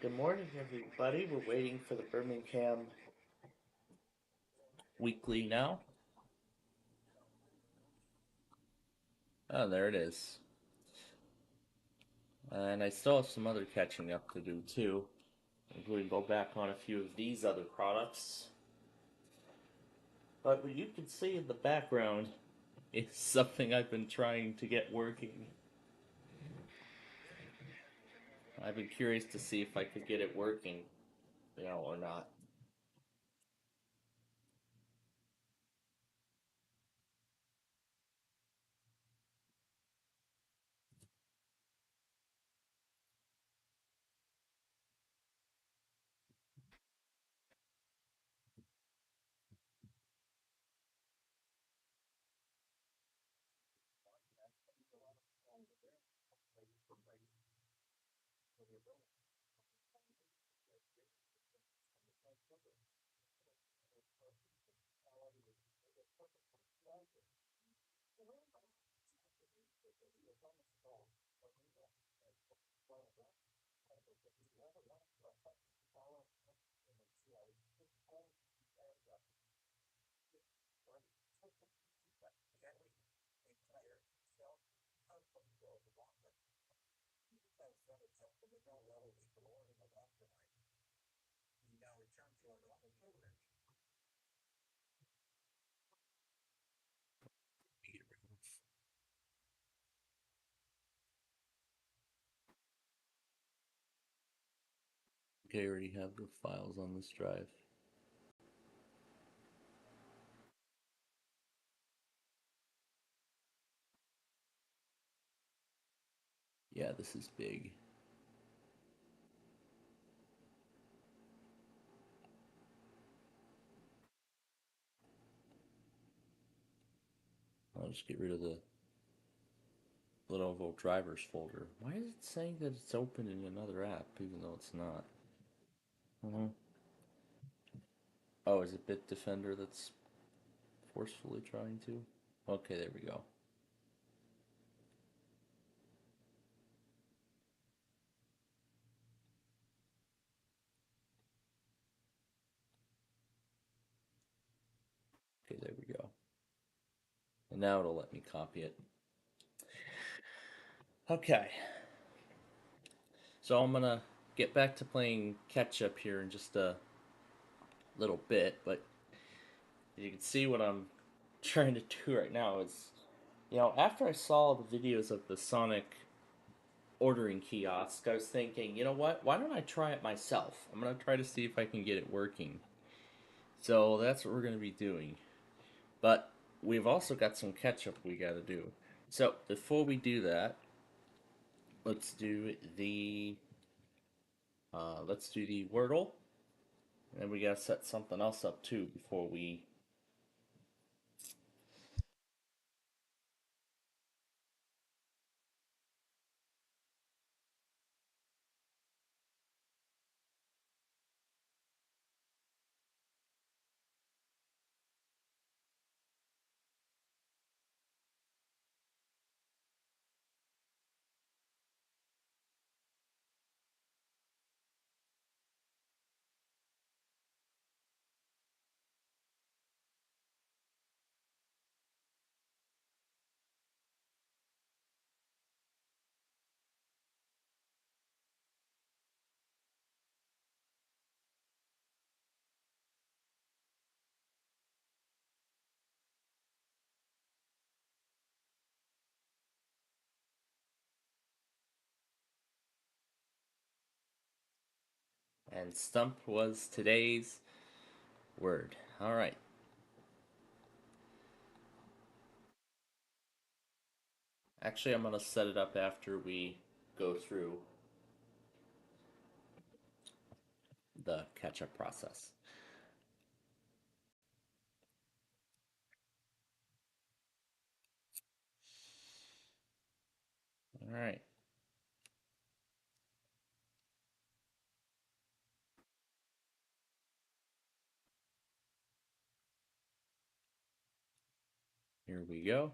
Good morning, everybody. We're waiting for the Birmingham Weekly now. Oh, there it is. And I still have some other catching up to do too, including go back on a few of these other products. But what you can see in the background is something I've been trying to get working. I've been curious to see if I could get it working, or not. Okay, I already have the files on this drive. Yeah, this is big. I'll just get rid of the Lenovo drivers folder. Why is it saying that it's open in another app even though it's not? Mhm. Oh, is it Bitdefender that's forcefully trying to? Okay, there we go. Okay, there we go. And now it'll let me copy it. Okay, so I'm gonna get back to playing catch up here in just a little bit, but you can see what I'm trying to do right now is, after I saw the videos of the Sonic ordering kiosk, I was thinking, you know what? Why don't I try it myself? I'm gonna try to see if I can get it working. So that's what we're gonna be doing. But we've also got some catch up we gotta do. So before we do that, let's do the Wordle, and we gotta set something else up too before we. And stump was today's word. All right. Actually, I'm gonna set it up after we go through the catch up process. All right. Here we go.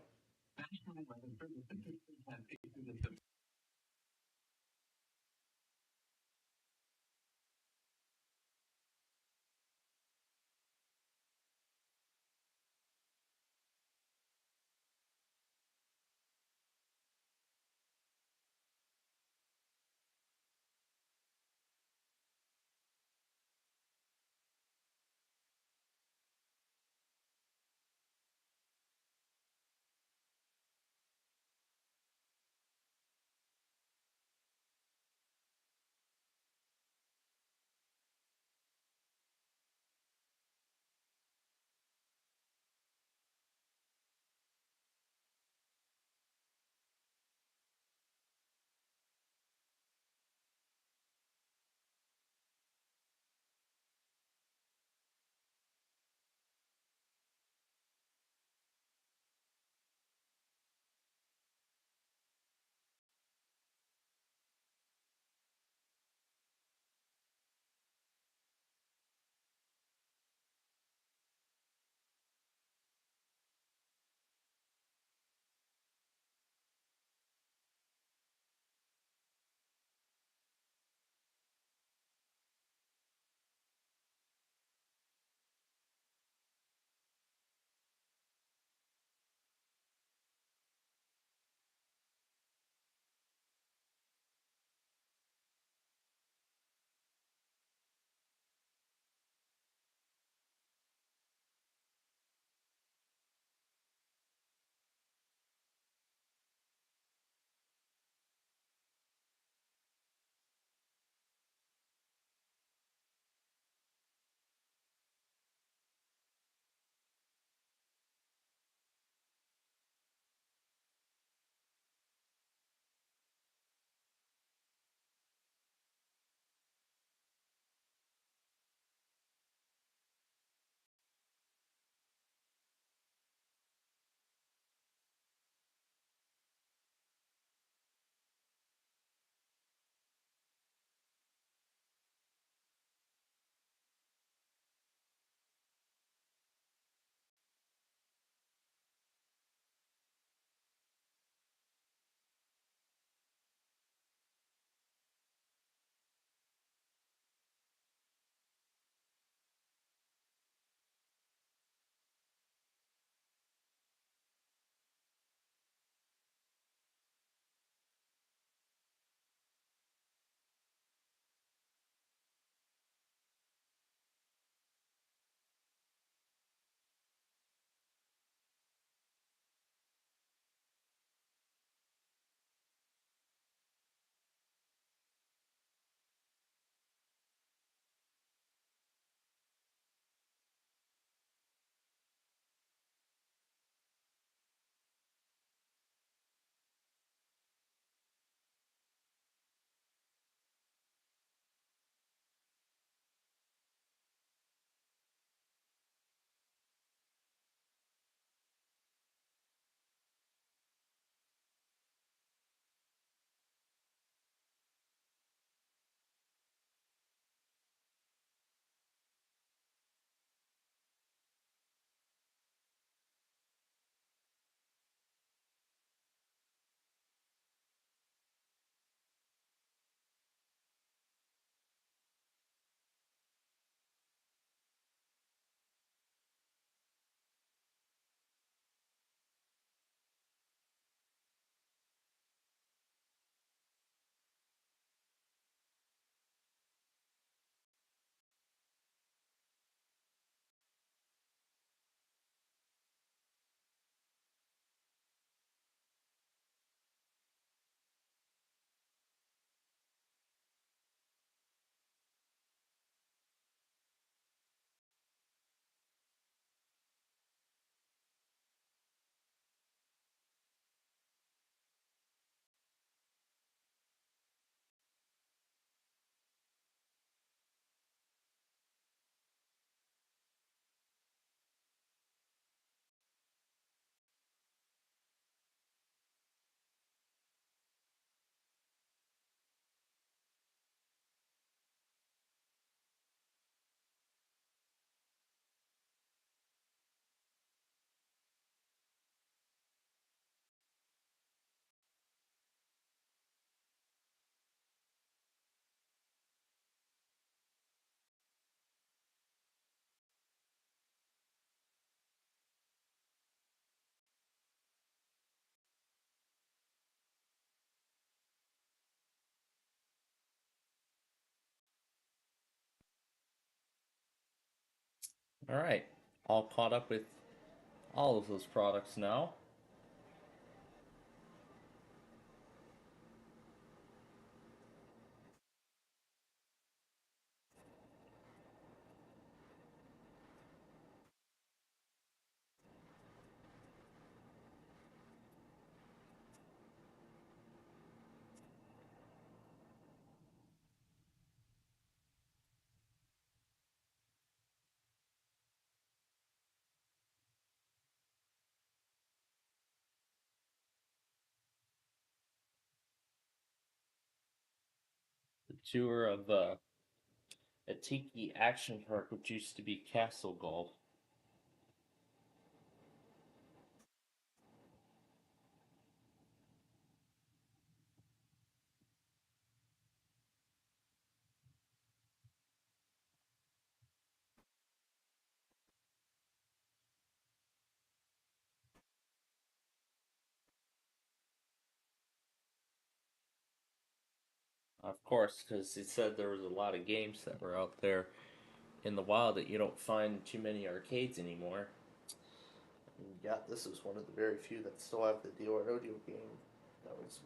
Alright, all caught up with all of those products now. The tour of a tiki action park, which used to be Castle Golf. Of course, because it said there was a lot of games that were out there in the wild that you don't find too many arcades anymore. And yeah, this is one of the very few that still have the Dio Rodeo game that was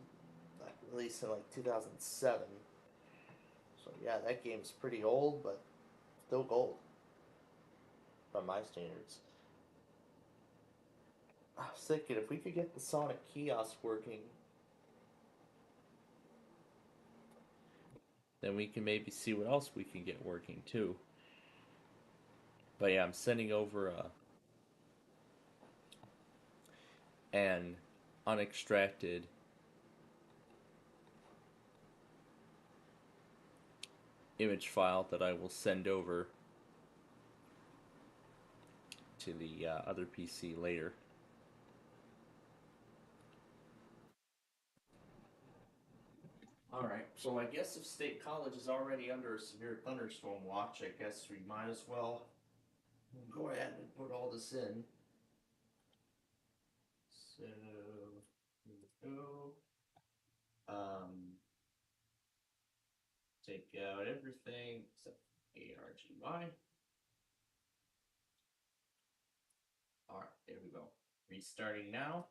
released in like 2007. So yeah, that game's pretty old, but still gold by my standards. I was thinking if we could get the Sonic kiosk working, then we can maybe see what else we can get working too. But yeah, I'm sending over an unextracted image file that I will send over to the other PC later. Alright, so I guess if State College is already under a severe thunderstorm watch, I guess we might as well go ahead and put all this in. So, here we go. Take out everything except ARGY. Alright, there we go. Restarting now.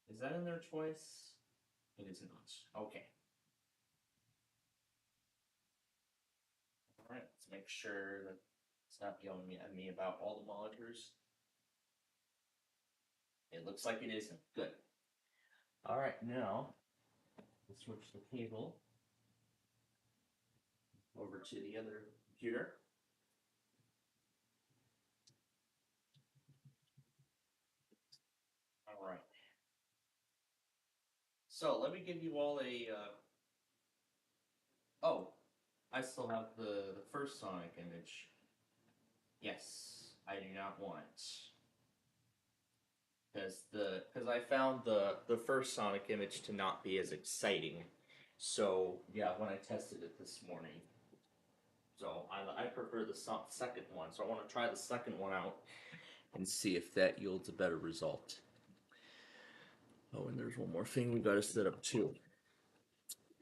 Is that in there twice? It is not. Okay. Alright, let's make sure that it's not yelling at me about all the monitors. It looks like it isn't. Good. Alright, now we'll switch the cable over to the other computer. Alright. So let me give you all a. Oh, I still have the first Sonic image. Yes, I do not want. Because I found the first Sonic image to not be as exciting. So yeah, when I tested it this morning, so I prefer the second one. So I want to try the second one out and see if that yields a better result. Oh, and there's one more thing we got to set up too.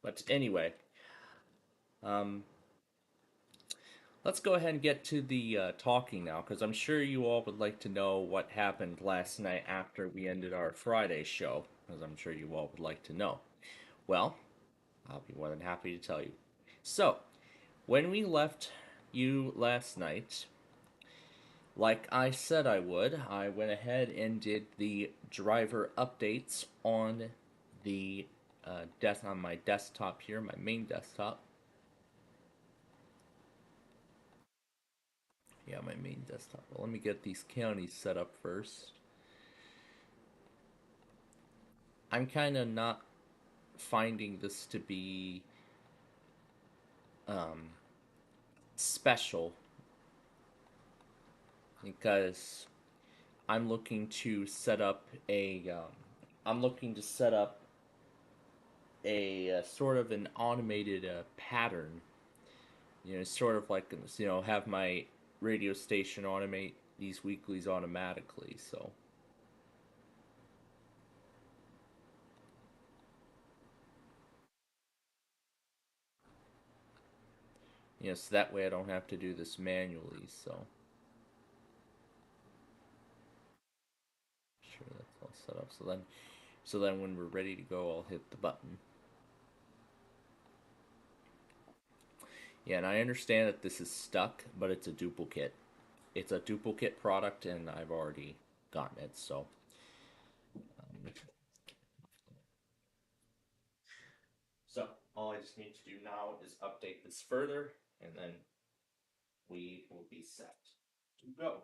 But anyway, um, let's go ahead and get to the talking now, because I'm sure you all would like to know what happened last night after we ended our Friday show, because I'm sure you all would like to know. Well, I'll be more than happy to tell you. So, when we left you last night, like I said I would, I went ahead and did the driver updates on the on my desktop here, my main desktop. Yeah, my main desktop. Well, let me get these counties set up first. I'm kind of not finding this to be um, special because I'm looking to set up a. I'm looking to set up a sort of an automated pattern. You know, sort of like have my radio station automate these weeklies automatically. So So that way I don't have to do this manually. Sure, that's all set up. So then when we're ready to go, I'll hit the button. Yeah, and I understand that this is stuck, but it's a duplicate. It's a duplicate product, and I've already gotten it. So all I just need to do now is update this further, and then we will be set to go.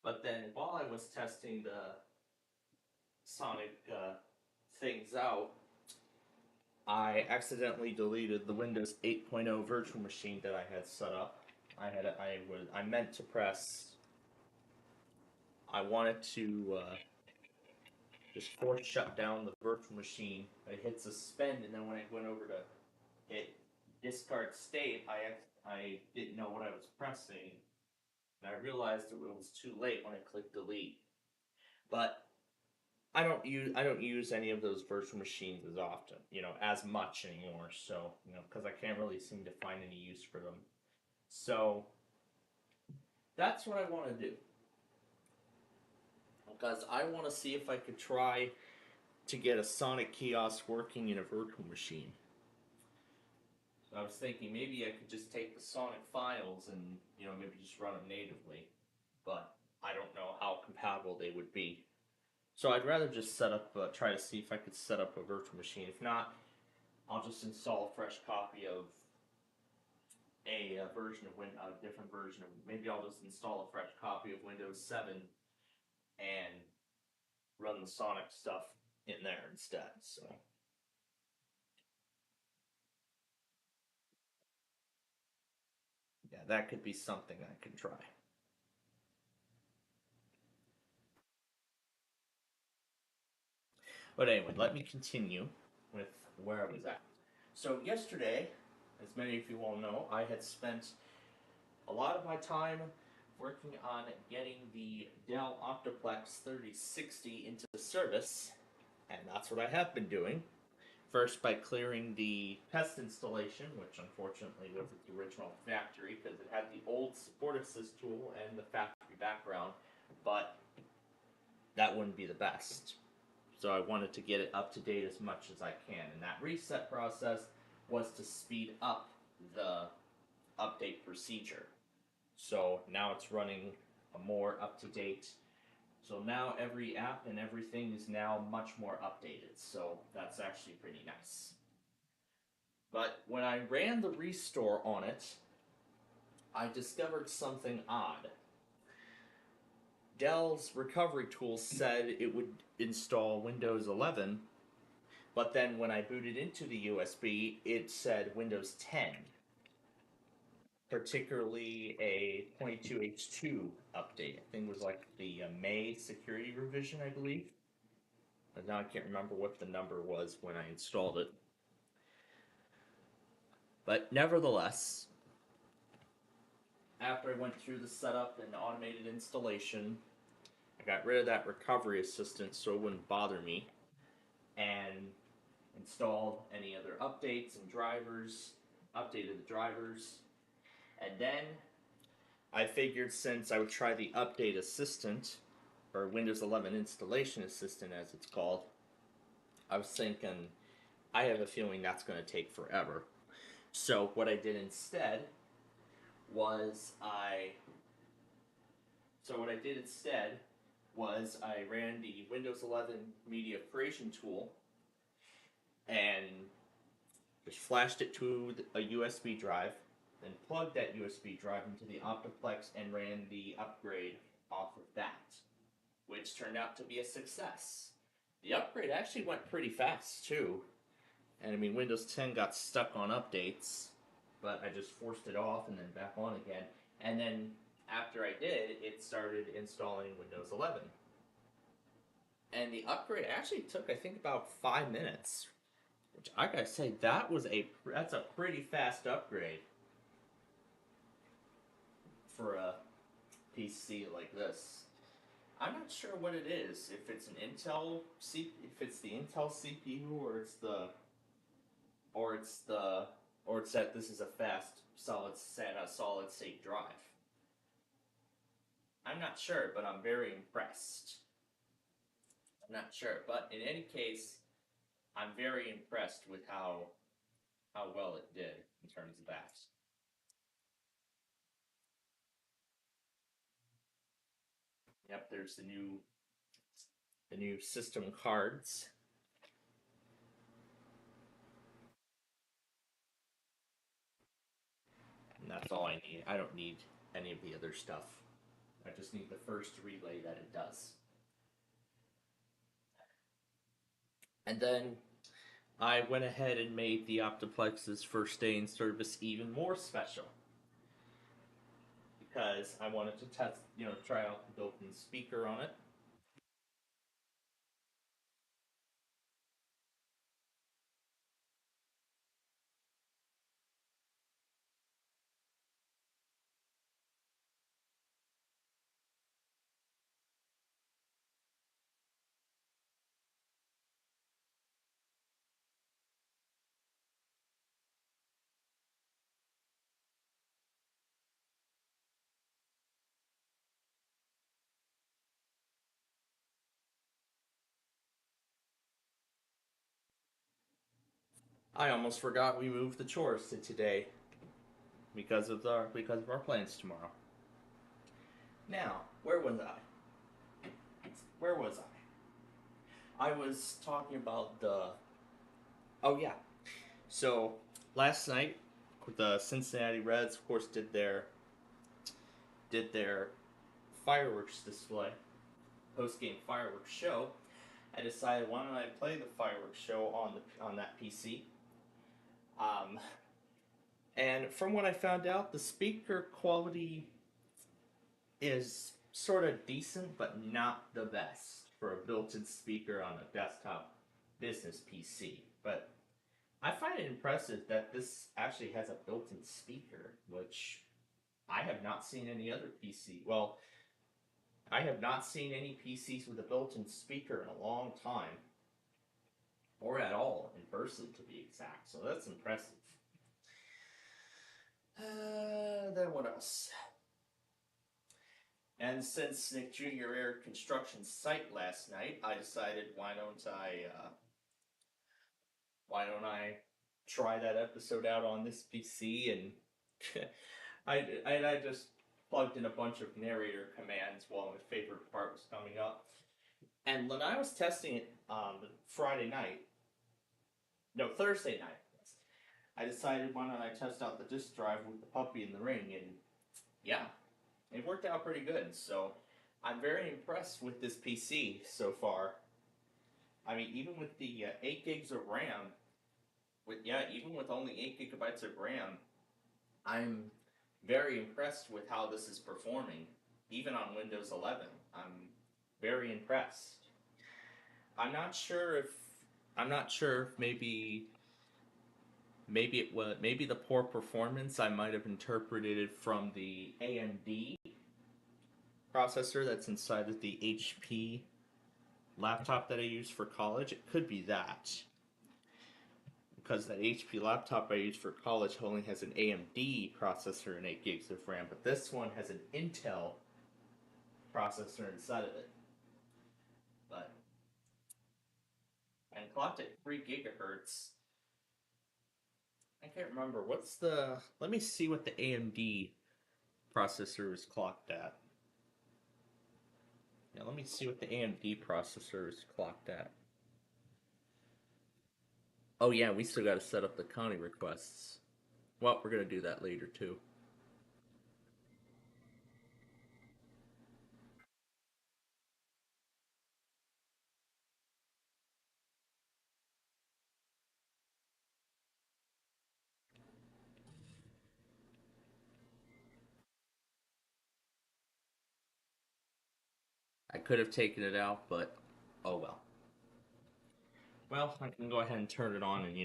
But then while I was testing the Sonic things out, I accidentally deleted the Windows 8.0 virtual machine that I had set up. I meant to press. I wanted to just force shut down the virtual machine. I hit suspend, and then when I went over to hit discard state, I didn't know what I was pressing, and I realized it was too late when I clicked delete. But I don't use any of those virtual machines as often, as much anymore. So because I can't really seem to find any use for them. So that's what I want to do. Because I want to see if I could try to get a Sonic kiosk working in a virtual machine. So I was thinking maybe I could just take the Sonic files and maybe just run them natively, but I don't know how compatible they would be. So I'd rather just try to see if I could set up a virtual machine. If not, I'll just install a fresh copy of a different version of. Maybe I'll just install a fresh copy of Windows 7 and run the Sonic stuff in there instead. So yeah, that could be something I could try. But anyway, let me continue with where I was at. So yesterday, as many of you all know, I had spent a lot of my time working on getting the Dell Optiplex 3060 into service, and that's what I have been doing. First, by clearing the test installation, which unfortunately was at the original factory because it had the old support assist tool and the factory background, but that wouldn't be the best. So I wanted to get it up to date as much as I can, and that reset process was to speed up the update procedure. So now it's running a more up to date. So now every app and everything is now much more updated. So that's actually pretty nice. But when I ran the restore on it, I discovered something odd. Dell's recovery tools said it would install Windows 11, but then when I booted into the USB, it said Windows 10, particularly a 22H2 update. I think it was like the May security revision, I believe. But now I can't remember what the number was when I installed it. But nevertheless, after I went through the setup and automated installation, I got rid of that recovery assistant so it wouldn't bother me, and installed any other updates and drivers, updated the drivers, and then I figured since I would try the update assistant, or Windows 11 installation assistant as it's called, I was thinking I have a feeling that's going to take forever. So what I did instead was I ran the Windows 11 Media Creation tool and just flashed it to a USB drive, then plugged that USB drive into the Optiplex and ran the upgrade off of that, which turned out to be a success. The upgrade actually went pretty fast too, and I mean Windows 10 got stuck on updates, but I just forced it off and then back on again, and then after I did, it started installing Windows 11. And the upgrade actually took, I think, about 5 minutes. Which I gotta say, that's a pretty fast upgrade for a PC like this. I'm not sure what it is. If it's an if it's the Intel CPU, or it's the, or it's that this is a fast solid state drive. I'm not sure, but I'm very impressed. I'm not sure, but in any case, I'm very impressed with how well it did in terms of that. Yep, there's the new system cards. And that's all I need. I don't need any of the other stuff. I just need the first relay that it does. And then I went ahead and made the Optiplex's first day in service even more special because I wanted to test, try out the built-in speaker on it. I almost forgot we moved the chores to today because of our plans tomorrow. Now, where was I? Where was I? I was talking about the. Oh yeah. So last night, the Cincinnati Reds, of course, did their fireworks display, post game fireworks show. I decided, why don't I play the fireworks show on that PC? Um, and from what I found out, the speaker quality is sort of decent, but not the best for a built-in speaker on a desktop business PC. But I find it impressive that this actually has a built-in speaker, which I have not seen any other PC. Well, I have not seen any PCs with a built-in speaker in a long time, or at all in person to be exact. So that's impressive. Then what else? And since Nick Jr. aired construction site last night, I decided why don't I try that episode out on this PC, and I just plugged in a bunch of narrator commands while my favorite part was coming up. And when I was testing it Friday night, no, Thursday night, I decided, why don't I test out the disk drive with the puppy in the ring, and yeah, it worked out pretty good. So I'm very impressed with this PC so far. I mean, even with the 8 gigs of RAM, even with only 8 gigabytes of RAM, I'm very impressed with how this is performing, even on Windows 11. I'm very impressed. I'm not sure if I'm not sure if maybe the poor performance I might have interpreted it from the AMD processor that's inside of the HP laptop that I use for college. It could be that, because that HP laptop I use for college only has an AMD processor and 8 gigs of RAM, but this one has an Intel processor inside of it. But and clocked at 3 gigahertz. I can't remember what's the. Let me see what the AMD processor is clocked at. Yeah, let me see what the AMD processor is clocked at. Oh yeah, we still got to set up the counting requests. Well, we're gonna do that later too. I could have taken it out, but oh well. Well, I can go ahead and turn it on and,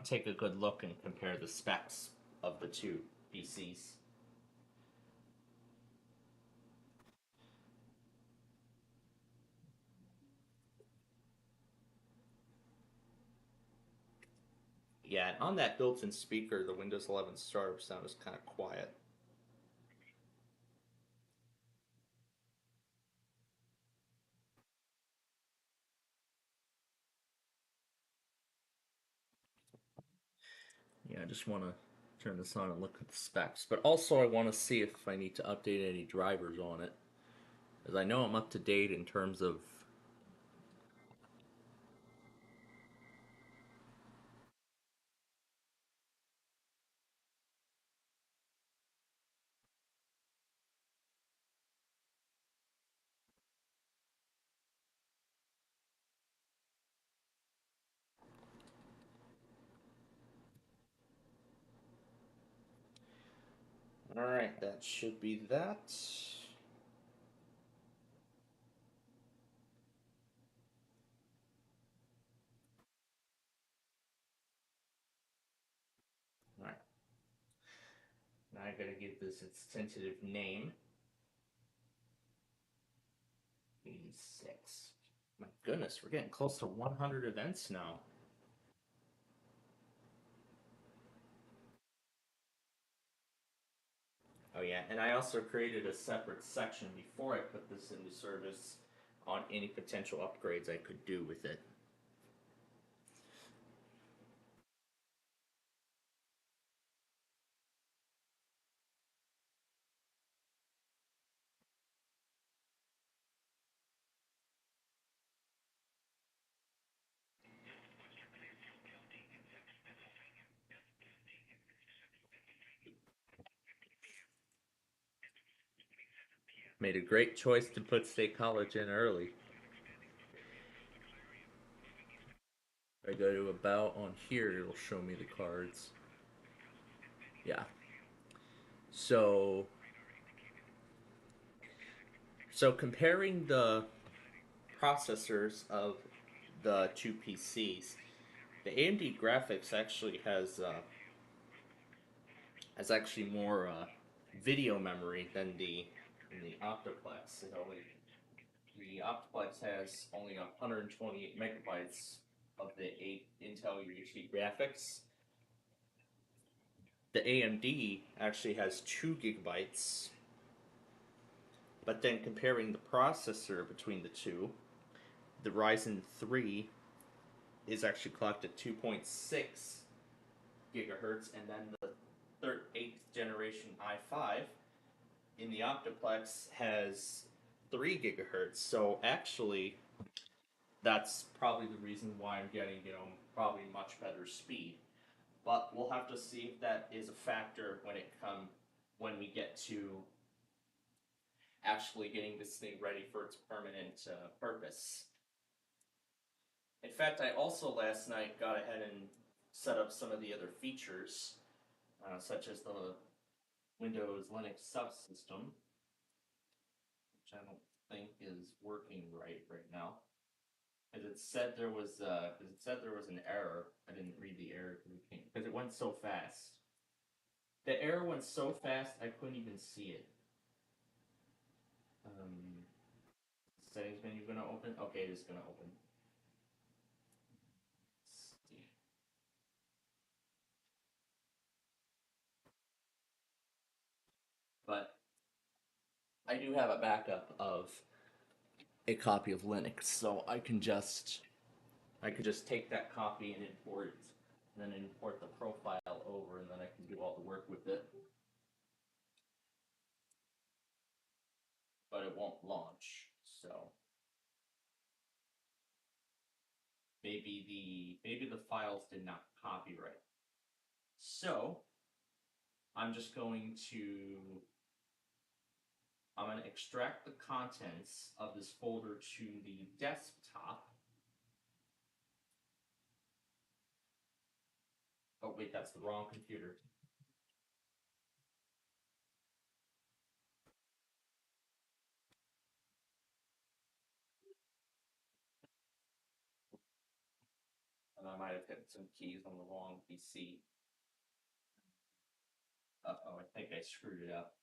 take a good look and compare the specs of the two PCs. Yeah, and on that built-in speaker, the Windows 11 startup sound is kind of quiet. Yeah, I just want to turn this on and look at the specs. But also, I want to see if I need to update any drivers on it. As I know I'm up to date in terms of. Alright, that should be that. Alright, now I gotta give this its tentative name. 86. My goodness, we're getting close to 100 events now. Oh yeah, and I also created a separate section before I put this into service on any potential upgrades I could do with it. Made a great choice to put State College in early. If I go to About on here, it'll show me the cards. Yeah. So, so comparing the processors of the two PCs, the AMD graphics actually has actually more video memory than the Optiplex. The Optiplex has only 128 megabytes of the 8 Intel HD graphics. The AMD actually has 2 gigabytes, but then comparing the processor between the two, the Ryzen 3 is actually clocked at 2.6 gigahertz, and then the 8th generation i5 in the Optiplex has 3 gigahertz. So actually, that's probably the reason why I'm getting, probably much better speed. But we'll have to see if that is a factor when we get to actually getting this thing ready for its permanent purpose. In fact, I also last night got ahead and set up some of the other features, such as the Windows Linux subsystem, which I don't think is working right now. As it said there was an error. I didn't read the error because it went so fast. The error went so fast I couldn't even see it. Um, Settings menu gonna open? Okay, it is gonna open. But I do have a backup of a copy of Linux, so I could just take that copy and import it, and then import the profile over, and then I can do all the work with it. But it won't launch, so maybe the files did not copy right. So I'm just going to I'm going to extract the contents of this folder to the desktop. Oh wait, that's the wrong computer. might have hit some keys on the wrong PC. Uh-oh, I think I screwed it up.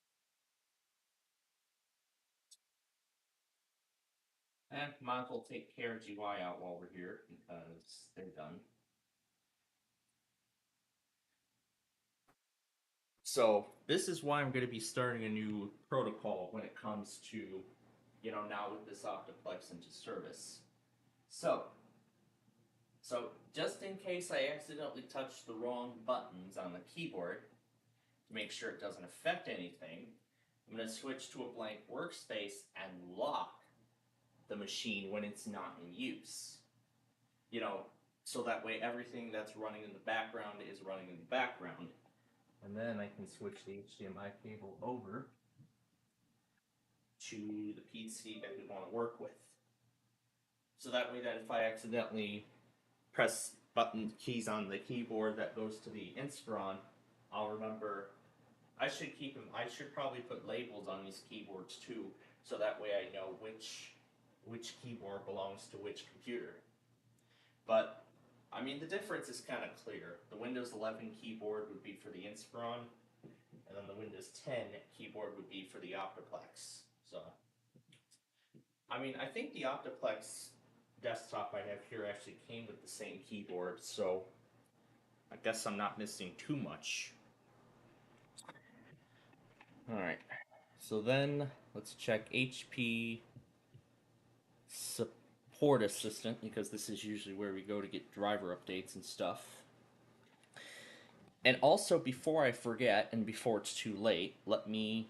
And might as well take care of GY out while we're here because they're done. So this is why I'm going to be starting a new protocol when it comes to, now with this Optiplex into service. So just in case I accidentally touch the wrong buttons on the keyboard, to make sure it doesn't affect anything, I'm going to switch to a blank workspace and lock the machine when it's not in use. So that way everything that's running in the background is running in the background. And then I can switch the HDMI cable over to the PC that we want to work with. So that way that if I accidentally press button keys on the keyboard that goes to the Inspiron, I'll remember. I should probably put labels on these keyboards too, so that way I know which keyboard belongs to which computer. But I mean, the difference is kind of clear. The Windows 11 keyboard would be for the Inspiron, and then the Windows 10 keyboard would be for the Optiplex. So, I mean, I think the Optiplex desktop I have here actually came with the same keyboard, so I guess I'm not missing too much. Alright, so then let's check HP Support Assistant, because this is usually where we go to get driver updates and stuff. And also, before I forget, and before it's too late, let me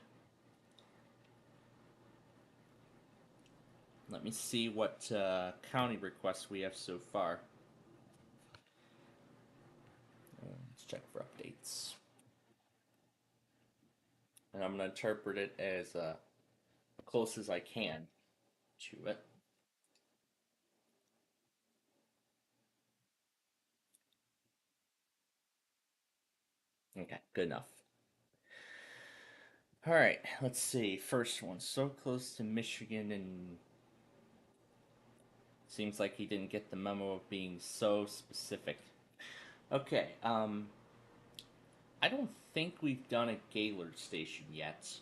see what county requests we have so far. Let's check for updates. And I'm going to interpret it as close as I can to it. Okay, good enough. All right, let's see. First one, so close to Michigan, and seems like he didn't get the memo of being so specific. Okay, I don't think we've done a Gaylord station yet.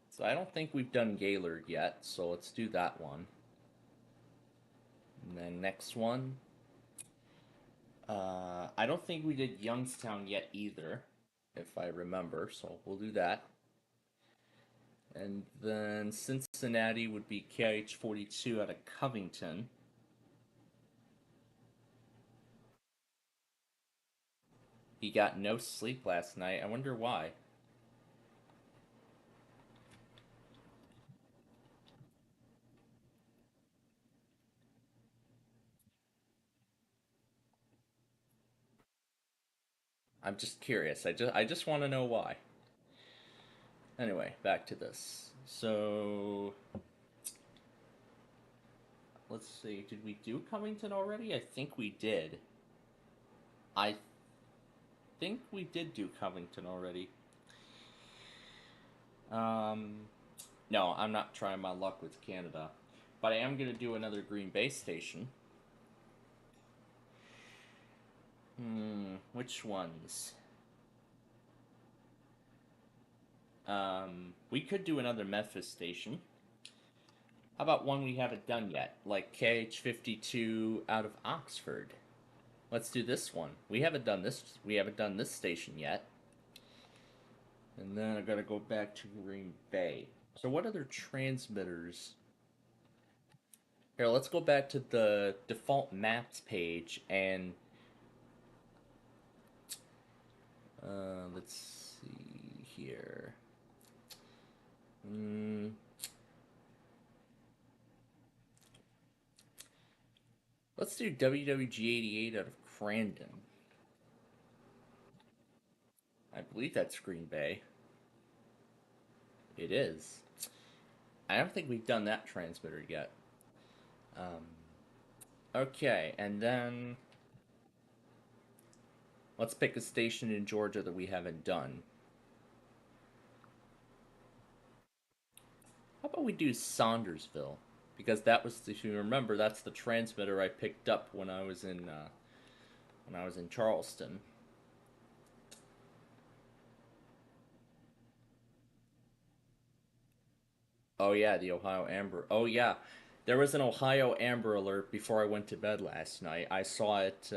So I don't think we've done Gaylord yet, so let's do that one. And then next one. I don't think we did Youngstown yet either, if I remember, so we'll do that. And then Cincinnati would be KH42 out of Covington. He got no sleep last night. I wonder why. I'm just curious. I just want to know why. Anyway, back to this. So let's see. Did we do Covington already? I think we did. I think we did do Covington already. No, I'm not trying my luck with Canada, but I am gonna do another Green Bay station. Which ones? We could do another Memphis station. How about one we haven't done yet, like KH52 out of Oxford? Let's do this one. We haven't done this. We haven't done this station yet. And then I gotta go back to Green Bay. So what other transmitters? Here, let's go back to the default maps page and let's see here. Let's do WWG88 out of Crandon. I believe that's Green Bay. It is. I don't think we've done that transmitter yet. Okay, and then let's pick a station in Georgia that we haven't done. How about we do Saundersville? because that was, if you remember, that's the transmitter I picked up when I was in Charleston. Oh yeah, the Ohio Amber. Oh yeah, there was an Ohio Amber Alert before I went to bed last night. I saw it.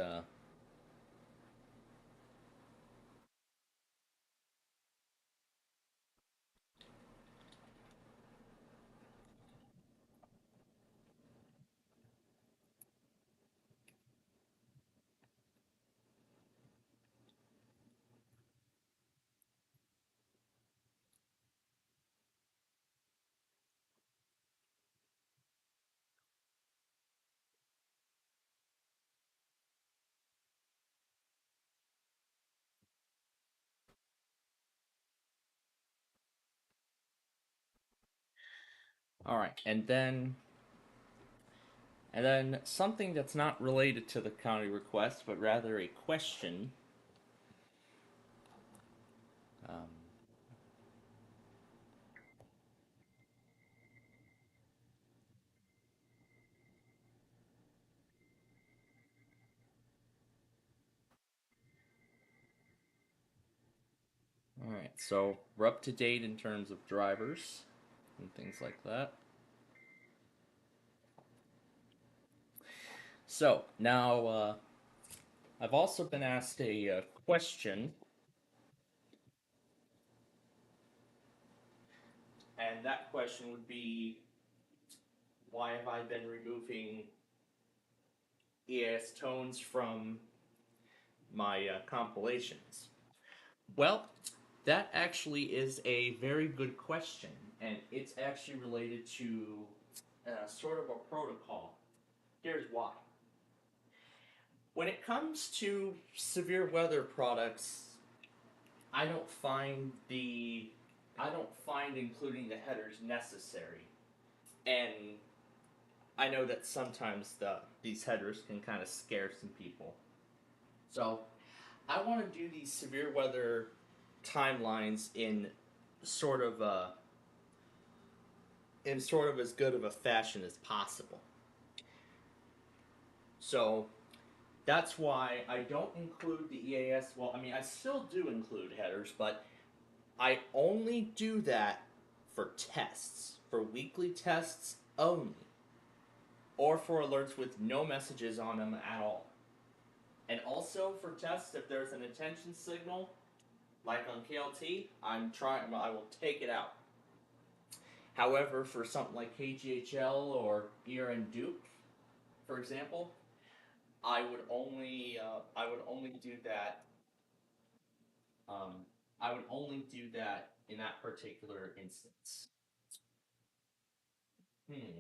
All right, and then something that's not related to the county request, but rather a question. Um, all right, so we're up to date in terms of drivers and things like that. So now I've also been asked a question, and that question would be, why have I been removing EAS tones from my compilations? Well, that actually is a very good question, and it's actually related to sort of a protocol. Here's why. When it comes to severe weather products, I don't find the I don't find including the headers necessary. And I know that sometimes these headers can kind of scare some people. So I want to do these severe weather timelines sort of uh, in sort of as good of a fashion as possible. So that's why I don't include the EAS. Well, I mean, I still do include headers, but I only do that for tests, for weekly tests only, or for alerts with no messages on them at all. And also for tests, if there's an attention signal, like on KLT, I will take it out. However, for something like KGHL or ERN Duke, for example, I would only do that. Um, I would only do that in that particular instance. Hmm.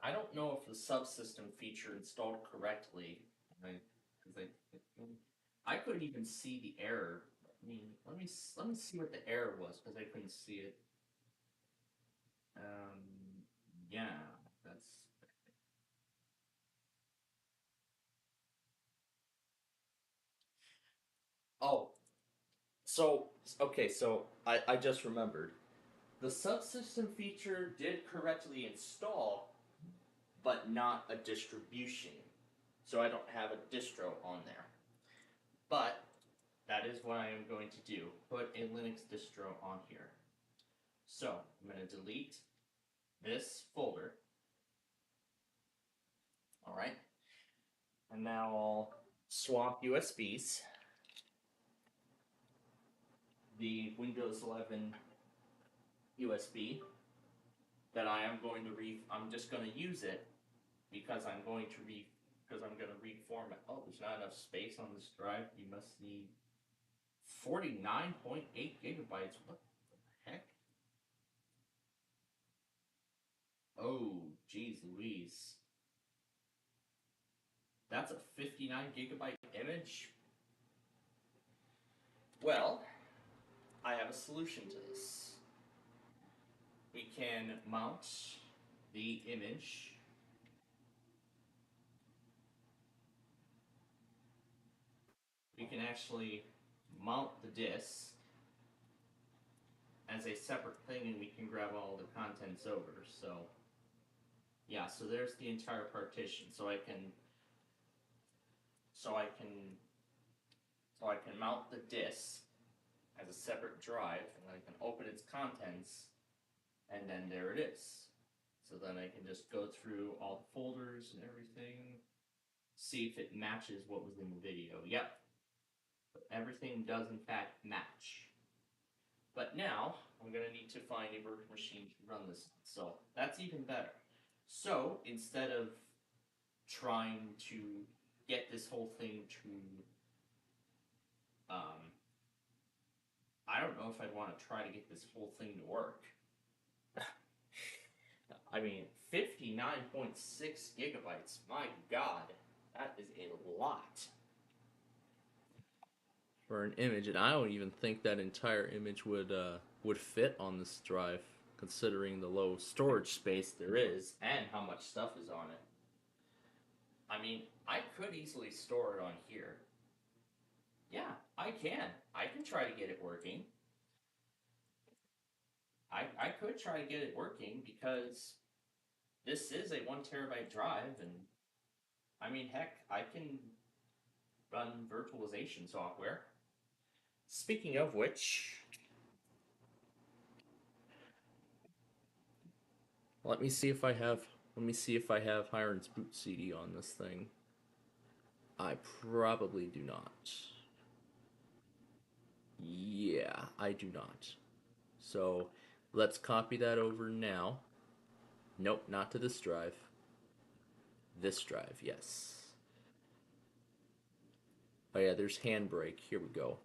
I don't know if the subsystem feature installed correctly. Because I couldn't even see the error. I mean, let me see what the error was because I couldn't see it. Yeah, that's. Oh, so okay, so I just remembered. The subsystem feature did correctly install, but not a distribution. So I don't have a distro on there. But that is what I am going to do. Put a Linux distro on here. So I'm going to delete this folder. All right. And now I'll swap USBs. The Windows 11 USB that I'm just going to use it because I'm going to reformat. Oh, there's not enough space on this drive. You must need 49.8 gigabytes. What the heck? Oh, geez Louise. That's a 59 gigabyte image? Well, I have a solution to this. We can mount the image. We can actually mount the disk as as a separate thing, and we can grab all the contents over. So yeah, so there's the entire partition. So I can so I can mount the disk as a separate drive, and I can open its contents, and then there it is. So then I can just go through all the folders and everything, see if it matches what was in the video. Yep, everything does in fact match. But now I'm going to need to find a virtual machine to run this on. So that's even better. So instead of trying to get this whole thing to, I don't know if I'd want to try to get this whole thing to work. I mean, 59.6 gigabytes, my god, that is a lot for an image, and I don't even think that entire image would fit on this drive, considering the low storage space there is and how much stuff is on it. I mean, I could easily store it on here. Yeah, I can. I can try to get it working. I could try to get it working because this is a 1 terabyte drive, and I mean, heck, I can run virtualization software. Speaking of which, let me see if I have Hiron's boot CD on this thing. I probably do not. Yeah, I do not. So let's copy that over now. Nope, not to this drive. This drive, yes. Oh yeah, there's Handbrake. Here we go.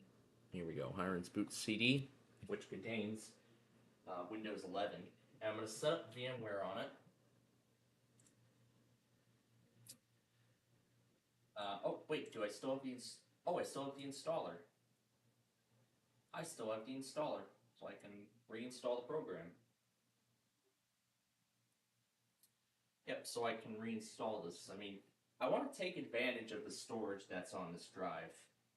Here we go. Hiron's boot CD, which contains Windows 11. And I'm going to set up VMware on it. Oh wait, do I still have the? Oh, I still have the installer. I still have the installer, so I can reinstall the program. Yep, so I can reinstall this. I mean, I want to take advantage of the storage that's on this drive.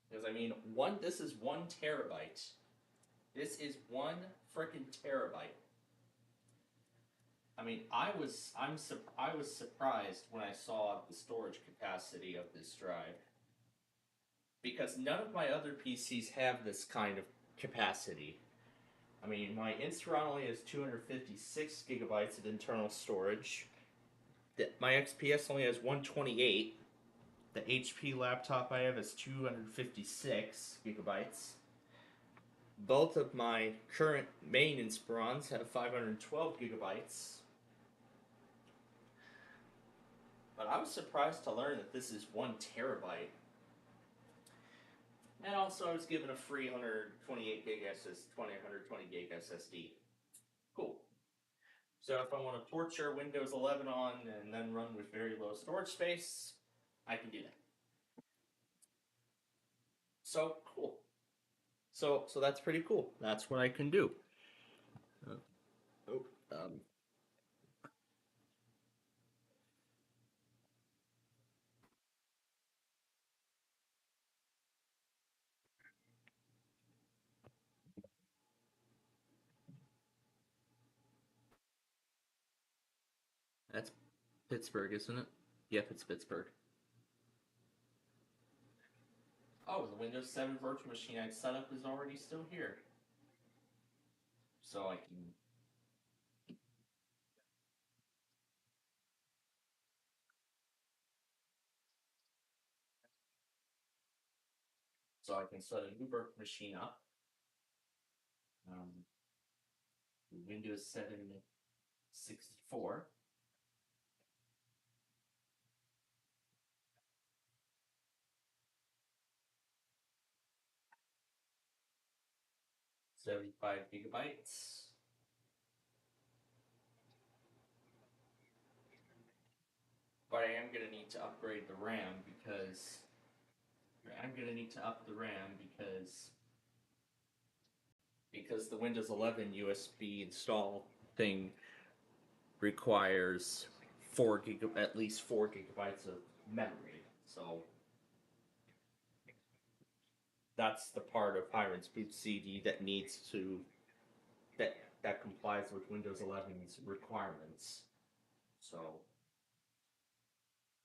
Because, I mean, this is 1 terabyte. This is 1 freaking terabyte. I mean, I was surprised when I saw the storage capacity of this drive. Because none of my other PCs have this kind of capacity. I mean, my Inspiron only has 256 gigabytes of internal storage. My XPS only has 128. The HP laptop I have is 256 gigabytes. Both of my current main Inspirons have 512 gigabytes. But I was surprised to learn that this is 1 terabyte. And also, I was given a free 128 gig SSD. Cool. So if I want to torture Windows 11 on and then run with very low storage space, I can do that. So cool. So that's pretty cool. That's what I can do. Oh, that's Pittsburgh, isn't it? Yep, it's Pittsburgh. Oh, the Windows 7 virtual machine I set up is already still here. So I can set a new virtual machine up. Um, Windows 7 64. $75 gigabytes. But I am going to need to upgrade the RAM because I'm going to need to up the RAM because the Windows 11 USB install thing requires at least 4 gigabytes of memory. So that's the part of Hiron's boot CD that needs to that complies with Windows 11's requirements. So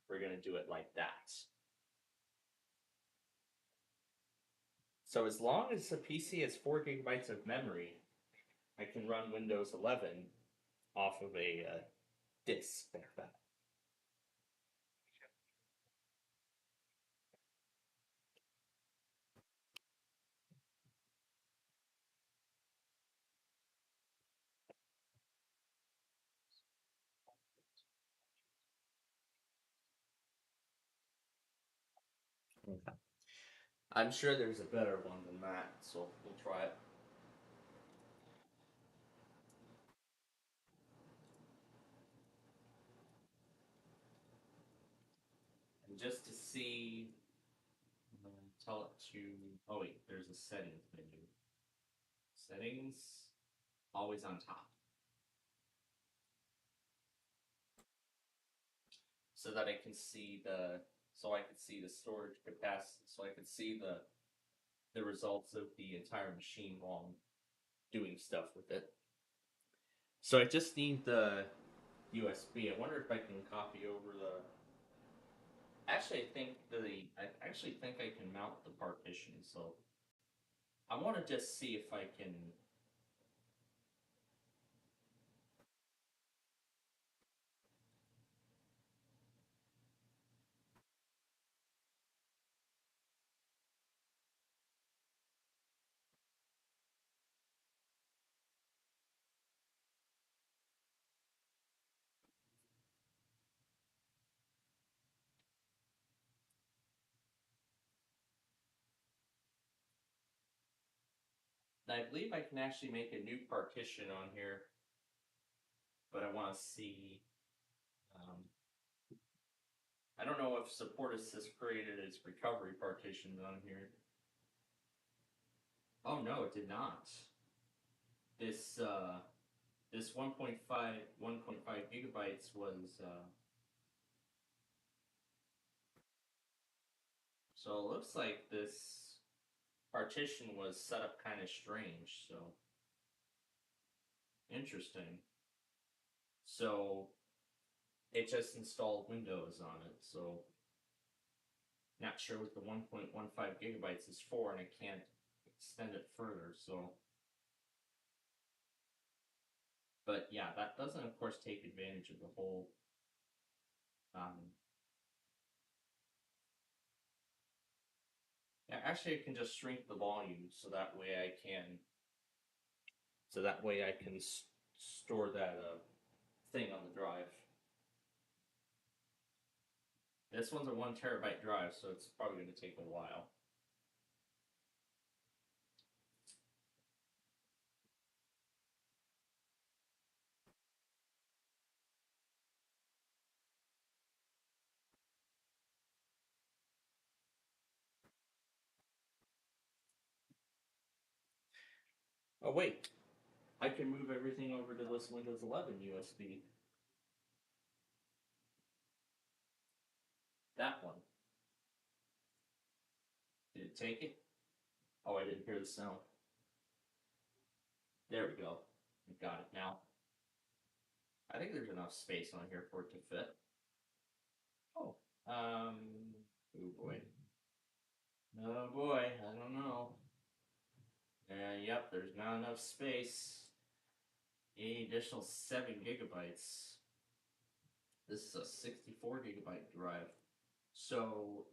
we're gonna do it like that. So as long as the PC has 4 gigabytes of memory, I can run Windows 11 off of a disk like that. Okay. I'm sure there's a better one than that, so we'll try it. And just to see, tell it to. Oh wait, there's a settings menu. Settings, always on top, so that I can see the. So I can see the storage capacity. So I can see the results of the entire machine while I'm doing stuff with it. So I just need the USB. I wonder if I can copy over the. I actually think I can mount the partition. So I want to just see if I can. I believe I can actually make a new partition on here, but I want to see. Um, I don't know if Supportus has created its recovery partitions on here. Oh no, it did not. This this 1.5 gigabytes was so it looks like this partition was set up kind of strange. So interesting. So it just installed Windows on it. So not sure what the 1.15 gigabytes is for, and I can't extend it further. So, but yeah, that doesn't, of course, take advantage of the whole. Um, yeah, actually, I can just shrink the volume so that way I can. So that way I can store that thing on the drive. This one's a 1 terabyte drive, so it's probably going to take a while. Oh wait, I can move everything over to this Windows 11 USB. That one. Did it take it? Oh, I didn't hear the sound. There we go. I got it now. I think there's enough space on here for it to fit. Oh. Oh boy. Oh boy, I don't know. Yep, there's not enough space. An additional 7 gigabytes. This is a 64 gigabyte drive. So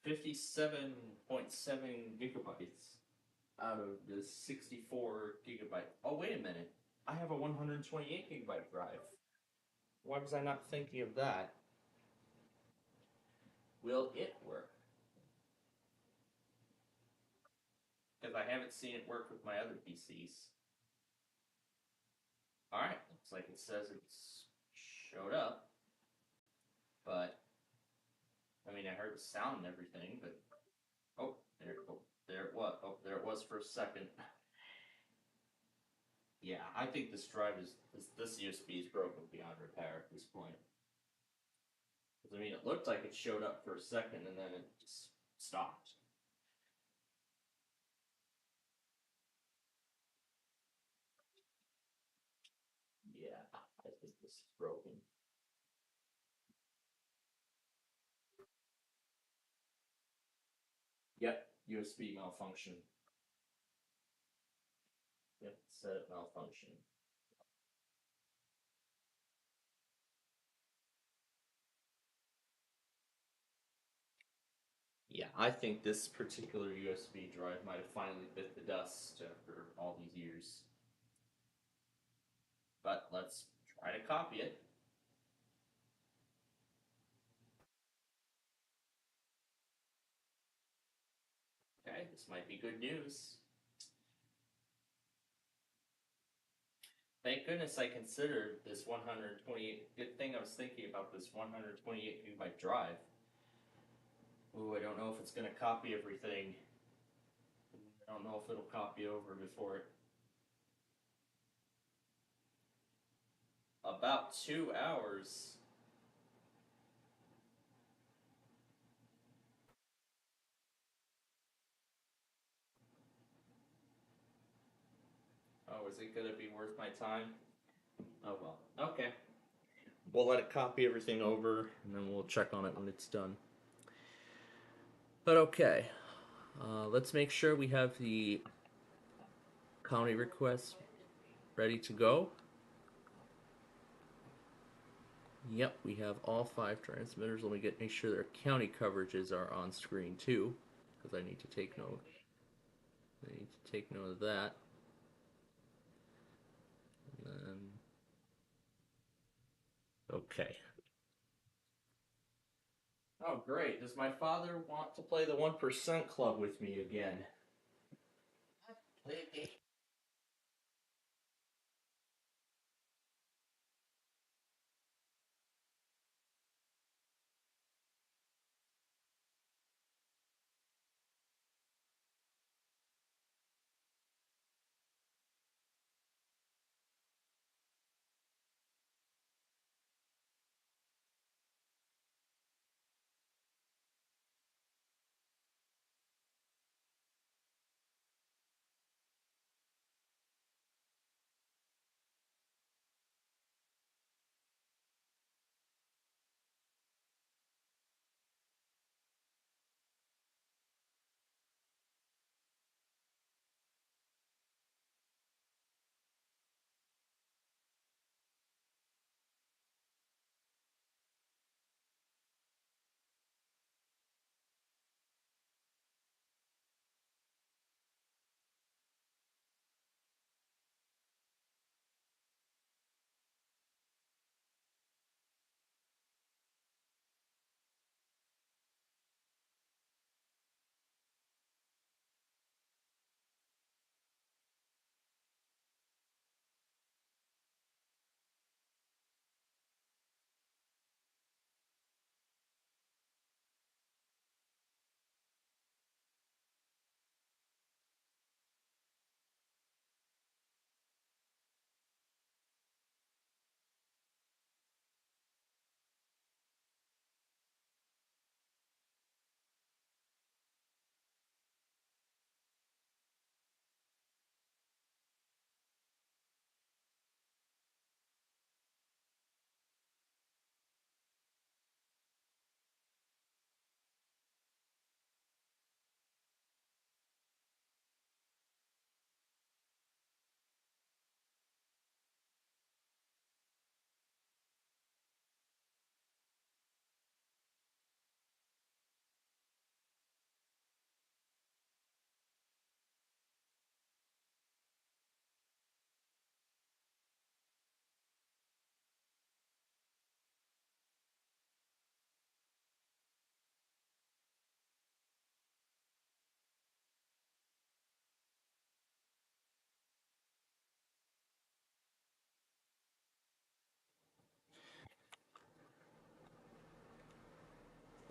57.7 gigabytes out of the 64 gigabyte. Oh, wait a minute. I have a 128 gigabyte drive. Why was I not thinking of that? Will it work? Because I haven't seen it work with my other PCs. Alright, looks like it says it's showed up. But, I mean, I heard the sound and everything, but. Oh, there it was. Oh, there it was for a second. Yeah, I think this drive this USB is broken beyond repair at this point. Because, I mean, it looked like it showed up for a second and then it just stopped. this is broken. Yep, USB malfunction. Yep, setup malfunction. Yeah, I think this particular USB drive might have finally bit the dust after all these years. But let's try to copy it. Okay, this might be good news. Thank goodness I considered this 128. Good thing I was thinking about this 128 gigabyte drive. Ooh, I don't know if it's going to copy everything. I don't know if it'll copy over before it. About 2 hours. Oh, is it going to be worth my time? Oh well. Okay. We'll let it copy everything over and then we'll check on it when it's done. But okay. Let's make sure we have the county request ready to go. Yep, we have all 5 transmitters. Let me make sure their county coverages are on screen too, because I need to take note. I need to take note of that. And then, okay. Oh, great. Does my father want to play the 1% Club with me again?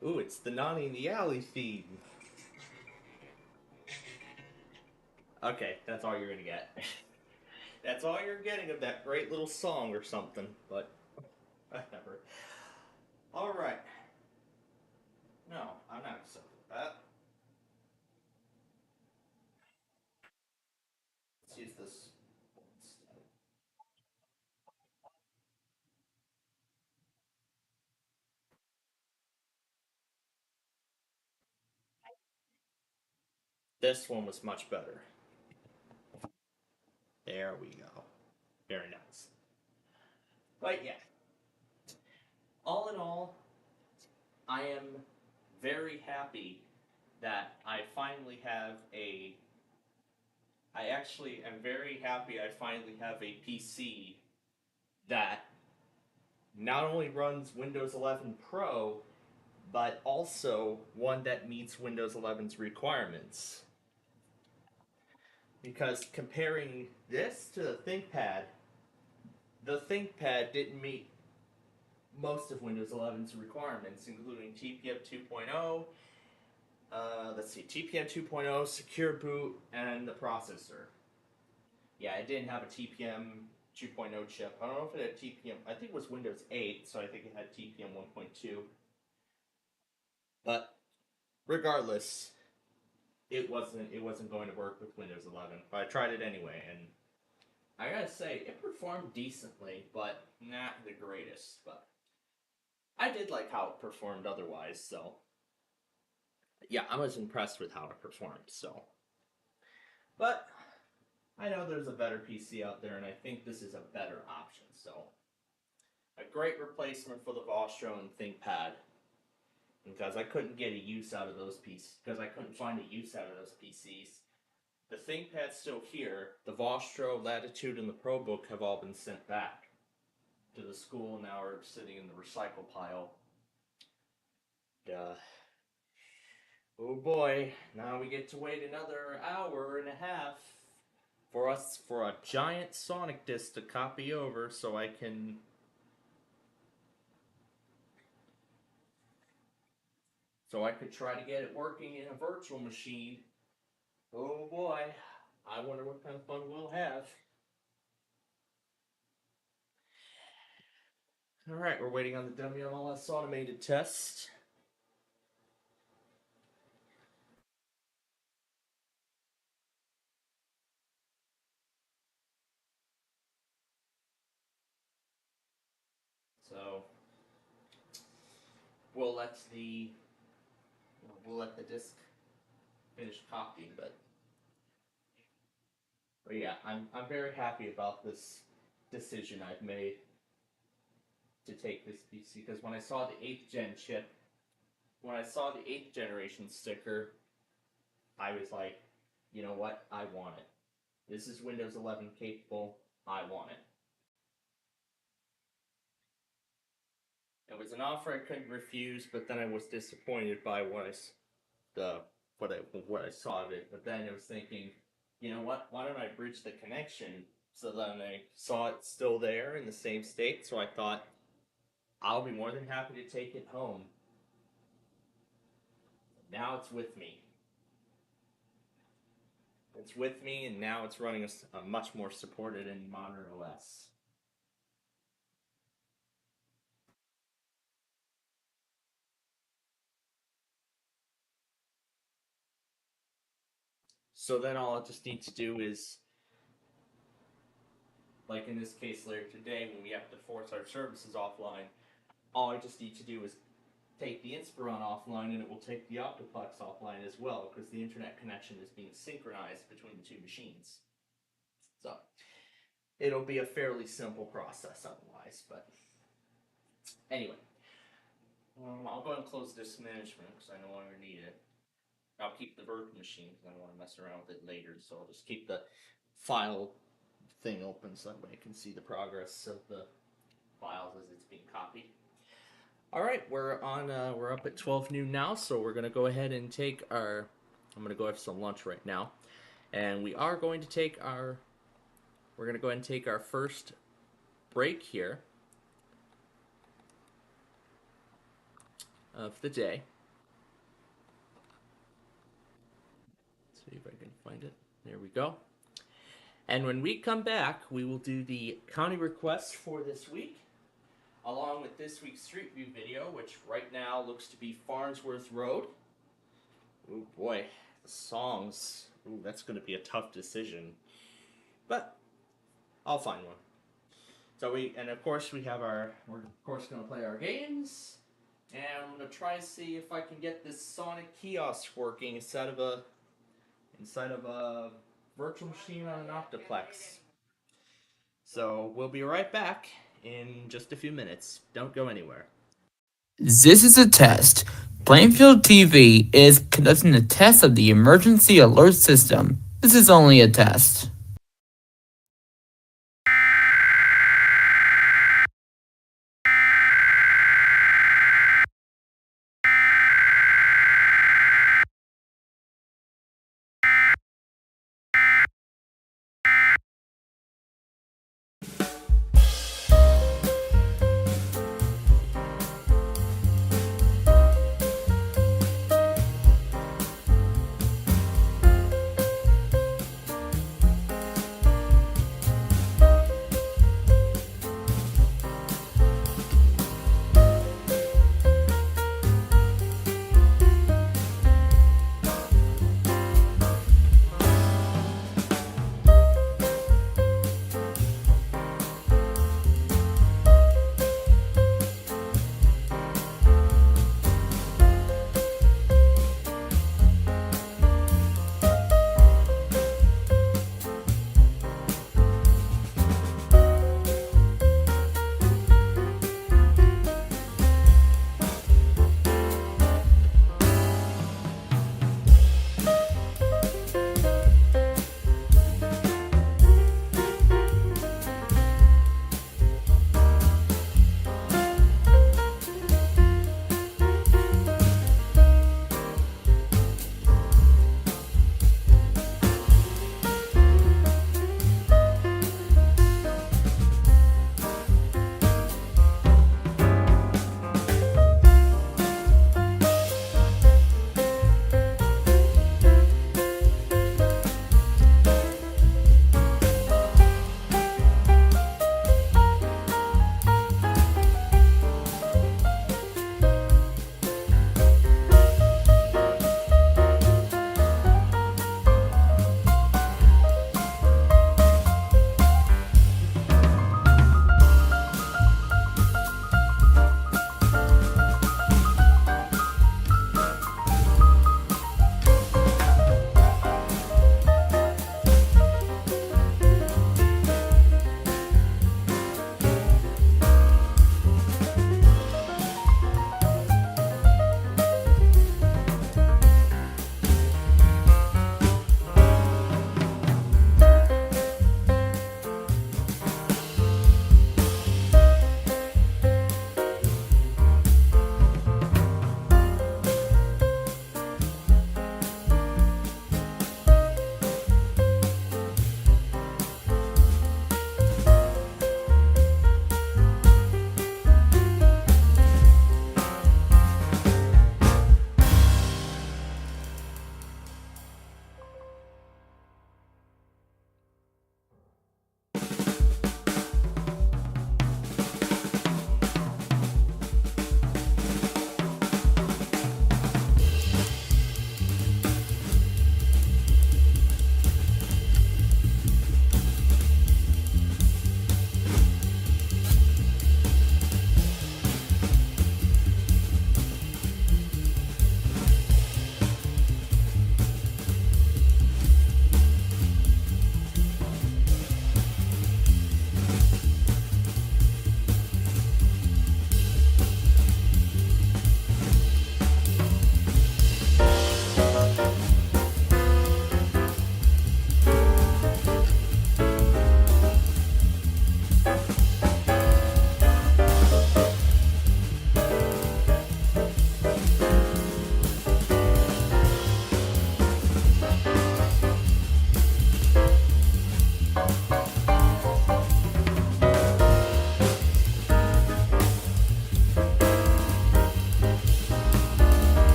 Ooh, it's the Nani in the Alley theme. Okay, that's all you're gonna get. That's all you're getting of that great little song or something, but whatever. Alright. No, I'm not upset with that. Let's use this. This one was much better. There we go. Very nice. But yeah, all in all, I am very happy that I finally have a. I actually am very happy I finally have a PC that not only runs Windows 11 Pro, but also one that meets Windows 11's requirements. Because comparing this to the ThinkPad didn't meet most of Windows 11's requirements, including TPM 2.0, let's see, TPM 2.0, Secure Boot, and the processor. Yeah, it didn't have a TPM 2.0 chip. I don't know if it had TPM. I think it was Windows 8, so I think it had TPM 1.2. But regardless, it wasn't going to work with Windows 11. But I tried it anyway, and I gotta say it performed decently, but not the greatest. But I did like how it performed otherwise. So yeah, I was impressed with how it performed. So, but I know there's a better PC out there, and I think this is a better option. So a great replacement for the Vostro and ThinkPad. Because I couldn't get a use out of those PCs. Because I couldn't find a use out of those PCs. The ThinkPad's still here. The Vostro, Latitude, and the ProBook have all been sent back to the school and now are sitting in the recycle pile. Oh boy, now we get to wait another hour and a half for a giant Sonic disc to copy over so I could try to get it working in a virtual machine. Oh boy, I wonder what kind of fun we'll have. Alright, we're waiting on the WMLS automated test. So we'll let the disc finish copying, but yeah, I'm very happy about this decision I've made to take this PC because when I saw the 8th gen chip, when I saw the 8th generation sticker, I was like, you know what? I want it. This is Windows 11 capable. I want it. It was an offer I couldn't refuse, but then I was disappointed by what I saw of it. But then I was thinking, you know what? Why don't I bridge the connection? So then I saw it still there in the same state. So I thought I'll be more than happy to take it home. Now it's with me. It's with me, and now it's running a much more supported and modern OS. So then all I just need to do is, like in this case later today, when we have to force our services offline, all I just need to do is take the Inspiron offline and it will take the Optiplex offline as well because the internet connection is being synchronized between the two machines. So it'll be a fairly simple process otherwise, but anyway. I'll go ahead and close disk management because I no longer need it. I'll keep the virtual machine because I don't want to mess around with it later, so I'll just keep the file thing open so that way I can see the progress of the files as it's being copied. All right, we're up at 12 noon now, so we're gonna go ahead and take our. I'm gonna go have some lunch right now, and we are going to take our. We're gonna go ahead and take our first break here of the day. Let's see if I can find it. There we go. And when we come back, we will do the county requests for this week, along with this week's Street View video, which right now looks to be Farnsworth Road. Oh boy, the songs. Ooh, that's going to be a tough decision. But I'll find one. So and of course we're of course going to play our games. And I'm going to try to see if I can get this Sonic kiosk working instead of inside of a virtual machine on an Octoplex. So we'll be right back in just a few minutes. Don't go anywhere. This is a test. Plainfield TV is conducting a test of the emergency alert system. This is only a test.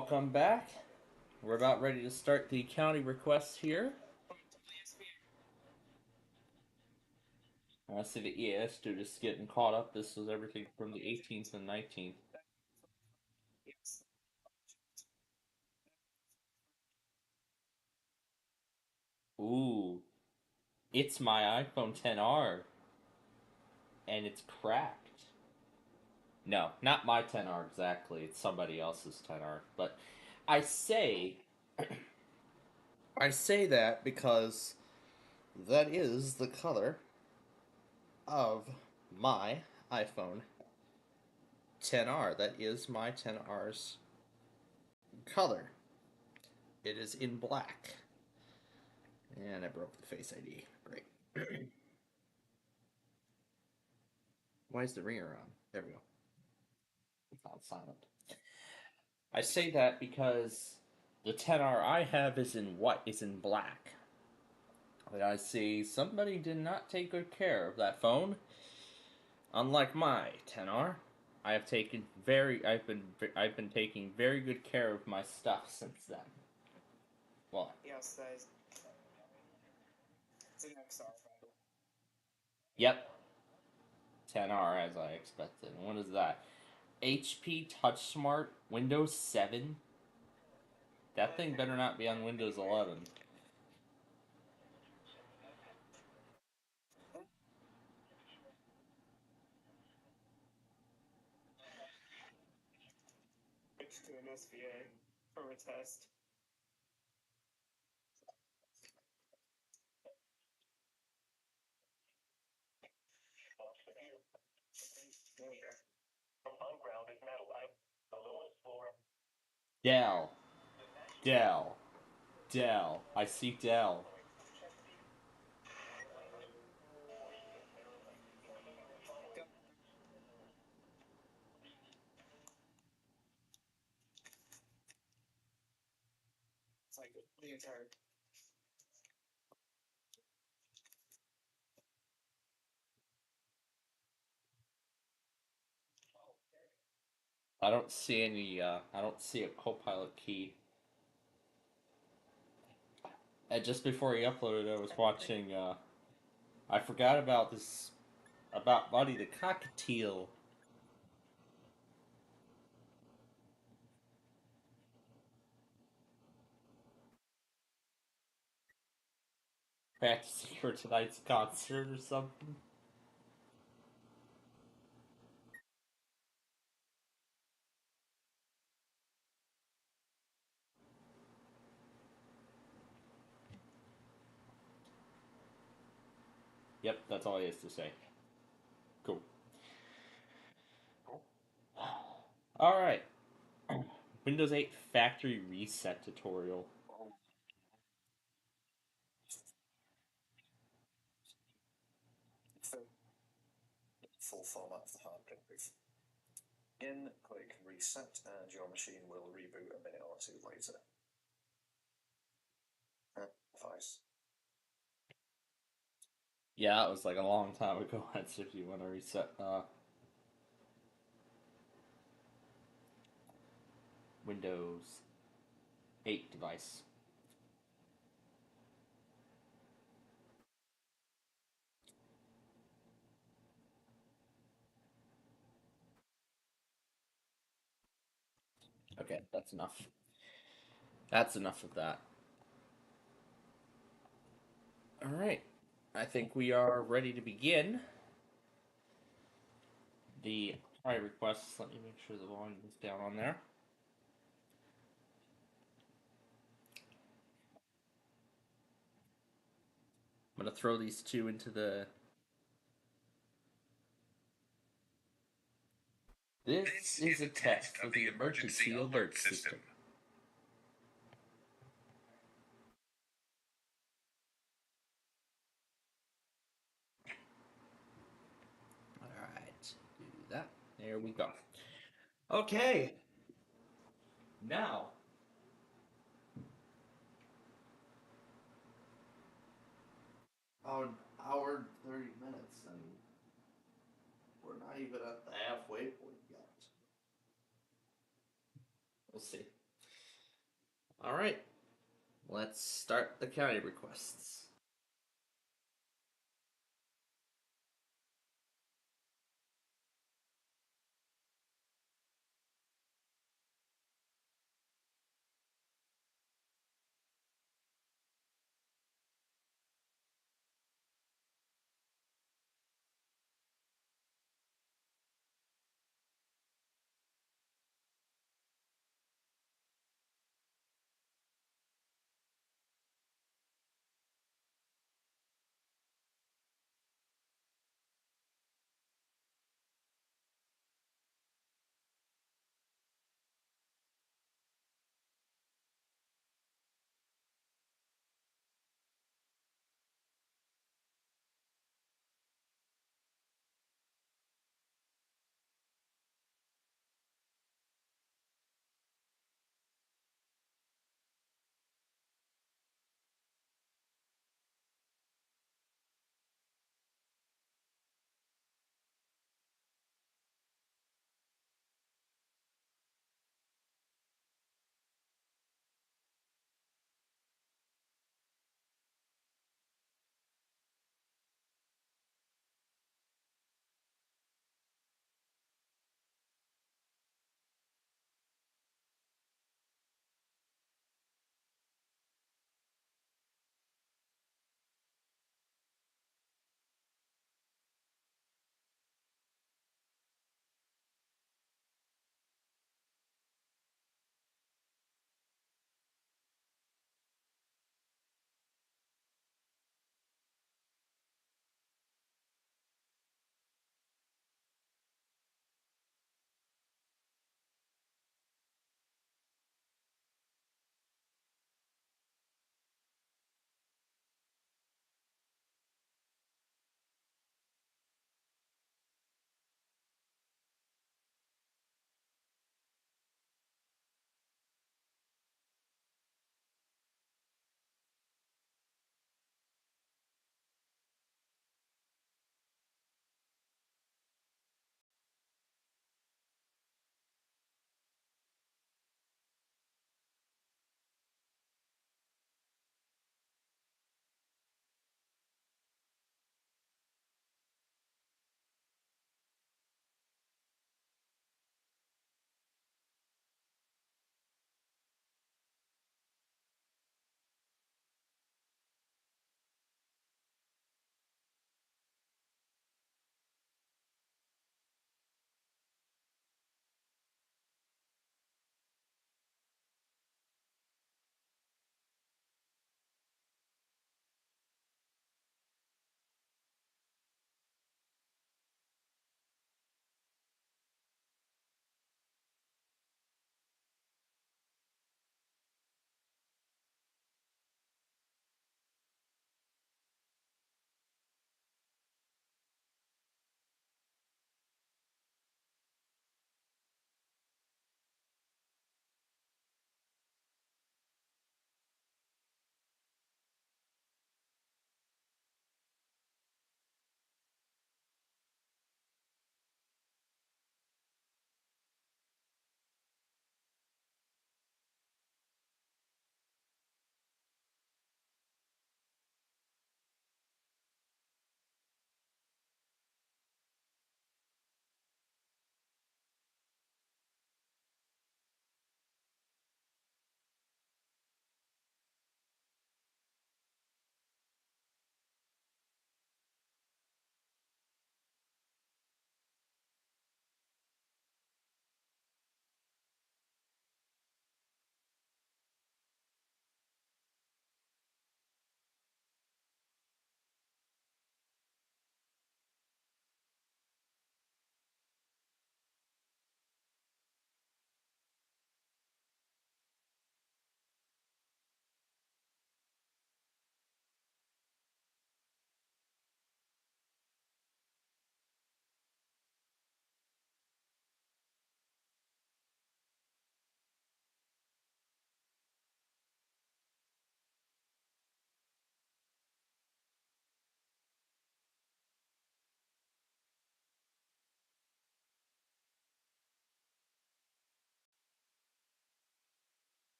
welcome back. We're about ready to start the county requests here. I see the EAS students getting caught up. This was everything from the 18th and 19th. Ooh, it's my iPhone 10R, and it's cracked. No, not my 10R exactly. It's somebody else's 10R. But I say, I say that because that is the color of my iPhone 10R. That is my 10R's color. It is in black. And I broke the Face ID. Great. Why is the ringer on? There we go. It's on silent. I say that because the 10R I have is in what is in black. And I see somebody did not take good care of that phone. Unlike my 10R, I've been taking very good care of my stuff since then. Well, yep, 10R as I expected. What is that? HP Touch Smart Windows 7. That thing better not be on Windows 11. Dell, Dell, Dell. I see Dell. I don't see any. I don't see a Copilot key. And just before he uploaded, I was watching. I forgot about this. About Buddy the Cockatiel. Practicing for tonight's concert or something. Yep, that's all he has to say. Cool. All right. Windows 8 factory reset tutorial. Yeah, it was like a long time ago. That's if you want to reset Windows 8 device. Okay, that's enough. That's enough of that. All right. I think we are ready to begin the try requests. Let me make sure the volume is down on there. I'm going to throw these two into the. This is a test of the emergency alert system. All right. Do that. There we go. Okay. Now, an hour 30 minutes, and we're not even at the halfway point yet. We'll see. All right, let's start the county requests.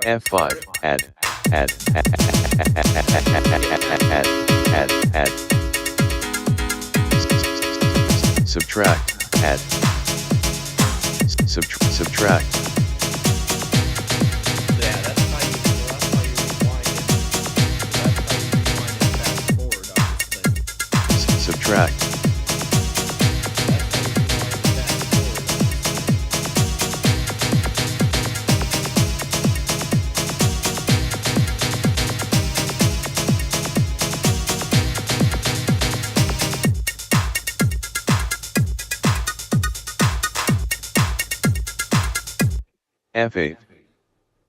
F5, add, add, add, subtract, add, subtract, Yeah, that's how you rewind it. That's how you rewind and fast forward on this thing. subtract, That's how you rewind and fast forward on this thing. F8,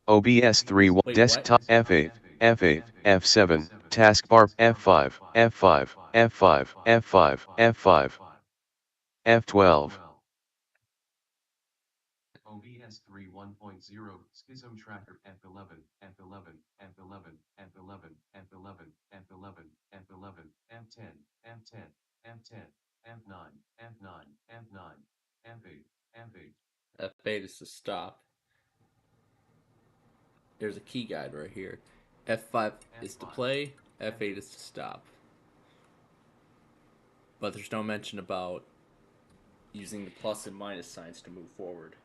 OBS 3, Wait, what? desktop F8, F8, F7, taskbar F5, F5, F5, F5, F5, F12. OBS 3 1.0 Schism Tracker F11, F11, F11, F11, F11, F11, F11, F10, F10, F10, F9, F9, F9, F8, F8. F8 is to stop. There's a key guide right here. F5 is to play, F8 is to stop. But there's no mention about using the plus and minus signs to move forward.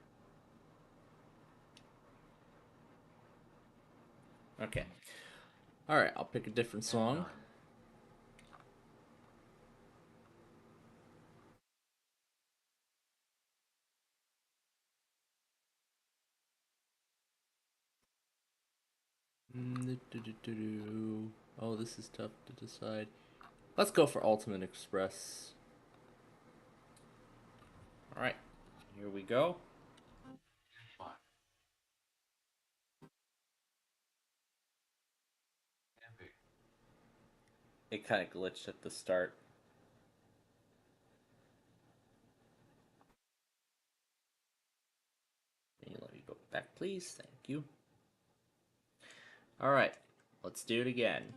Okay. Alright, I'll pick a different song. Oh, this is tough to decide. Let's go for Ultimate Express. Alright, here we go. F5, F8. It kind of glitched at the start. Can you let me go back, please? Thank you. Alright, let's do it again.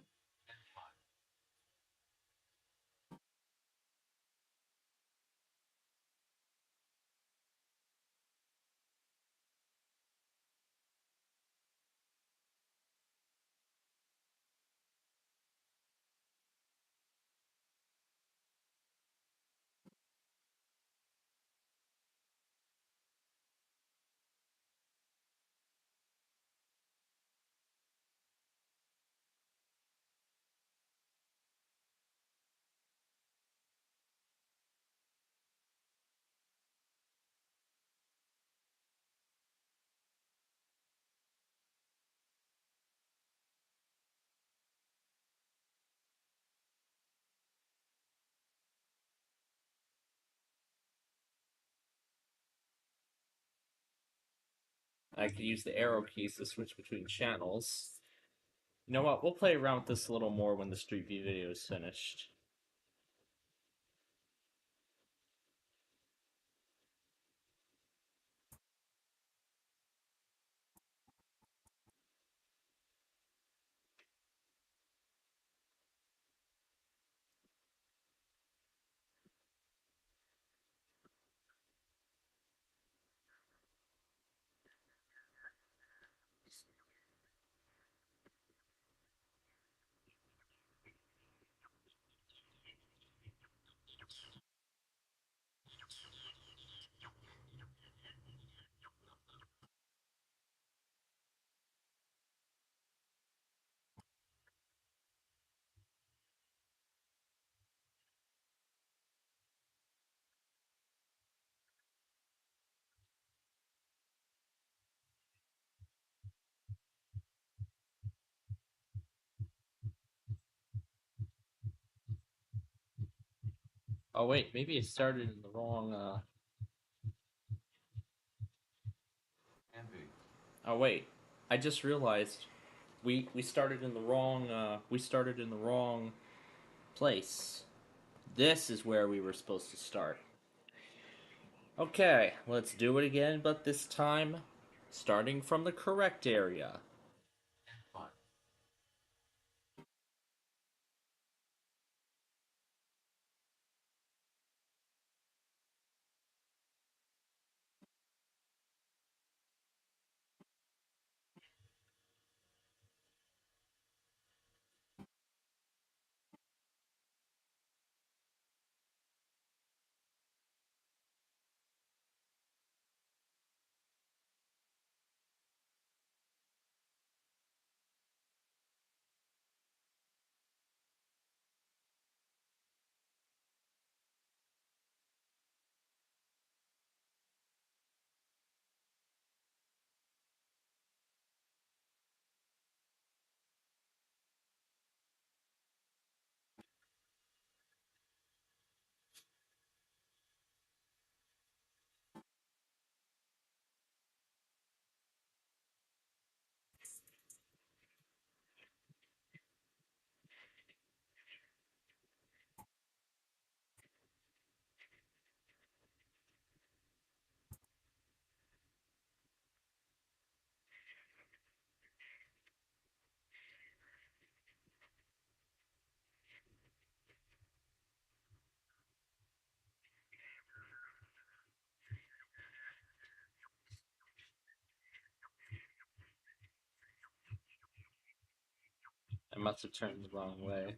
I can use the arrow keys to switch between channels. You know what? We'll play around with this a little more when the Street View video is finished. Oh wait, maybe it started in the wrong. F8. Oh wait, I just realized we started in the wrong. We started in the wrong place. This is where we were supposed to start. Okay, let's do it again, but this time starting from the correct area. F5. must have turned the wrong way.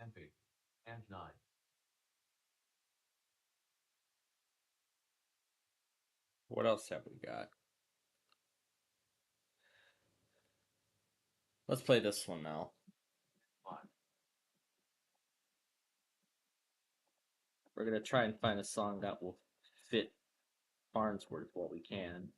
And 8. And 9. What else have we got? Let's play this one now. 5. We're gonna try and find a song that will fit Farnsworth while we can.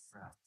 Graph.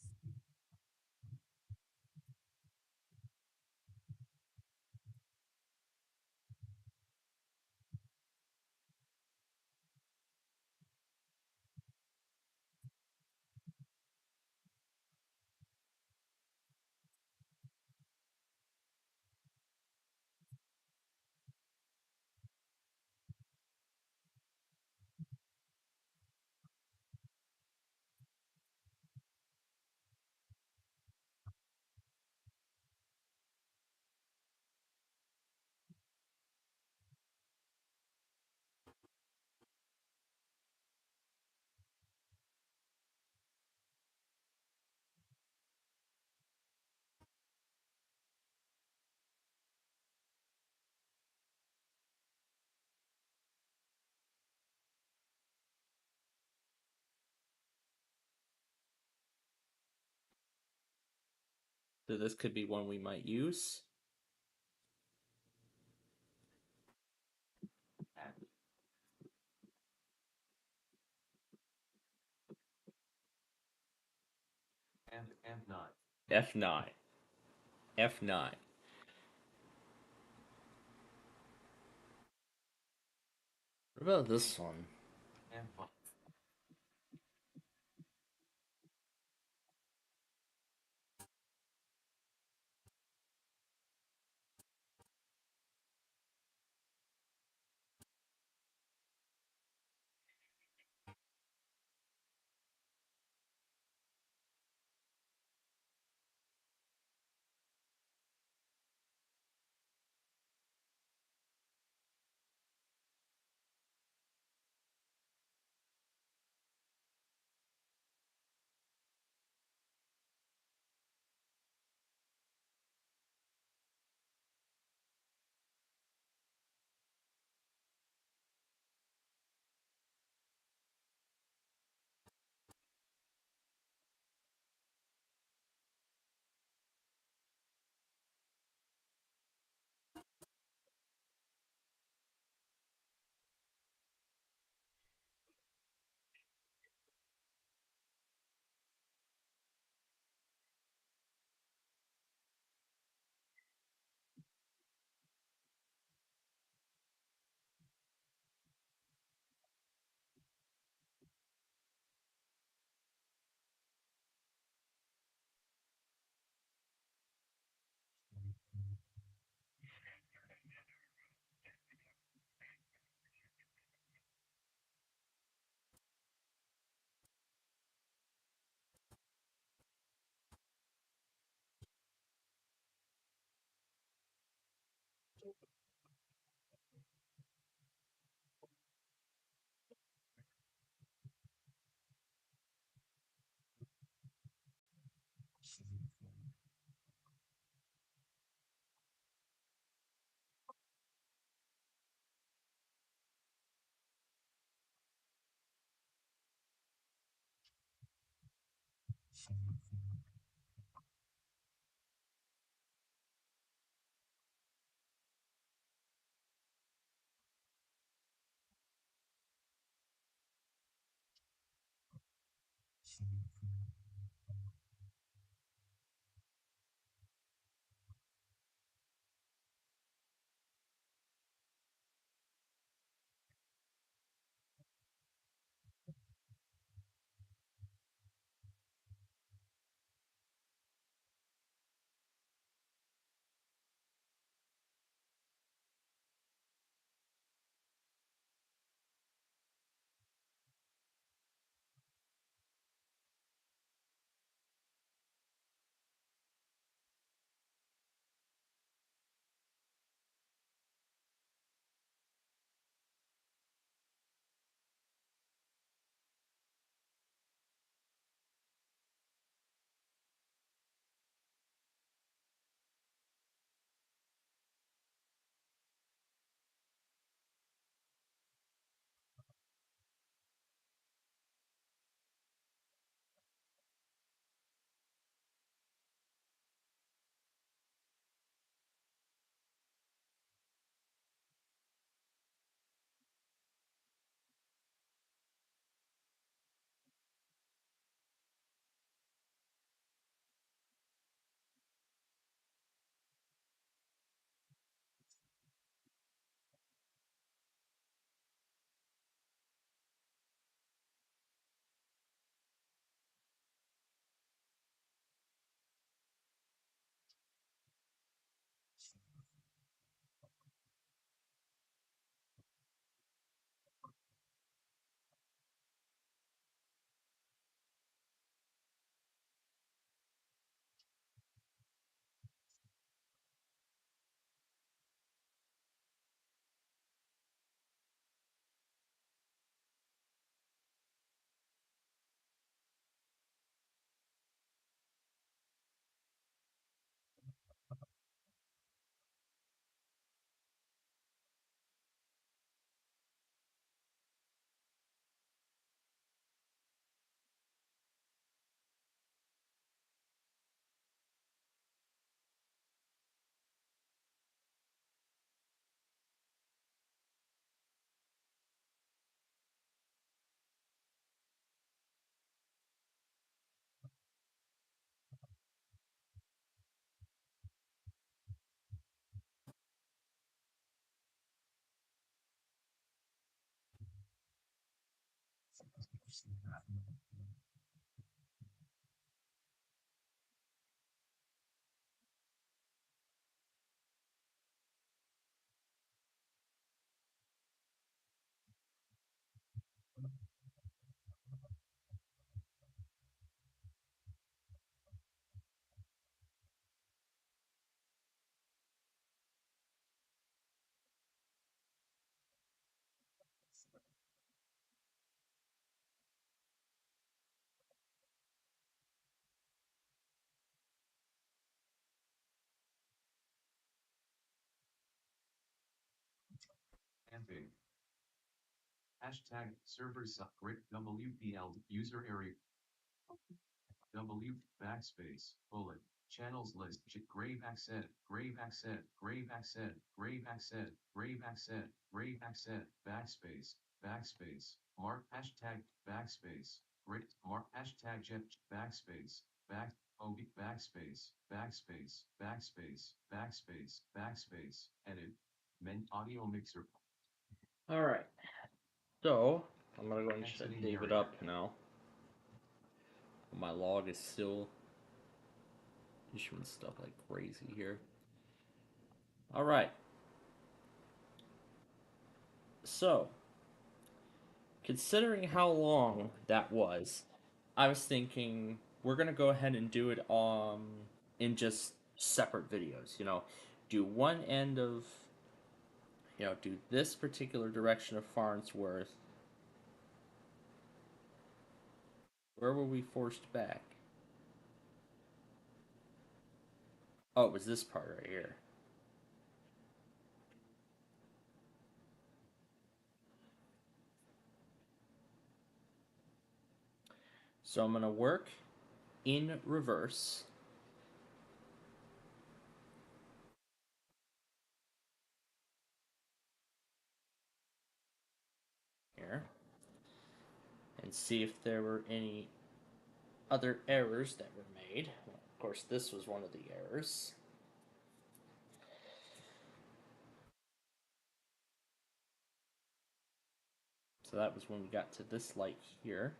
So this could be one we might use. And nine. F9. F9. What about this one? And five. Camping. Hashtag server grid WPL user area. W backspace bullet channels list grave accent grave accent grave accent grave accent grave accent grave accent backspace mark hashtag backspace grid mark hashtag jet backspace backspace edit audio mixer. All right. So I'm gonna go and Exiting save it area. up now. My log is still issuing stuff like crazy here. All right. So, considering how long that was, I was thinking we're gonna go ahead and do it in just separate videos. Do one end of do this particular direction of Farnsworth. Where were we forced back? Oh, it was this part right here. So I'm gonna work in reverse. Here. And see if there were any other errors that were made. Well, of course, this was one of the errors. So that was when we got to this light here.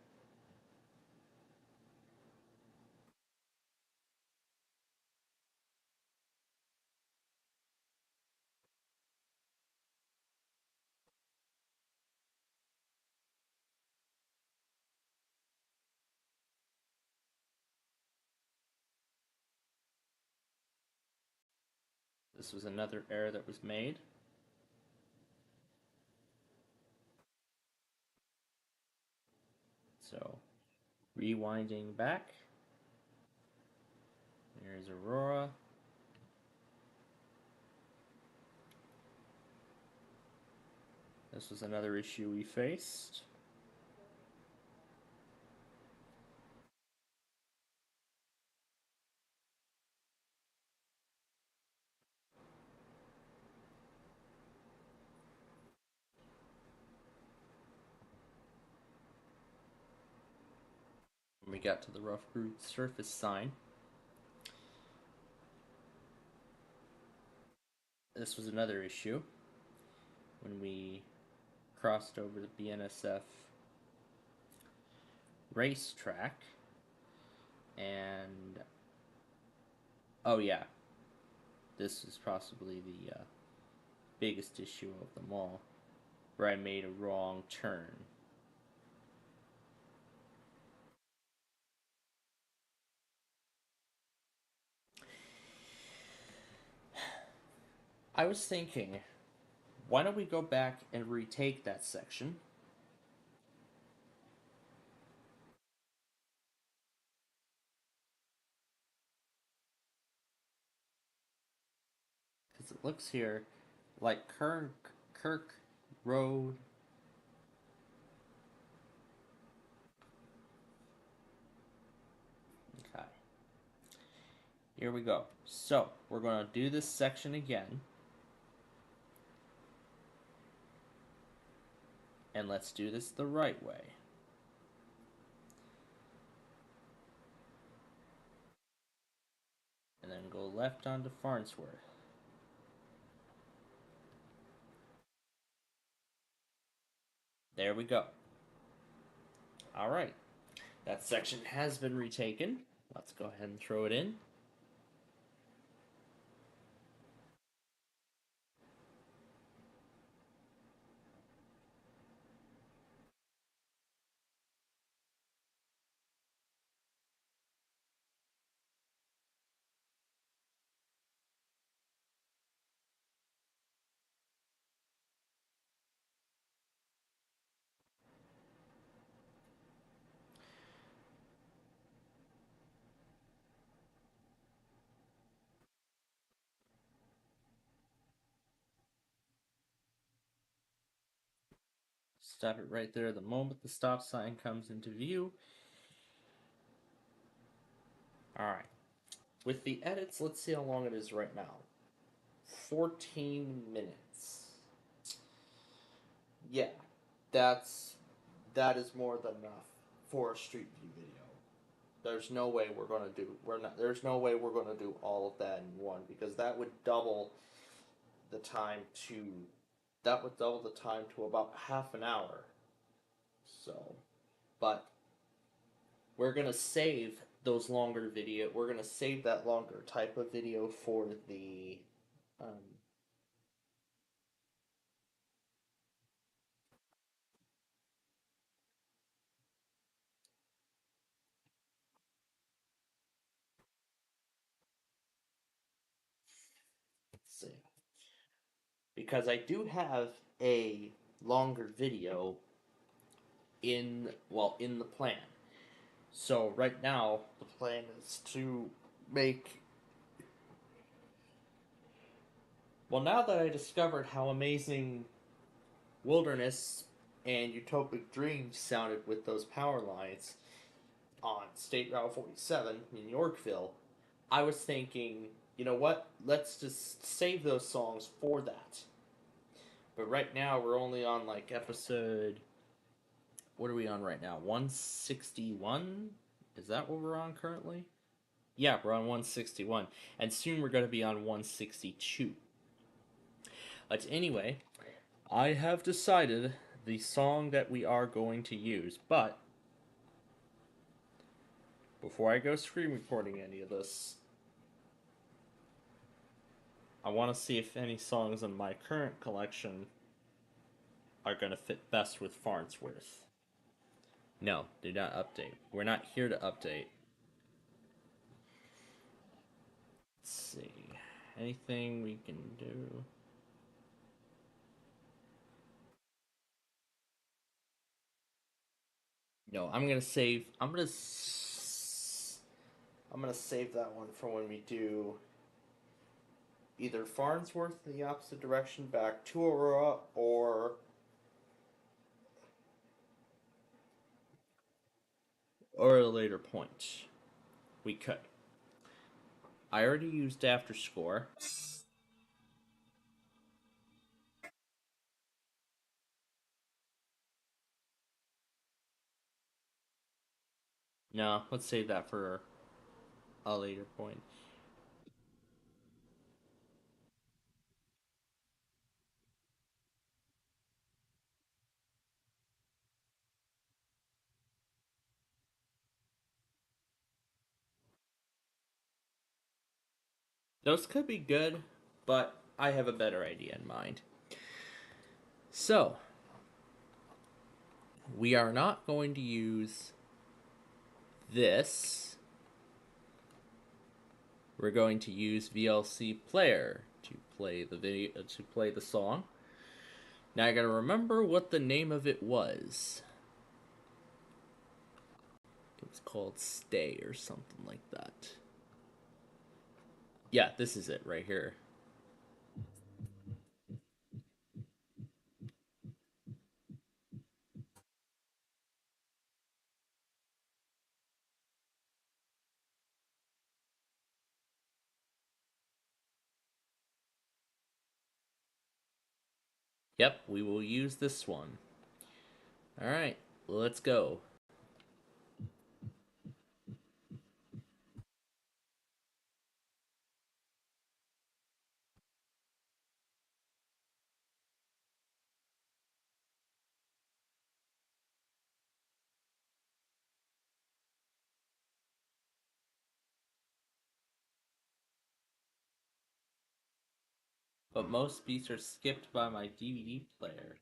This was another error that was made. So, rewinding back. There's Aurora. This was another issue we faced. When we got to the rough groove surface sign. This was another issue when we crossed over the BNSF racetrack. And oh yeah, this is possibly the biggest issue of them all, where I made a wrong turn. I was thinking, why don't we go back and retake that section? Because it looks here like Kirk Road. Okay. Here we go. So, we're going to do this section again. And let's do this the right way. And then go left onto Farnsworth. There we go. Alright, that section has been retaken. Let's go ahead and throw it in. Stop it right there the moment the stop sign comes into view. Alright. With the edits, let's see how long it is right now. 14 minutes. Yeah, that is more than enough for a Street View video. There's no way there's no way we're gonna do all of that in one, because that would double the time to about half an hour. So, but we're gonna save those longer video. We're gonna save that longer type of video for the let's see, because I do have a longer video in the plan. So right now the plan is to make, well, now that I discovered how amazing Wilderness and Utopic Dreams sounded with those power lines on State Route 47 in Yorkville, I was thinking, you know what? Let's just save those songs for that. But right now we're only on like episode, what are we on right now? 161? Is that what we're on currently? Yeah, we're on 161. And soon we're going to be on 162. But anyway, I have decided the song that we are going to use. But before I go screen recording any of this, I want to see if any songs in my current collection are going to fit best with Farnsworth. No, do not update. We're not here to update. Let's see. Anything we can do? No, I'm gonna save. I'm gonna save that one for when we do either Farnsworth in the opposite direction back to Aurora, or at a later point. We could. I already used After Score. No, let's save that for a later point. Those could be good, but I have a better idea in mind. So, we are not going to use this. We're going to use VLC Player to play the video, to play the song. Now I gotta remember what the name of it was. It was called Stay or something like that. Yeah, this is it right here. Yep, we will use this one. Alright, let's go. but most beats are skipped by my DVD player.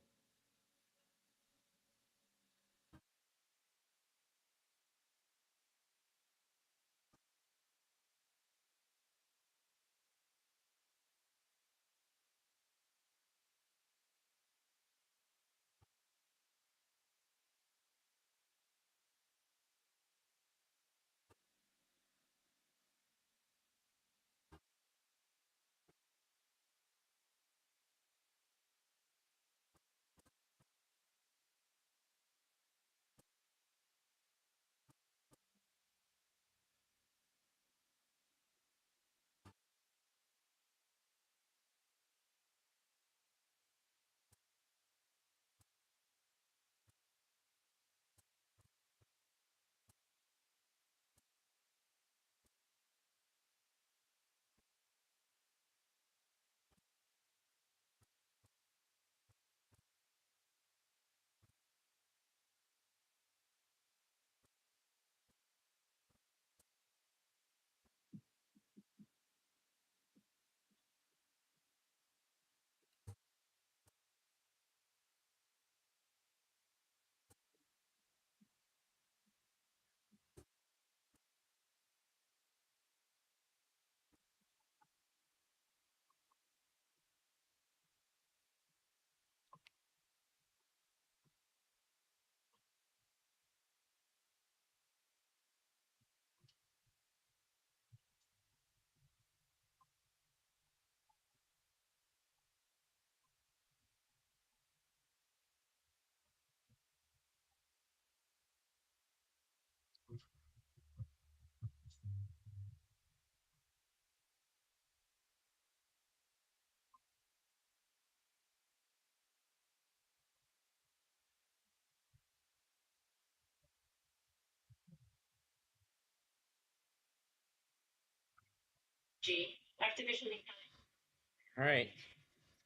Alright,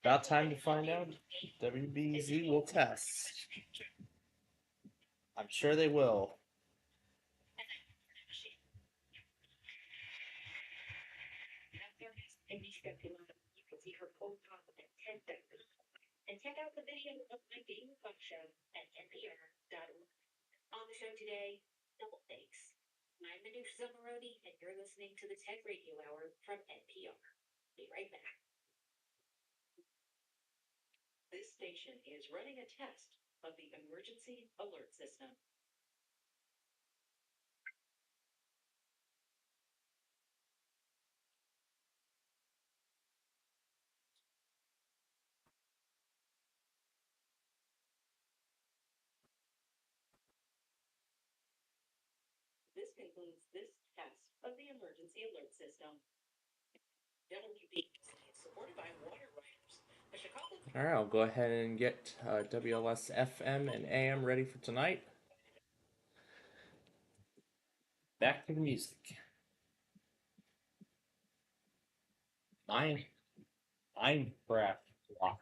about time to find out if WBZ will test. I'm sure they will. Alright, I'll go ahead and get WLS FM and AM ready for tonight. Back to the music. Minecraft Rock.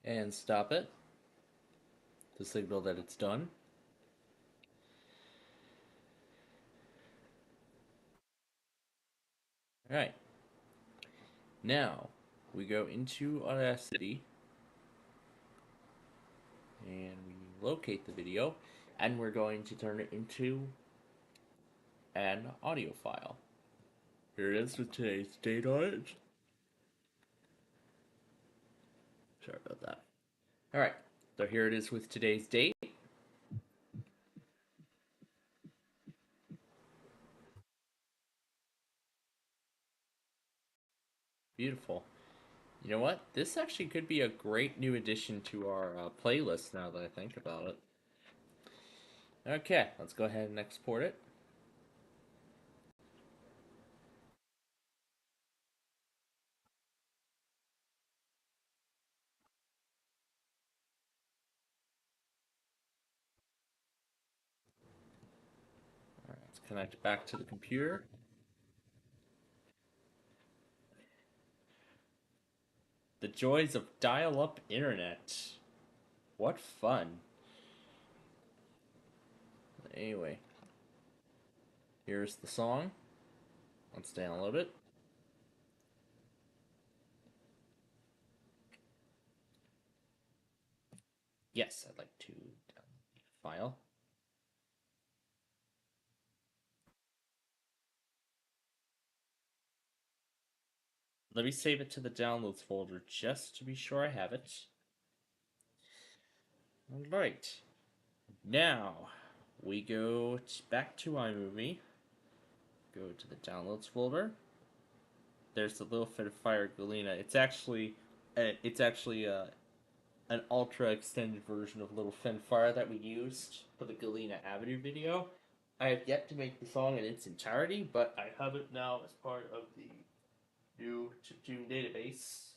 And stop it to signal that it's done. Alright. Now we go into Audacity and we locate the video. and we're going to turn it into an audio file. Here it is with today's date on it. Sorry about that. Alright, so here it is with today's date. Beautiful. You know what? This actually could be a great new addition to our playlist now that I think about it. Okay, let's go ahead and export it. Alright, let's connect back to the computer. The joys of dial-up internet. What fun. Anyway, here's the song. Let's download it. Yes, I'd like to download the file. Let me save it to the downloads folder just to be sure I have it. Alright. Now, we go back to iMovie. Go to the downloads folder. There's the Little Fit of Fire Galena. It's actually an ultra extended version of Little Fin Fire that we used for the Galena Avenue video. I have yet to make the song in its entirety, but I have it now as part of the new chiptune database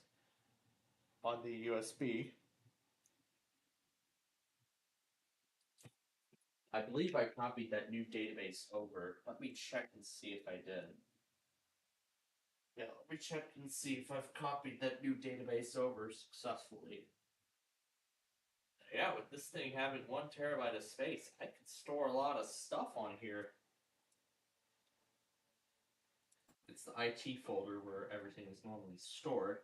on the USB. I believe I copied that new database over. Let me check and see if I did. Yeah, let me check and see if I've copied that new database over successfully. Yeah, with this thing having 1 terabyte of space, I could store a lot of stuff on here. It's the IT folder where everything is normally stored.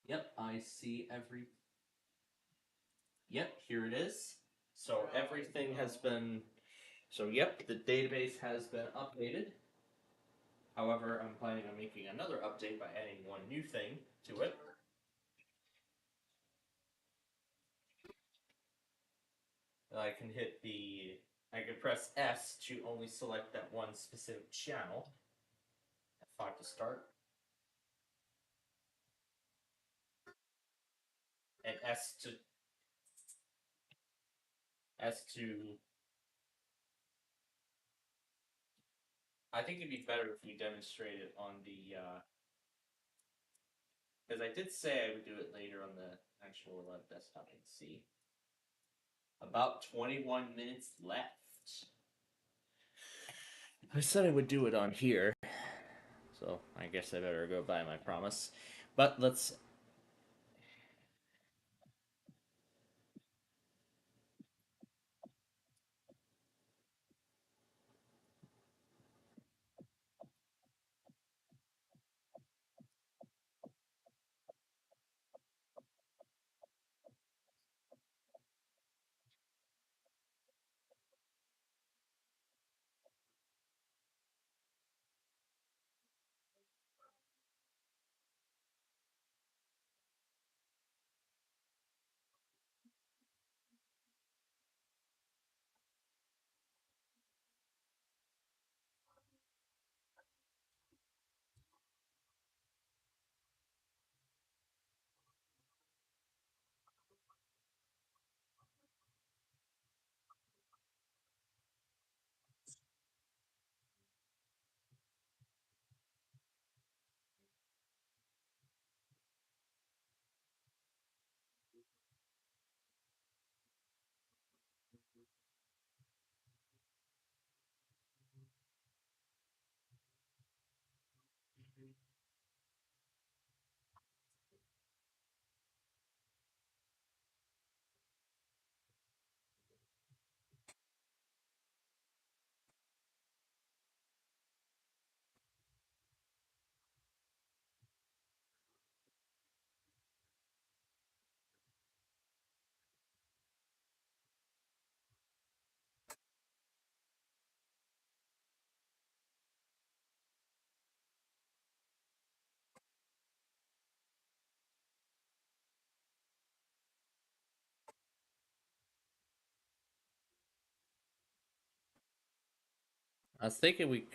Yep, I see every. Yep, here it is. So everything has been. So, yep, the database has been updated. However, I'm planning on making another update by adding one new thing to it. I can hit the. I can press S to only select that one specific channel. F5 to start. And S to. S to. I think it'd be better if we demonstrate it on the. Because I did say I would do it later on the actual desktop. You can see. About 21 minutes left. I said I would do it on here. So I guess I better go by my promise. But let's.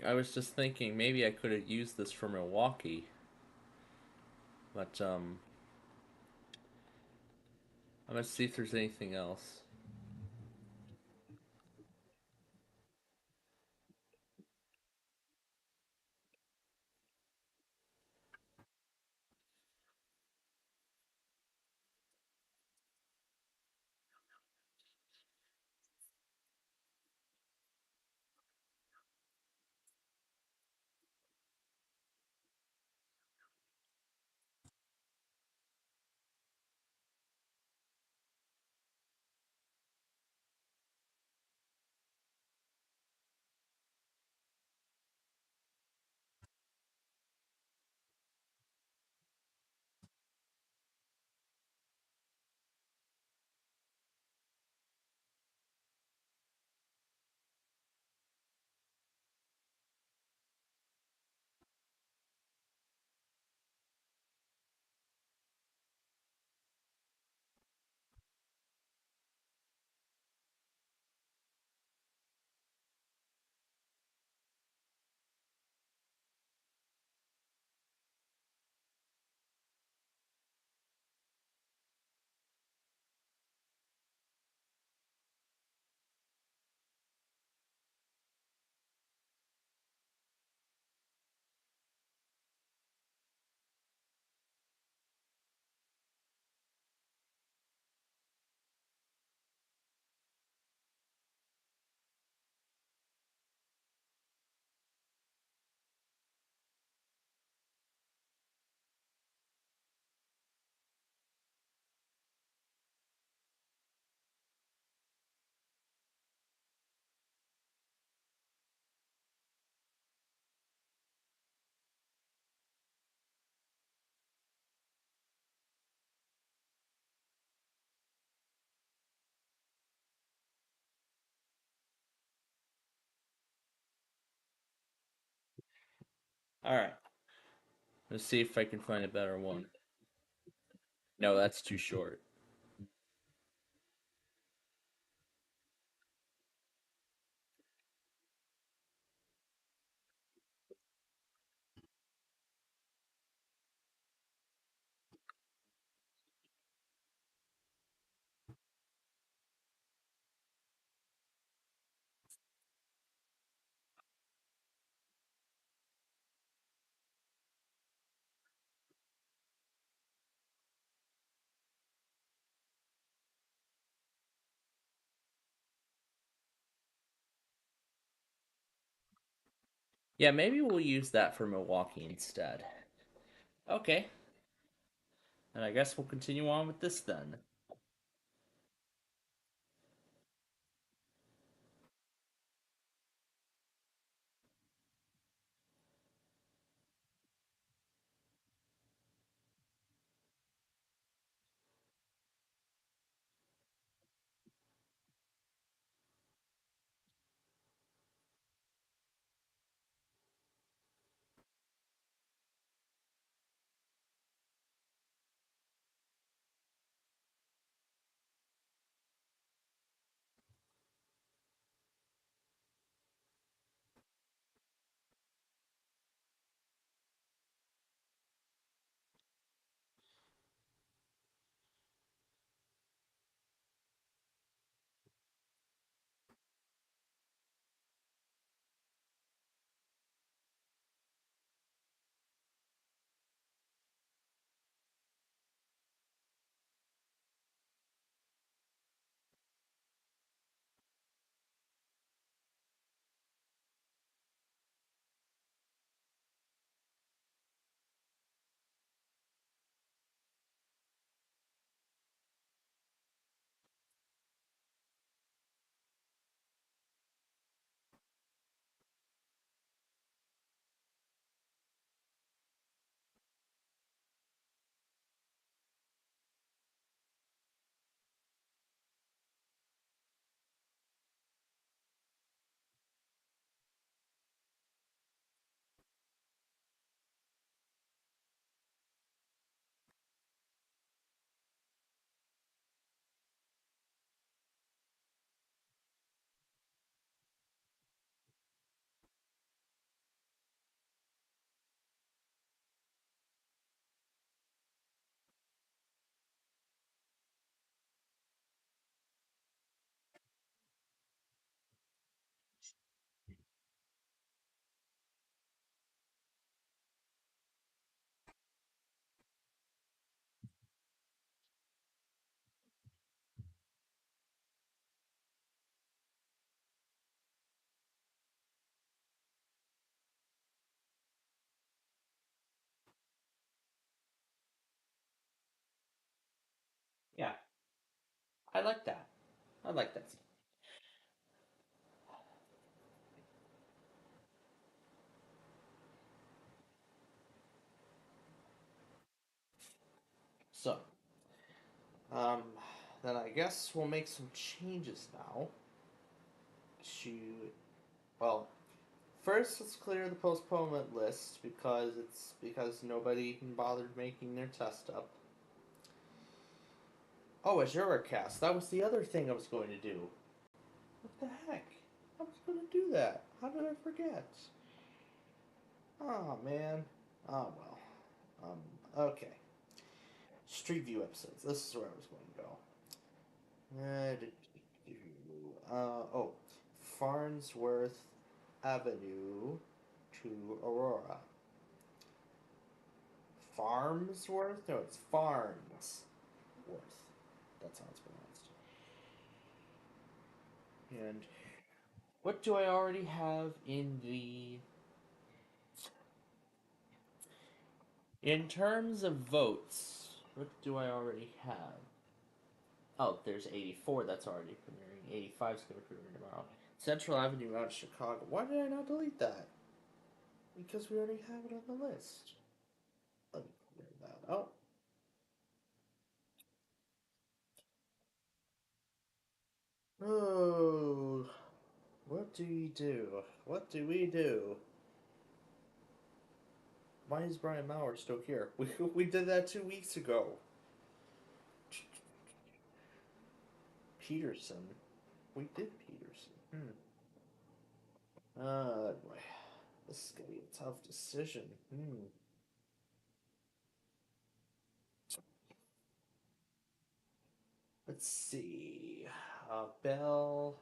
I was just thinking maybe I could have used this for Milwaukee, but I'm gonna see if there's anything else. All right, let's see if I can find a better one. No, that's too short. Yeah, maybe we'll use that for Milwaukee instead. Okay, and I guess we'll continue on with this then. I like that. I like that. So, um, then I guess we'll make some changes now to, well, first let's clear the postponement list because nobody bothered making their test up. Oh, AzureCast. That was the other thing I was going to do. What the heck? I was going to do that. How did I forget? Oh, man. Oh, well. Okay. Street View episodes. This is where I was going to go. Oh. Farnsworth Avenue to Aurora. Farmsworth? No, it's Farnsworth. That's how it's pronounced. And what do I already have in the... In terms of votes, what do I already have? Oh, there's 84 that's already premiering. 85 is going to premiere tomorrow. Central Avenue out in Chicago. Why did I not delete that? Because we already have it on the list. Let me clear that out. Oh, what do we do? What do we do? Why is Brian Maurer still here? We did that 2 weeks ago. Peterson. We did Peterson. Boy. This is gonna be a tough decision. Let's see. Bell,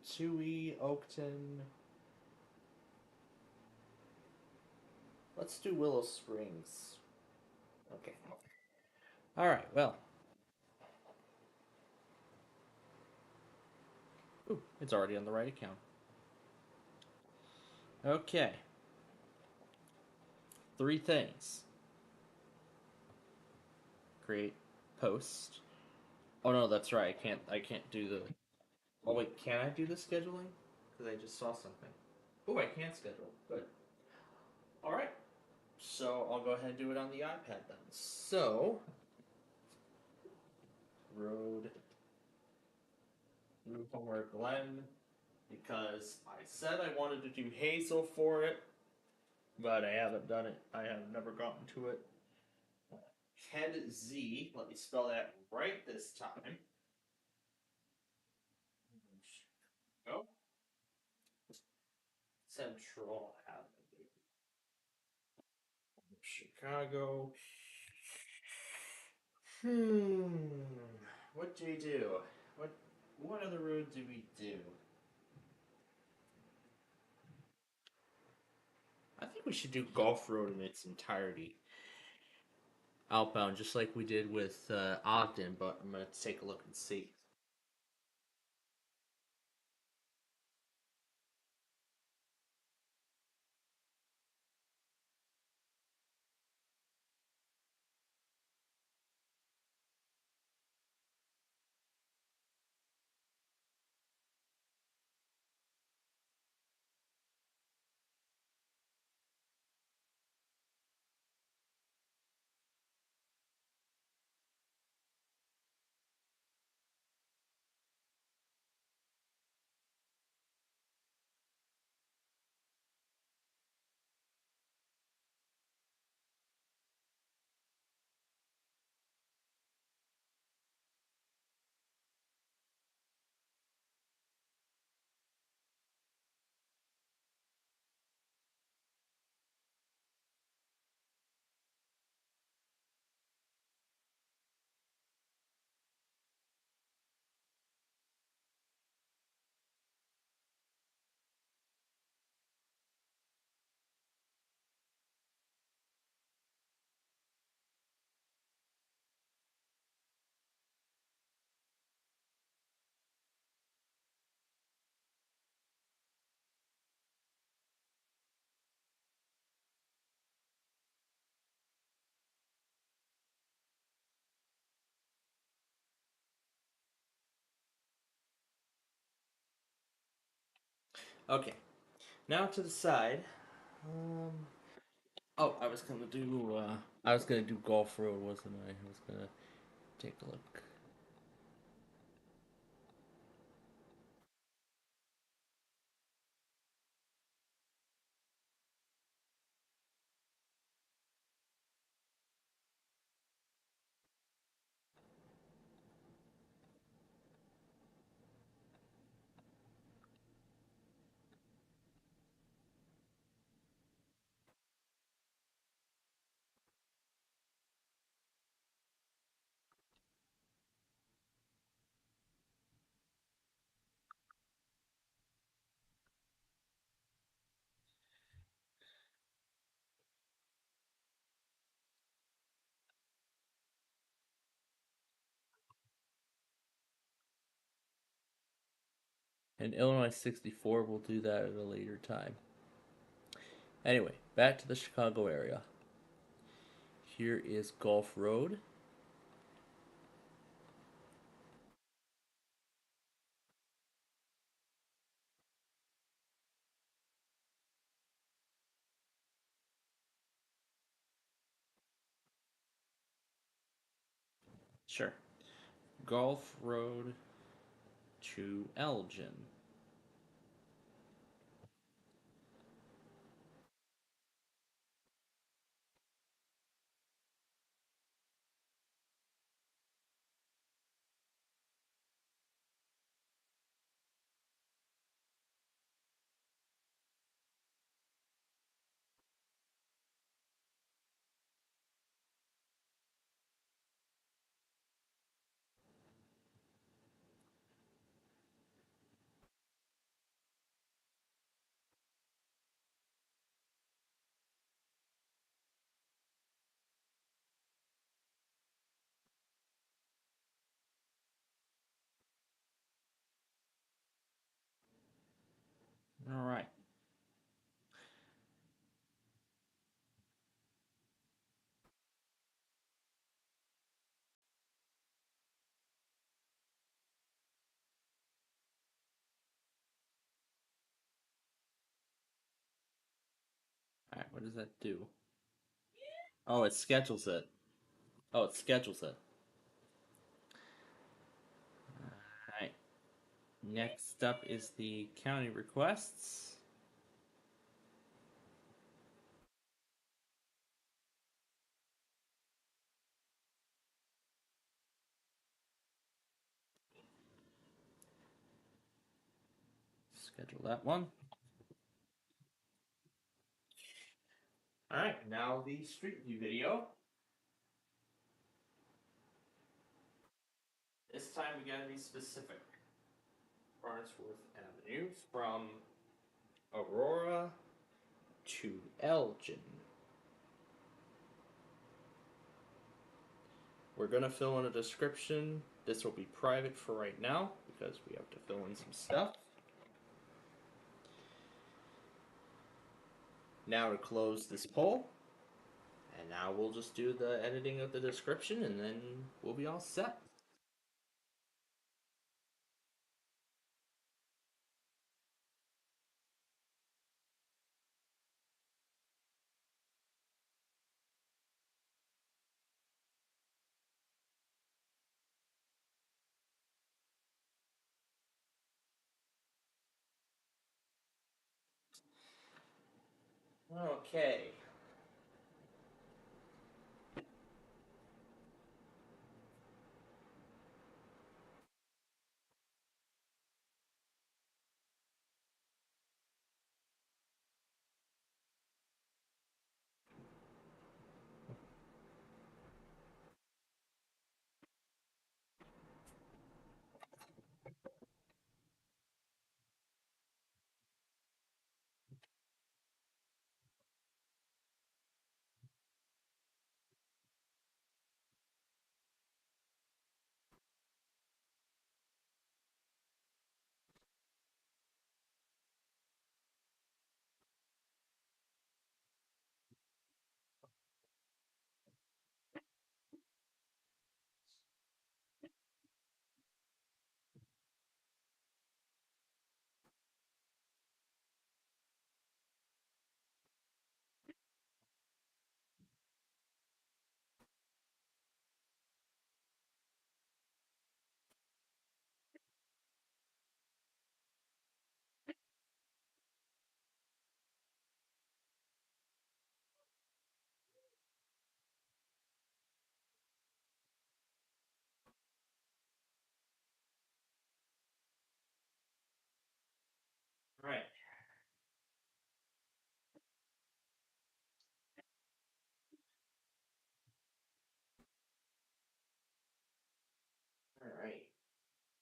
Chewy, Oakton. Let's do Willow Springs. Okay. Alright, well. Ooh, it's already on the right account. Okay. 3 things. Create post. Oh no, that's right. I can't do the... Oh wait, can I do the scheduling? Because I just saw something. Oh, I can schedule. Good. Alright. So I'll go ahead and do it on the iPad then. So, road move homework Glenn, because I said I wanted to do Hazel for it, but I haven't done it. I have never gotten to it. Ted Z, let me spell that right this time. Go. Central Avenue, Chicago. What do we do? What other road do we do? I think we should do Gulf Road in its entirety. Outbound, just like we did with Ogden, but I'm going to take a look and see. Okay, now to the side. Um, oh, I was gonna do Golf Road, wasn't I? I was gonna take a look. And Illinois 64 will do that at a later time. Anyway, back to the Chicago area. Here is Gulf Road. Sure. Gulf Road to Elgin. All right. All right. What does that do? Oh, it schedules it. Oh, it schedules it. All right. Next up is the county requests. Schedule that one. All right. Now the street view video. This time we gotta be specific. Farnsworth Avenue from Aurora to Elgin. We're gonna fill in a description. This will be private for right now because we have to fill in some stuff. Now to close this poll. And now we'll just do the editing of the description and then we'll be all set. Okay.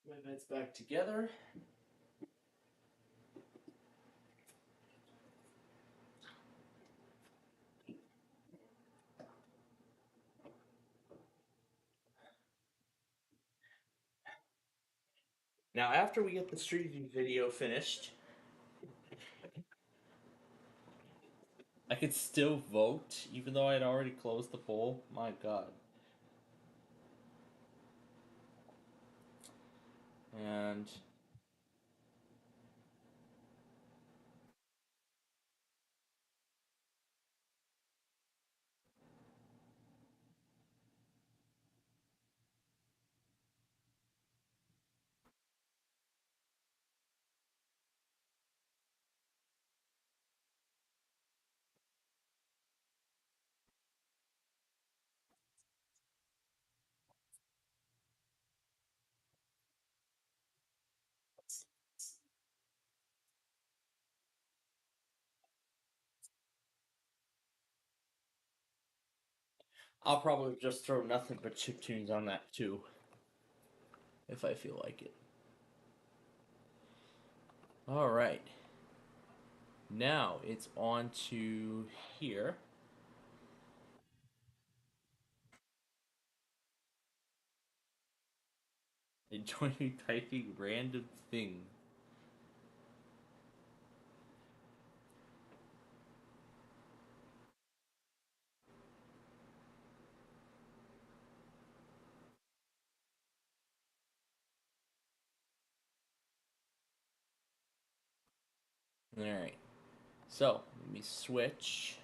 My bed's back together. Now, after we get the streaming video finished, I could still vote, even though I had already closed the poll. My god. And I'll probably just throw nothing but chiptunes on that too, if I feel like it. Alright. Now it's on to here. Enjoy me typing random thing. Alright. So, let me switch.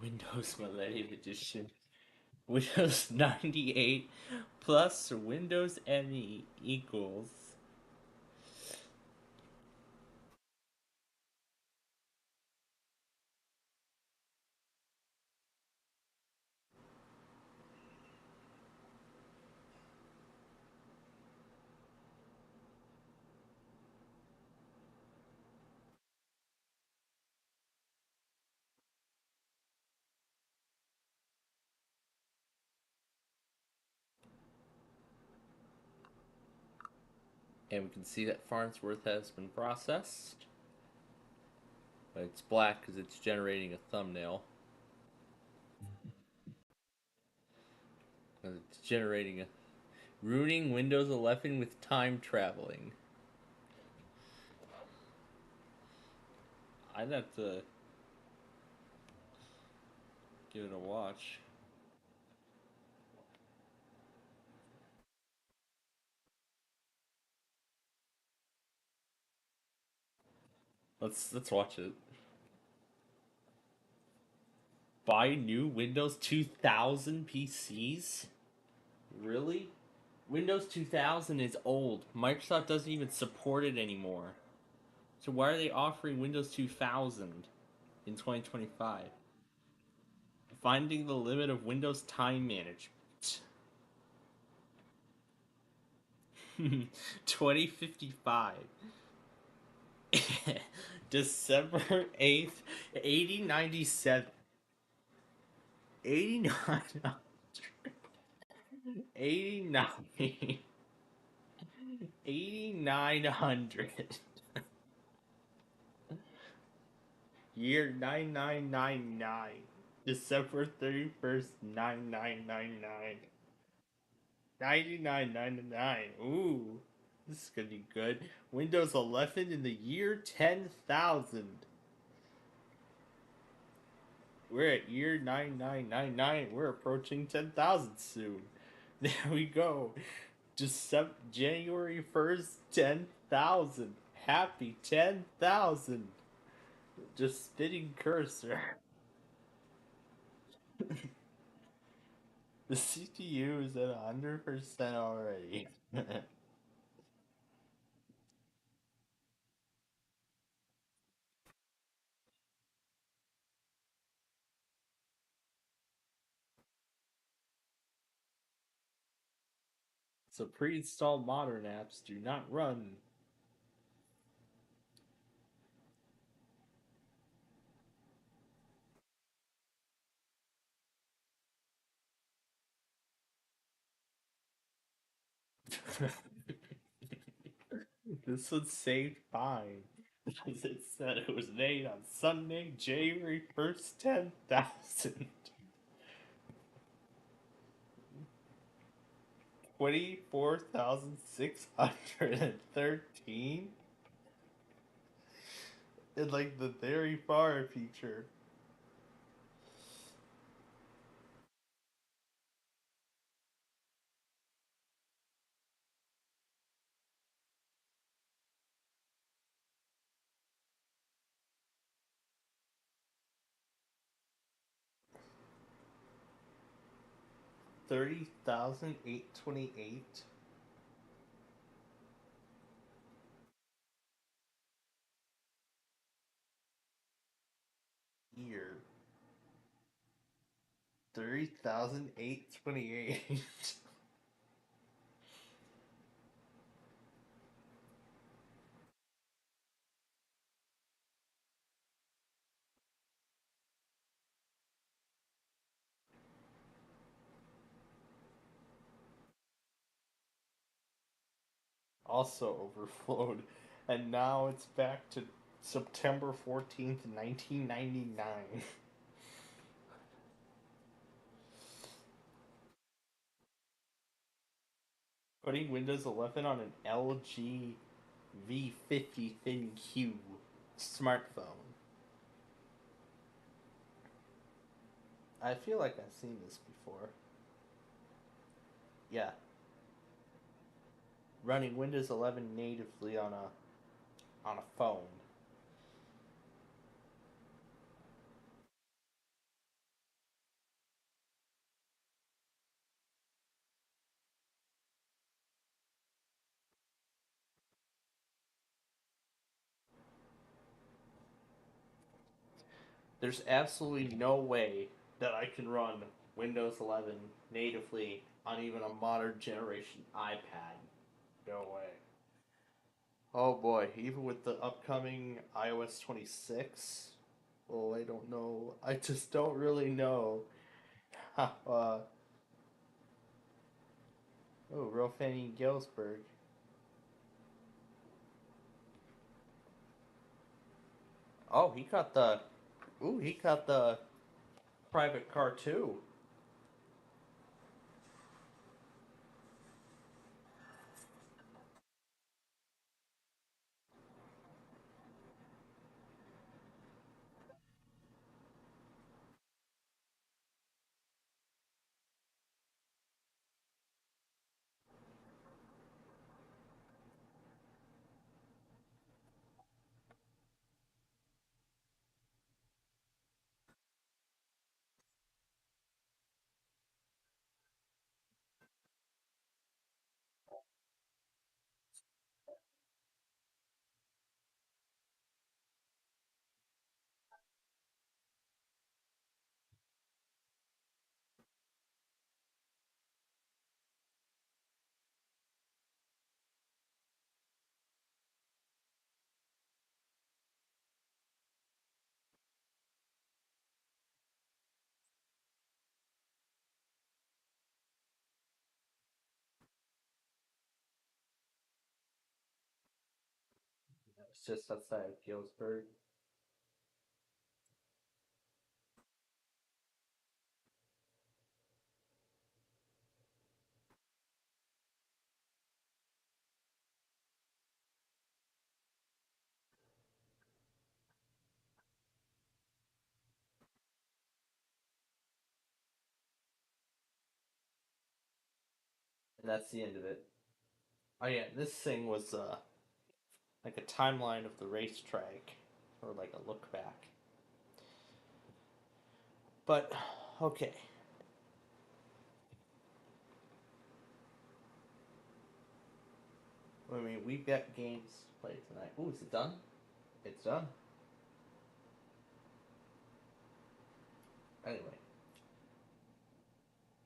Windows Millennium Edition. Windows 98 plus Windows ME equals. And we can see that Farnsworth has been processed. But it's black because it's generating a thumbnail. It's generating a ruining Windows 11 with time traveling. I'd have to give it a watch. Let's watch it. Buy new Windows 2000 PCs? Really? Windows 2000 is old. Microsoft doesn't even support it anymore. So why are they offering Windows 2000 in 2025? Finding the limit of Windows time management. 2055. December 8th, 8097. 89. 89. 8900. Year 9999. December 31st, 9999. 9999. Ooh. This is gonna be good. Windows 11 in the year 10,000. We're at year 9999. We're approaching 10,000 soon. There we go. January 1st, 10,000. Happy 10,000. Just spinning cursor. The CPU is at 100% already. So pre-installed modern apps do not run. This one saved fine. Because it said it was made on Sunday, January 1st, 10,000. 24,613? In like the very far future. $30,828 year. 30,828. Also overflowed, and now it's back to September 14th, 1999. Putting Windows 11 on an LG V50 ThinQ smartphone. I feel like I've seen this before. Yeah. Running Windows 11 natively on a phone. There's absolutely no way that I can run Windows 11 natively on even a modern generation iPad. No way. Oh boy, even with the upcoming iOS 26, oh, I don't know. I just don't really know. Oh, Rofani Gilsberg. Oh, he got the. Ooh, he got the private car too. It's just outside of Gilsberg. And that's the end of it. Oh yeah, this thing was like a timeline of the racetrack, or like a look back. But okay, I mean we've got games to play tonight. Ooh, is it done? It's done. Anyway,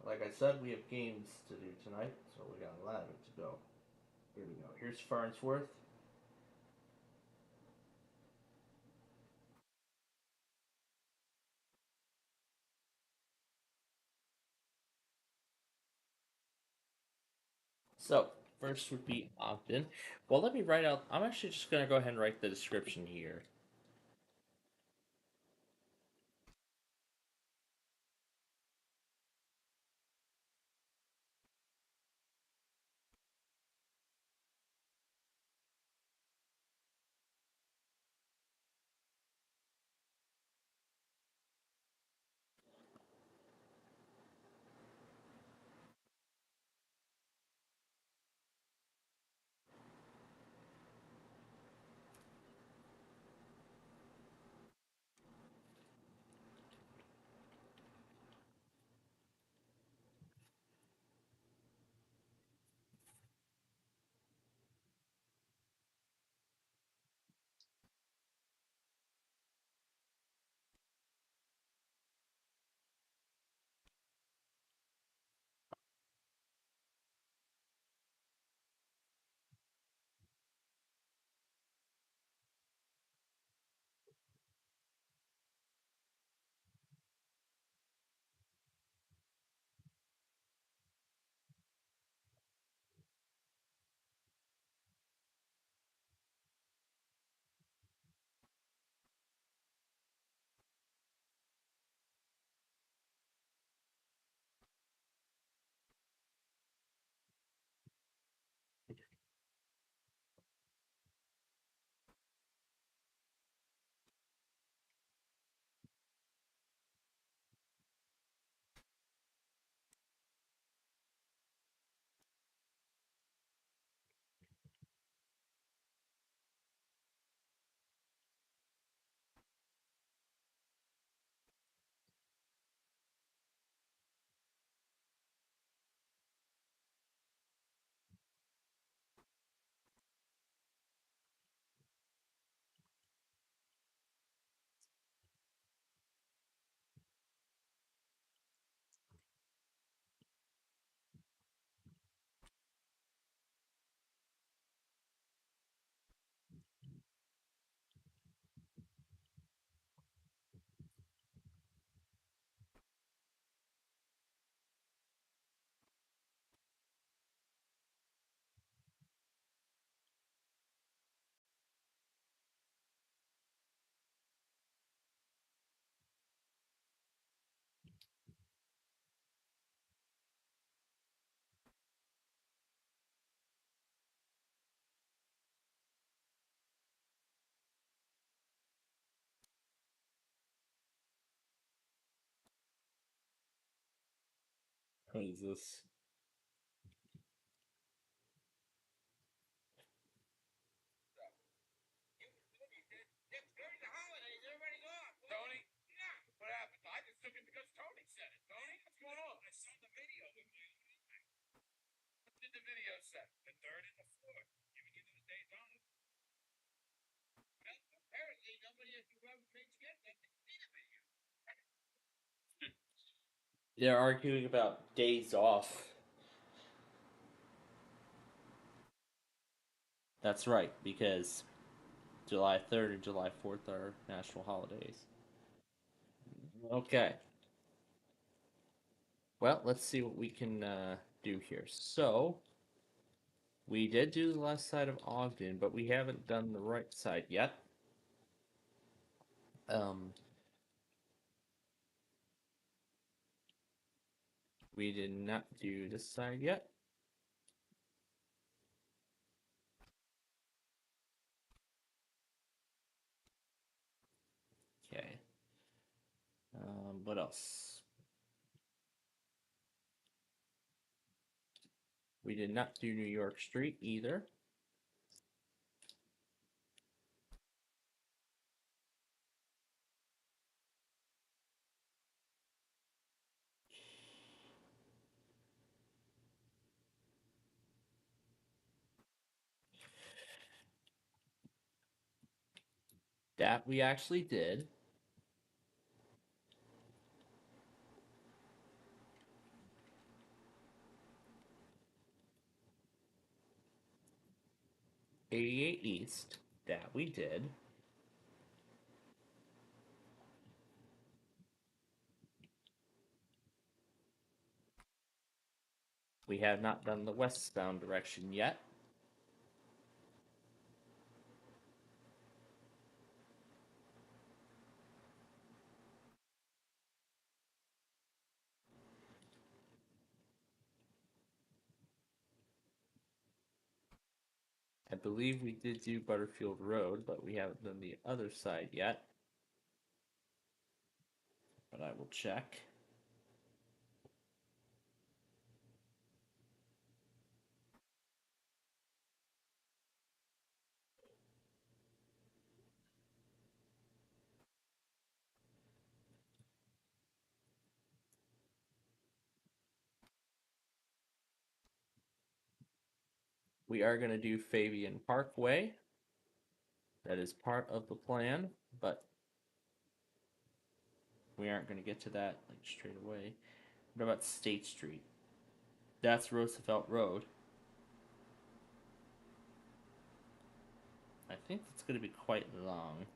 like I said, we have games to do tonight, so we got 11 to go. Here we go. Here's Farnsworth. So, first would be Ogden. Well, let me write out. I'm actually just gonna go ahead and write the description here. What is this? They're arguing about days off. That's right, because July 3rd and July 4th are national holidays. Okay. Well, let's see what we can do here. So, we did do the left side of Ogden, but we haven't done the right side yet. Um, we did not do this side yet. Okay. What else? We did not do New York Street either. That we actually did. '88 East. That we did. We have not done the westbound direction yet. I believe we did do Butterfield Road, but we haven't done the other side yet. But I will check. We are going to do Fabian Parkway. That is part of the plan, but we aren't going to get to that like straight away. What about State Street? That's Roosevelt Road. I think it's going to be quite long.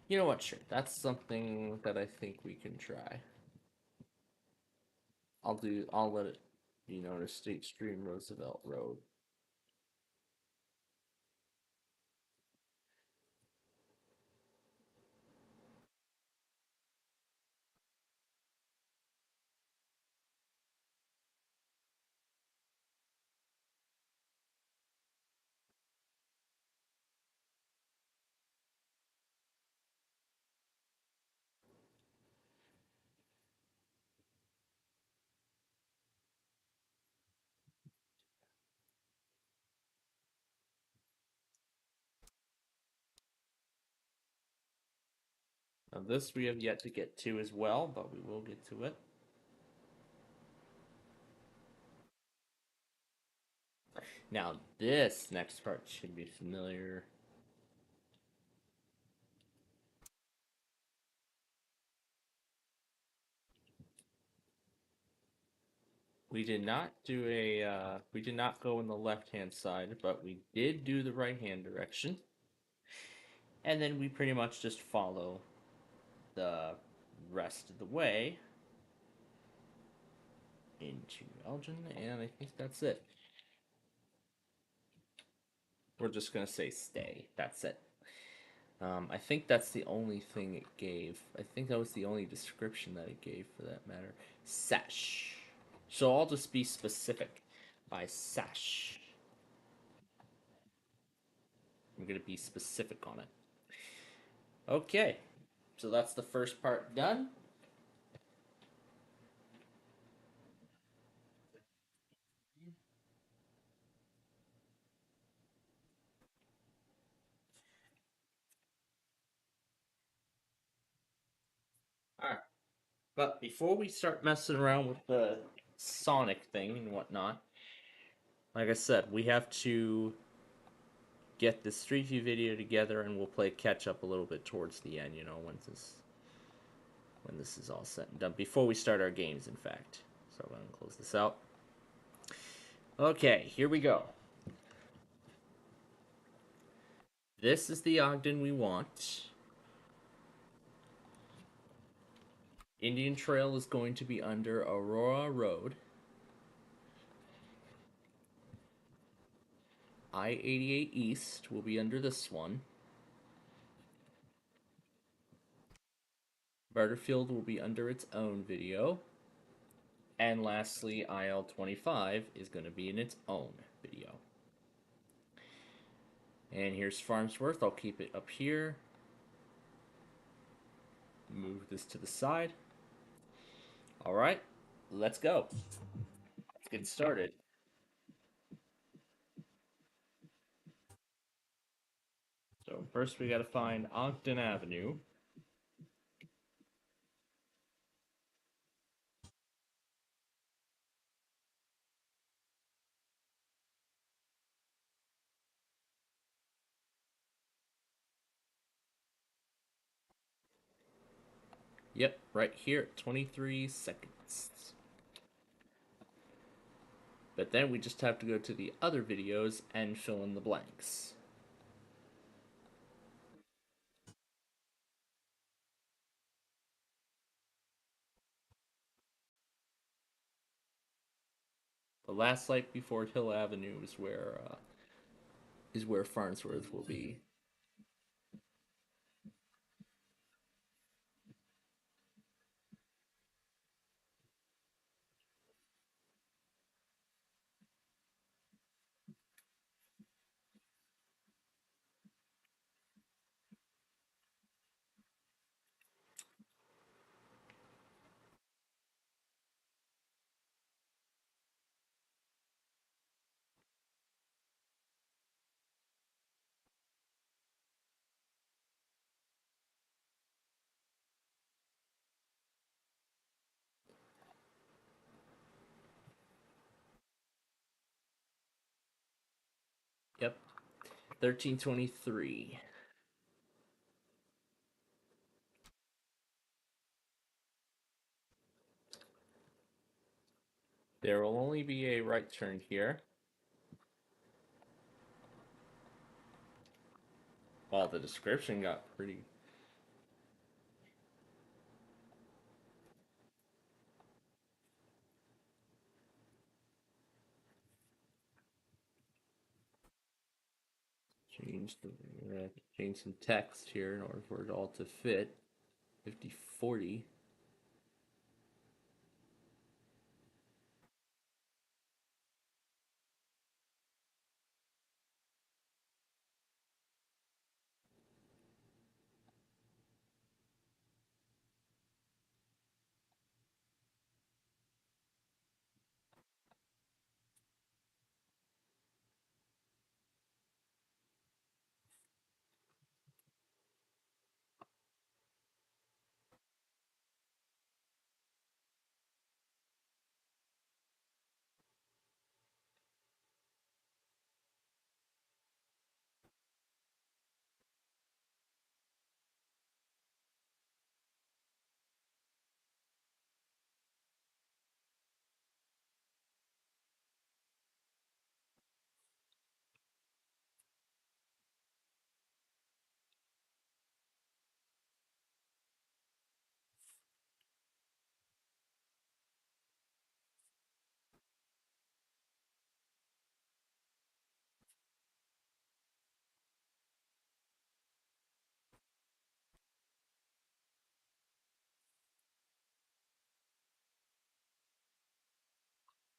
You know what? Sure. That's something that I think we can try. I'll let it be known as State Street Roosevelt Road. Now, this we have yet to get to as well, but we will get to it. Now, this next part should be familiar. We did not do we did not go in the left-hand side, but we did do the right-hand direction. And then we pretty much just follow the rest of the way into Elgin, and I think that's it. We're just gonna say stay. That's it. I think that's the only thing it gave. I think that was the only description that it gave, for that matter. Sash. So I'll just be specific by sash. I'm gonna be specific on it. Okay, so that's the first part done. All right. But before we start messing around with the Sonic thing and whatnot, like I said, we have to get this Street View video together, and we'll play catch up a little bit towards the end. You know, when this is all said and done, before we start our games, in fact. So I'm gonna close this out. Okay, here we go. This is the Ogden we want. Indian Trail is going to be under Aurora Road. I-88 East will be under this one. Butterfield will be under its own video. And lastly, IL-25 is going to be in its own video. And here's Farnsworth. I'll keep it up here. Move this to the side. All right, let's go. Let's get started. So first we got to find Ogden Avenue. Yep, right here at 23 seconds. But then we just have to go to the other videos and fill in the blanks. The last light before Hill Avenue is where Farnsworth will be. Yep, 1323. There will only be a right turn here. Wow, the description got pretty. Change some text here in order for it all to fit. 5040.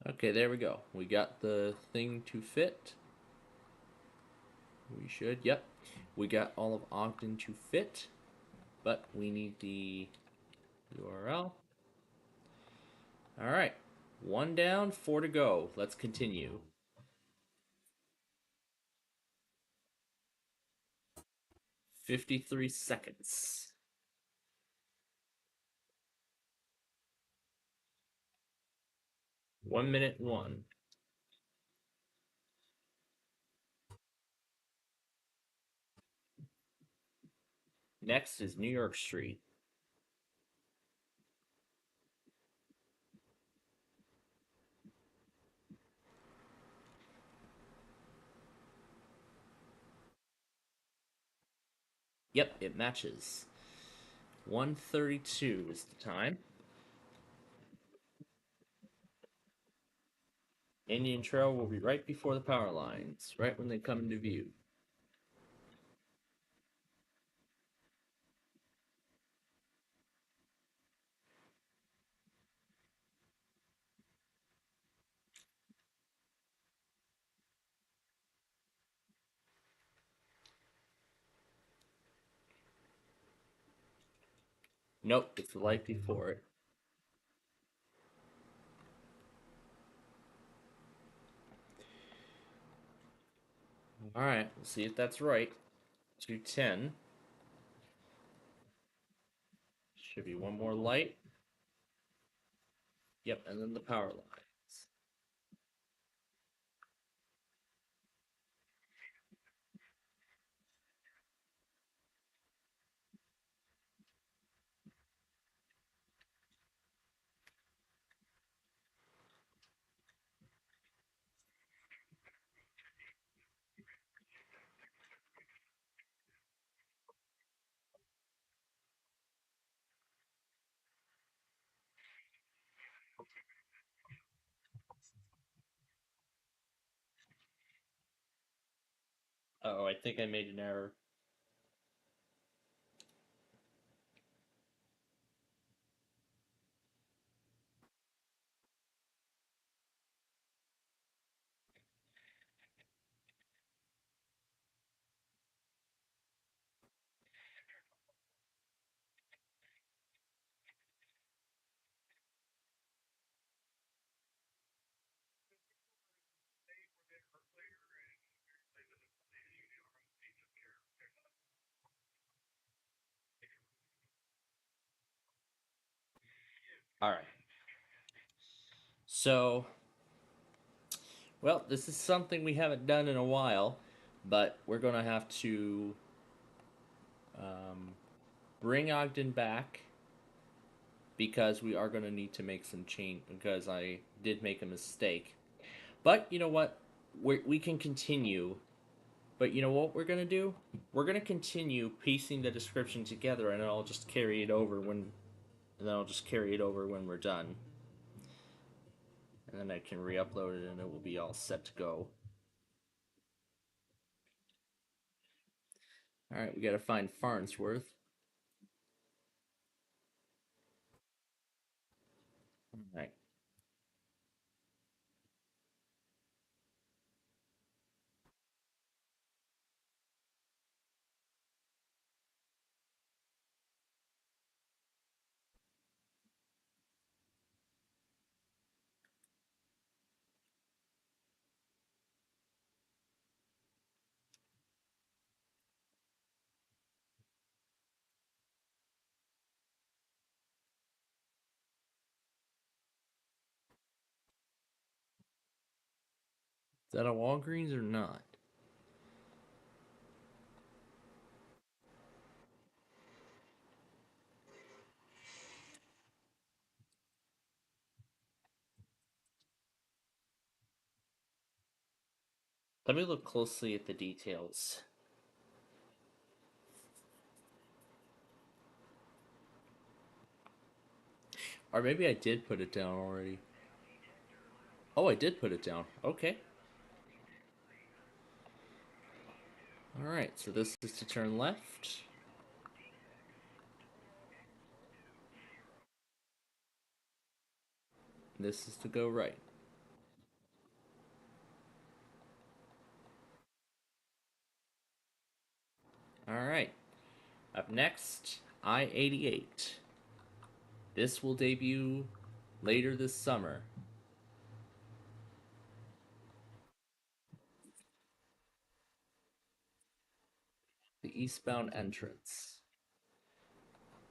Okay, there we go. We got the thing to fit. We should, yep. We got all of Ogden to fit, but we need the URL. All right, one down, four to go. Let's continue. 53 seconds. One minute one. Next is New York Street. Yep, it matches. 1:32 is the time. Indian Trail will be right before the power lines, right when they come into view. Nope, it's the light before it. Alright, we'll see if that's right. 210. Should be one more light. Yep, and then the power lines. Oh, I think I made an error. All right. So, well, this is something we haven't done in a while, but we're going to have to um, bring Ogden back because we are going to need to make some change because I did make a mistake. But you know what? We can continue. But you know what we're going to do? We're going to continue piecing the description together and I'll just carry it over when and then I'll just carry it over when we're done. And then I can re-upload it and it will be all set to go. All right, we got to find Farnsworth. All right. Is that a Walgreens or not? Let me look closely at the details. Or maybe I did put it down already. Oh, I did put it down. Okay. All right, so this is to turn left. This is to go right. All right. Up next, I-88. This will debut later this summer. The eastbound entrance.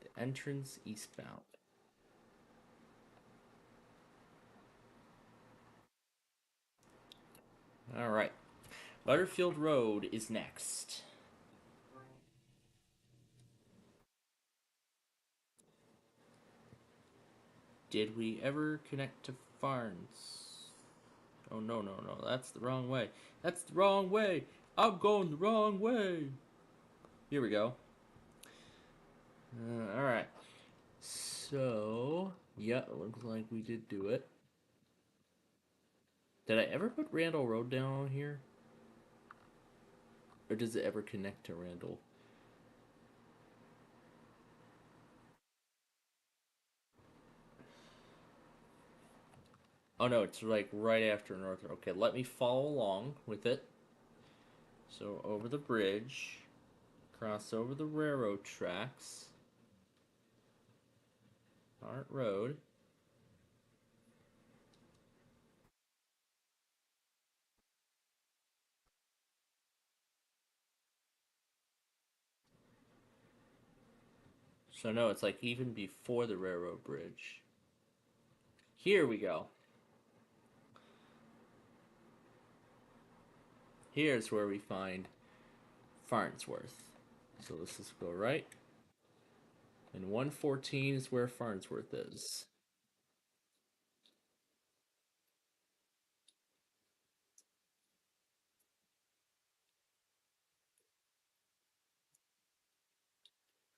The entrance eastbound. All right. Butterfield Road is next. Did we ever connect to Farns? Oh, no, no, no. That's the wrong way. That's the wrong way. I'm going the wrong way. Here we go. Alright. So, yeah, it looks like we did do it. Did I ever put Randall Road down on here? Or does it ever connect to Randall? Oh no, it's like right after North. Okay, let me follow along with it. So over the bridge, cross over the railroad tracks, Hart Road. So no, it's like even before the railroad bridge. Here we go. Here's where we find Farnsworth. So let's just go right. And 114 is where Farnsworth is.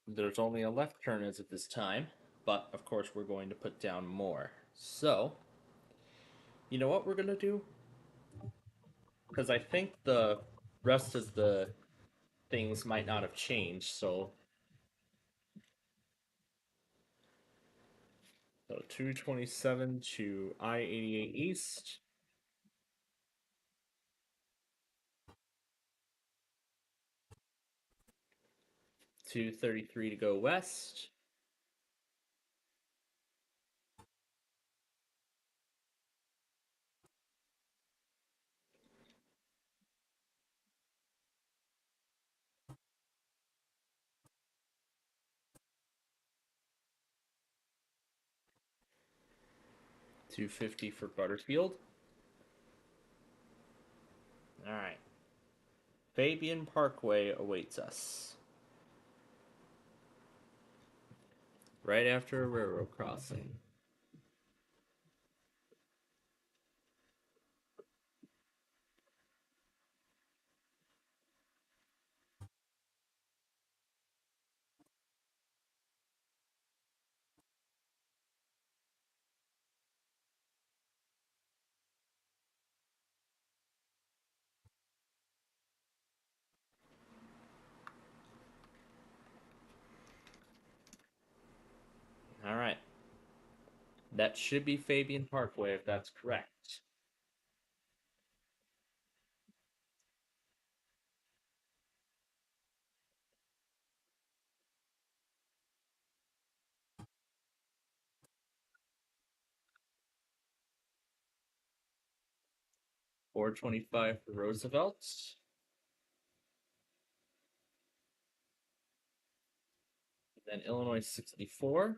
There's only a left turn as of this time, but of course we're going to put down more. So, you know what we're going to do? Because I think the rest of the things might not have changed. So 227 to I-88 East. $233 to go west. $250 for Butterfield. All right. Fabian Parkway awaits us. Right after a railroad crossing. All right. That should be Fabian Parkway if that's correct. $425 for Roosevelt. Then Illinois 64.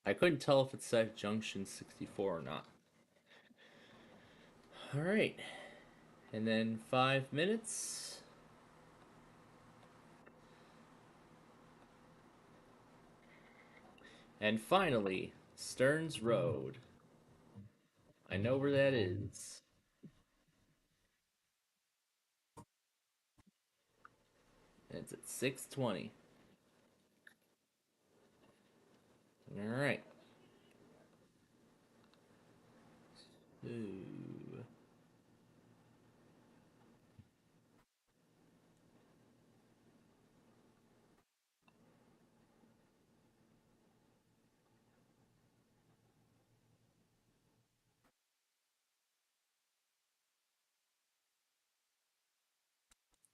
I couldn't tell if it said Junction 64 or not. All right. And then 5 minutes. And finally, Stearns Road. I know where that is. It's at 620. All right. Ooh.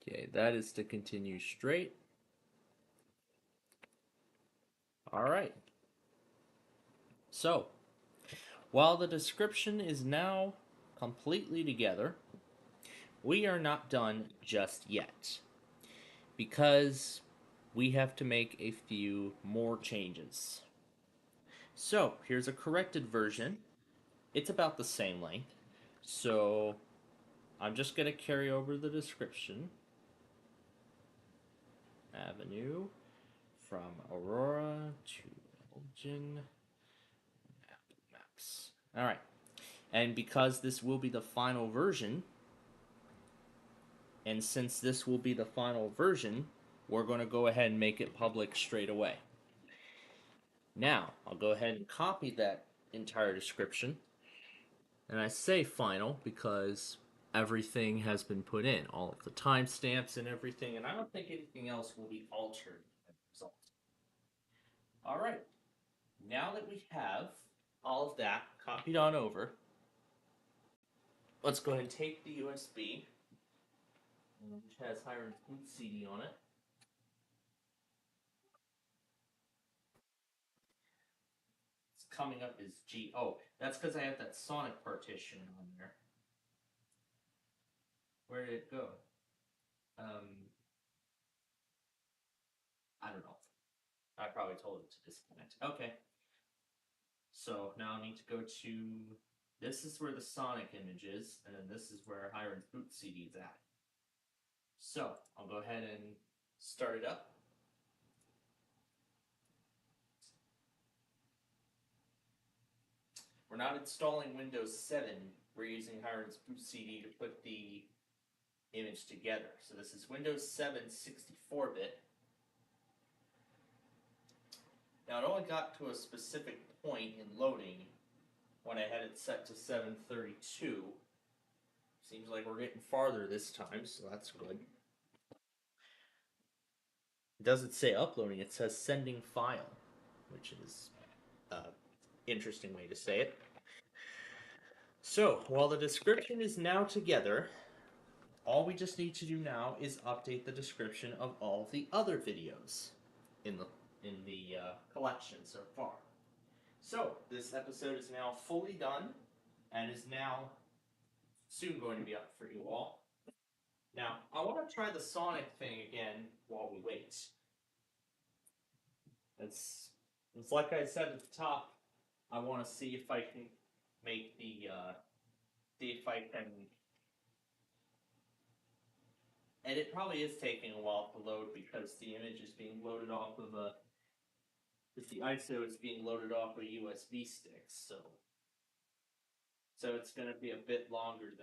Okay, that is to continue straight. All right. So, while the description is now completely together, we are not done just yet because we have to make a few more changes. So, here's a corrected version. It's about the same length. So, I'm just going to carry over the description. Avenue from Aurora to Elgin. Maps. All right. And because this will be the final version, and since this will be the final version, we're going to go ahead and make it public straight away. Now, I'll go ahead and copy that entire description. And I say final because everything has been put in, all of the timestamps and everything, and I don't think anything else will be altered as a result. All right. Now that we have all of that copied on over, let's go ahead and take the USB, which has Hiram's boot CD on it. It's coming up as G. Oh, that's because I have that Sonic partition on there. Where did it go? I don't know. I probably told it to disconnect. Okay. So now I need to go to This is where the Sonic image is, and then this is where Hiron's boot CD is at. So, I'll go ahead and start it up. We're not installing Windows 7, we're using Hiron's boot CD to put the image together. So this is Windows 7 64-bit. Now it only got to a specific point in loading when I had it set to 732. Seems like we're getting farther this time, so that's good. It doesn't say uploading, it says sending file, which is an interesting way to say it. So, while the description is now together, all we just need to do now is update the description of all of the other videos in the collection so far. So, this episode is now fully done and is now soon going to be up for you all. Now, I want to try the Sonic thing again while we wait. It's like I said at the top, I want to see if I can make the, see if I can, and it probably is taking a while to load because the image is being loaded off of the ISO is being loaded off of USB sticks, so it's going to be a bit longer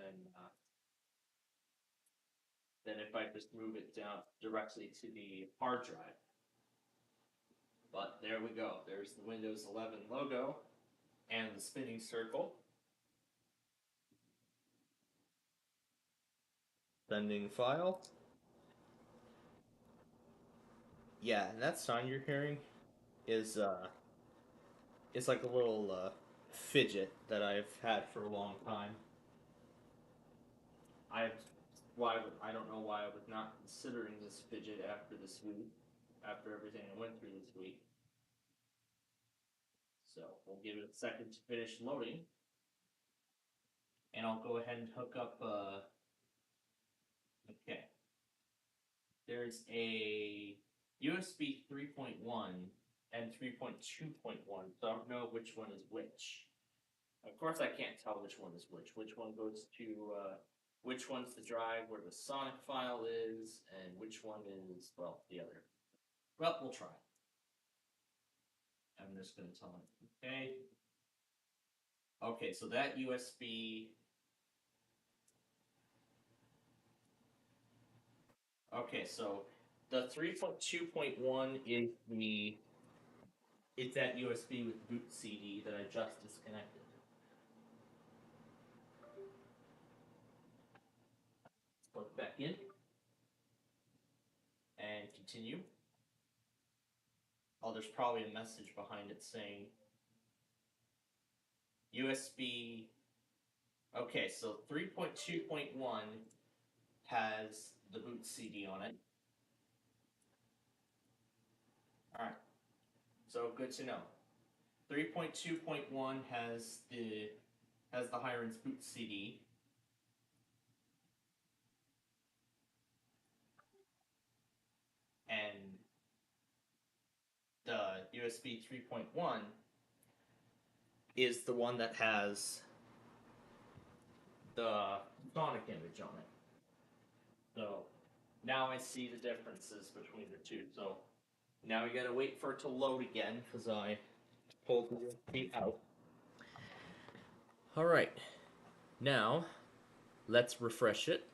than if I just move it down directly to the hard drive. But there we go. There's the Windows 11 logo and the spinning circle. Sending file. Yeah, and that sound you're hearing is it's like a little fidget that I've had for a long time. I don't know why I was not considering this fidget after this week, after everything I went through this week. So we'll give it a second to finish loading, and I'll go ahead and hook up. Okay, there's a USB 3.1 and 3.2.1, so I don't know which one is which. Of course, I can't tell which one is which. Which one goes to, which one's the drive where the Sonic file is, and which one is, well, the other. Well, we'll try. I'm just going to tell it, okay. Okay, so that USB. Okay, so the 3.2.1 is it's that USB with boot CD that I just disconnected. Plug it back in and continue. Oh, there's probably a message behind it saying USB. Okay, so 3.2.1 has the boot CD on it. Alright, so good to know. 3.2.1 has the Hiron's boot CD. And the USB 3.1 is the one that has the Sonic image on it. So now I see the differences between the two. So now we gotta wait for it to load again because I pulled the USB out. Alright, now let's refresh it.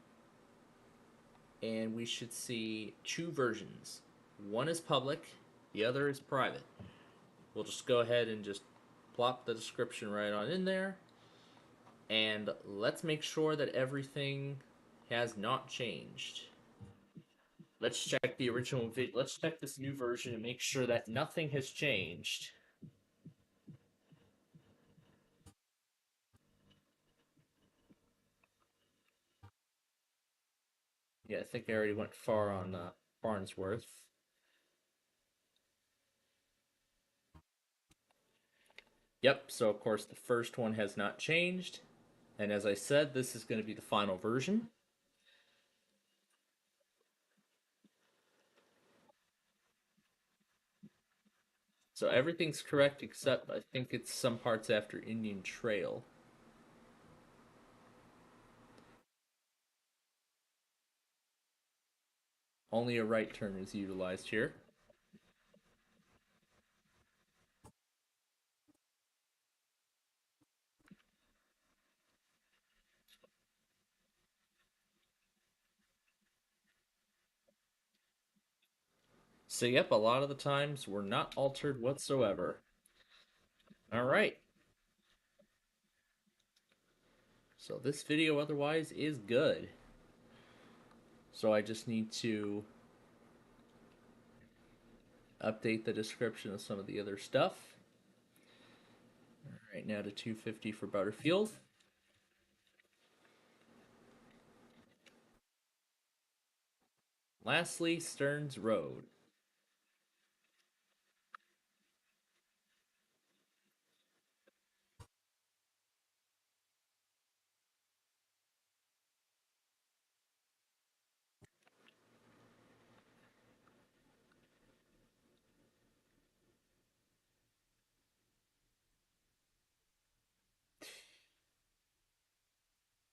And we should see two versions. One is public, the other is private. We'll just go ahead and just plop the description right on in there. And let's make sure that everything has not changed. Let's check the original video. Let's check this new version and make sure that nothing has changed. Yeah, I think I already went far on Farnsworth. Yep, so of course the first one has not changed. And as I said, this is going to be the final version. So everything's correct except I think it's some parts after Indian Trail. Only a right turn is utilized here. So yep, a lot of the times we're not altered whatsoever. All right. So this video otherwise is good. So I just need to update the description of some of the other stuff. All right, now to 250 for Butterfield. Lastly, Stearns Road.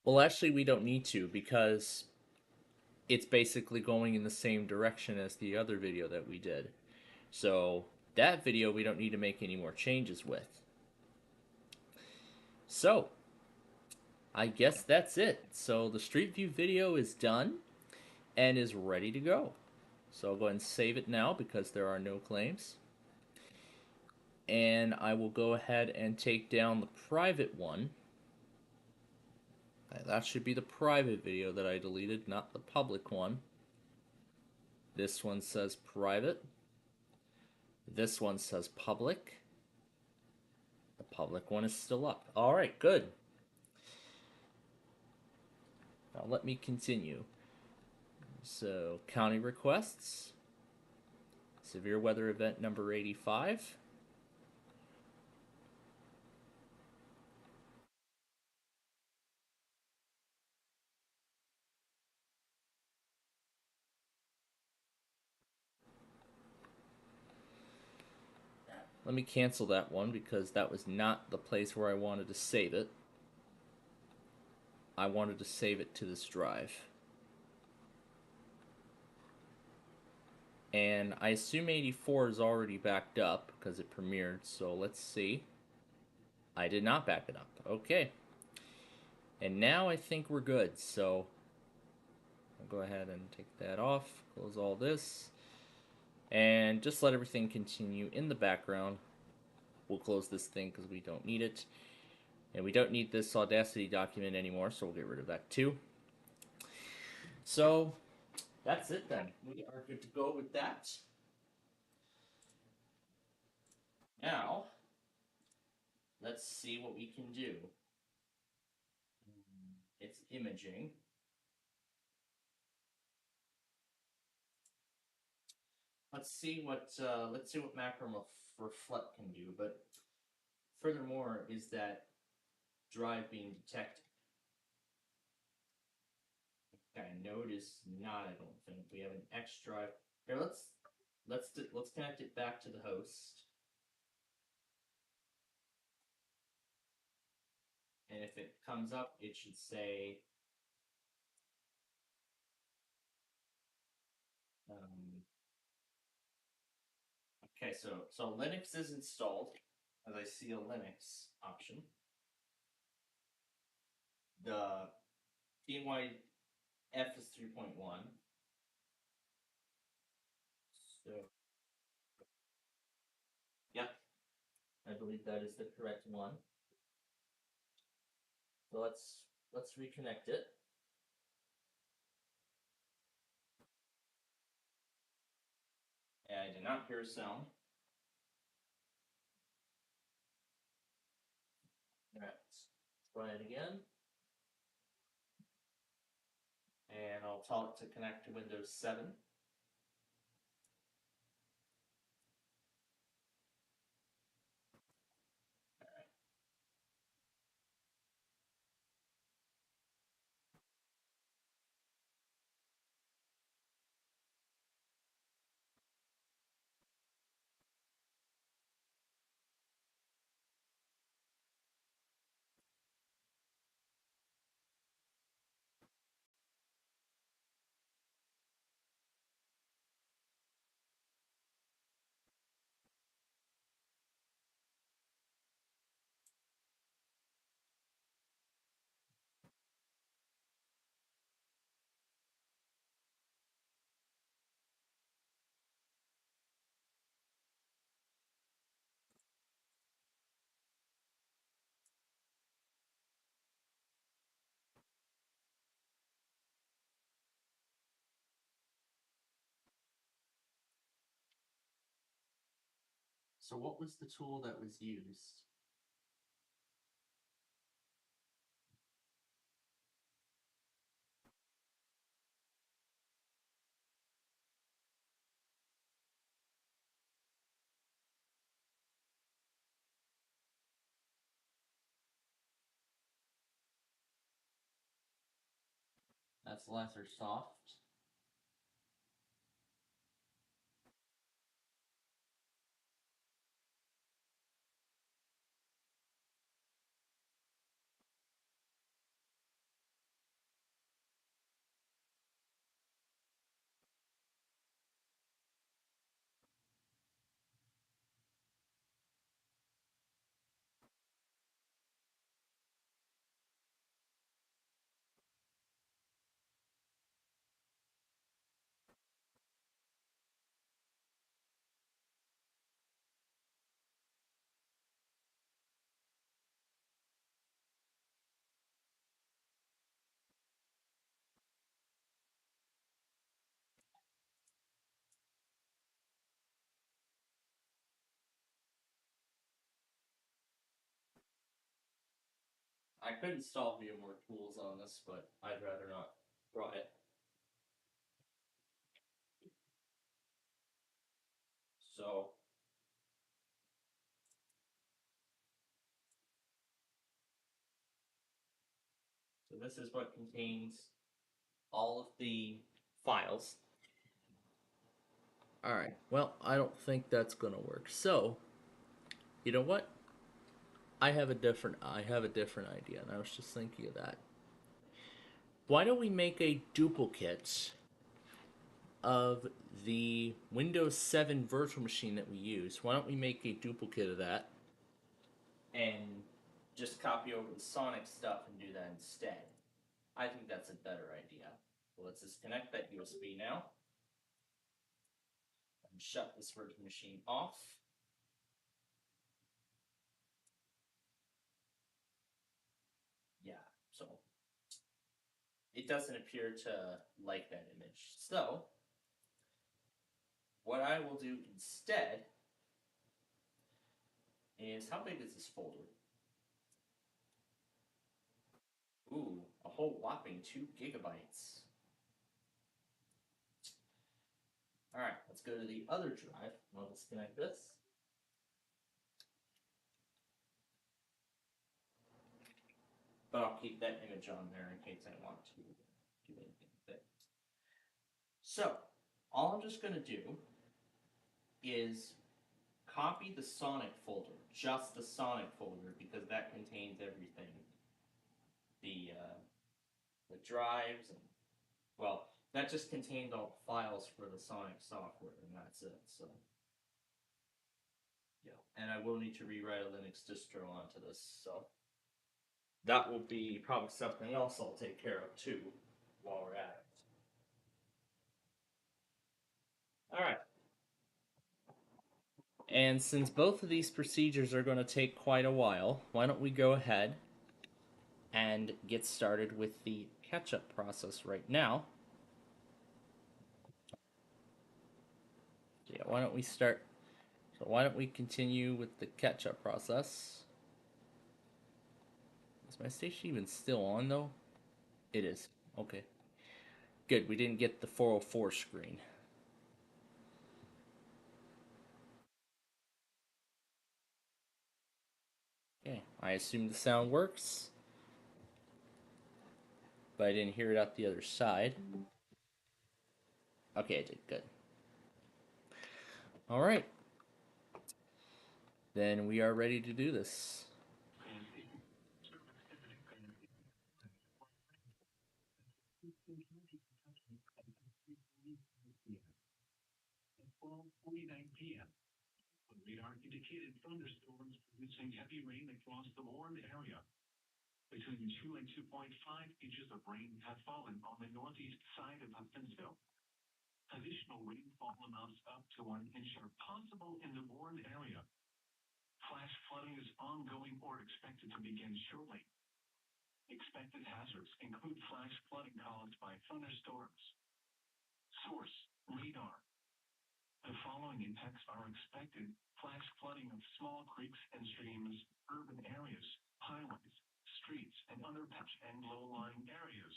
Well, actually, we don't need to because it's basically going in the same direction as the other video that we did. So that video we don't need to make any more changes with. So I guess that's it. So the Street View video is done and is ready to go. So I'll go ahead and save it now because there are no claims. And I will go ahead and take down the private one. That should be the private video that I deleted, not the public one. This one says private. This one says public. The public one is still up. Alright, good. Now let me continue. So, county requests. Severe weather event number 85. Let me cancel that one because that was not the place where I wanted to save it. I wanted to save it to this drive. And I assume 84 is already backed up because it premiered, so let's see. I did not back it up. Okay. And now I think we're good, so I'll go ahead and take that off, close all this, and just let everything continue in the background. We'll close this thing because we don't need it. And we don't need this Audacity document anymore, so we'll get rid of that too. So that's it then. We are good to go with that. Now, let's see what we can do. It's imaging. Let's see what macro reflect can do. But furthermore, is that drive being detected? Okay, node is not. I don't think we have an X drive. Here, let's connect it back to the host. And if it comes up, it should say okay, so Linux is installed, as I see a Linux option. The PNYF is 3.1. So, yeah, I believe that is the correct one. So let's reconnect it. And I did not hear a sound. All right, let's try it again. And I'll tell it to connect to Windows 7. So what was the tool that was used? That's lesser soft. I could install via more tools on this, but I'd rather not try it. So this is what contains all of the files. Alright, well, I don't think that's gonna work. So, you know what? I have a different idea, and I was just thinking of that. Why don't we make a duplicate of the Windows 7 virtual machine that we use? Why don't we make a duplicate of that and just copy over the Sonic stuff and do that instead? I think that's a better idea. Well, let's disconnect that USB now and shut this virtual machine off. Yeah, so it doesn't appear to like that image. So what I will do instead is, how big is this folder? Ooh, a whole whopping 2 gigabytes. Alright, let's go to the other drive. I'll disconnect this. But I'll keep that image on there in case I want to do anything with it. So, all I'm just going to do is copy the Sonic folder, just the Sonic folder, because that contains everything. The drives, and, well, that just contained all the files for the Sonic software, and that's it. So, yeah, and I will need to rewrite a Linux distro onto this. So that will be probably something else I'll take care of too while we're at it. All right. And since both of these procedures are going to take quite a while, why don't we go ahead and get started with the catch-up process right now. Yeah, why don't we start? So why don't we continue with the catch-up process? Is my station even still on though? It is. Okay. Good, we didn't get the 404 screen. Okay, I assume the sound works, but I didn't hear it out the other side. Okay, I did. Good. All right. Then we are ready to do this. At 12:49 p.m., the radar indicated thunderstorms producing heavy rain across the Warren area. Between 2 and 2.5 inches of rain have fallen on the northeast side of Huntsville. Additional rainfall amounts up to 1 inch are possible in the Warren area. Flash flooding is ongoing or expected to begin shortly. Expected hazards include flash flooding caused by thunderstorms. Source: radar. The following impacts are expected: flash flooding of small creeks and streams, urban areas, highways, streets, and underpass and low-lying areas.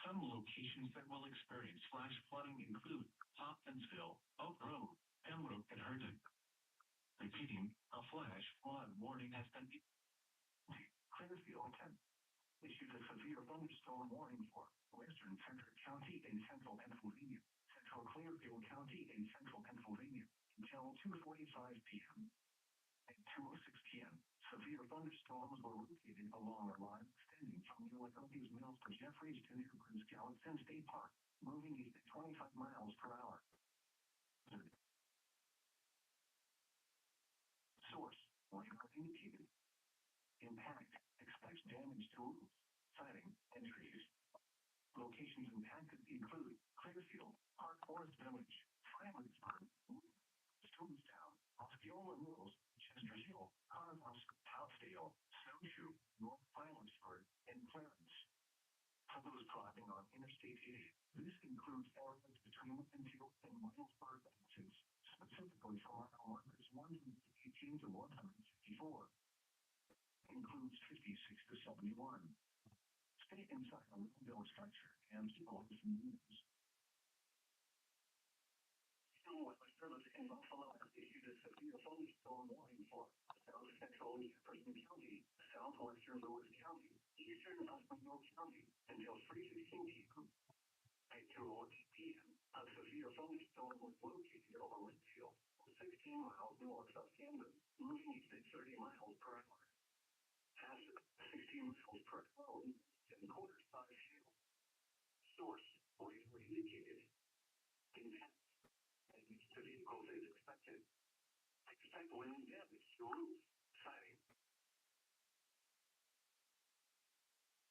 Some locations that will experience flash flooding include Hopkinsville, Oak Grove, Pembroke, and Herndon. Repeating, a flash flood warning has been Clearfield issued a severe thunderstorm warning for western Frederick County in central Pennsylvania, central Clearfield County in central Pennsylvania, until 2:45 p.m. At 2:06 p.m., severe thunderstorms were located along a line extending from Ulicopi's Mills to Jeffries to near Prince Gallatin State Park, moving east at 25 miles per hour. Source: radar indicated. Impact: expects damage to roofs, siding, and trees. Locations impacted include Clearfield, Park Forest Village, Fredericksburg, Stonestown, Osceola Mills, Chester Hill, Carnhouse, Towsdale, Snowshoe, North Pilansburg, and Clarence. For those driving on Interstate 80, this includes areas between Linfield and Milesburg exits, specifically from mile markers 118 to 154. Includes 56 to 71. Stay inside a window structure and keep away from windows. Weather Service in Buffalo has issued a severe thunderstorm warning for south central Jefferson County, southwestern Lewis County, eastern Oswego County, until 3:16 p.m. At 2:08 p.m., a severe thunderstorm was located over Linfield, 16 miles north of Camden, moving east at 30 miles per hour. Past 16 miles per hour in quarters by hail. Source: radar indicated. Impact: damage to vehicles is expected. Expect wind damage to roof, siding.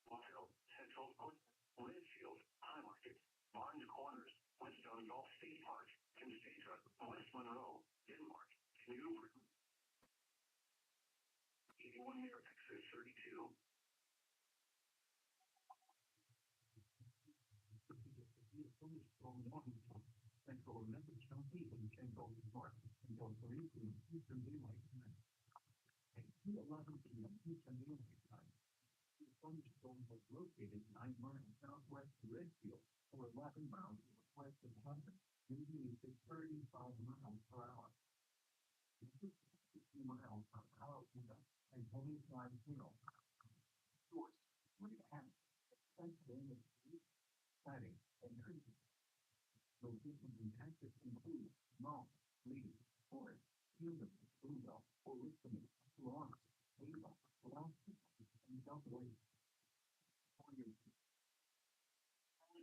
Waterville, Central Square, Linfield, High Market, Barnes Corners, Weststone Golf State Park, Constantia, West Monroe, Denmark, Newburgh. 81 near exit 32. Central Memphis County and Central North until 3 p.m. Eastern Daylight Time. At 2:11 p.m. Eastern Daylight Time, the thunderstorm was located 9 miles southwest of Redfield, or 11 miles northwest of London, moving east at 35 miles per hour. 60 miles per hour and 25 hill. Source: react. Expect damage to siding and trees. Locations impacted include Mall, Lee, Forest, Camden, Louisville, Richmond, Lawrence, Ava, Pulaski, and Southway.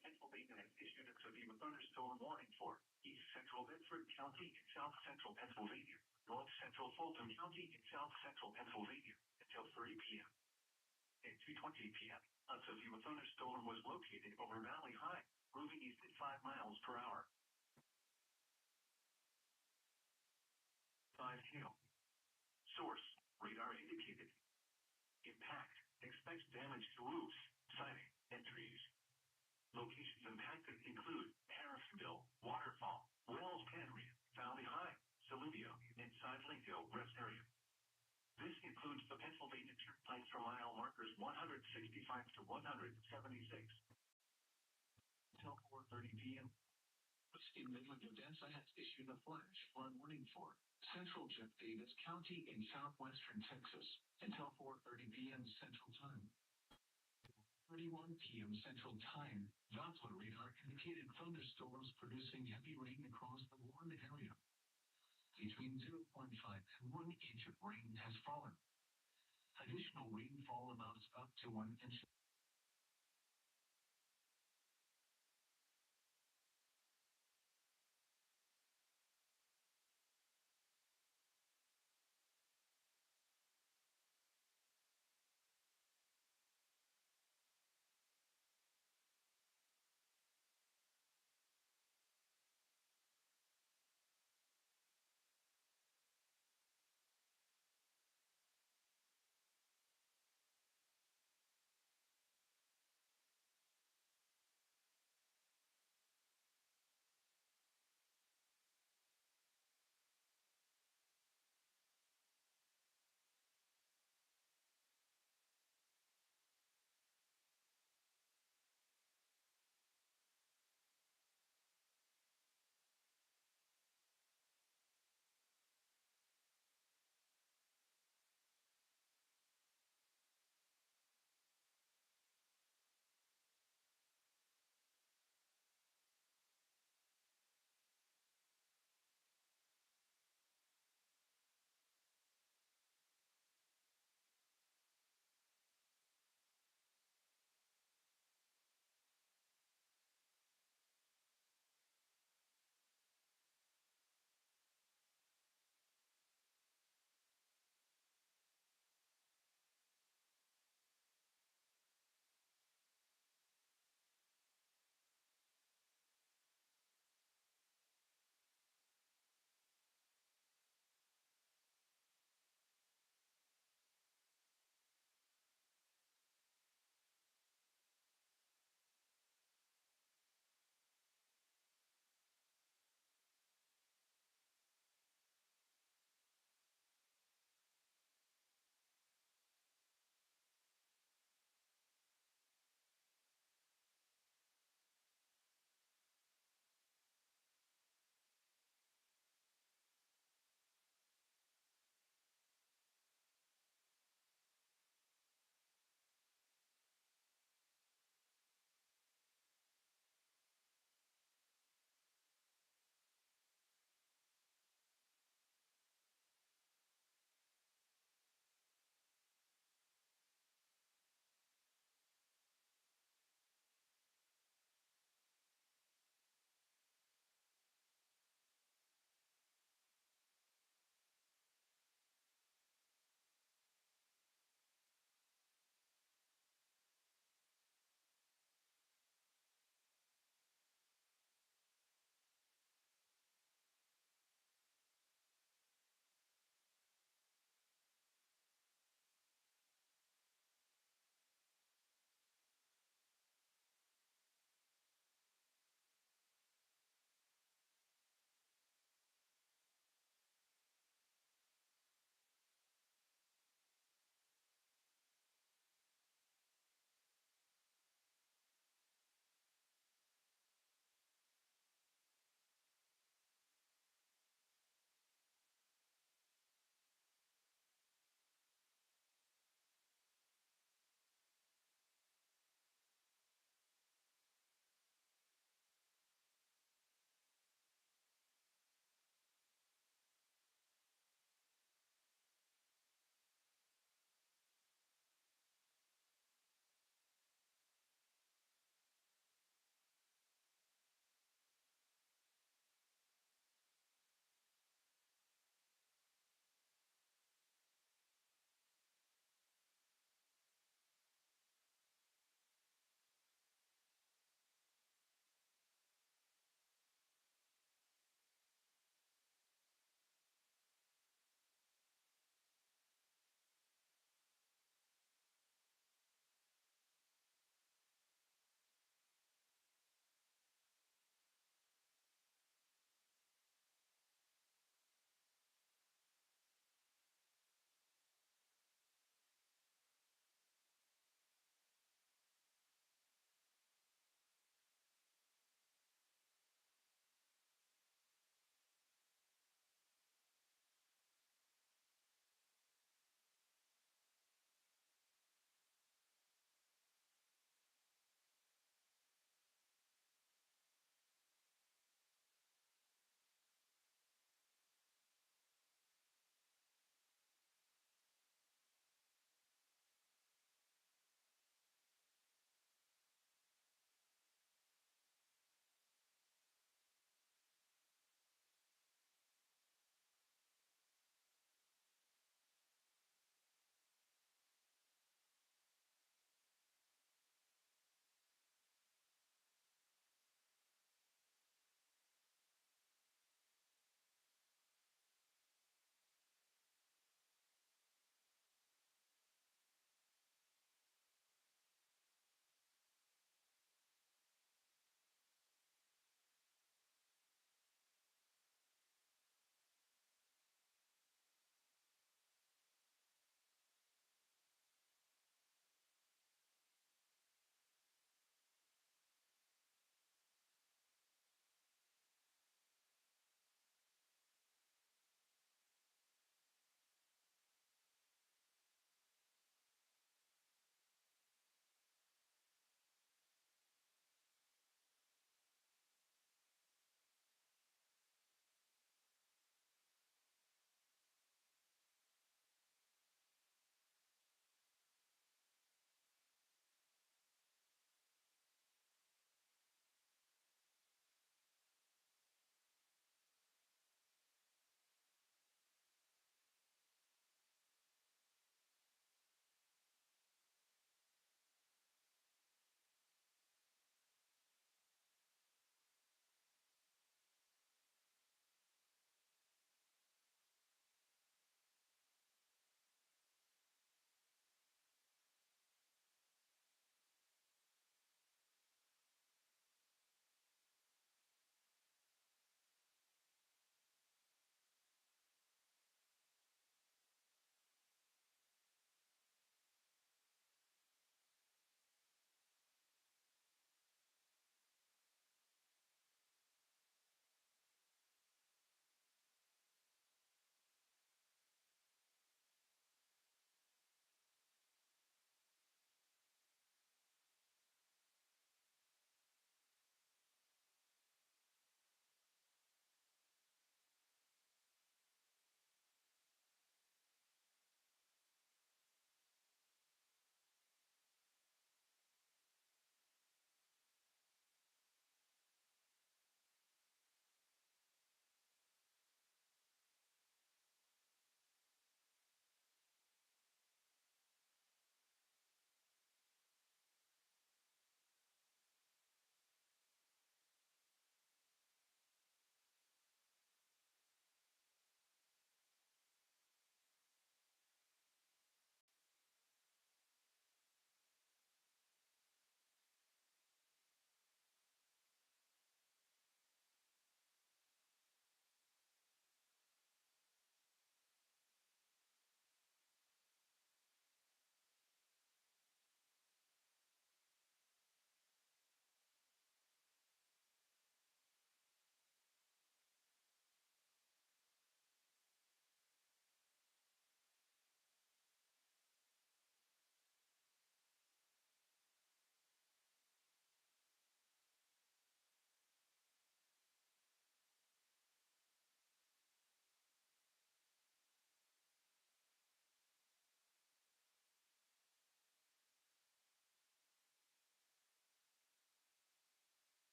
Pennsylvania has issued a severe thunderstorm warning for East Central Bedford County in South Central Pennsylvania, North Central Fulton County in South Central Pennsylvania, until 3 p.m. At 2:20 p.m., a severe thunderstorm was located over Valley High, moving east at 5 miles per hour. 5 hail. Source: radar indicated. Impact: expects damage to roofs, siding, and trees. Locations impacted include Harrisville, Waterfall, Wells Cannery, Valley High, Saluvio, and Sidlingville Rest Area. This includes the Pennsylvania Turnpike for mile markers 165 to 176. Until 4:30 p.m. The state of Odessa has issued a flash flood warning for central Jeff Davis County in southwestern Texas until 4:30 p.m. Central Time. 31 p.m. Central Time, Doppler radar indicated thunderstorms producing heavy rain across the Warren area. Between 0.5 and 1 inch of rain has fallen. Additional rainfall amounts up to 1 inch.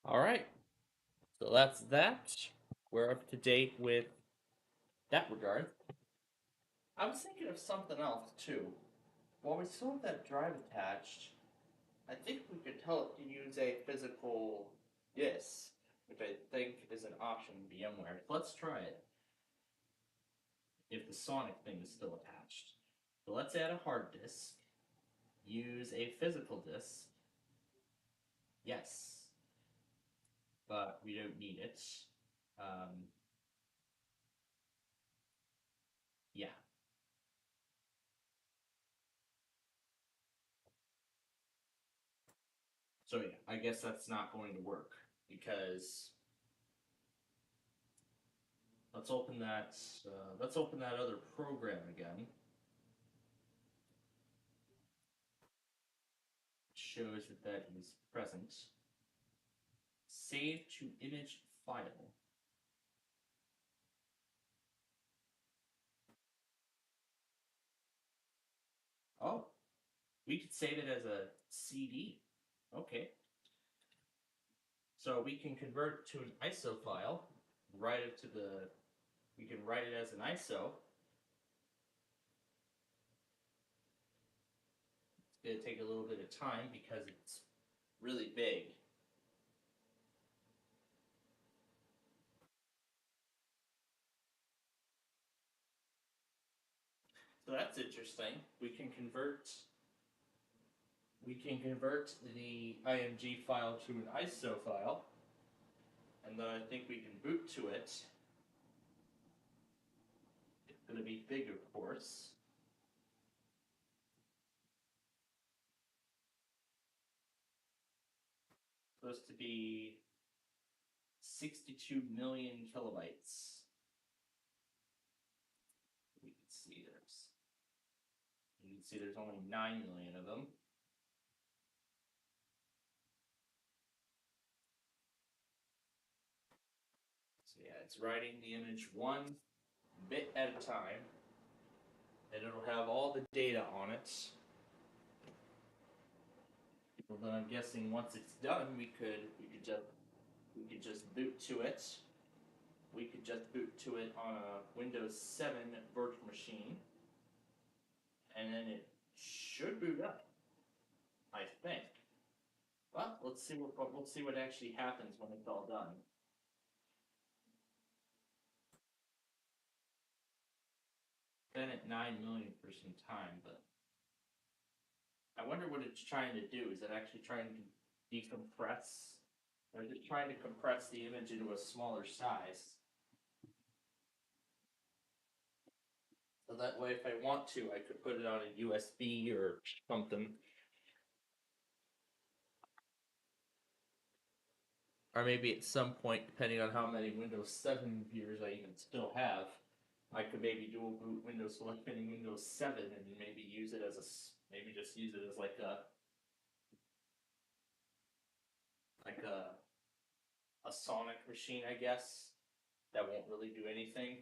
Alright, so that's that. We're up to date with that regard. I was thinking of something else too. While we still have that drive attached, I think we could tell it to use a physical disk, which I think is an option in VMware. Let's try it. If the Sonic thing is still attached. So let's add a hard disk. Use a physical disk. Yes. But we don't need it. Yeah. So yeah, I guess that's not going to work because let's open that. Let's open that other program again. It shows that that is present. Save to image file. Oh, we could save it as a CD. Okay. So we can convert it to an ISO file. Write it to the. We can write it as an ISO. It's going to take a little bit of time because it's really big. So that's interesting. We can convert the IMG file to an ISO file, and then I think we can boot to it. It's going to be big, of course. Supposed to be 62 million kilobytes. We can see there's only 9 million of them. So yeah, it's writing the image one bit at a time, and it'll have all the data on it. Well, then I'm guessing once it's done, we could just boot to it. We could just boot to it on a Windows 7 virtual machine, and then it should boot up. I think. Well, let's see what actually happens when it's all done. Been at 9 million for some time, but I wonder what it's trying to do. Is it actually trying to decompress? Or is it trying to compress the image into a smaller size? So that way, if I want to, I could put it on a USB or something. Or maybe at some point, depending on how many Windows 7 viewers I even still have, I could maybe dual boot Windows Select Menu Windows 7 and maybe use it as maybe just use it as like a Sonic machine, I guess, that won't really do anything.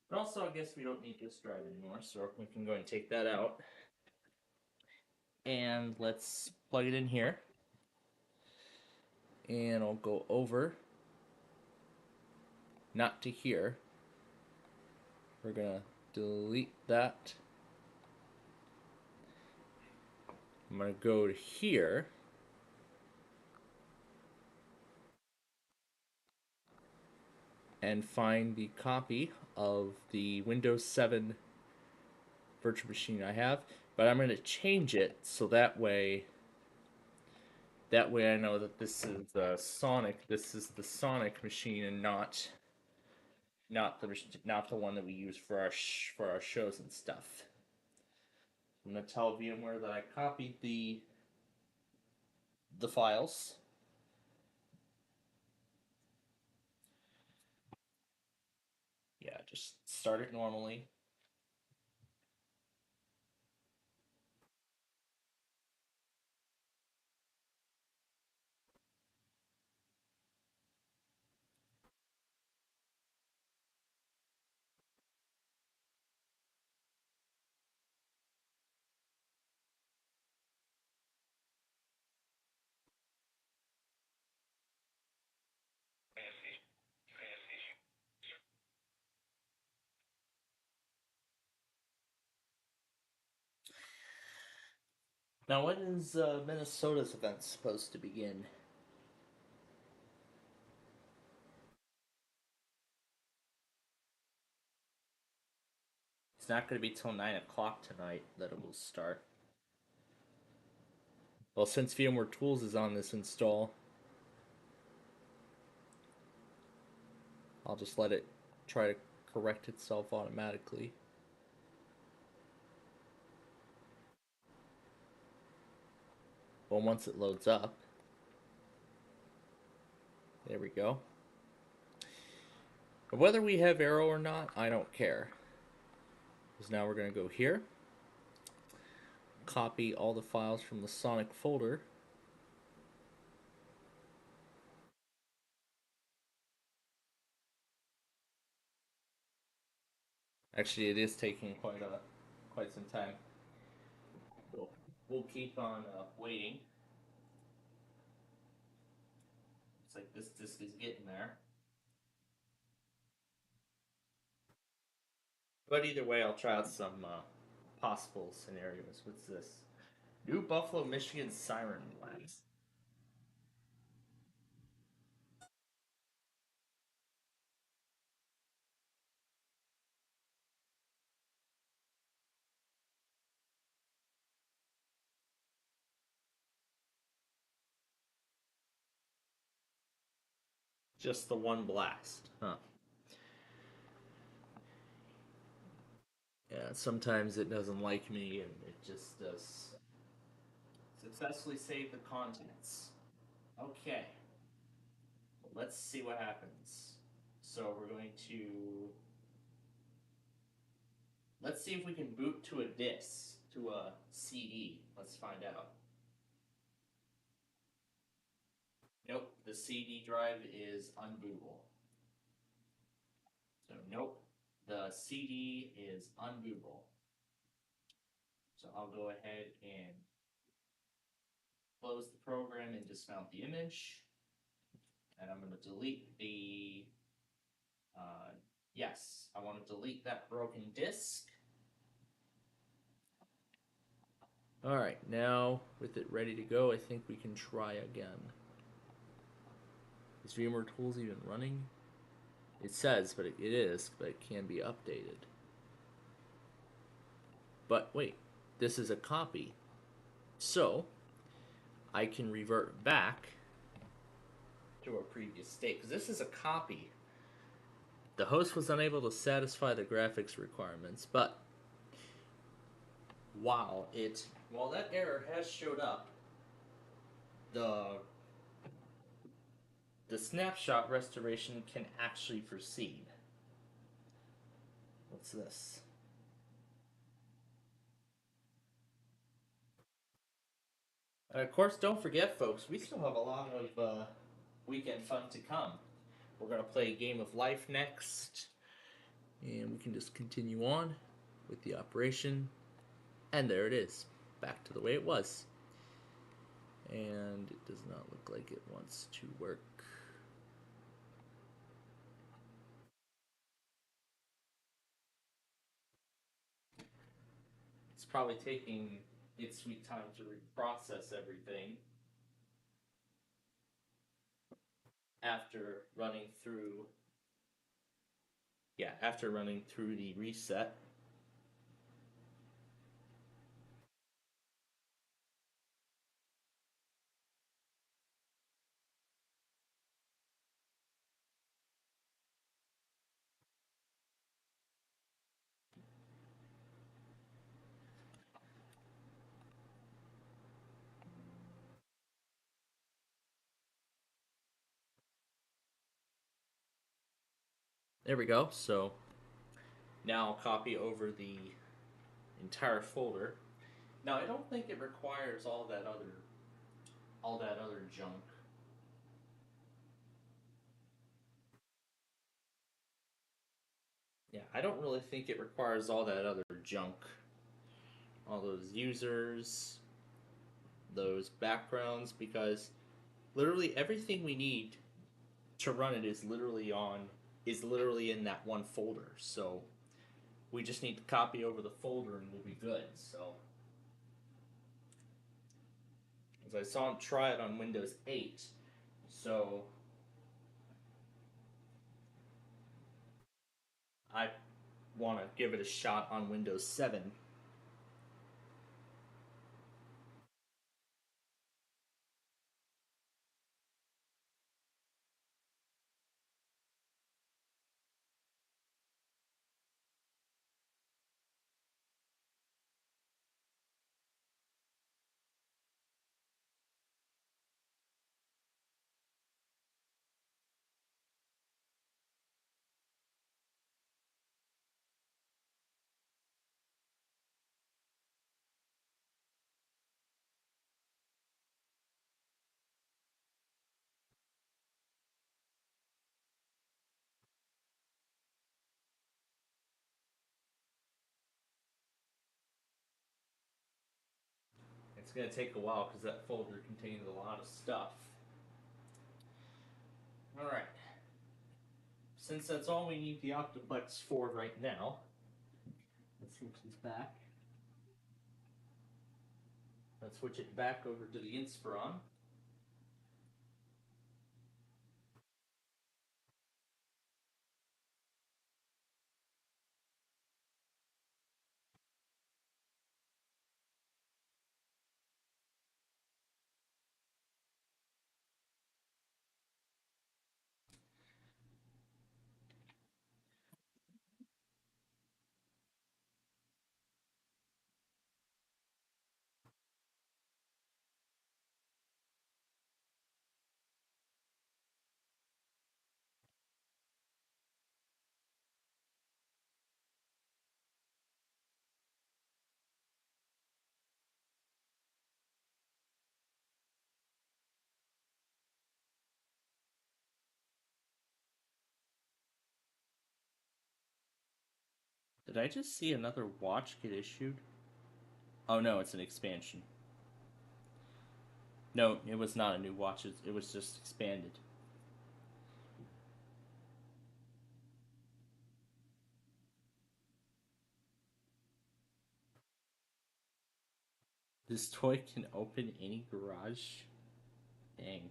But also, I guess we don't need this drive anymore, so we can go and take that out. And let's plug it in here. And I'll go over, not to here. We're gonna delete that. I'm gonna go to here. And find the copy of the Windows 7 virtual machine I have, but I'm going to change it so that way I know that this is the Sonic machine and not the one that we use for our shows and stuff. I'm going to tell VMware that I copied the files. Yeah, just start it normally. Now, when is Minnesota's event supposed to begin? It's not going to be till 9 o'clock tonight that it will start. Well, since VMware Tools is on this install, I'll just let it try to correct itself automatically. Well, once it loads up, there we go. Whether we have Arrow or not, I don't care. Because now we're going to go here, copy all the files from the Sonic folder, actually it is taking quite some time. We'll keep on waiting. It's like this disk is getting there. But either way, I'll try out some possible scenarios. What's this? New Buffalo, Michigan siren blast. Just the one blast, huh? Yeah, sometimes it doesn't like me and it just does successfully save the contents. Okay. Let's see what happens. So we're going to let's see if we can boot to a disk, to a CD. Let's find out. Nope, the CD drive is unbootable. So nope, the CD is unbootable. So I'll go ahead and close the program and dismount the image. And I'm going to delete the, yes, I want to delete that broken disk. All right, now with it ready to go, I think we can try again. Is VMware Tools even running? It says, but it is, but it can be updated. But wait, this is a copy. So, I can revert back to our previous state, because this is a copy. The host was unable to satisfy the graphics requirements, but while that error has showed up, the snapshot restoration can actually proceed. What's this? And of course, don't forget, folks, we still have a lot of weekend fun to come. We're going to play a game of life next, and we can just continue on with the operation. And there it is, back to the way it was. And it does not look like it wants to work. It's probably taking its sweet time to reprocess everything after running through the reset. There we go. So now I'll copy over the entire folder. Now I don't think it requires all that other junk. Yeah, I don't really think it requires all that other junk. All those users, those backgrounds, because literally everything we need to run it is literally in that one folder. So we just need to copy over the folder and we'll be good. So because I saw him try it on Windows 8. So I want to give it a shot on Windows 7. It's going to take a while because that folder contains a lot of stuff. Alright. Since that's all we need the Octoplex for right now, let's switch this back. Let's switch it back over to the Inspiron. Did I just see another watch get issued? Oh no, it's an expansion. No, it was not a new watch, it was just expanded. This toy can open any garage? Dang.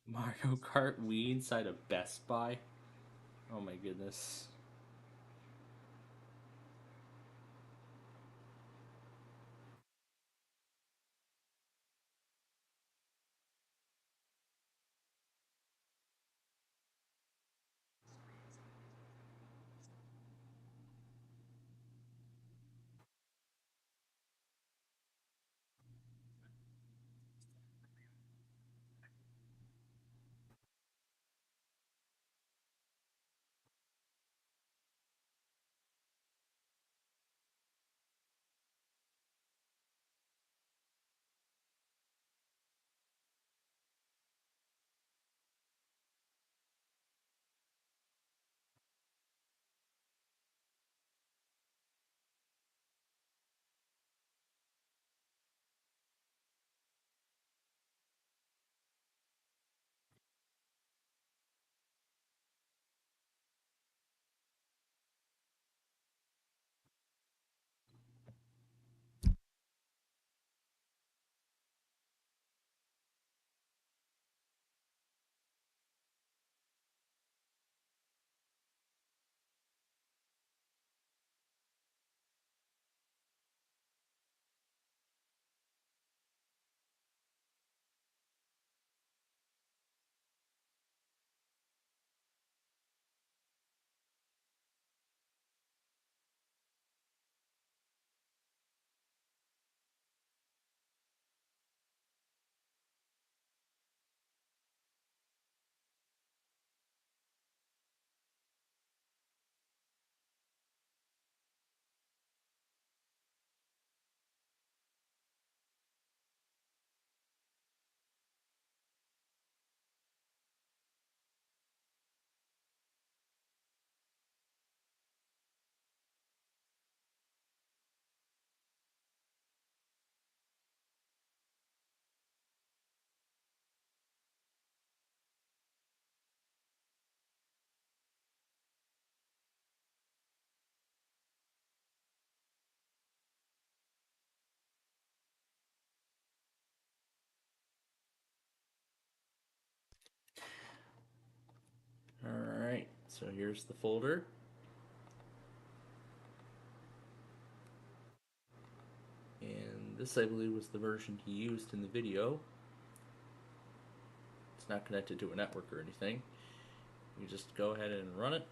Mario Kart Wii inside of Best Buy? Oh my goodness. So here's the folder. And this, I believe, was the version he used in the video. It's not connected to a network or anything. You just go ahead and run it.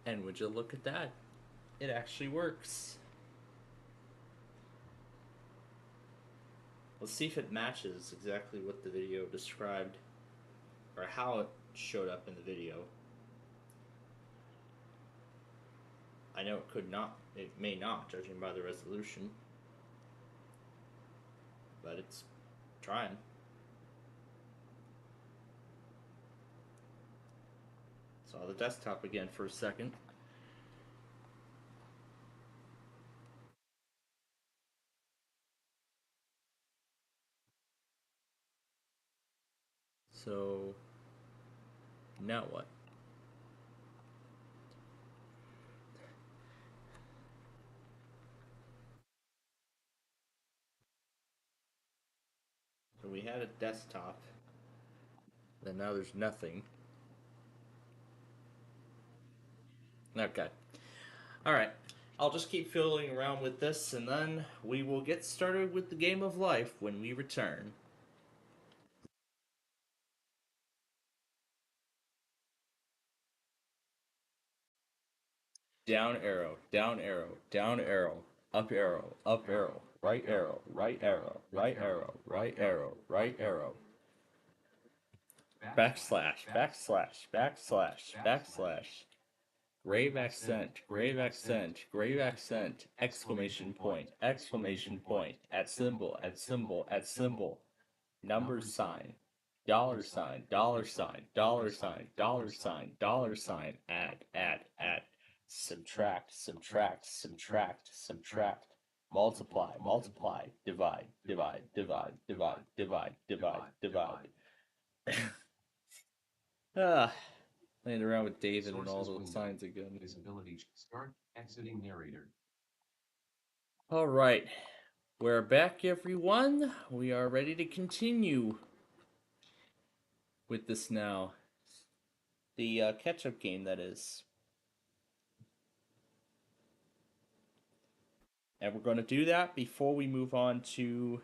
And would you look at that? It actually works. Let's see if it matches exactly what the video described, or how it showed up in the video. I know it could not, it may not, judging by the resolution, but it's trying. Saw the desktop again for a second. So now what? So we had a desktop, then now there's nothing. Okay. Alright. I'll just keep fiddling around with this, and then we will get started with the game of life when we return. Down arrow, down arrow, down arrow, up arrow, up arrow, right arrow, right arrow, right arrow, right arrow, right arrow. Backslash, backslash, backslash, backslash. Grave accent, grave accent, grave accent, exclamation point, exclamation point, at symbol, at symbol, at symbol. Number sign, dollar sign, dollar sign, dollar sign, dollar sign, dollar sign, add, subtract, subtract, subtract, subtract, multiply, multiply, divide, divide, divide, divide, divide, divide, divide. Ah, playing around with David and all those signs again. Visibility. Start exiting narrator. All right, we're back, everyone. We are ready to continue with this now. The catch-up game, that is. And we're going to do that before we move on to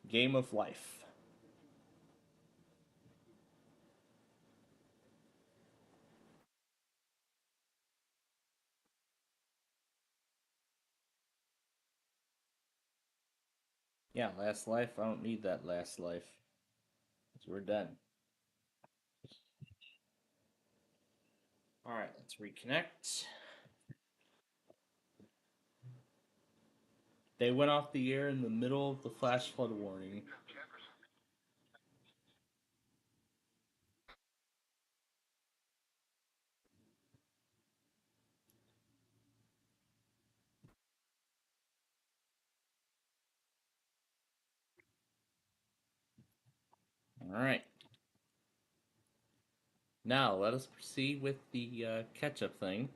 Game of Life. Yeah, last life. I don't need that last life. So we're done. Alright, let's reconnect. They went off the air in the middle of the flash flood warning. Alright. Now, let us proceed with the catch-up thing.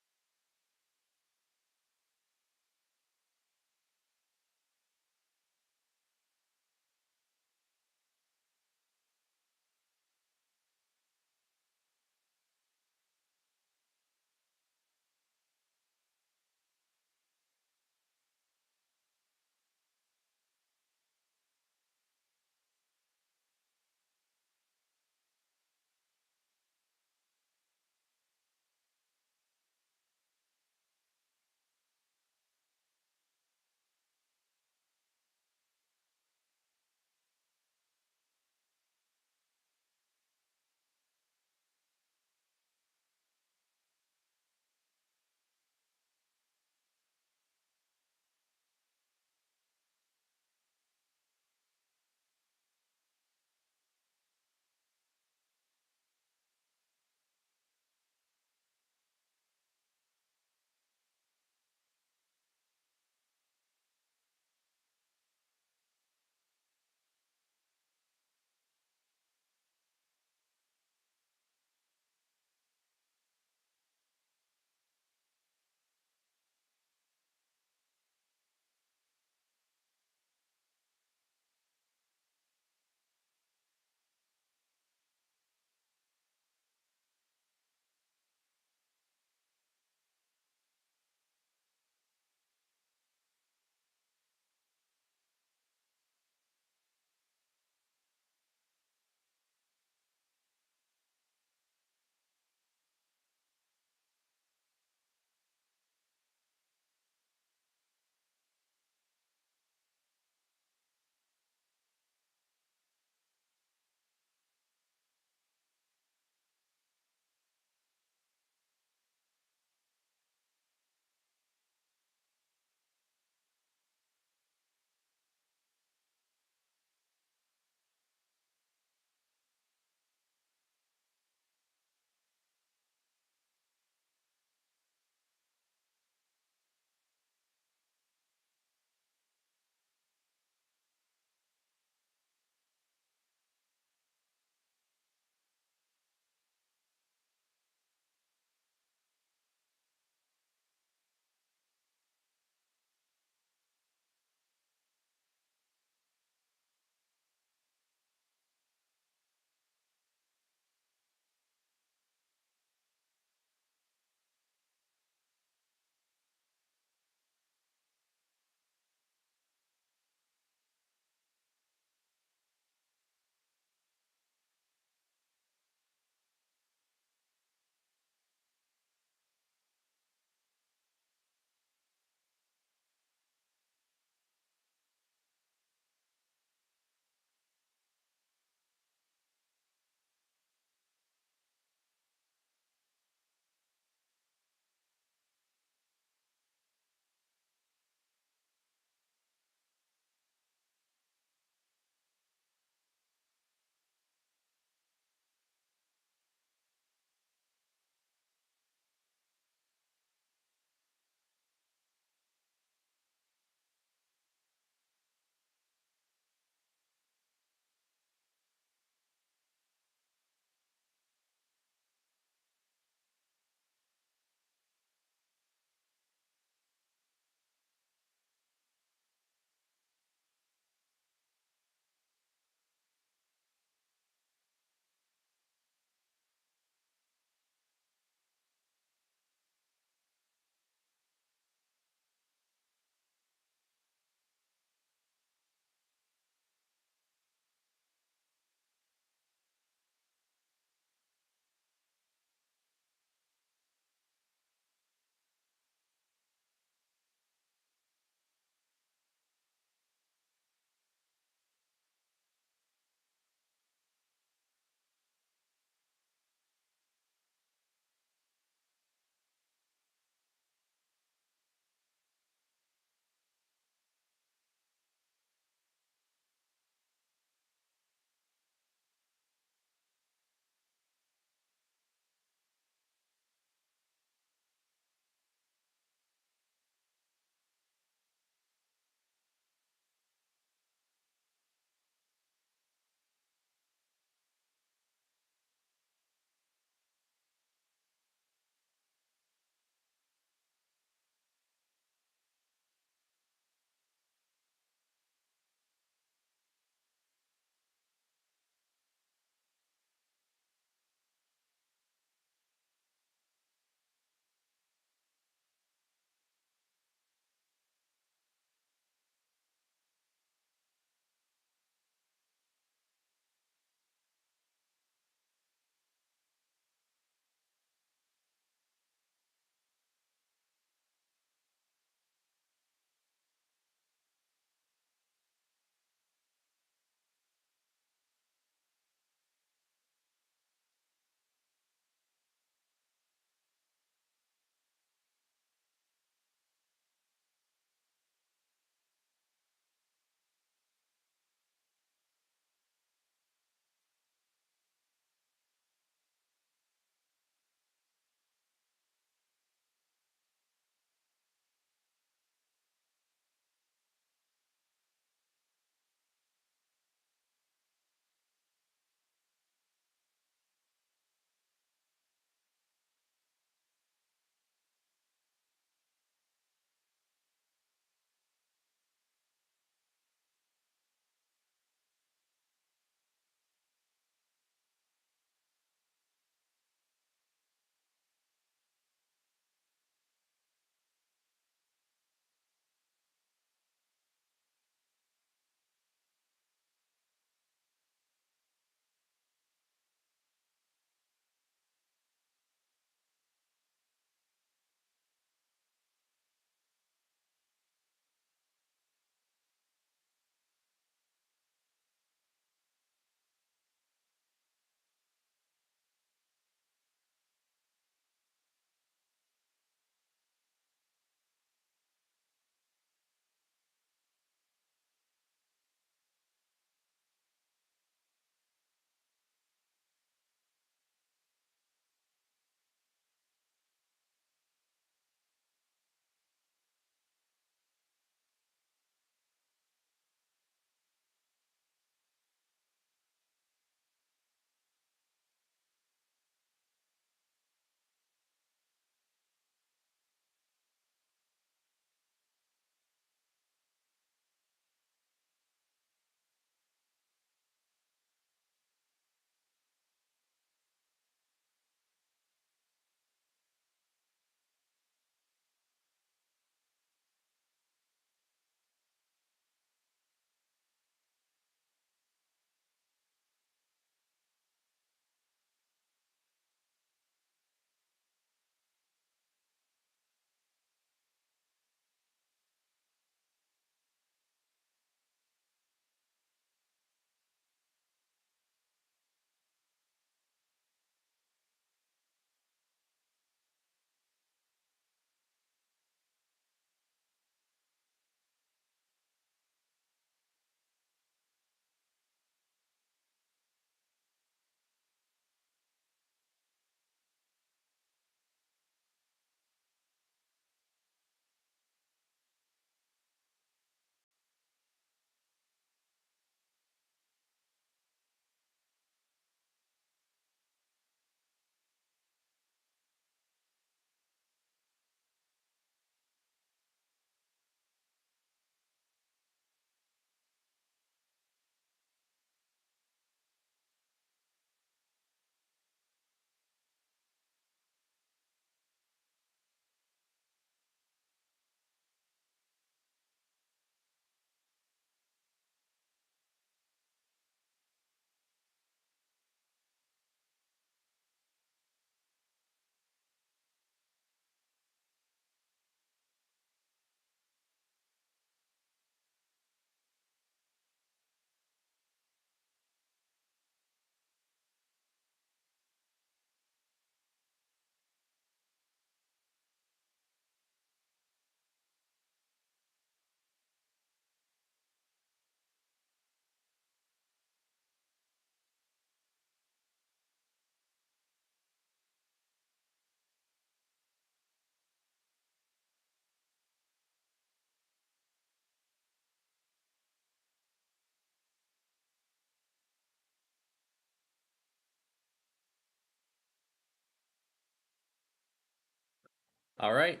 All right,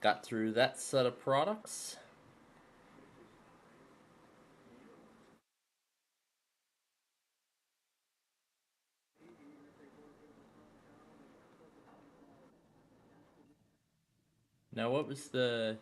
got through that set of products. Now, what was the...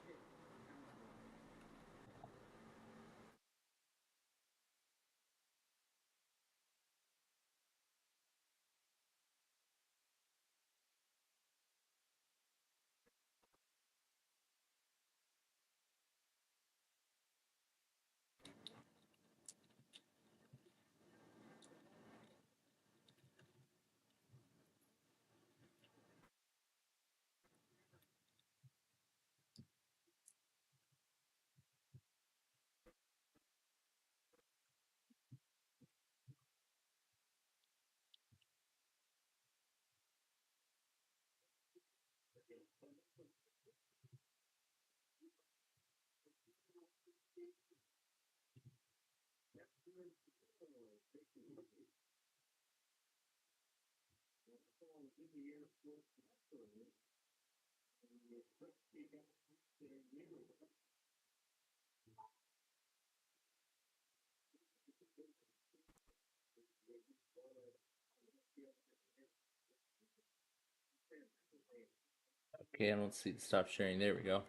Okay, I don't see the stop sharing. There we go.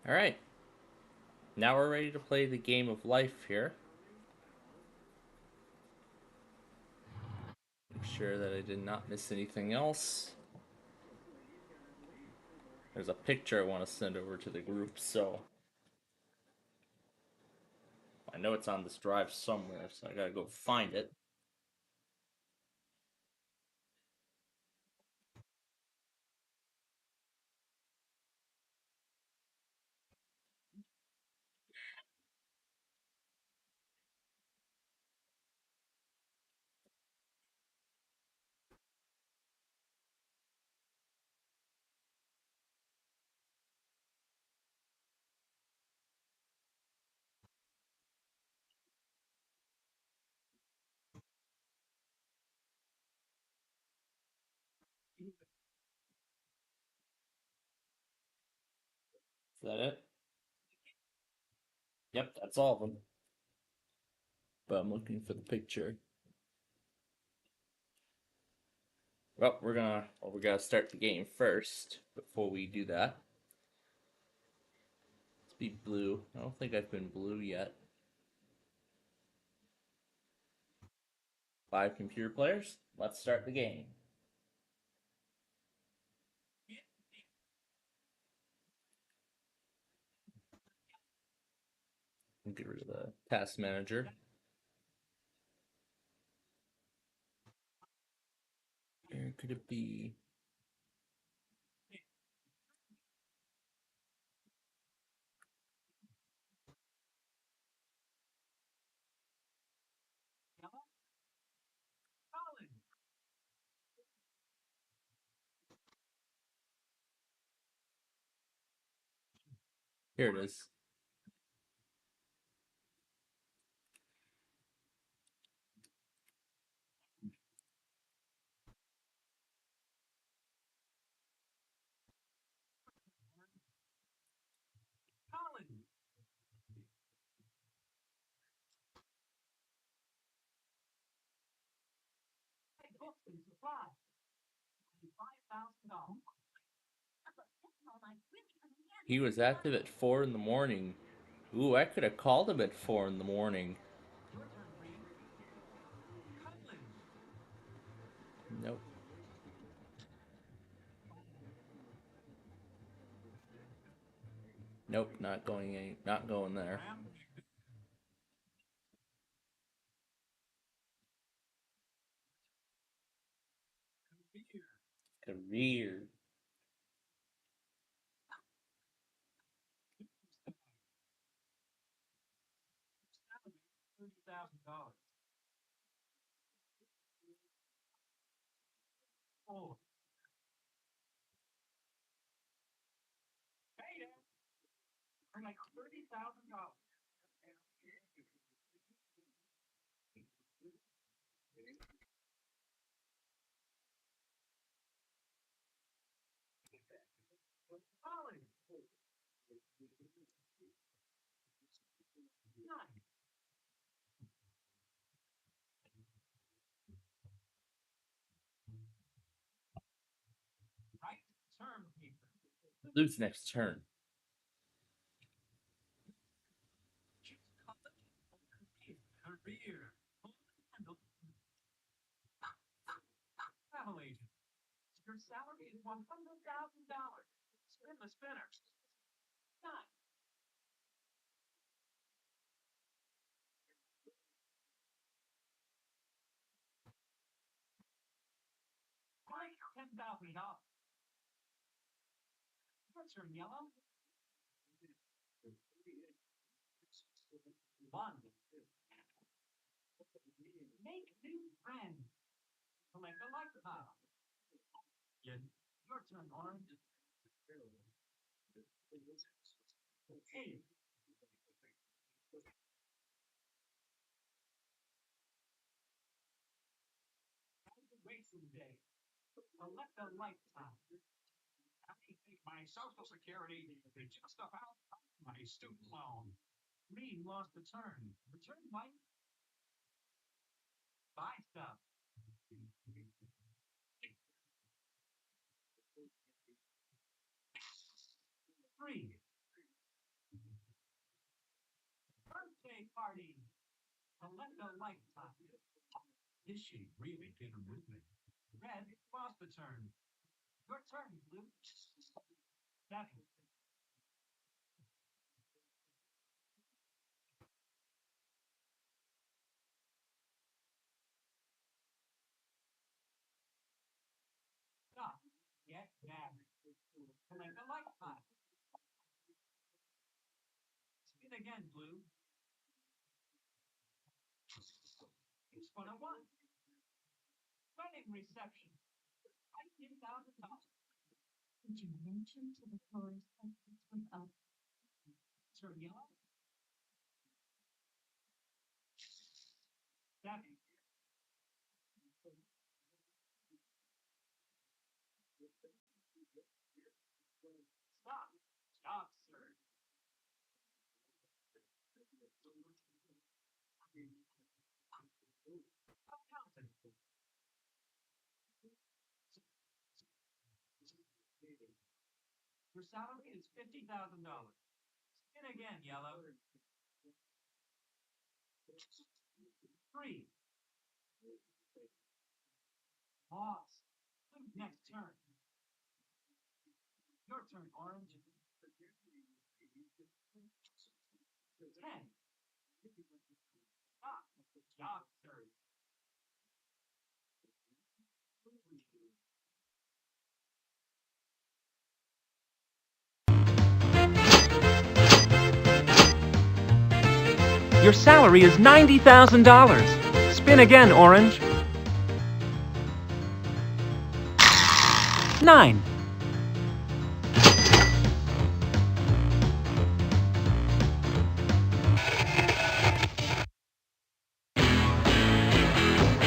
All right. Now we're ready to play the game of life here. Make sure that I did not miss anything else. There's a picture I want to send over to the group, so I know it's on this drive somewhere, so I gotta go find it. Is that it? Yep, that's all of them. But I'm looking for the picture. Well, we gotta start the game first before we do that. Let's be blue. I don't think I've been blue yet. 5 computer players. Let's start the game. Get rid of the task manager. Where could it be? Here it is. He was active at 4 in the morning. Ooh, I could have called him at 4 in the morning. Nope. Nope, not going there. Career. Lose next turn. Your salary is $90,000. Spin again, Orange. 9.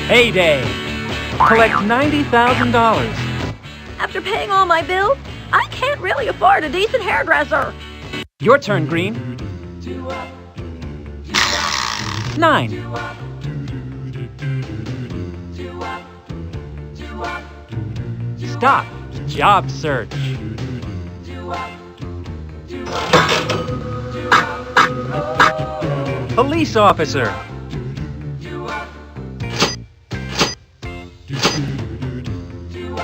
Heyday! Collect $90,000. After paying all my bills, I can't really afford a decent hairdresser. Your turn, Green. 9. Stop. Job search. Police officer.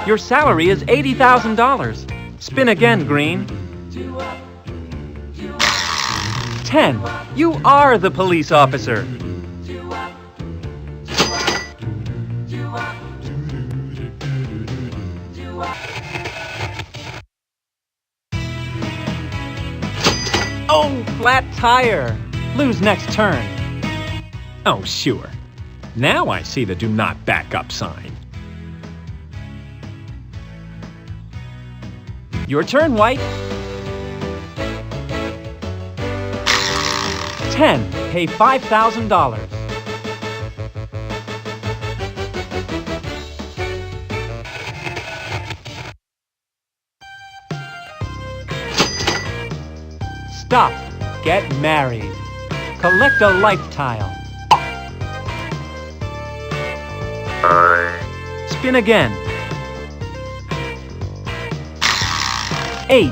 Your salary is $80,000. Spin again, Green. 10. You are the police officer. Oh, flat tire. Lose next turn. Oh, sure. Now I see the do not back up sign. Your turn, White. 10. Pay $5,000. Stop. Get married. Collect a life tile. Spin again. 8.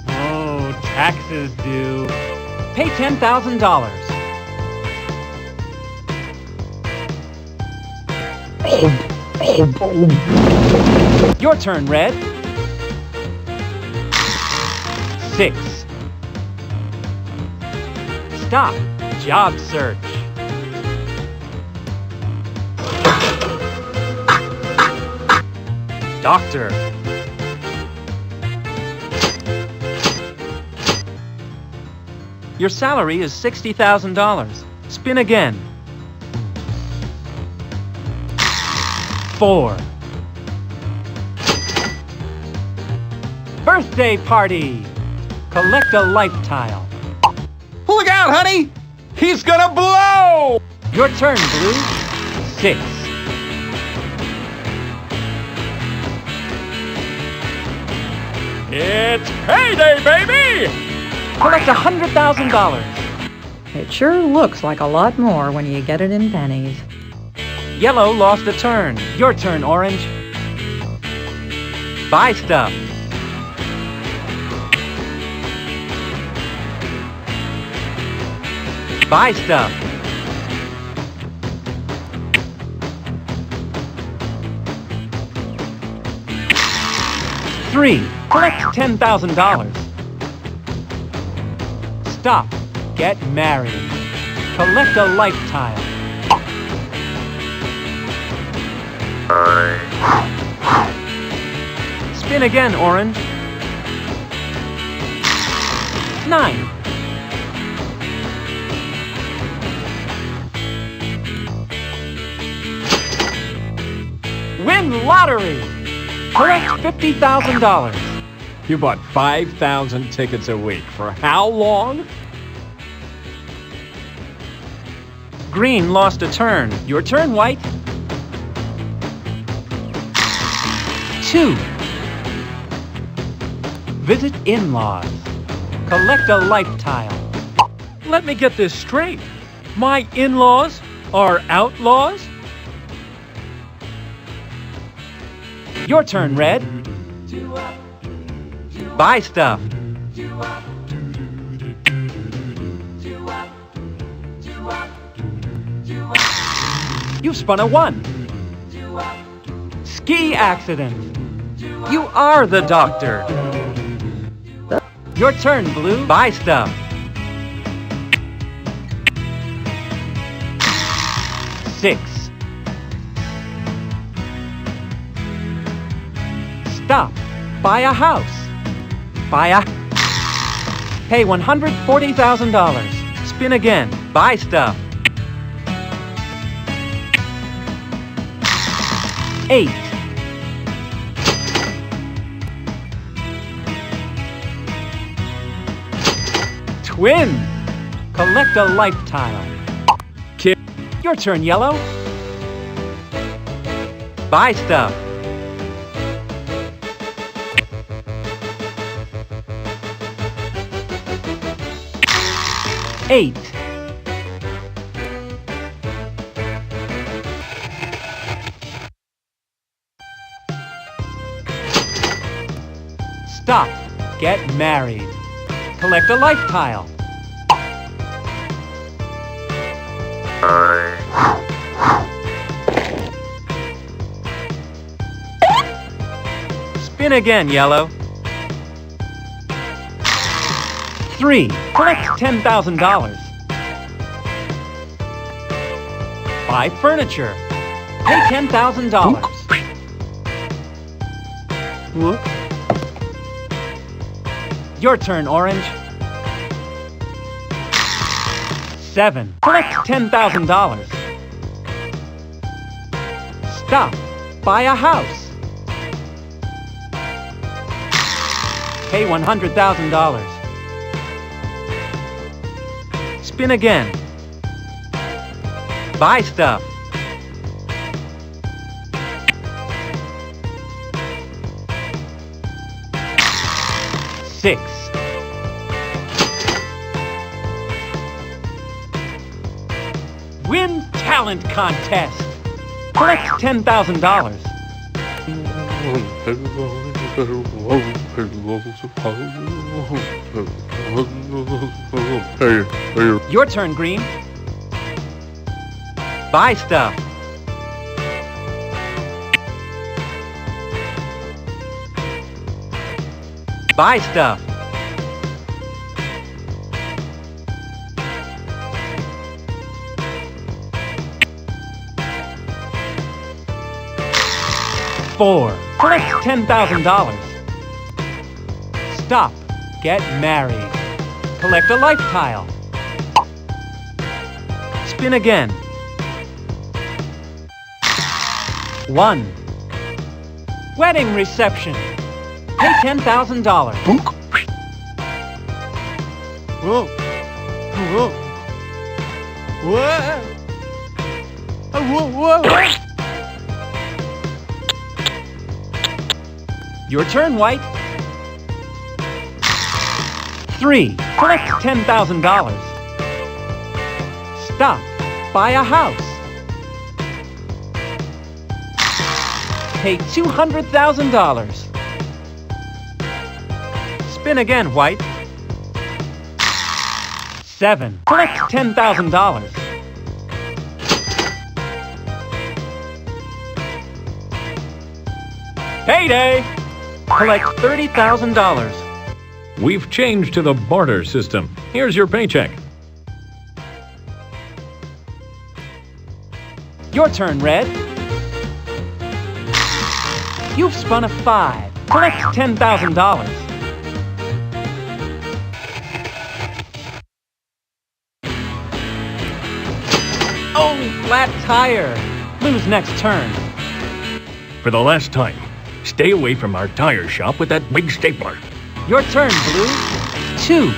Oh, taxes due. Pay $10,000. Your turn, Red. 6. Stop. Job search. Doctor. Your salary is $60,000. Spin again. 4. Birthday party. Collect a life tile. Look out, honey! He's gonna blow! Your turn, Blue. 6. It's payday, baby! Collect $100,000. It sure looks like a lot more when you get it in pennies. Yellow lost a turn. Your turn, Orange. Buy stuff. Buy stuff. Three. Collect $10,000. Stop. Get married. Collect a life tile. Spin again, Orange. 9. Win lottery! Collect $50,000. You bought 5,000 tickets a week. For how long? Green lost a turn. Your turn, White. 2. Visit in-laws. Collect a life tile. Let me get this straight. My in-laws are outlaws? Your turn, Red. Buy stuff. You've spun a 1. Ski accident. You are the doctor. Your turn, Blue. Buy stuff. 6. Stop. Buy a house. Buy a... Pay $140,000. Spin again. Buy stuff. 8. Twin. Collect a life tile. Kid. Your turn, Yellow. Buy stuff. 8. Stop. Get married. Collect a life tile. Spin again, Yellow. 3. Collect $10,000. Buy furniture. Pay $10,000. Whoop. Your turn, Orange. 7. Collect $10,000. Stop. Buy a house. Pay $100,000. Spin again. Buy stuff. Six. Win talent contest. Collect $10,000. Your turn, Green. Buy stuff. Buy stuff. Four. Collect $10,000. Stop. Get married. Collect a life tile. Spin again. One. Wedding reception. Pay $10,000. Whoa. Whoa. Whoa. Whoa. Whoa. Your turn, White. Three. Collect $10,000. Stop. Buy a house. Pay $200,000. Spin again, White. Seven. Collect $10,000. Payday! Collect $30,000. We've changed to the barter system. Here's your paycheck. Your turn, Red. You've spun a 5. Collect $10,000. Oh, flat tire. Lose next turn. For the last time, stay away from our tire shop with that big stapler. Your turn, Blue. 2.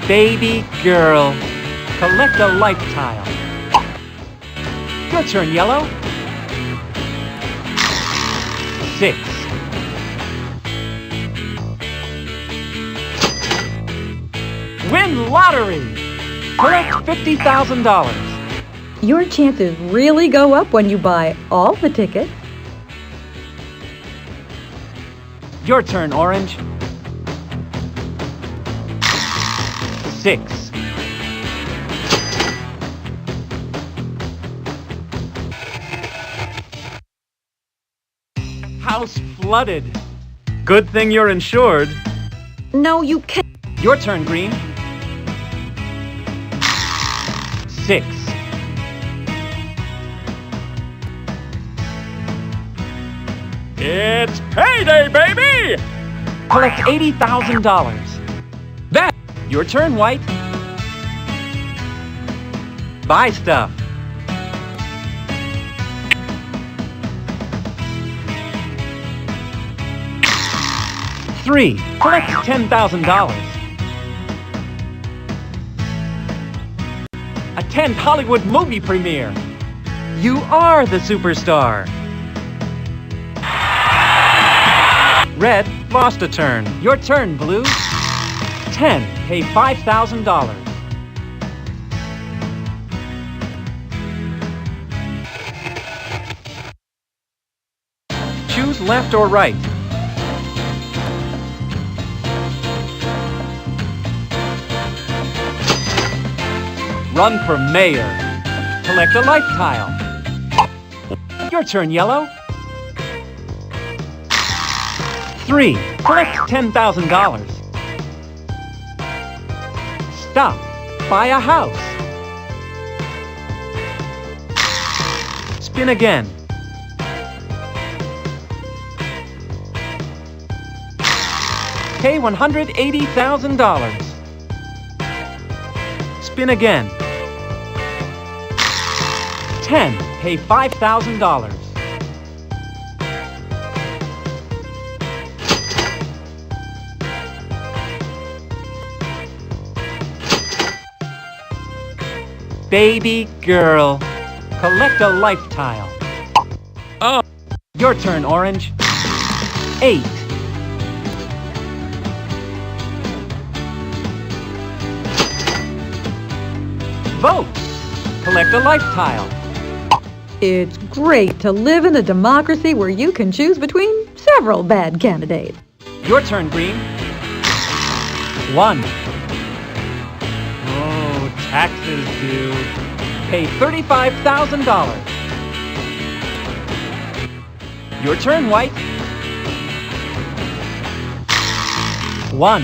Baby girl. Collect a life tile. Your turn, Yellow. 6. Win lottery. Collect $50,000. Your chances really go up when you buy all the tickets. Your turn, Orange. 6. House flooded. Good thing you're insured. No, you can't. Your turn, Green. 6. It's payday, baby! Collect $80,000. That. Your turn, White. Buy stuff. Three. Collect $10,000. Attend Hollywood movie premiere. You are the superstar. Red lost a turn. Your turn, Blue. 10. Pay $5,000. Choose left or right. Run for mayor. Collect a life tile. Your turn, Yellow. 3. Collect $10,000. Stop. Buy a house. Spin again. Pay $180,000. Spin again. 10. Pay $5,000. Baby girl. Collect a life tile. Oh. Your turn, Orange. 8. Vote. Collect a life tile. It's great to live in a democracy where you can choose between several bad candidates. Your turn, Green. 1. Oh, taxes due. Pay $35,000. Your turn, White. 1.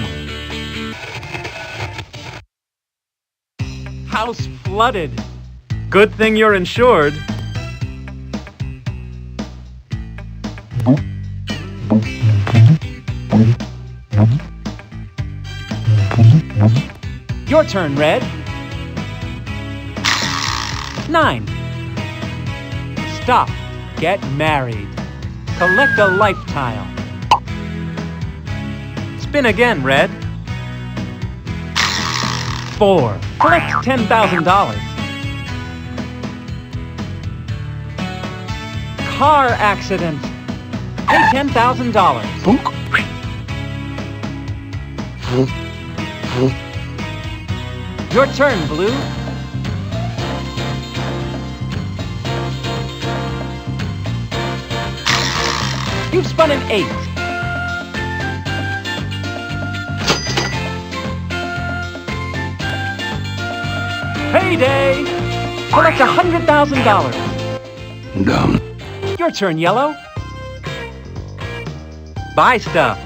House flooded. Good thing you're insured. Your turn, Red. 9. Stop. Get married. Collect a life tile. Spin again, Red. 4. Collect $10,000. Car accident. Pay $10,000. Your turn, Blue. You've spun an 8. Payday! Collect $100,000. Dumb. Your turn, Yellow. Buy stuff.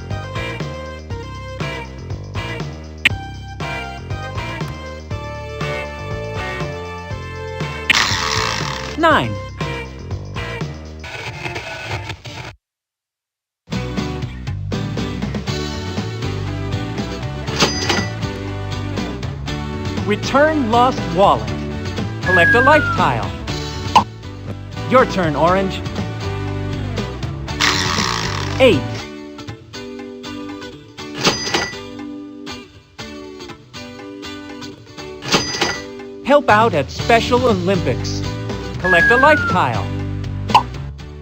Nine. Return lost wallet. Collect a life tile. Your turn, Orange. 8. Help out at Special Olympics. Collect a life tile.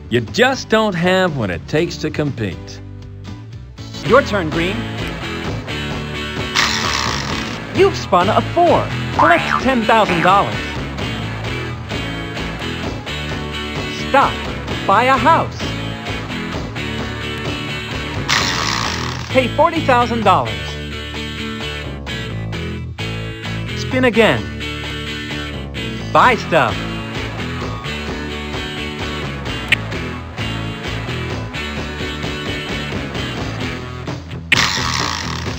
You just don't have what it takes to compete. Your turn, Green. You've spun a 4. Collect $10,000. Stop. Buy a house. Pay $40,000. Spin again. Buy stuff.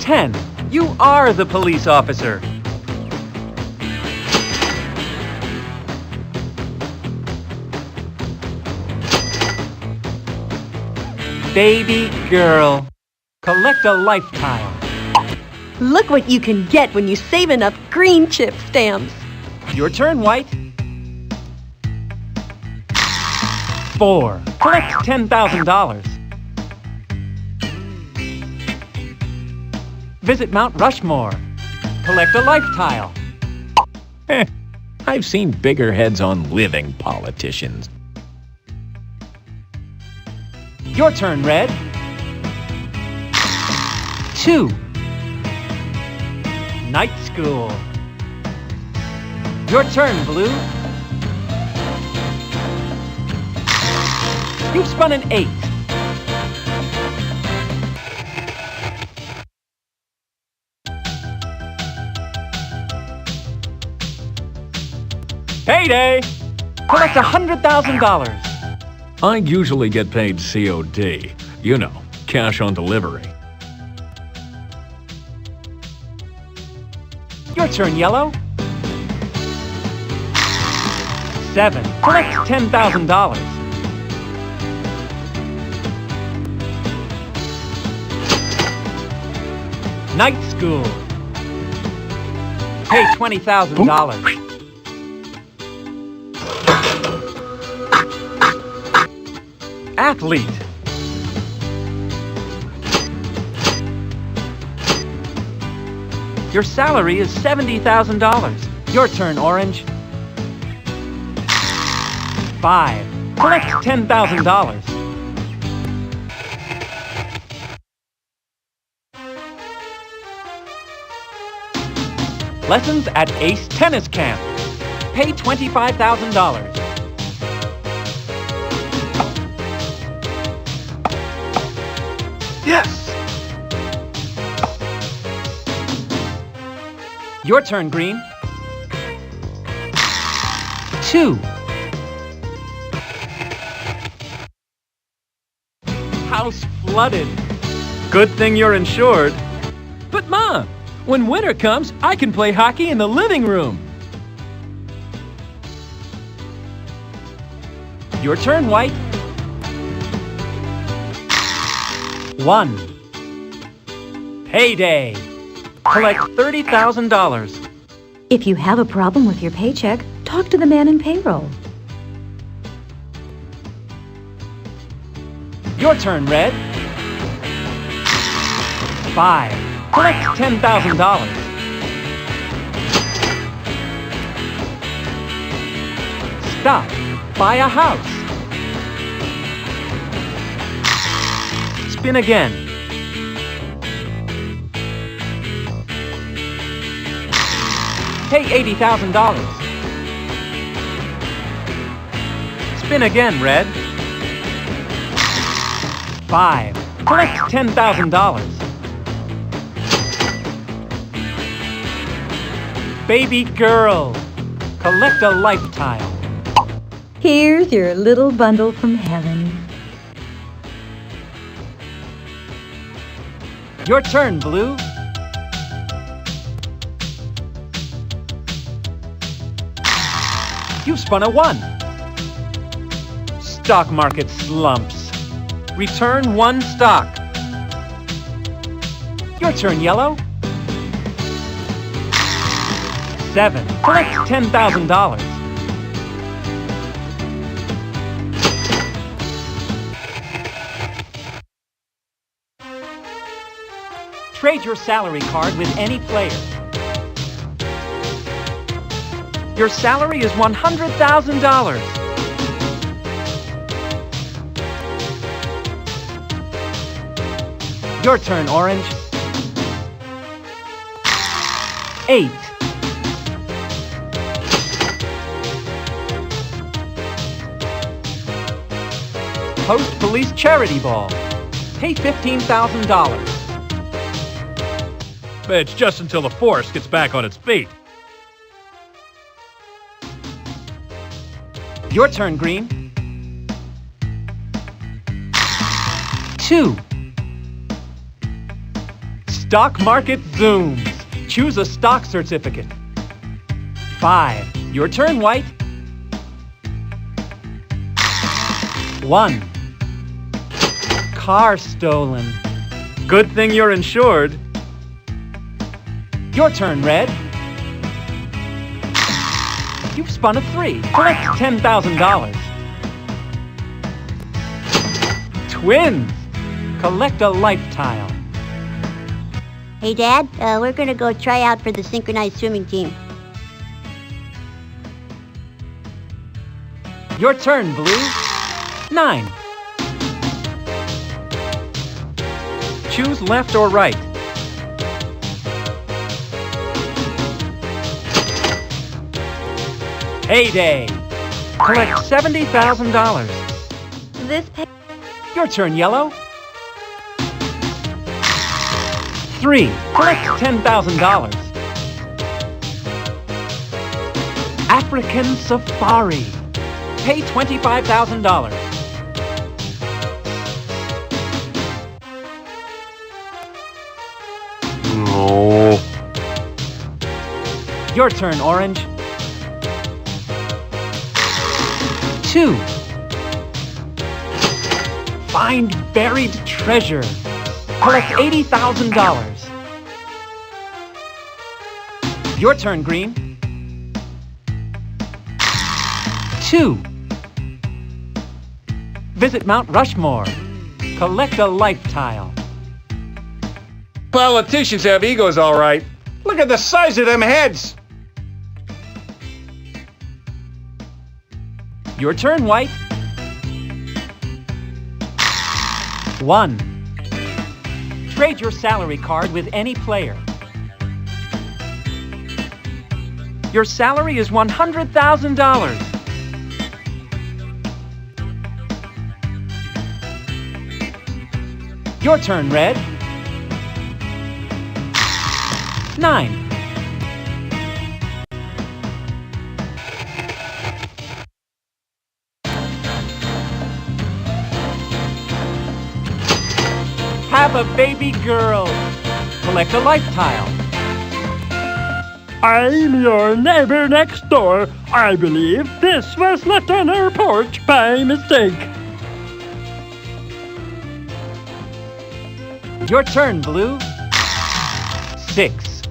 $10. You are the police officer. Baby girl. Collect a life tile. Look what you can get when you save enough green chip stamps. Your turn, White. 4. Collect $10,000. Visit Mount Rushmore. Collect a life tile. I've seen bigger heads on living politicians. Your turn, Red. 2. Night school. Your turn, Blue. You've spun an 8. Payday! Collect $100,000. I usually get paid COD. You know, cash on delivery. Your turn, Yellow. 7. Collect $10,000. Night school. Pay $20,000. Athlete. Your salary is $70,000. Your turn, Orange. 5. Collect $10,000. Lessons at Ace Tennis Camp. Pay $25,000. Yes! Your turn, Green. 2. House flooded. Good thing you're insured. But Mom, when winter comes, I can play hockey in the living room. Your turn, White. 1. Payday. Collect $30,000. If you have a problem with your paycheck, talk to the man in payroll. Your turn, Red. 5. Collect $10,000. Stop. Buy a house. Spin again. Pay $80,000. Spin again, Red. 5. Collect $10,000. Baby girl. Collect a life tile. Here's your little bundle from heaven. Your turn, Blue. You've spun a 1. Stock market slumps. Return 1 stock. Your turn, Yellow. 7. Collect $10,000. Trade your salary card with any player. Your salary is $100,000. Your turn, Orange. 8. Host Police Charity Ball. Pay $15,000. It's just until the force gets back on its feet. Your turn, Green. 2. Stock market zooms. Choose a stock certificate. 5. Your turn, White. 1. Car stolen. Good thing you're insured. Your turn, Red. You've spun a 3. Collect $10,000. Twins. Collect a life tile. Hey, Dad, we're gonna go try out for the synchronized swimming team. Your turn, Blue. 9. Choose left or right. Payday. Collect $70,000. This Your turn, Yellow. 3. Collect $10,000. African Safari. Pay $25,000. No. Your turn, Orange. 2. Find buried treasure. Collect $80,000. Your turn, Green. 2. Visit Mount Rushmore. Collect a life tile. Politicians have egos, all right. Look at the size of them heads. Your turn, White. 1. Trade your salary card with any player. Your salary is $100,000. Your turn, Red. 9. Have a baby girl. Collect a life tile. I'm your neighbor next door. I believe this was left on our porch by mistake. Your turn, Blue. 6.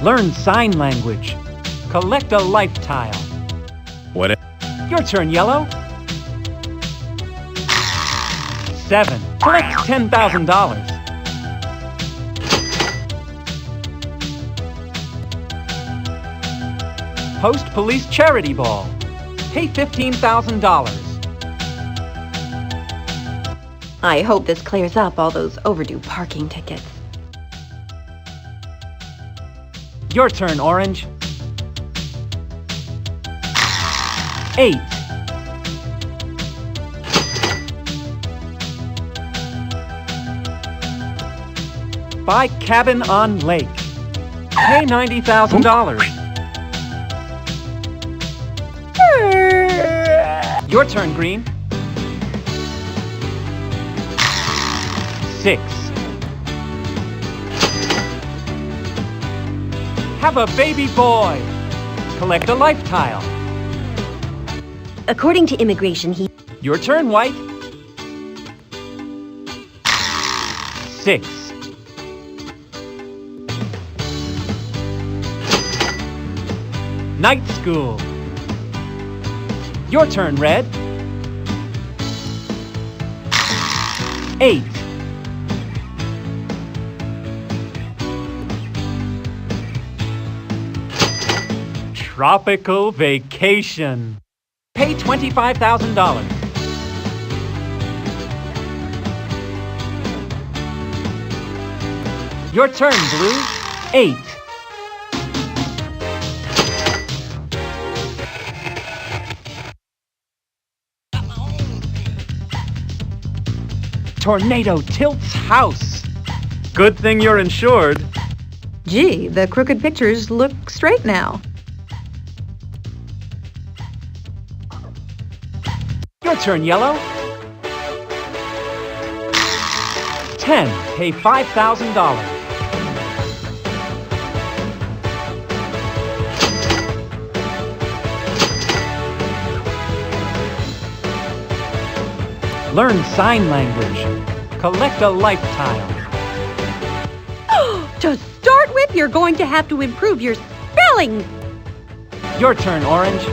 Learn sign language. Collect a life tile. What? Your turn, Yellow. 7. Collect $10,000. Host police charity ball. Pay $15,000. I hope this clears up all those overdue parking tickets. Your turn, Orange. 8. Buy cabin on lake. Pay $90,000. Your turn, Green. 6. Have a baby boy. Collect a life tile. According to immigration, he... Your turn, White. 6. Night school. Your turn, Red. 8. Tropical vacation. Pay $25,000. Your turn, Blue. 8. Tornado tilts house. Good thing you're insured. Gee, the crooked pictures look straight now. Your turn, Yellow. 10. Pay $5,000. Learn sign language. Collect a life tile. To start with, you're going to have to improve your spelling. Your turn, Orange.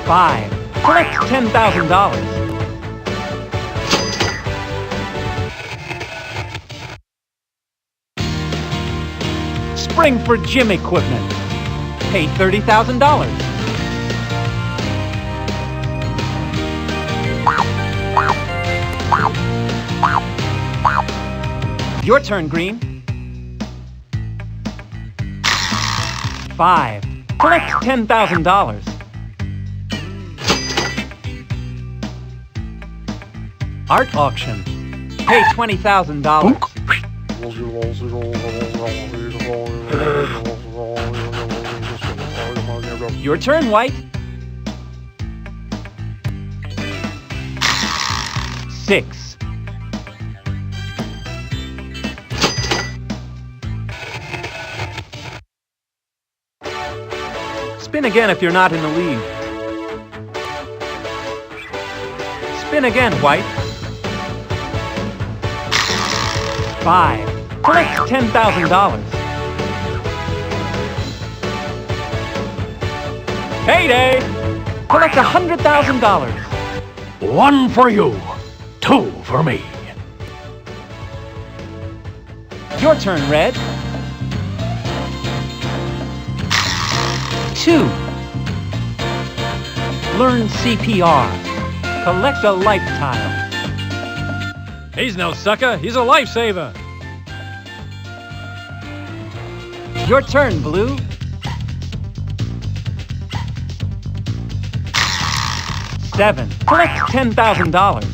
5. Collect $10,000. Spring for gym equipment. Pay $30,000. Your turn, Green. 5. Collect $10,000. Art auction. Pay $20,000. Your turn, White. 6. Spin again if you're not in the lead. Spin again, White. 5. Collect $10,000. Payday! Collect $100,000. 1 for you, 2 for me. Your turn, Red. 2. Learn CPR. Collect a life tile. He's no sucker. He's a lifesaver. Your turn, Blue. 7. Collect $10,000.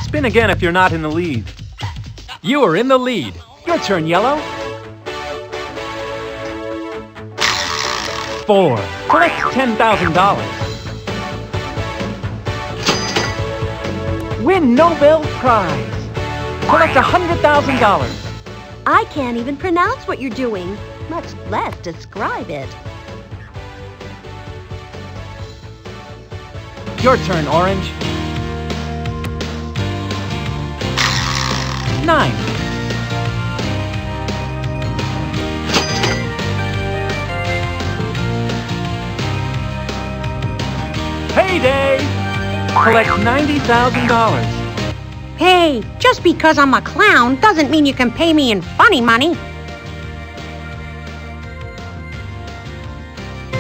Spin again if you're not in the lead. You are in the lead. Your turn, Yellow. 4. Collect $10,000. Win Nobel Prize. Collect $100,000. I can't even pronounce what you're doing, much less describe it. Your turn, Orange. 9. Payday! Collect $90,000. Hey, just because I'm a clown doesn't mean you can pay me in funny money.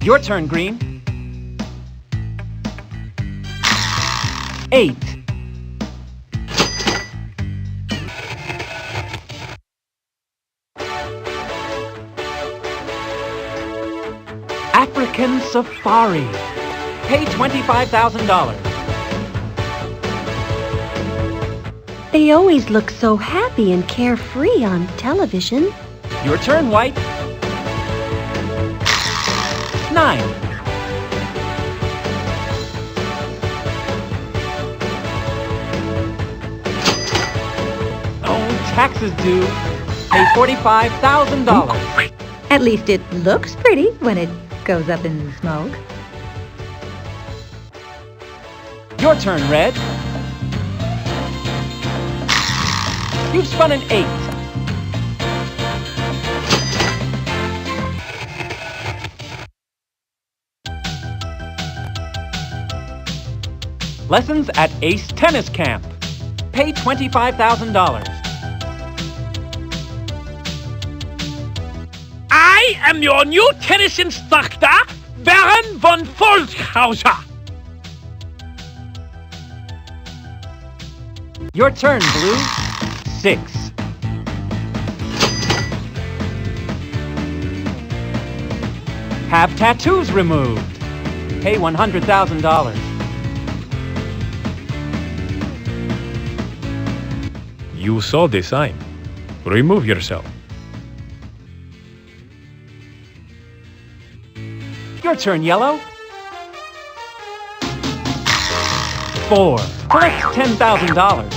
Your turn, Green. 8. African Safari. Pay $25,000. They always look so happy and carefree on television. Your turn, White. 9. Oh, taxes due. Pay $45,000. At least it looks pretty when it goes up in smoke. Your turn, Red. You've spun an 8. Lessons at Ace Tennis Camp. Pay $25,000. I am your new tennis instructor, Baron von Volkhauser. Your turn, Blue. 6. Have tattoos removed. Pay $100,000. You saw the sign. Remove yourself. Your turn, Yellow. 4. Collect $10,000.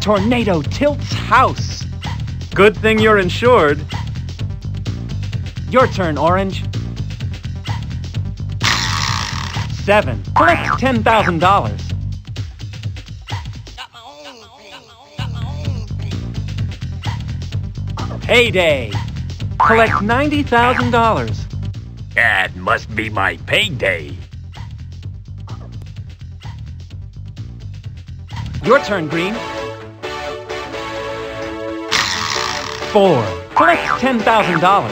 Tornado tilts house. Good thing you're insured. Your turn, Orange. 7. Collect $10,000. Payday. Collect $90,000. That must be my payday. Your turn, Green. 4. Collect $10,000.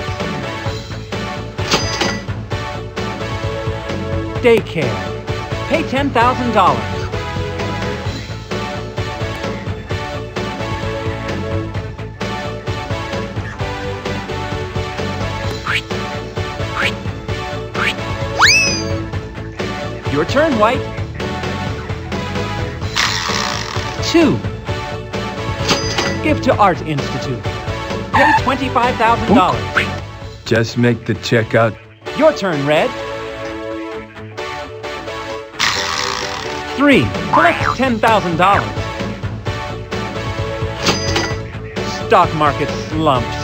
Daycare. Pay $10,000. Your turn, White. 2. Give to Art Institute. Pay $25,000. Just make the check out. Your turn, Red. 3. Collect $10,000. Stock market slumps.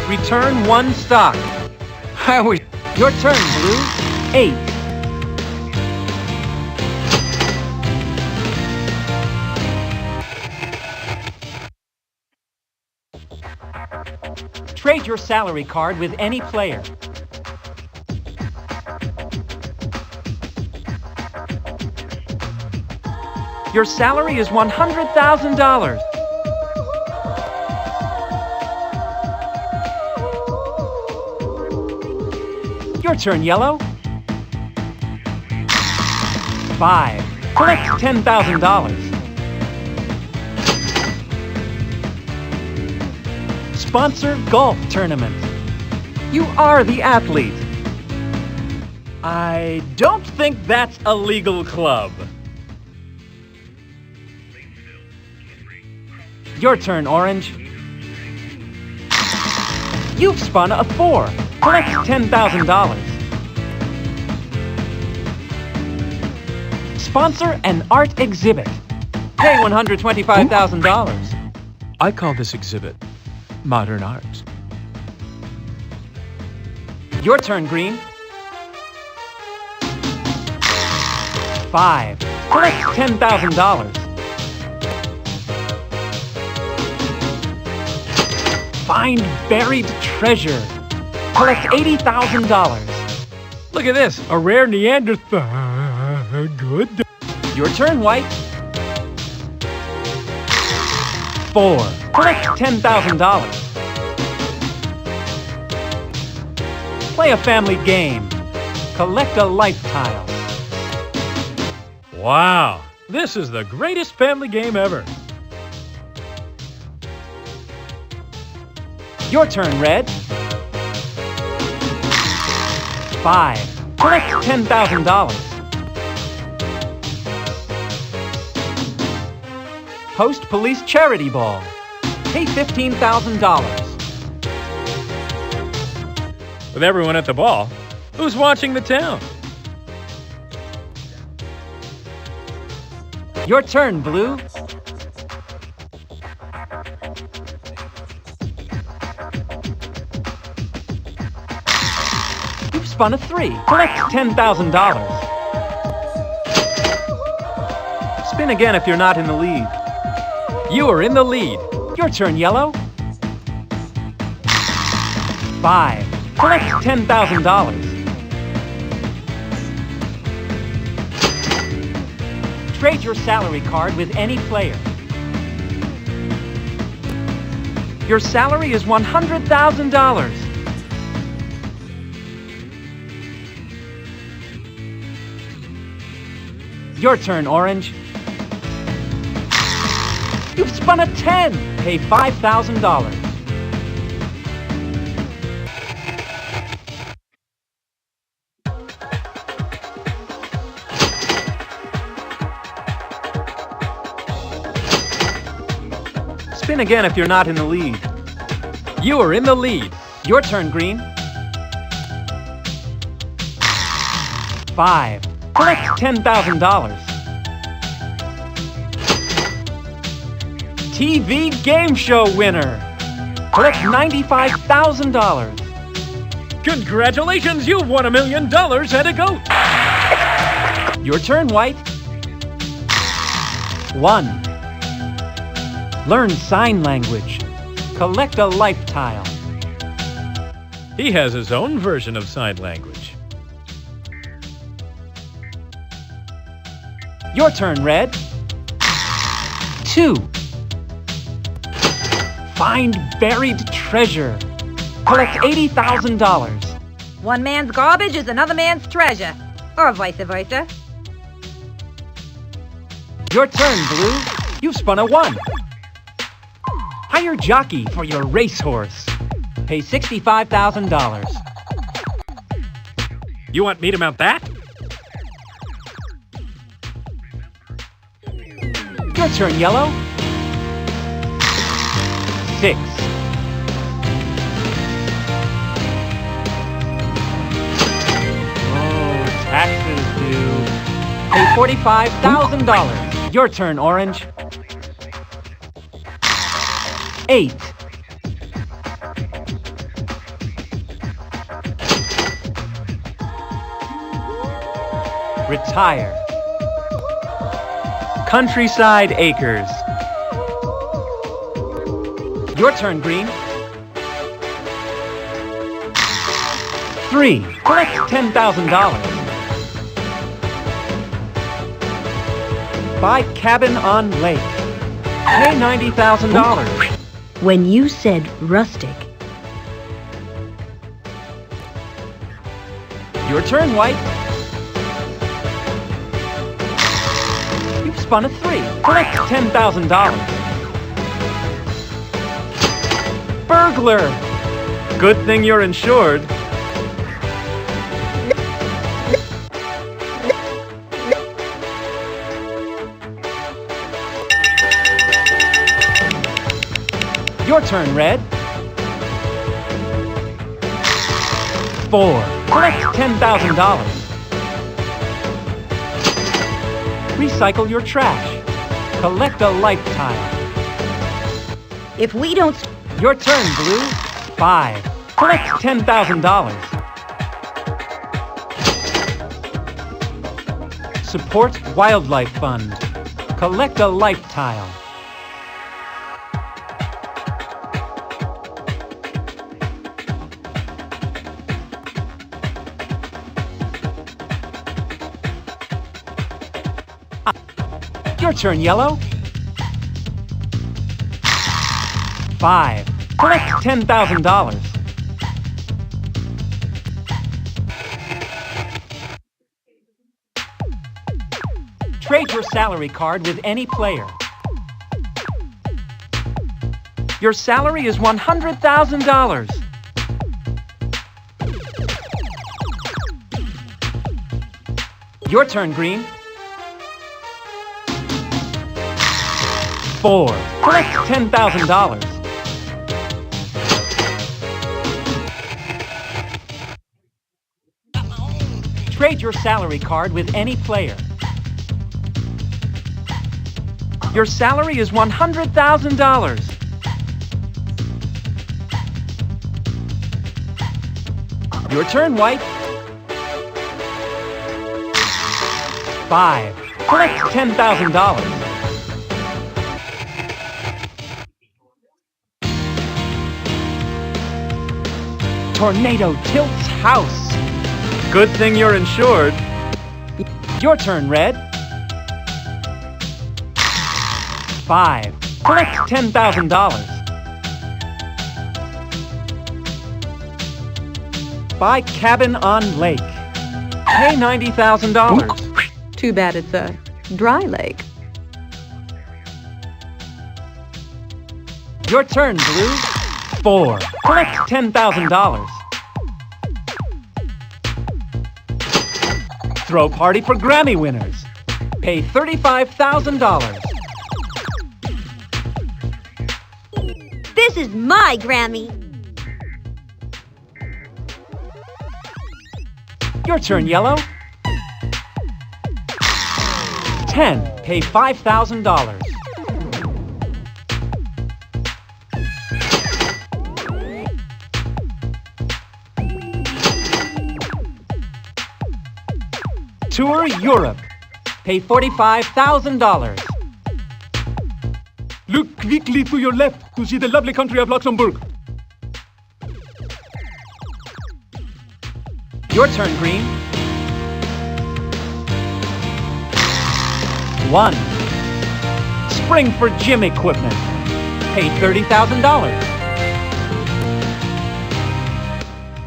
Return 1 stock. Your turn, Blue. 8. Trade your salary card with any player. Your salary is $100,000. Your turn, Yellow. 5. Collect $10,000. Sponsor golf tournament. You are the athlete. I don't think that's a legal club. Your turn, Orange. You've spun a 4. Collect $10,000. Sponsor an art exhibit. Pay $125,000. I call this exhibit modern art. Your turn, Green. 5. Collect $10,000. Find buried treasure. Collect $80,000. Look at this, a rare Neanderthal. Good. Your turn, White. 4. Collect $10,000. Play a family game. Collect a life tile. Wow, this is the greatest family game ever. Your turn, Red. 5. Collect $10,000. Post Police Charity Ball. Pay $15,000. With everyone at the ball, who's watching the town? Your turn, Blue. You've spun a 3. Collect $10,000. Spin again if you're not in the lead. You are in the lead. Your turn, Yellow. 5. Collect $10,000. Trade your salary card with any player. Your salary is $100,000. Your turn, Orange. You've spun a 10. Pay $5,000. Spin again if you're not in the lead. You are in the lead. Your turn, Green. 5. Collect $10,000. TV game show winner. Collect $95,000. Congratulations, you've won $1 million and a goat. Your turn, White. 1. Learn sign language. Collect a life tile. He has his own version of sign language. Your turn, Red. 2. Find buried treasure. Collect $80,000. One man's garbage is another man's treasure. Or vice versa. Your turn, Blue. You've spun a 1. Hire jockey for your racehorse. Pay $65,000. You want me to mount that? Your turn, Yellow. 6. Oh, taxes due. Pay $45,000. Your turn, Orange. 8. Retire. Countryside Acres. Your turn, Green. 3. Collect $10,000. Buy cabin on lake. Pay $90,000. When you said rustic, Your turn, White. You've spun a 3. Collect $10,000. Burglar! Good thing you're insured. Your turn, Red. 4. Collect $10,000. Recycle your trash. Collect a life tile. if we don't... Your turn, Blue. 5. Collect $10,000. Support Wildlife Fund. Collect a life tile. Your turn, Yellow. 5. Collect $10,000. Trade your salary card with any player. Your salary is $100,000. Your turn, Green. 4. Collect $10,000. Trade your salary card with any player. Your salary is $100,000. Your turn, White. 5. Collect $10,000. Tornado tilts house. Good thing you're insured. Your turn, Red. 5. Collect $10,000. Buy cabin on lake. Pay $90,000. Too bad it's a dry lake. Your turn, Blue. 4. Collect $10,000. Throw party for Grammy winners. Pay $35,000. This is my Grammy. Your turn, Yellow. 10. Pay $5,000. Tour Europe. Pay $45,000. Look quickly to your left to see the lovely country of Luxembourg. Your turn, Green. 1. Spring for gym equipment. Pay $30,000.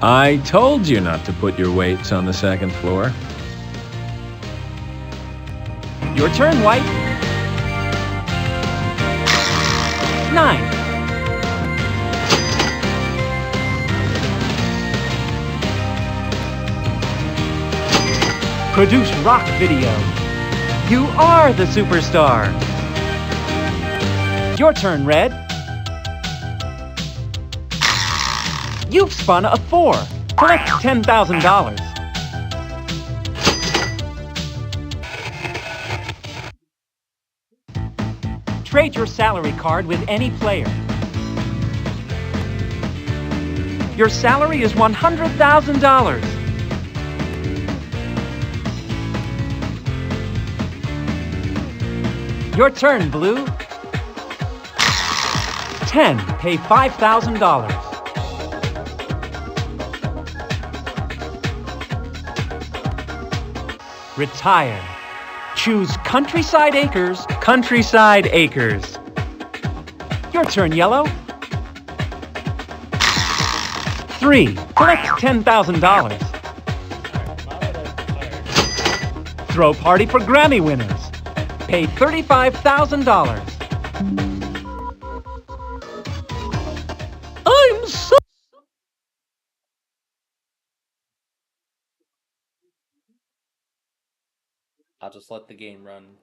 I told you not to put your weights on the second floor. Your turn, White. 9. Produce rock video. You are the superstar. Your turn, Red. You've spun a 4. Collect $10,000. Trade your salary card with any player. Your salary is $100,000. Your turn, Blue. 10. Pay $5,000. Retire. Choose Countryside Acres. Countryside Acres. Your turn, Yellow. 3. Collect $10,000. Throw party for Grammy winners. Pay $35,000. I'm so... I'll just let the game run.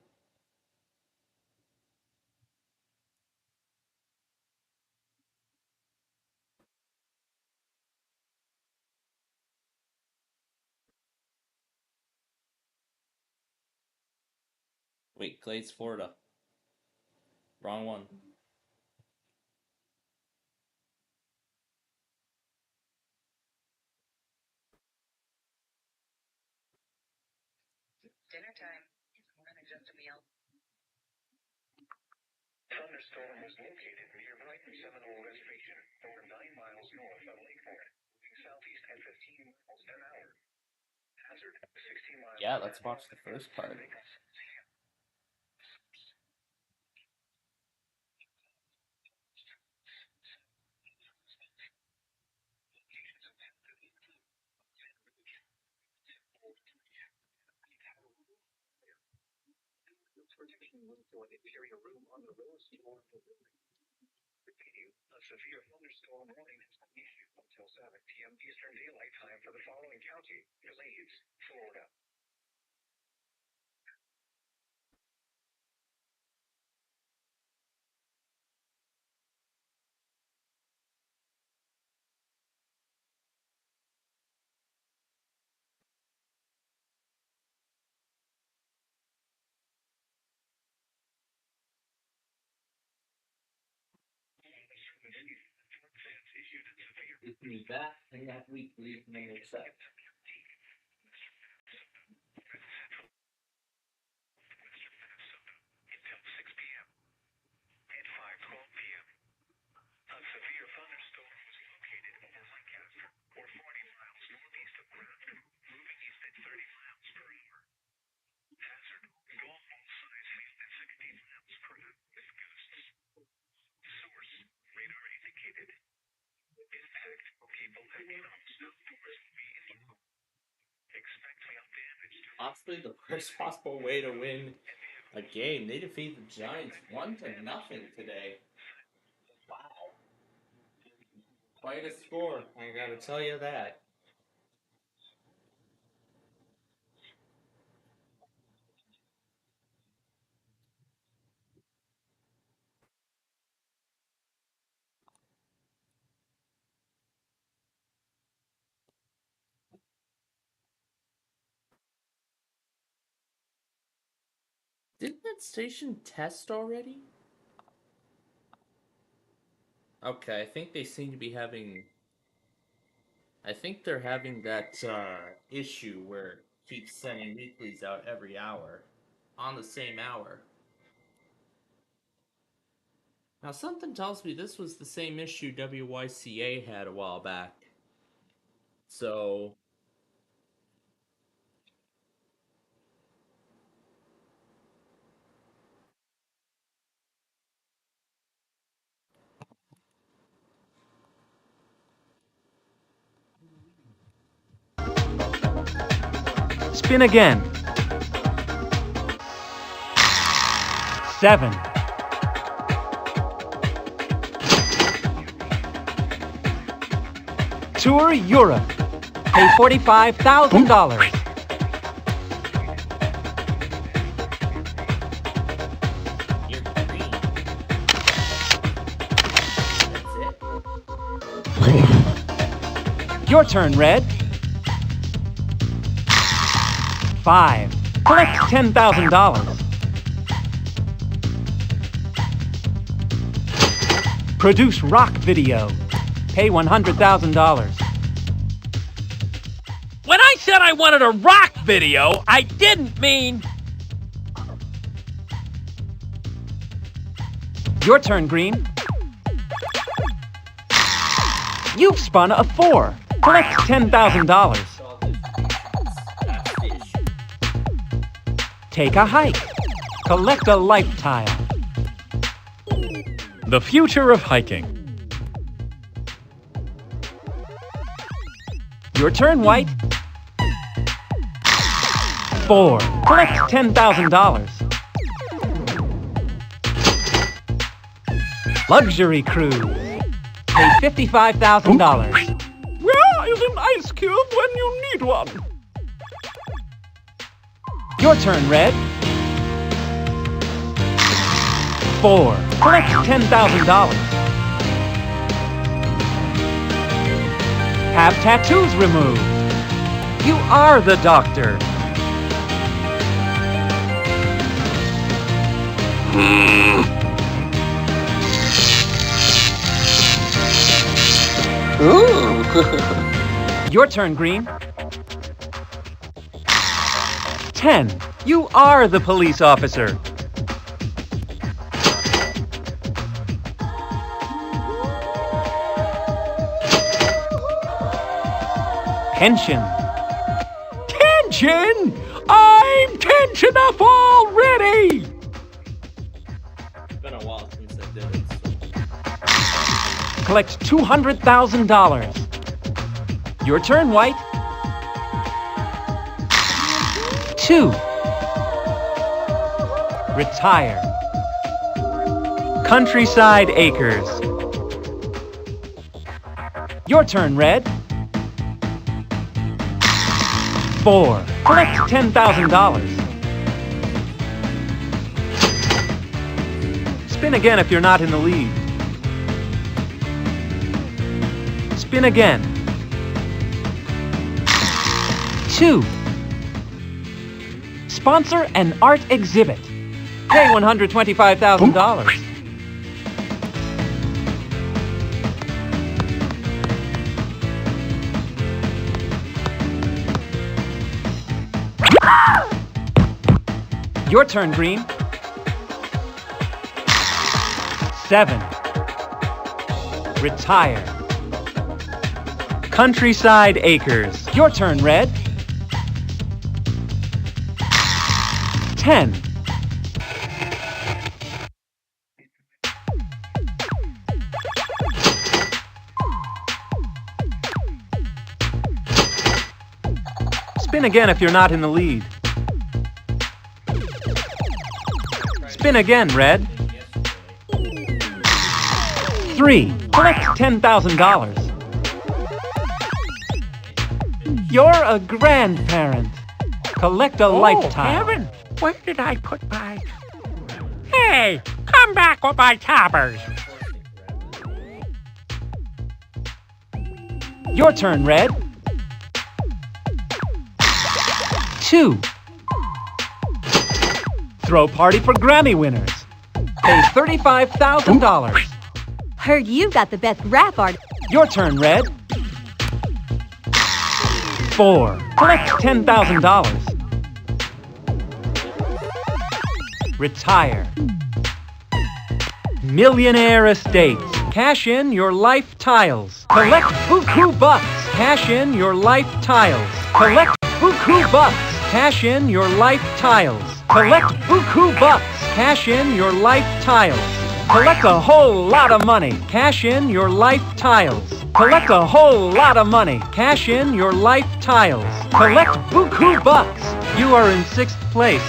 Wait, Glades, Florida. Wrong one. Dinner time is more than just a meal. Thunderstorm was located near Brighton Seminole Reservation, over 9 miles north of Lakeport, moving southeast at 15 miles an hour. Hazard, 16 miles. Yeah, let's watch the first part. Protection moved to an interior room on the lowest floor of the building. Repeating, a severe thunderstorm warning has been issued until 7 p.m. Eastern Daylight Time for the following county: Glades, Florida. It's me back and that weekly may accept. Until 6 p.m. At 5:12 p.m., a severe thunderstorm was located over Lancaster, or 40 miles northeast of Grafton, moving east at 30 miles per hour. Hazard, gale size at 60 miles per hour with gusts. Source, radar indicated. Impact, people hanging homes outdoors will be injured. Expect hail damage to Possibly the worst possible way to win a game. They defeat the Giants 1-0 today. Wow. Quite a score, I gotta tell you that. Didn't that station test already? Okay, I think they seem to be having... I think they're having that issue where it keeps sending weeklies out every hour. On the same hour. Now something tells me this was the same issue WYCA had a while back. So... Spin again. 7. Tour Europe. Pay $45,000. Your turn, Red. 5. Collect $10,000. Produce rock video. Pay $100,000. When I said I wanted a rock video, I didn't mean... Your turn, Green. You've spun a 4. Collect $10,000. Take a hike. Collect a life tile. The future of hiking. Your turn, White. 4. Collect $10,000. Luxury cruise. Pay $55,000. Where is an ice cube when you need one? Your turn, Red. 4. Collect $10,000. Have tattoos removed. You are the doctor. Your turn, Green. 10. You are the police officer. Tension. Tension? I'm tense enough already! It's been a while since I did it, so. Collect $200,000. Your turn, White. 2. Retire. Countryside Acres. Your turn, Red. 4. Collect $10,000. Spin again if you're not in the lead. Spin again. 2. Sponsor an art exhibit. Pay $125,000. Your turn, Green. 7. Retire. Countryside Acres. Your turn, Red. 10. Spin again if you're not in the lead. Spin again, Red. 3. Collect $10,000. You're a grandparent. Collect a lifetime. Heaven, where did I put my... Hey, come back with my toppers. Your turn, Red. 2. Throw party for Grammy winners. Pay $35,000. Heard you got the best rap art. Your turn, Red. 4. Collect $10,000. Retire. Millionaire Estates. Cash in your life tiles. Collect buku bucks. Cash in your life tiles. Collect buku bucks. Cash in your life tiles. Collect buku bucks. Cash in your life tiles. Collect a whole lot of money. Cash in your life tiles. Collect a whole lot of money. Cash in your life tiles. Collect buku bucks. You are in 6th place.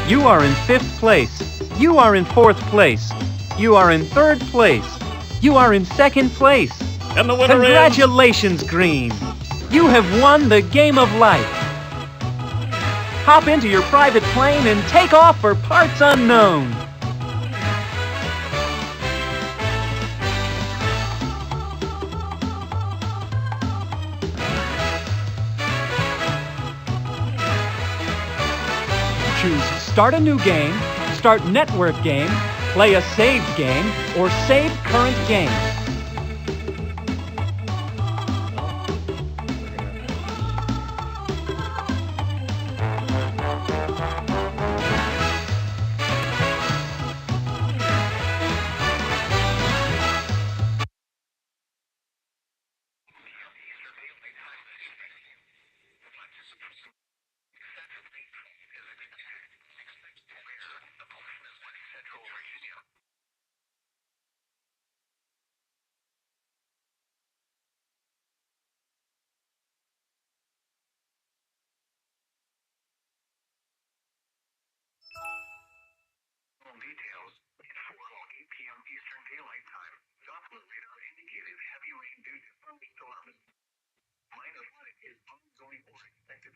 You are in 5th place. You are in 4th place. You are in 3rd place. You are in 2nd place. And the winner Congratulations, Green. You have won the game of life. Hop into your private plane and take off for parts unknown. Choose Start a New Game, Start Network Game, Play a Saved Game, or Save Current Game.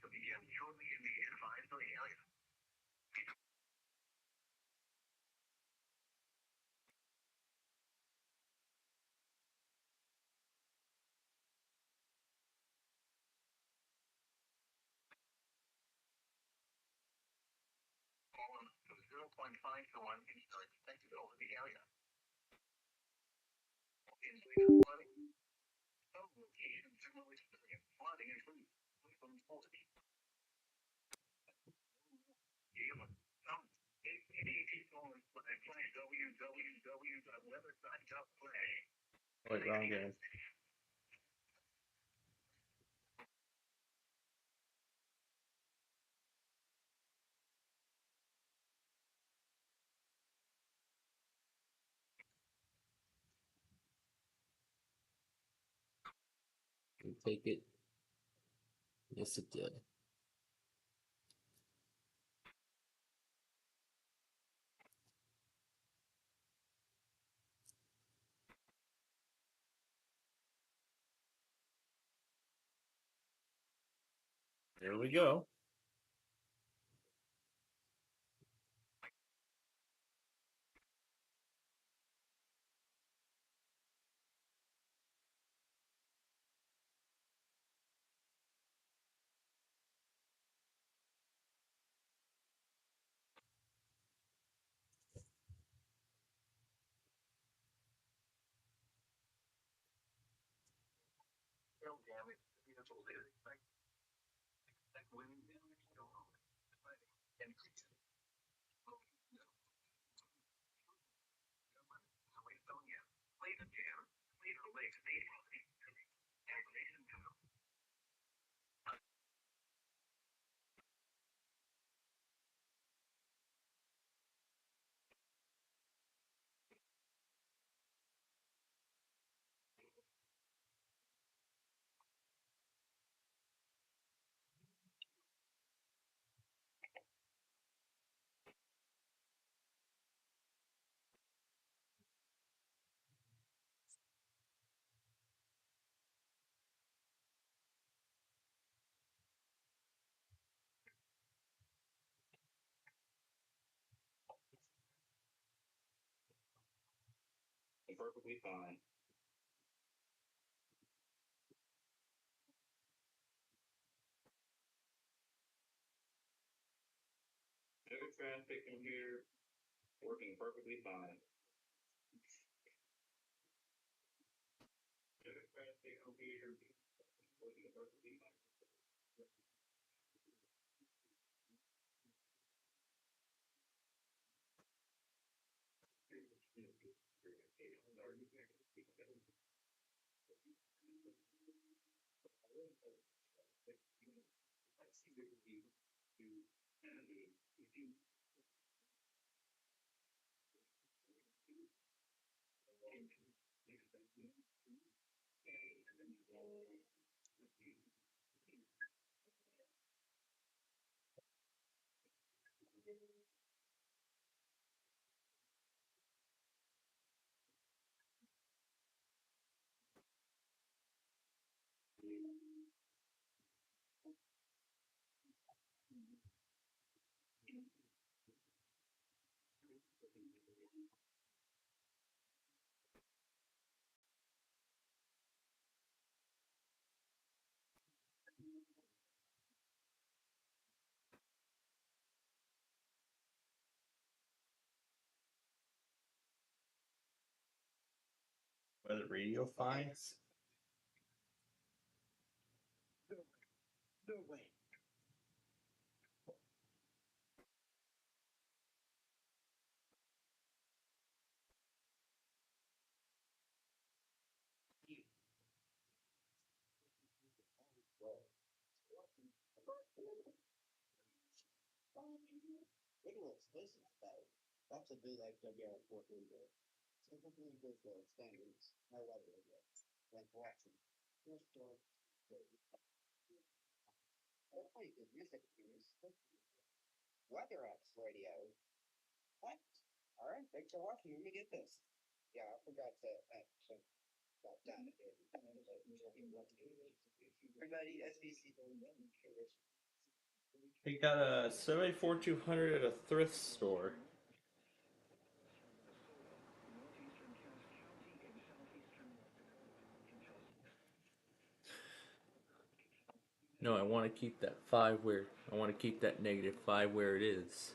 to begin shortly in the advisory area. Of 0.5 to 1 inch are expected over the area. In flooding, some locations will experience flooding including from 40. Play www.weather.gov.play. Wait, wrong game. You take it. Yes, it did. There we go. Hail damage to vehicles is expected. Wind damage to homes. Increase. California. Later Jam. Later Lake State. Aggravation to perfectly fine. No traffic in here. Working perfectly fine. No traffic over here. Working perfectly fine. Weather radio finds. No way. Nicholas, this is bad. That's a big like WR14 there. Typically with the standards, no weather radio. Like watching. Here's the play good music news. Weather apps radio. What? Alright, thanks for watching. Let me get this. Yeah, I forgot to got done. Everybody, SPC He got a 74-200 at a thrift store. No, I want to keep that 5 where I want to keep that -5 where it is.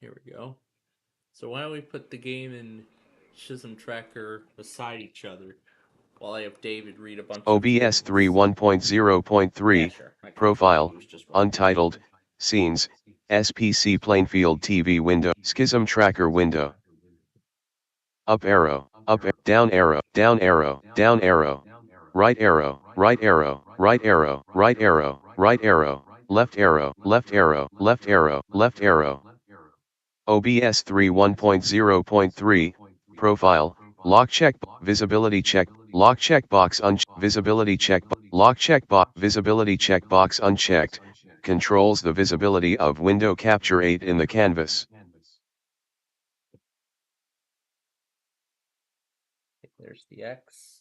Here we go. So why don't we put the game and Schism Tracker beside each other while I have David read a bunch of OBS things. 3.1.0.3, Sure. Profile, Untitled, Scenes, SPC Plainfield TV window, Schism Tracker window. Up arrow, down arrow, down arrow, down arrow. Right arrow, right arrow, right arrow, right arrow, right arrow, left arrow, left arrow, left arrow, left arrow. OBS 3.1.0.3, Profile, Lock check, Visibility check, Lock check box Visibility check, Lock check box, Visibility check box unchecked, controls the visibility of window capture 8 in the canvas. There's the X.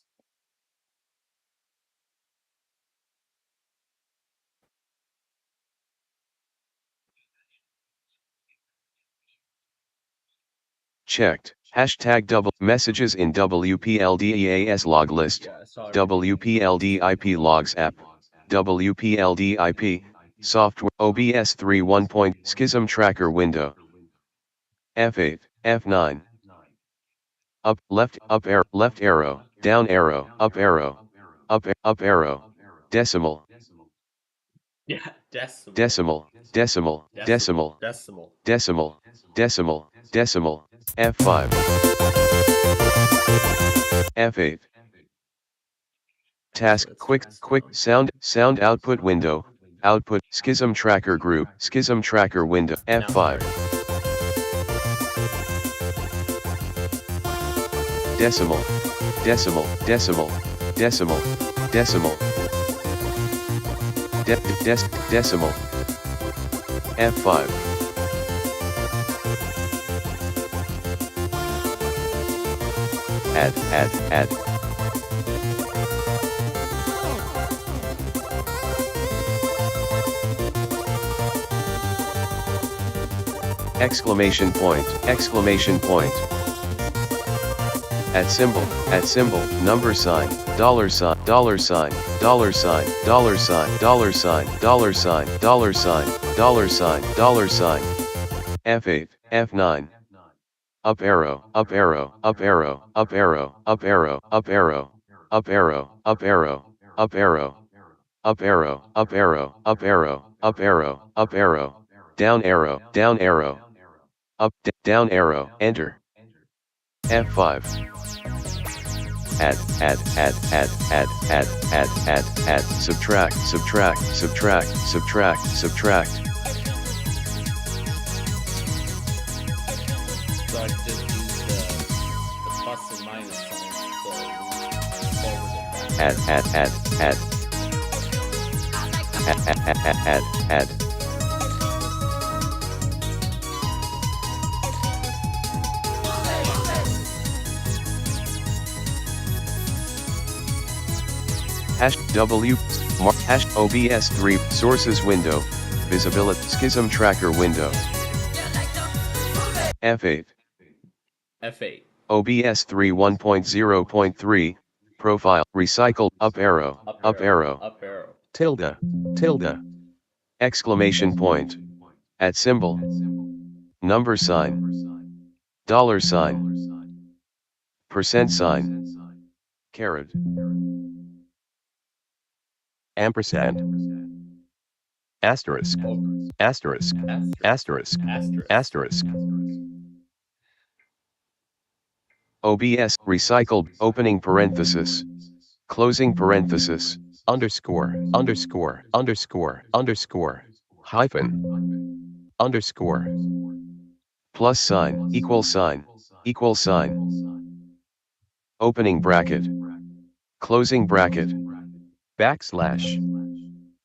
Checked. Hashtag double messages in WPLDEAS log list. WPLD IP logs app. WPLD IP. Software. OBS 3.1. Schism tracker window. F8, F9. Up, left, left arrow, down arrow, up arrow. Decimal. Yeah, decimal. Decimal, decimal, decimal, Decimal. decimal, decimal, decimal. F5. F8. Task quick sound output window, output schism tracker group, schism tracker window, F5. Decimal, decimal, decimal, decimal, decimal. Decimal. F5. Add. Exclamation point, exclamation point. At symbol, number sign, dollar sign, dollar sign, dollar sign, dollar sign, dollar sign, dollar sign, dollar sign, dollar sign, dollar sign. F8, F9. Up arrow, up arrow, up arrow, up arrow, up arrow, up arrow, up arrow, up arrow, up arrow, up arrow, up arrow, up arrow, up arrow, up arrow, down arrow, up, down arrow, enter. F5. Add, subtract, So I just use the plus and minus signs to move forward and back. add. #W, #OBS 3, sources window, visibility, schism tracker window. F8. F8. OBS 3.1.0.3, profile, recycle, up arrow, up arrow. Tilde. Exclamation point. At symbol. Number sign. Dollar sign. Percent sign. Caret. Ampersand. Asterisk. OBS, recycled, opening parenthesis. Closing parenthesis. Underscore. Hyphen. Underscore. Plus sign, equal sign. Opening bracket. Closing bracket. Backslash.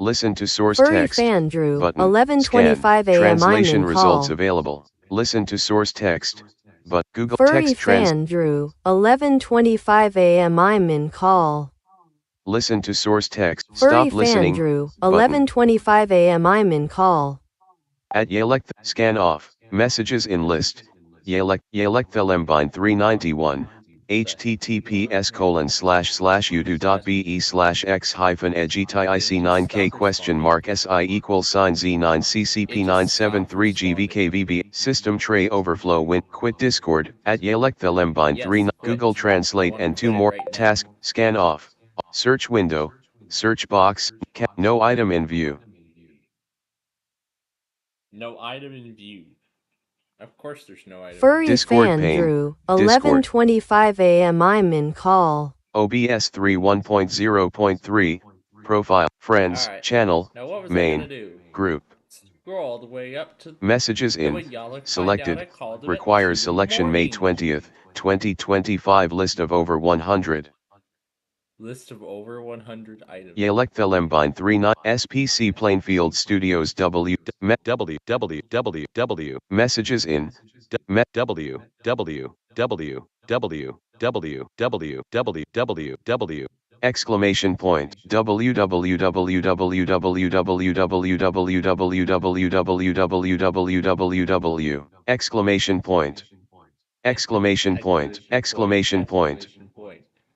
Listen to source Furry text. fan Drew, Button. 11:25 Scan. a.m. Translation I'm in results call. available. Listen to source text. But Google Furry text trans. fan Drew, 11:25 a.m. I'm in call. Listen to source text. Furry Stop fan listening. Drew, Button. 11:25 a.m. I'm in call. At Yelect. Scan off. Messages in list. Yelect Lembine 391. https://udo.be/x-edgitic question mark si equals sign z9 ccp973 system tray overflow win quit discord at Yelect Lembine 3 Google Translate and 2 more task scan off search window search box no item in view. No item in view. Of course there's no item. Furry Discord fan pane. Drew, Discord. 11:25 a.m. I'm in call. OBS 3.1.0.3 profile friends Alright. channel Now what was I main gonna do? group Scroll all the way up to messages the way in y'all find out I selected called him at requires 2 in the selection May morning. 20th 2025 list of over 100 List of over 100 items. Yelect Lembine 39 SPC Plainfield Studios www messages in www exclamation point www exclamation point exclamation point exclamation point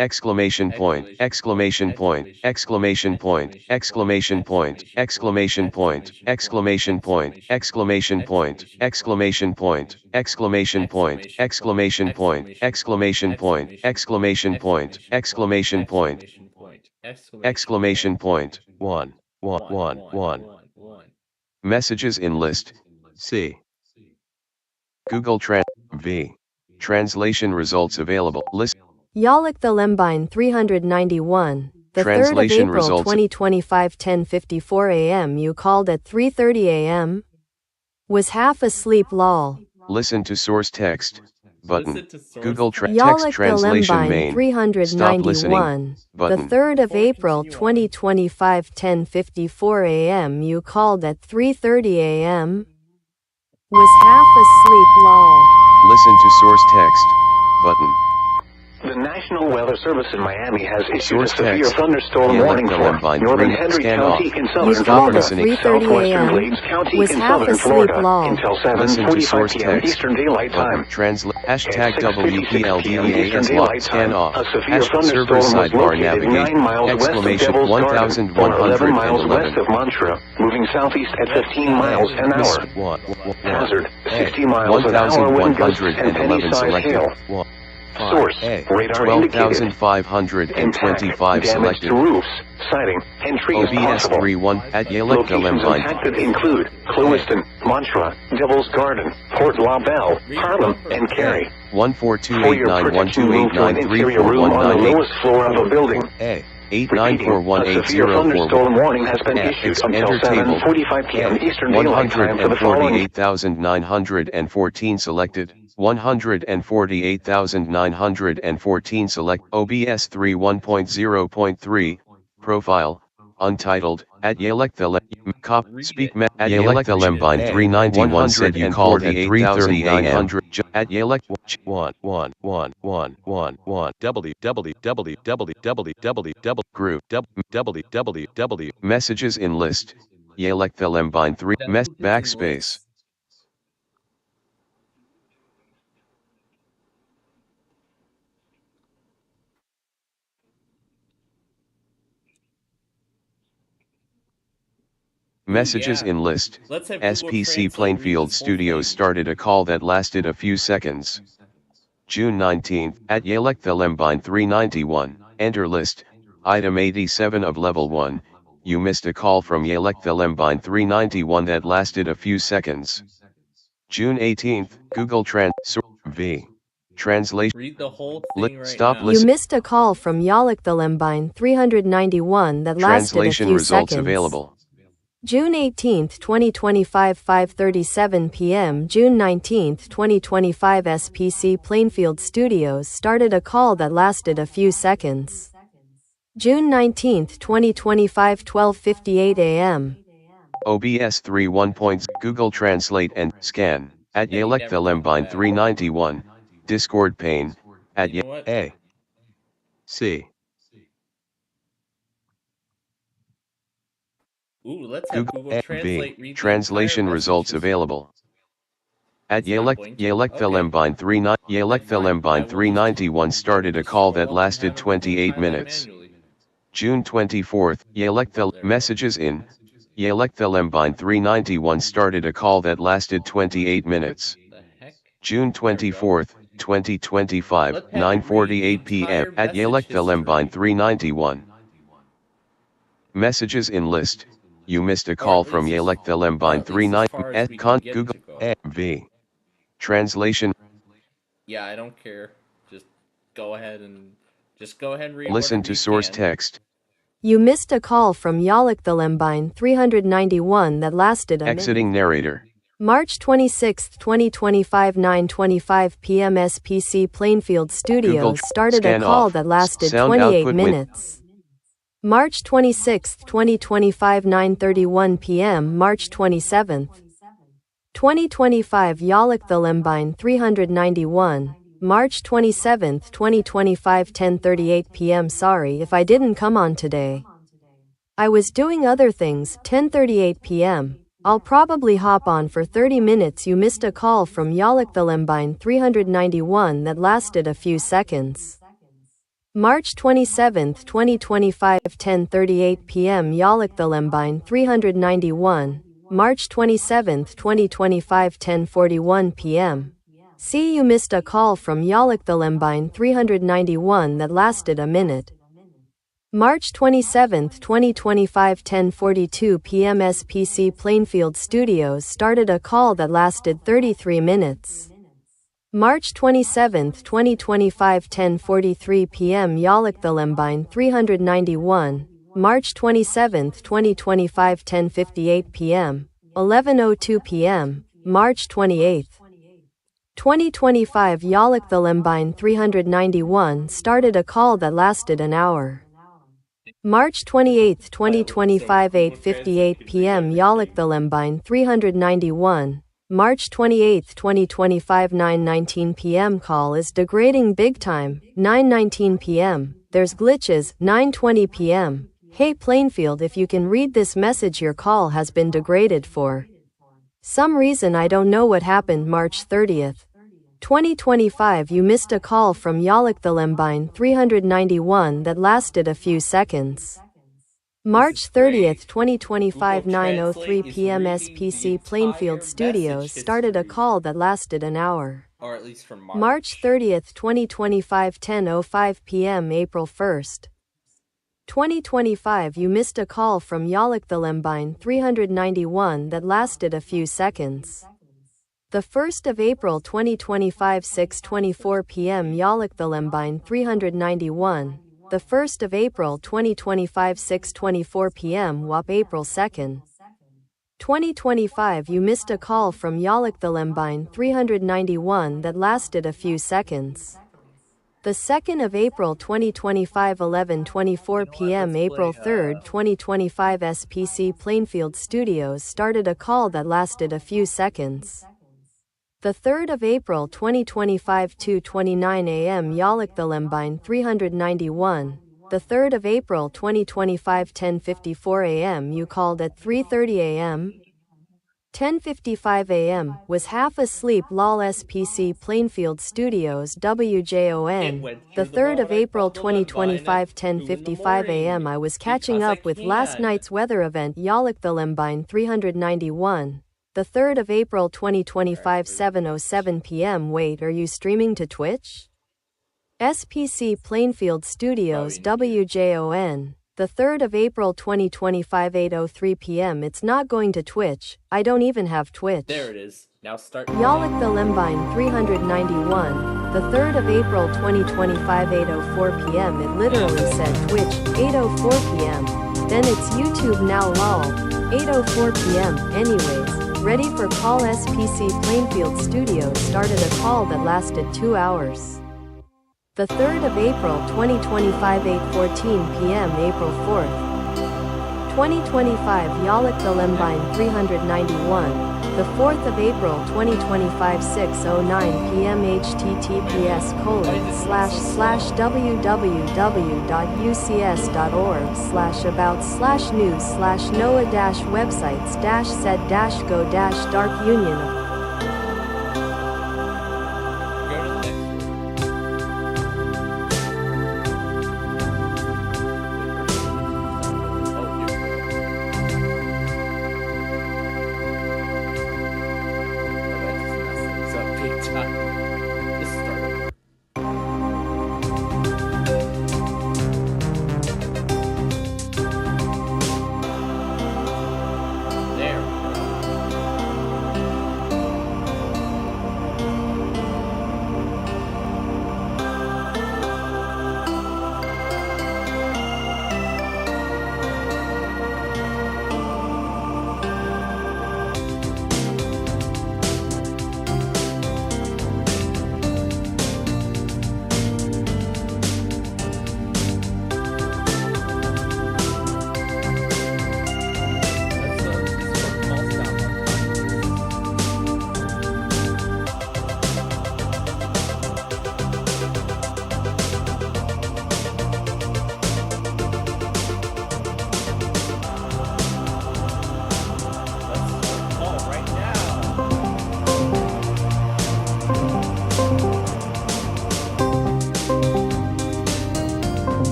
exclamation point exclamation point exclamation point exclamation point exclamation point exclamation point exclamation point exclamation point exclamation point exclamation point exclamation point exclamation point exclamation point exclamation point 1 messages in list C Google V translation results available list Yalek the Lembine 391. The 3rd of Translation April results. 2025 10:54 a.m. You called at 3:30 a.m. Was half asleep lol. Listen to source text button. Google text Yalek the translation Lembine main. Stop listening 391. The button. 3rd of April 2025 10:54 a.m. You called at 3:30 a.m. Was half asleep lol. Listen to source text button. The National Weather Service in Miami has issued Source a severe text. thunderstorm warning for northern Henry County in southern Florida, southwestern Glades County in southern Florida until 7:45 p.m. Eastern Daylight Time. Translate hashtag At 6:56 p.m. Eastern WPLDEAS Daylight scan Time, off. a severe Server thunderstorm was sidebar located navigate 9 miles west of exclamation Devil's Garden, or 11 miles west 1111 of Mantra, moving southeast at 15 miles an hour. Hazard, 60 miles an hour wind gusts and penny-sized hail. Source, radar indicated. 12,525 Damage selected. to roofs, siding, and trees OBS possible. 31 at Yelect Locations Lembine. impacted include Clewiston, Mantra, Devil's Garden, Port La Belle, Harlem, and Cary. For your protection, move to an interior room on the lowest floor of a building. Repeating, a severe thunderstorm warning has been issued until 7:45 p.m. Eastern Daylight Time for the following. 148,914 selected. 148,914 select. OBS 3 1.0.3 profile untitled at Yelect cop speak at Yelect Lembine 391 said you called at 3:30 a.m. at Yelect www group www messages in list Yelect Lembine 3 backspace. Messages in list. SPC Plainfield Studios started a call that lasted a few seconds. June 19th, at Yelect Lembine 391, enter list, item 87 of level 1, you missed a call from Yelect Lembine 391 that lasted a few seconds. June 18th, Google V. Translation. Read the whole thing right Stop now. You missed a call from Yalek the Lembine 391 that lasted a Translation few results seconds. available. June 18, 2025 5:37 p.m. June 19, 2025 SPC Plainfield Studios started a call that lasted a few seconds. June 19, 2025, 12:58 a.m. OBS 3.1. Google Translate and scan at Yalek the Lembine 391. Discord pane at You know what? A. C. Ooh, let's have Google Google A. V. Translate read the entire Translation results message. available. At It's not going to. Yalek the Okay. Lembine 39. Yalek the Then fine. I Lembine will 391 started a just call that scroll up and lasted have everything 28 highlighted minutes. manually. June 24th, Yalek the There we go. messages in. Yalek the Lembine 391 started a call that lasted 28 minutes. The heck? June 24th, 2025, Let's have it read the 9:48 p.m. entire at Yalek the message Lembine history. 391. Messages in list. You missed a Or call at from least Yalek the or Lembine at least as 39. far as we can get it Google to go. A. V. Translation. Yeah, I don't care. Just go ahead and read Listen whatever to you source can. text. You missed a call from Yalek the Lembine 391 that lasted a Exiting minute. narrator. March 26, 2025, 9:25 p.m. SPC Plainfield Studios started a scan call off. that lasted Sound 28 output minutes. March 26, 2025, 9:31 p.m. March 27, 2025 Yalek the Lembine 391. March 27, 2025, 10:38 p.m. Sorry if I didn't come on today. I was doing other things. 10:38 p.m. I'll probably hop on for 30 minutes. You missed a call from Yalek the Lembine 391 that lasted a few seconds. March 27, 2025, 10:38 p.m. Yalek the Lembine 391. March 27, 2025, 10:41 p.m. See, you missed a call from Yalek the Lembine 391 that lasted a minute. March 27, 2025, 10:42 p.m. SPC Plainfield Studios started a call that lasted 33 minutes. March 27, 2025, 10:43 p.m. Yalek the Lembine 391. March 27, 2025, 10:58 p.m. 11:02 p.m. March 28, 2025 Yalek the Lembine 391 started a call that lasted an hour. March 28, 2025, 8:58 p.m. Yalek the Lembine 391. March 28, 2025, 9:19 p.m. Call is degrading big time. 9:19 p.m. There's glitches. 9:20 p.m. Hey Plainfield, if you can read this message, your call has been degraded for some reason. I don't know what happened. March 30th, 2025 you missed a call from Yalek the Lembine 391 that lasted a few seconds. March 30th, 2025 9:03 p.m. SPC Plainfield Studios started a call that lasted an hour. Or at least from March 30th, 2025 10:05 p.m. April 1st, 2025 you missed a call from Yalek the Lembine 391 that lasted a few seconds. The 1st of April 2025 6:24 p.m. Yalek the Lembine 391. The 1st of April 2025 6:24 p.m. WAP April 2nd, 2025 you missed a call from Yalek the Lembine 391 that lasted a few seconds. The 2nd of April 2025 11:24 p.m. April 3rd 2025 SPC Plainfield Studios started a call that lasted a few seconds. The 3rd of April 2025 2:29 a.m. Yalek the Lembine 391. The 3rd of April 2025 10:54 a.m. you called at 3:30 a.m. 10:55 a.m. was half asleep. Lol. SPC Plainfield Studios WJON. The 3rd of April 2025 10:55 a.m. I was catching up with last night's weather event. Yalek the Lembine 391. The 3rd of April 2025 7:07 p.m. Wait, are you streaming to Twitch? SPC Plainfield Studios WJON. The 3rd of April 2025 8:03 p.m. It's not going to Twitch. I don't even have Twitch. There it is. Now start. Yalek the Lembine 391. The 3rd of April 2025 8:04 p.m. It literally said Twitch 8:04 p.m. Then it's YouTube now lol. 8:04 p.m. Anyways. Ready for call. SPC Plainfield Studios started a call that lasted 2 hours. The 3rd of April 2025 8:14 p.m. April 4th. 2025 Yalak the Lembine 391. The 4th of April 2025 6:09 p.m. https://www.ucs.org/about/news/noaa-websites-said-go-dark union of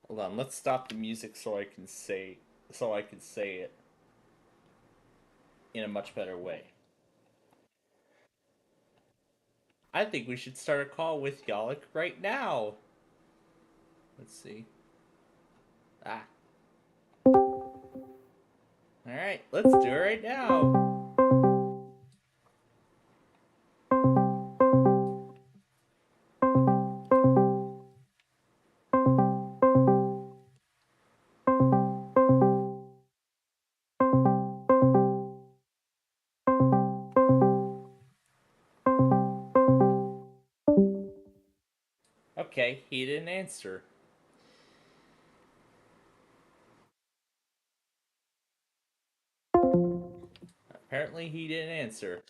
Hold on, let's stop the music so I can say it in a much better way. I think we should start a call with Yalak right now. Let's see. Alright, let's do it right now. Okay, he didn't answer. Apparently he didn't answer.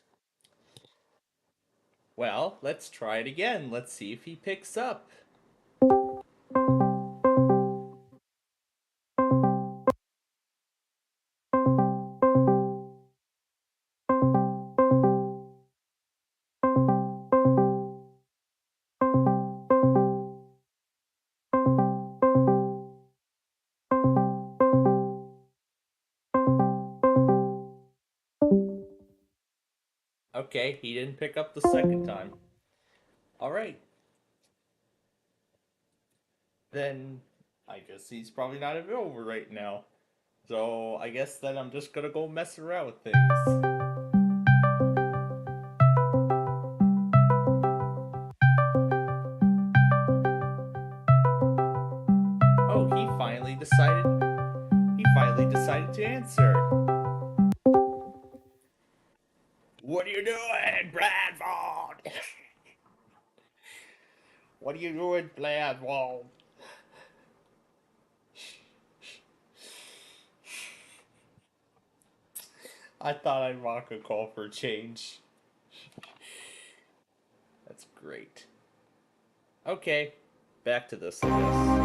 Well, let's try it again. Let's see if he picks up. Okay, he didn't pick up the second time. Alright. Then, I guess he's probably not available right now. So, I guess then I'm just gonna go mess around with things. Oh, he finally decided to answer. What are you doing, Bradford? What are you doing, Bradford? I thought I'd rock a call for a change. That's great. Okay, back to this, I guess.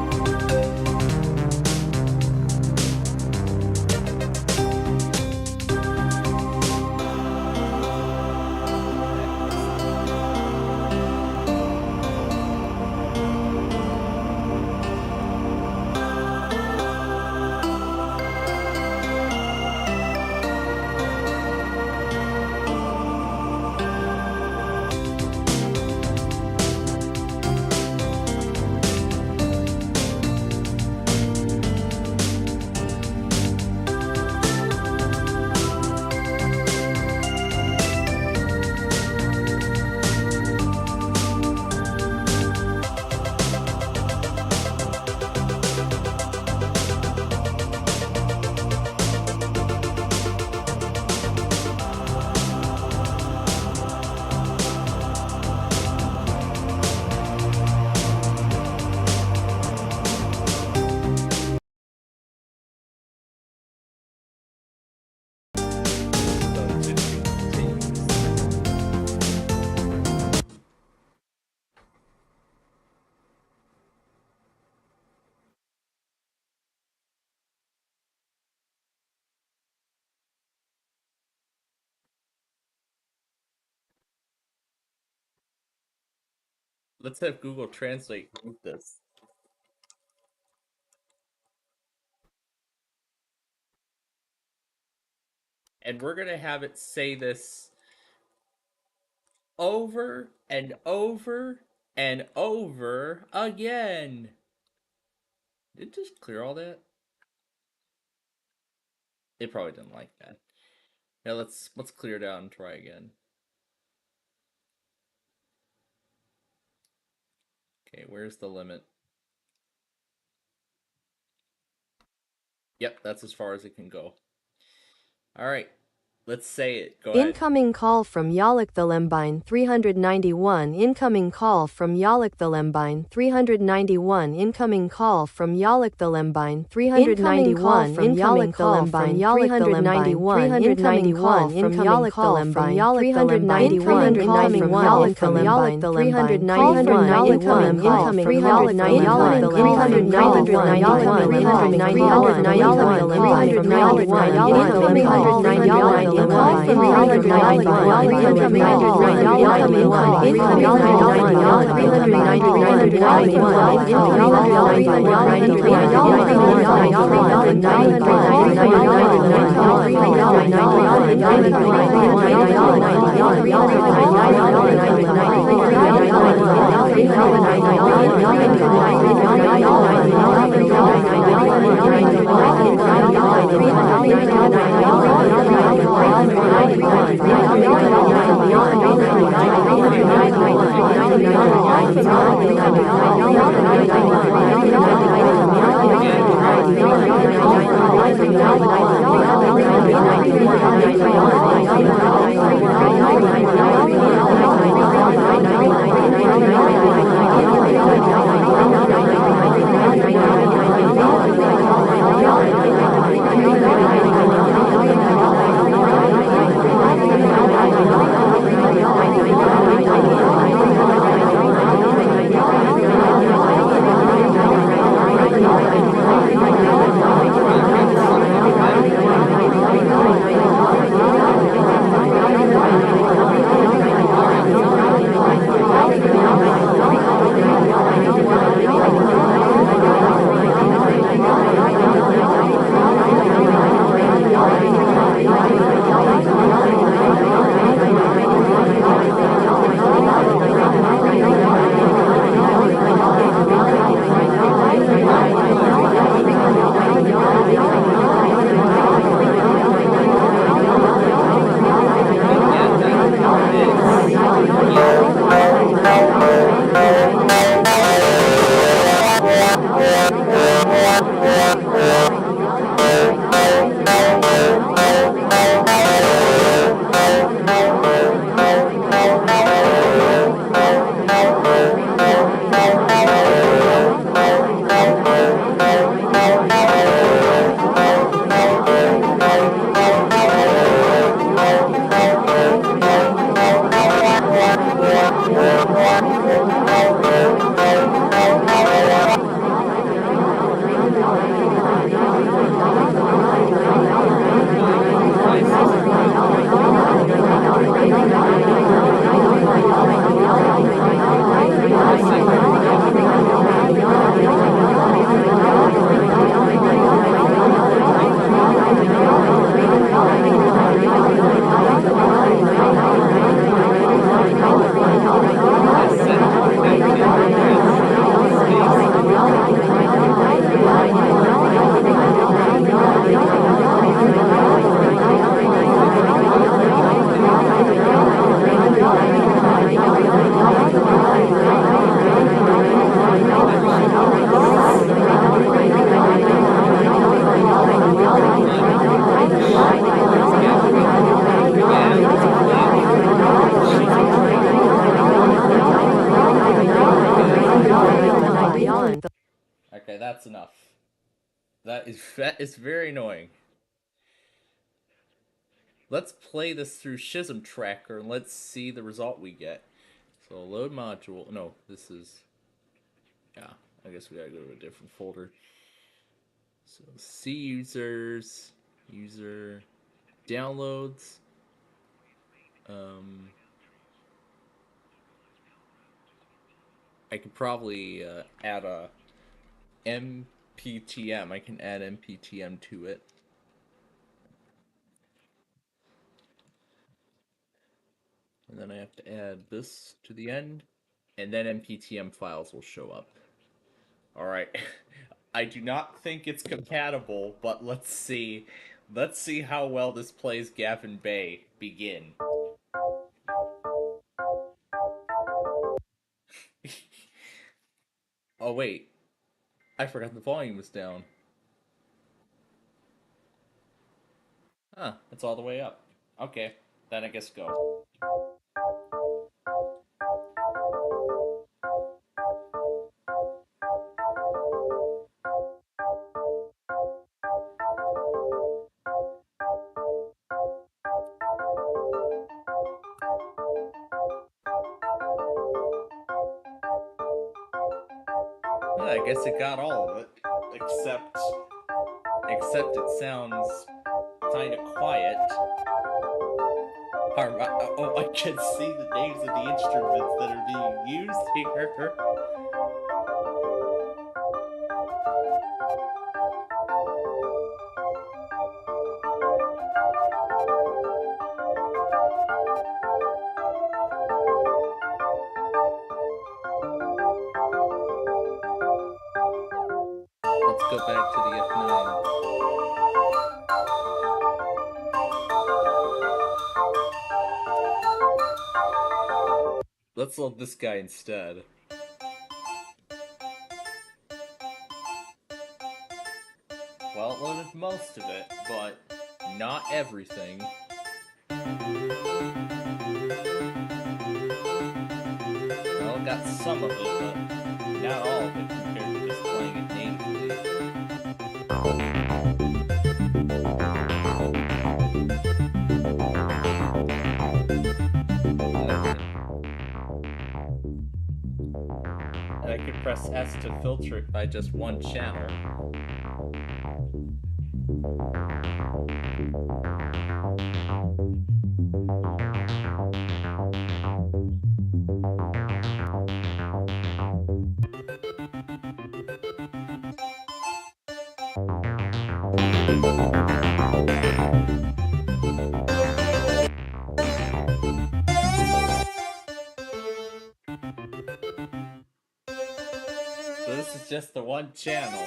let's have Google Translate read this. And we're gonna have it say this over and over and over again. Did it just clear all that? It probably didn't like that. Now let's clear it out and try again. Okay, where's the limit? Yep, that's as far as it can go. All right, let's say it. Go ahead. Incoming call from Yalik the Lembine 391. Incoming call from Yalik the Lembine 391. Incoming call from Yalik the Lembine 391. Incoming call from Yalik the Lembine 391. Incoming call from Yalik the Lembine 391. Incoming Yalik the Lembine 391. Incoming Yalik the Lembine 391. Okay, that's enough. That is very annoying. Let's play this through Schism Tracker and let's see the result we get. So load module. No, this is. Yeah, I guess we gotta go to a different folder. So C users, user downloads. I could probably add a MPTM. I can add MPTM to it. And then I have to add this to the end, and then MPTM files will show up. Alright. I do not think it's compatible, but let's see. Let's see how well this plays Gavin Bay. Begin. Oh wait. I forgot the volume was down. Huh, it's all the way up. Okay, then I guess go. Yeah, I guess it got all of it. Except it sounds kinda quiet. Oh, I can see the names of the instruments that are being used here. Let's go back to the F9. Let's load this guy instead. Well, it loaded most of it, but not everything. Well, it got some of it, but not all of it compared to just playing it natively. And I could press S to filter it by just one channel. So this is just the one channel.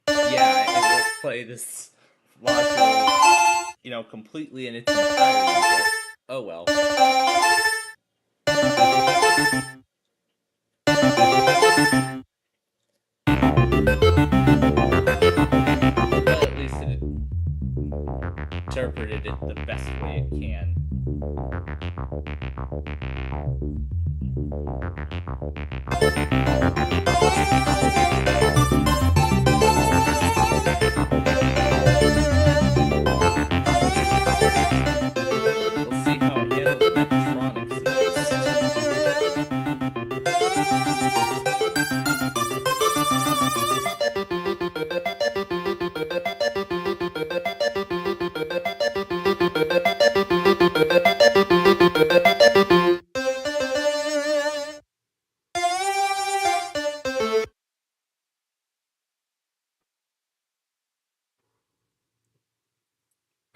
Yeah, it will play this module, completely in its entirety, but oh well. But at least it interpreted it the best way it can. We'll see how it handles electronics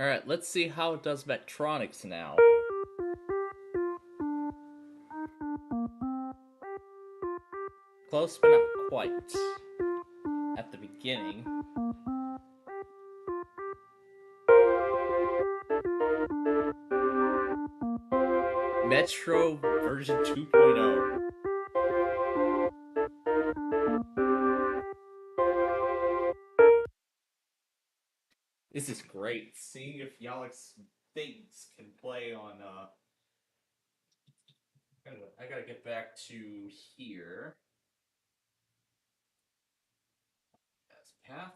Alright, let's see how it does Metronics now. Close, but not quite. At the beginning. Metro version 2.0. This is great. Seeing if Yalek's things can play on. I gotta get back to here. As path.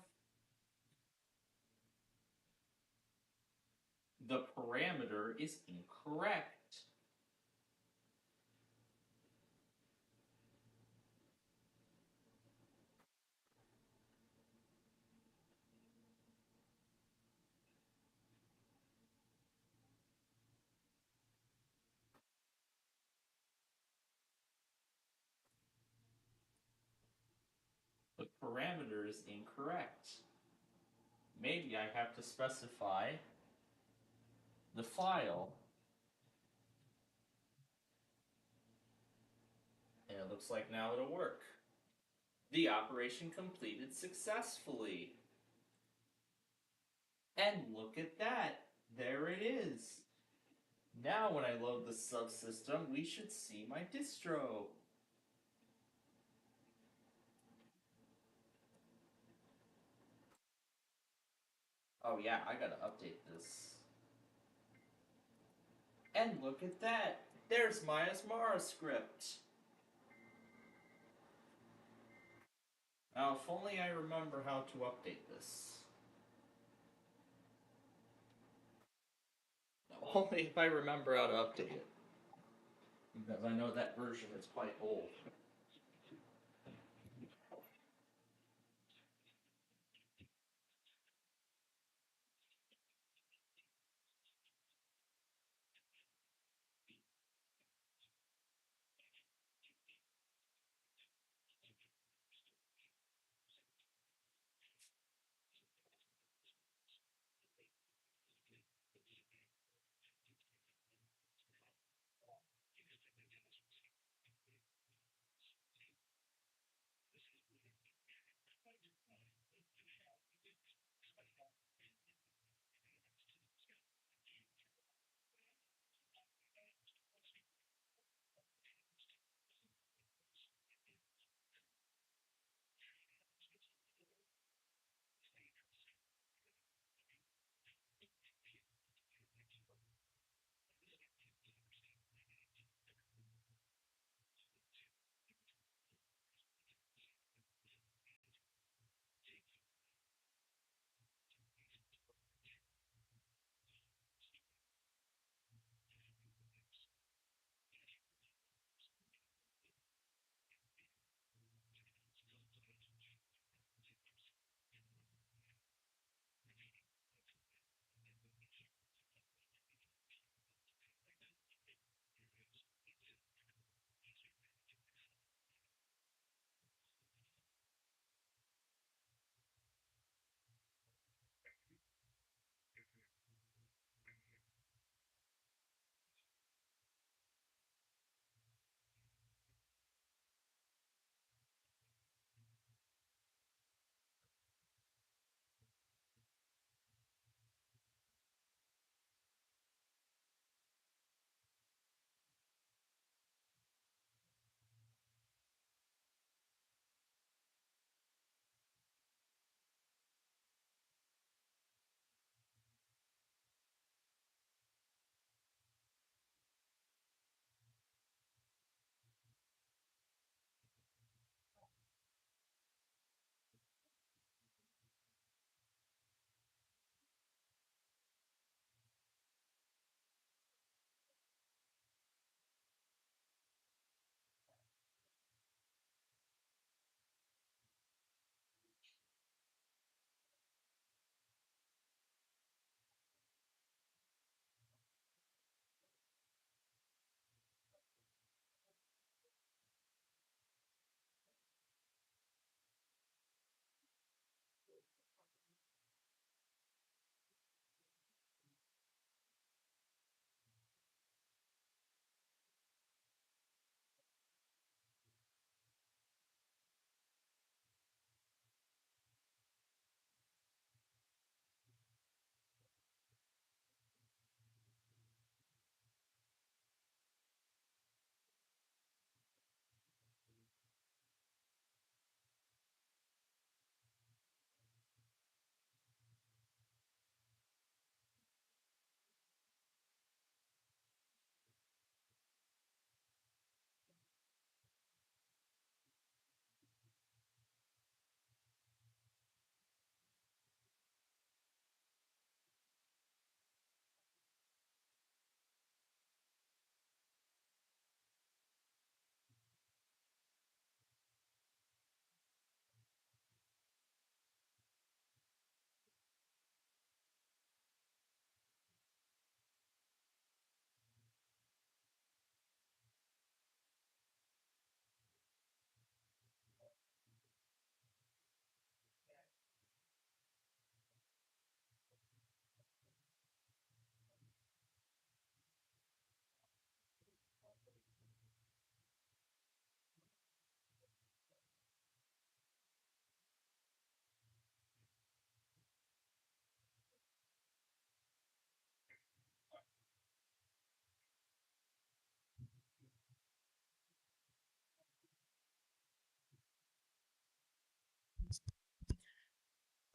The parameter is incorrect. The parameter is incorrect. Maybe I have to specify the file. And it looks like now it'll work. The operation completed successfully. And look at that. There it is. Now when I load the subsystem, we should see my distro. Oh yeah, I gotta update this. And look at that. There's my Asmara script. Now if only I remember how to update this. Only if I remember how to update it. Because I know that version is quite old.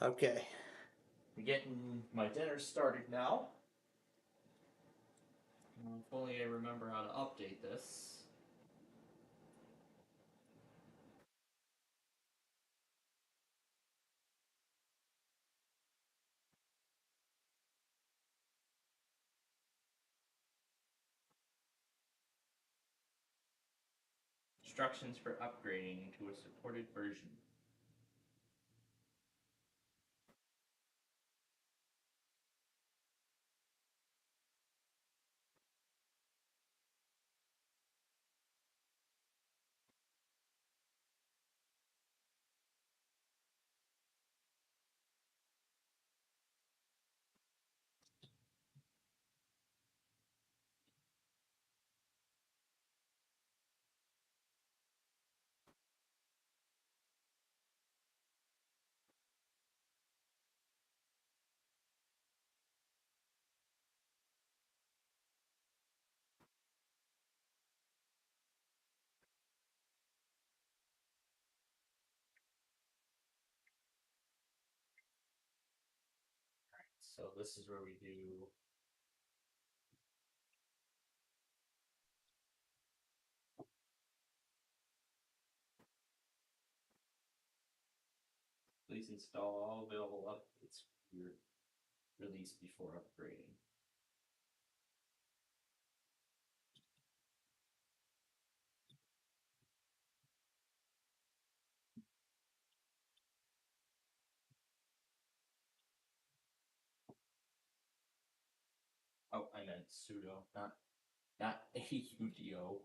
Okay. I'm getting my dinner started now. If only I remember how to update this. Instructions for upgrading into a supported version. So this is where we do please install all available updates for your release before upgrading. Oh, I meant sudo, not AUDO.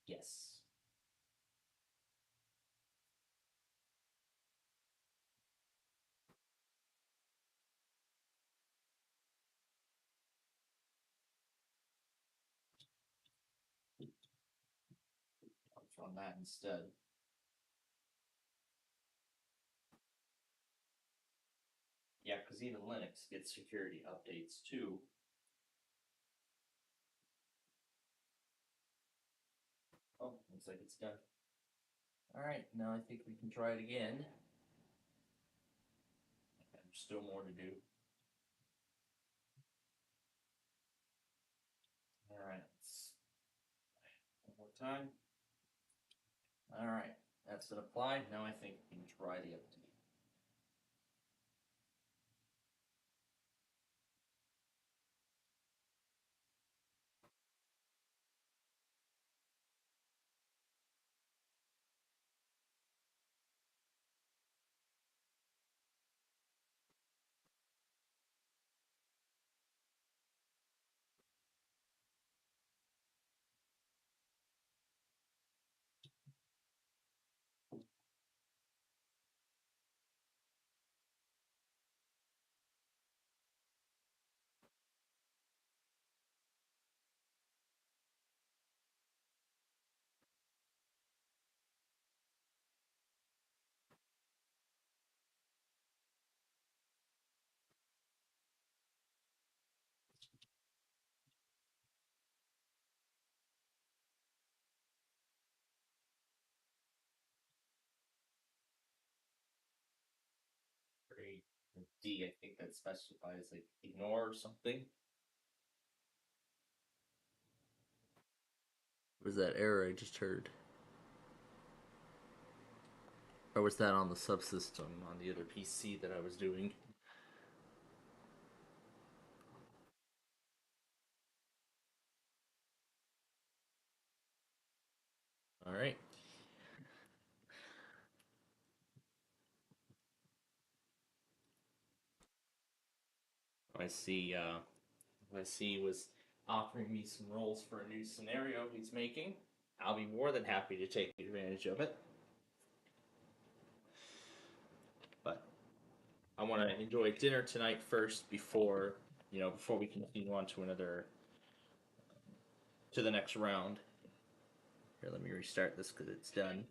Yes. I'll run that instead. Yeah, because even Linux gets security updates too. Oh, looks like it's done. Alright, now I think we can try it again. There's still more to do. Alright, one more time. Alright, that's been applied. Now I think we can try the update. Great. D, I think that specifies like ignore or something. Was that error I just heard? Or was that on the subsystem on the other PC that I was doing? Alright. I see was offering me some roles for a new scenario he's making. I'll be more than happy to take advantage of it. But I want to enjoy dinner tonight first before we continue on to the next round. Here, let me restart this because it's done.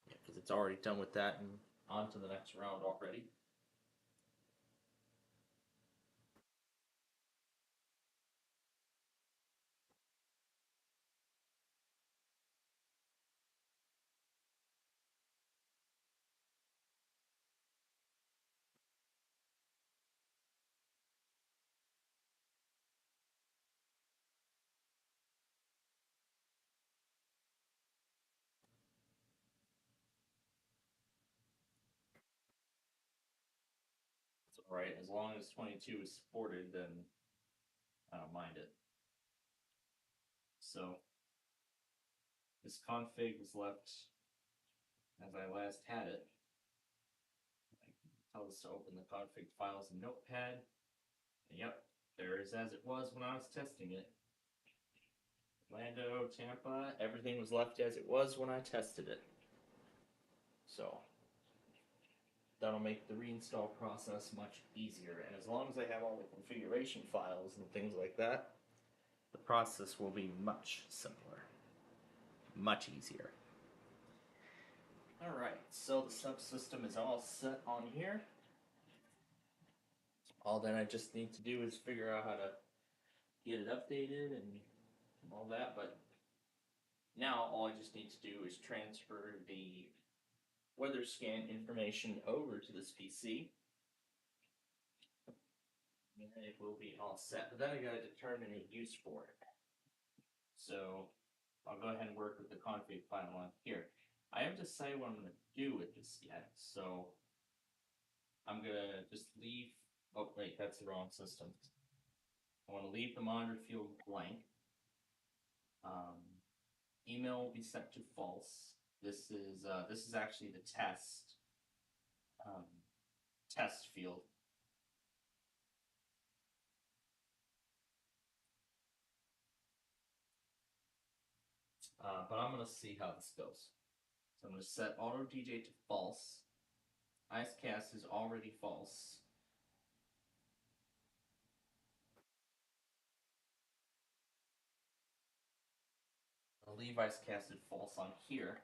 Yeah, because it's already done with that and on to the next round already. Right, as long as 22 is supported, then I don't mind it. So this config was left as I last had it. I can tell this to open the config files in Notepad. And yep, there is as it was when I was testing it. Orlando, Tampa, everything was left as it was when I tested it. So that'll make the reinstall process much easier. And as long as I have all the configuration files and things like that, the process will be much simpler, much easier. Alright, so the subsystem is all set on here. All that I just need to do is figure out how to get it updated and all that, but now all I just need to do is transfer the weather scan information over to this PC. And it will be all set, but then I gotta determine a use for it. So I'll go ahead and work with the config file on here. I haven't decided what I'm gonna do with this yet, so I'm gonna just leave. Oh wait, that's the wrong system. I want to leave the monitor field blank. Email will be set to false. This is actually the test field. But I'm gonna see how this goes. So I'm gonna set auto DJ to false. Icecast is already false. I'll leave Icecast at false on here.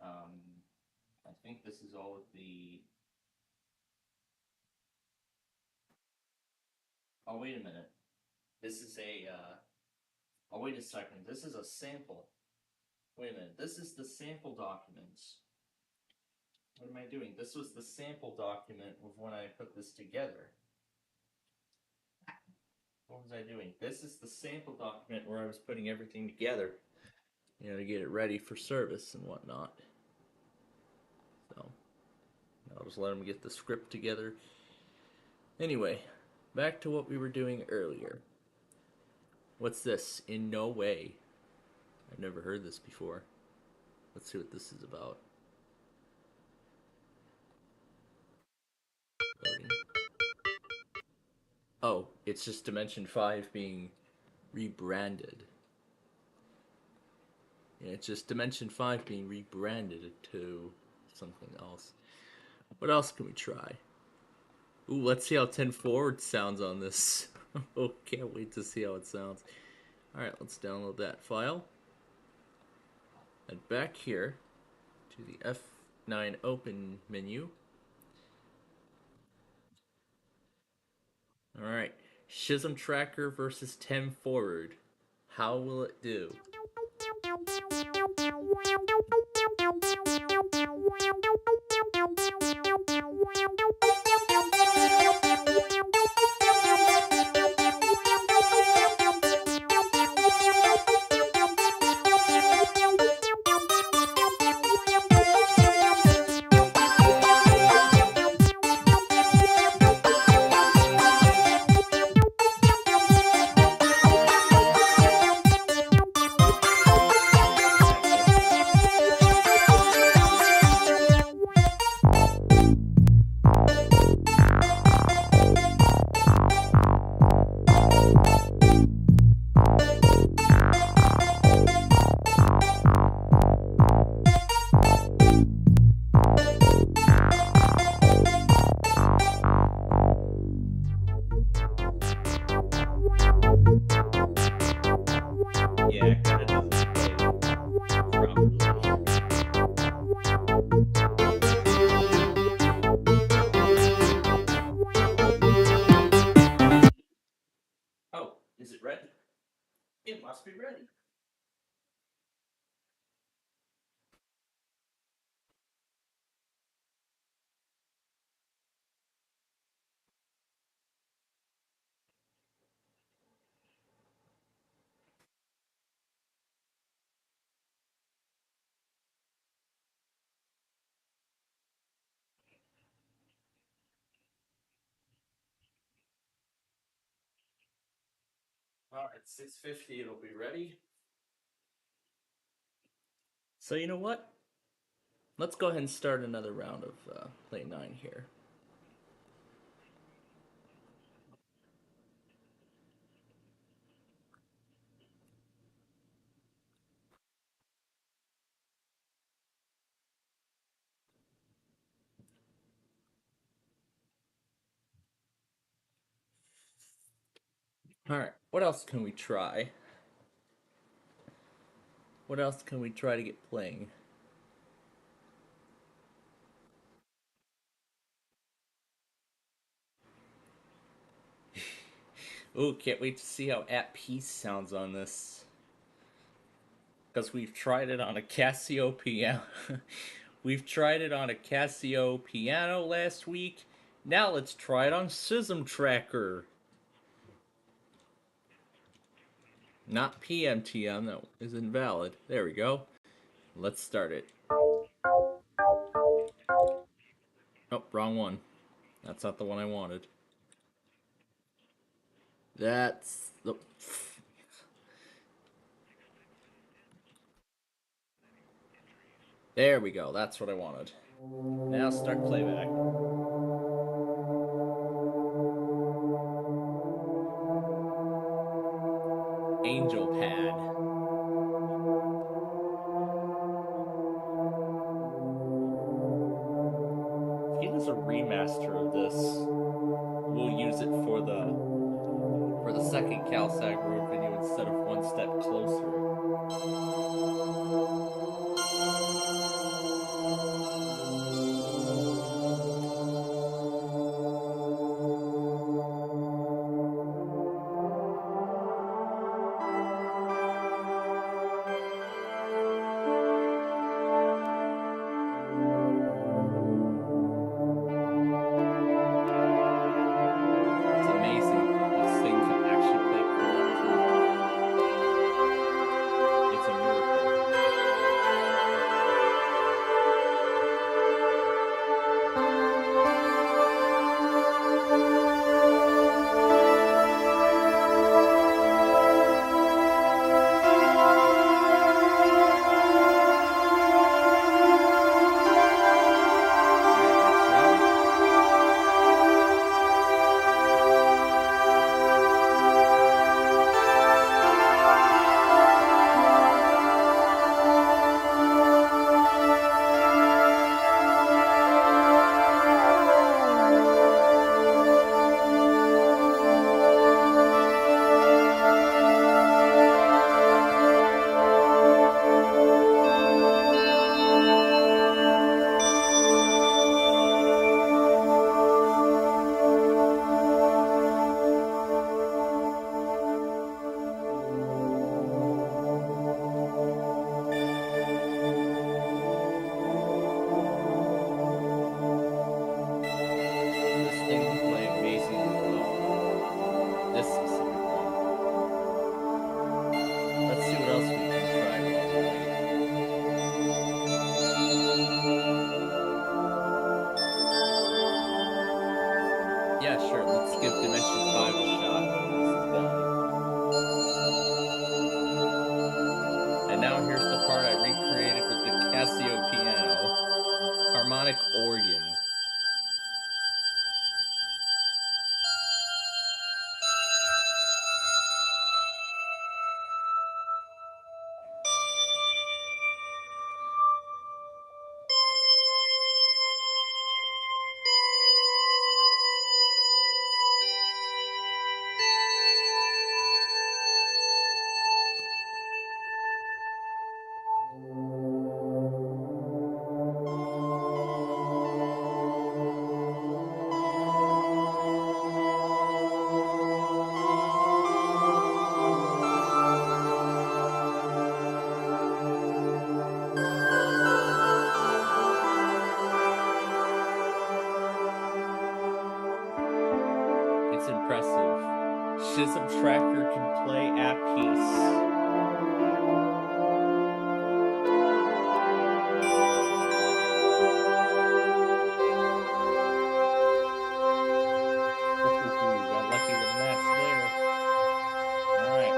I think this is all of the. Oh wait a minute. This is a. Oh wait a second. This is a sample. Wait a minute. This is the sample document. What am I doing? This was the sample document of when I put this together. What was I doing? This is the sample document where I was putting everything together, you know, to get it ready for service and whatnot. So I'll just let them get the script together. Anyway, back to what we were doing earlier. What's this? In no way. I've never heard this before. Let's see what this is about. Loading. Oh, it's just Dimension 5 being rebranded. Yeah, it's just Dimension 5 being rebranded to something else. What else can we try? Ooh, let's see how 10 forward sounds on this. Oh, can't wait to see how it sounds. Alright, let's download that file. And back here to the F9 open menu. Alright, Schism Tracker versus 10 forward. How will it do? Oh, is it ready? It must be ready. At 6:50 it'll be ready. So you know what? Let's go ahead and start another round of Play 9 here. Alright, what else can we try? What else can we try to get playing? Ooh, can't wait to see how At Peace sounds on this. Because we've tried it on a Casio piano. We've tried it on a Casio piano last week. Now let's try it on Sysm Tracker. Not PMTM, that is invalid. There we go. Let's start it. Oh, wrong one. That's not the one I wanted. That's the... There we go, that's what I wanted. Now start playback. Angel Pad. If he does a remaster of this, we'll use it for the second CalSag Road video instead of One Step Closer. It's amazing that this thing can actually play correctly. It's a miracle. This thing can play amazingly well. This specific one. Let's see what else we can try while we wait. Yeah, sure, let's give Dimension 5 a shot when this is done. And now here's the part I recreated with the Casio piano. Harmonic organ. It's impressive. Shism Tracker can play At Peace. Got lucky with the match there. Alright.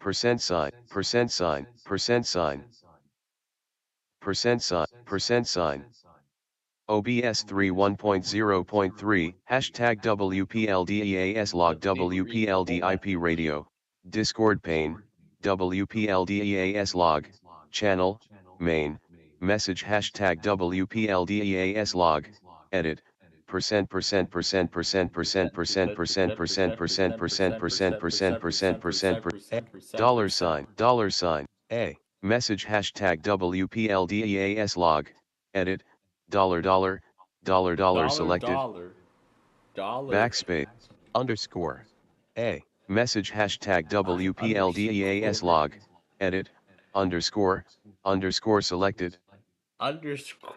percent sign, percent sign, percent sign, percent sign, percent sign. OBS 3.1.0.3, hashtag WPLDEAS log WPLD IP radio, Discord pane, WPLDEAS log, channel, main, message hashtag WPLDEAS log, edit, percent percent percent percent percent percent percent percent percent percent percent percent percent percent dollar sign, a, message hashtag WPLDEAS log, edit, dollar selected, backspace, underscore, a, message hashtag WPLDEAS log, edit, underscore selected, Underscore.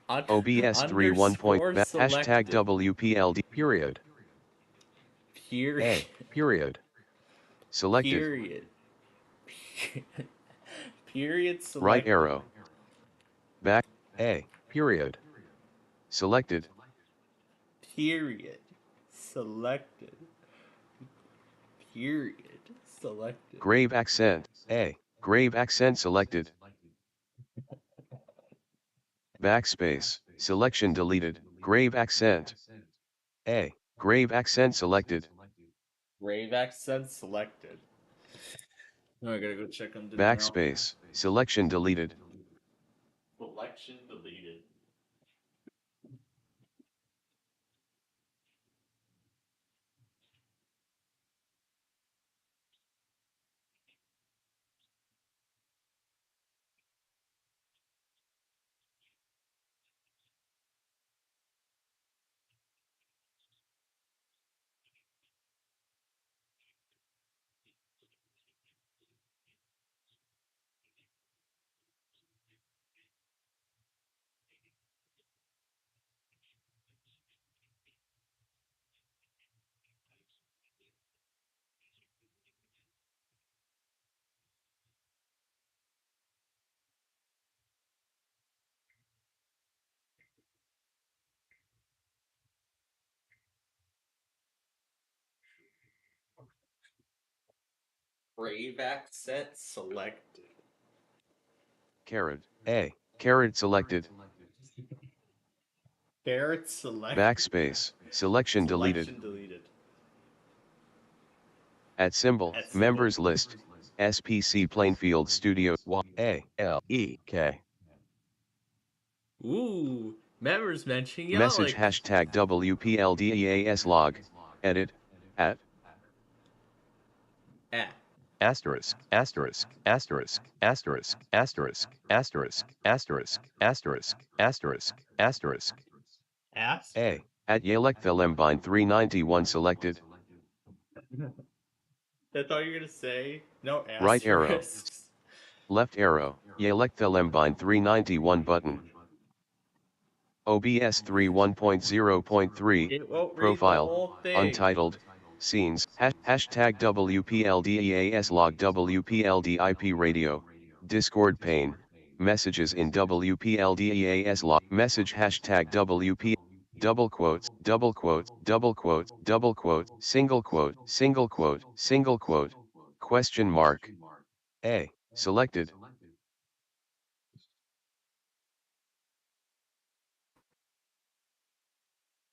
OBS 3.1 hashtag Selected. WPLD period, Period. a, period, selected, Period. Period right selected. arrow, back, a, period, selected, Period. Selected. Period. Selected. grave accent, a, grave accent selected, backspace, selection deleted, grave accent, a, grave accent selected, Grave accent selected. Now I gotta go check on the now. backspace, selection deleted, Selection deleted. Grave accent selected. carrot, a, carrot selected, Carrot selected. backspace, selection deleted, Selection deleted. at symbol, At symbol. members list, SPC Plainfield Studio, A, L, E, K, Ooh, members mention message Yalek. hashtag WPLDEAS log, edit, at, At. asterisk, asterisk, asterisk, asterisk, asterisk, asterisk, asterisk, asterisk, asterisk, asterisk, Ask. a, at Yalek the Lembine 391 selected, I thought you were gonna say no right arrow, asterisks. left arrow, Yalek the Lembine 391 button, OBS 3.1.0.3, It won't read the profile, whole thing. untitled, scenes, hashtag WPLDEAS log WPLD IP radio, Discord pane, messages in WPLDEAS log, message hashtag WP, double quotes, double quotes, double quotes, double quote, single quote, single quote, single quote, question mark, A, selected,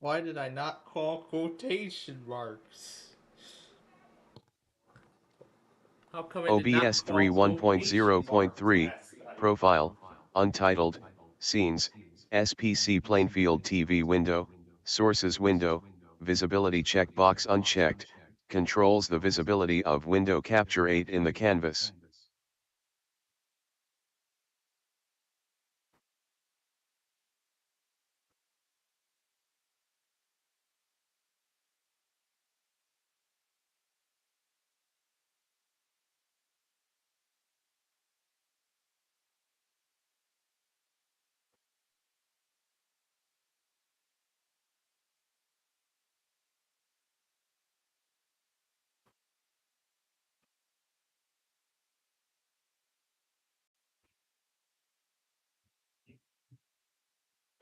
Why did I not call quotation marks? How come I did not OBS call quotation marks 3.1.0.3, last night? profile, untitled, scenes, SPC Plainfield TV window, sources window, visibility checkbox unchecked, controls the visibility of window capture 8 in the canvas.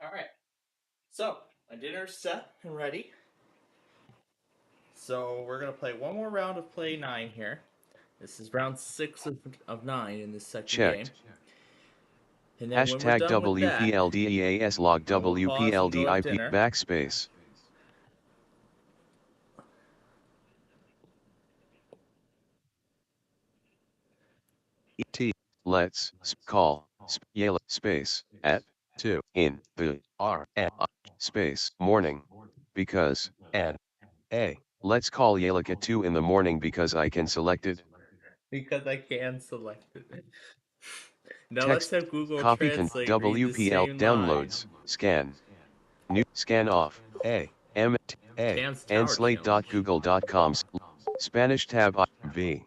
Alright. So, my dinner's set and ready. So we're gonna play one more round of play 9 here. This is round 6 of 9 in this second game. Checked. And then when we're Hashtag done with that, WPLDEAS log I will pause and go have WPLDIP dinner. backspace. Let's call Yale space at 2 in the space morning because let's call Yalick at 2 in the morning because I can select it. Because I can select it. Now Text, let's have Google copy Translate read the WPL same downloads, scan. New scan off. M Cam's and Tower slate.google.com Spanish tab V.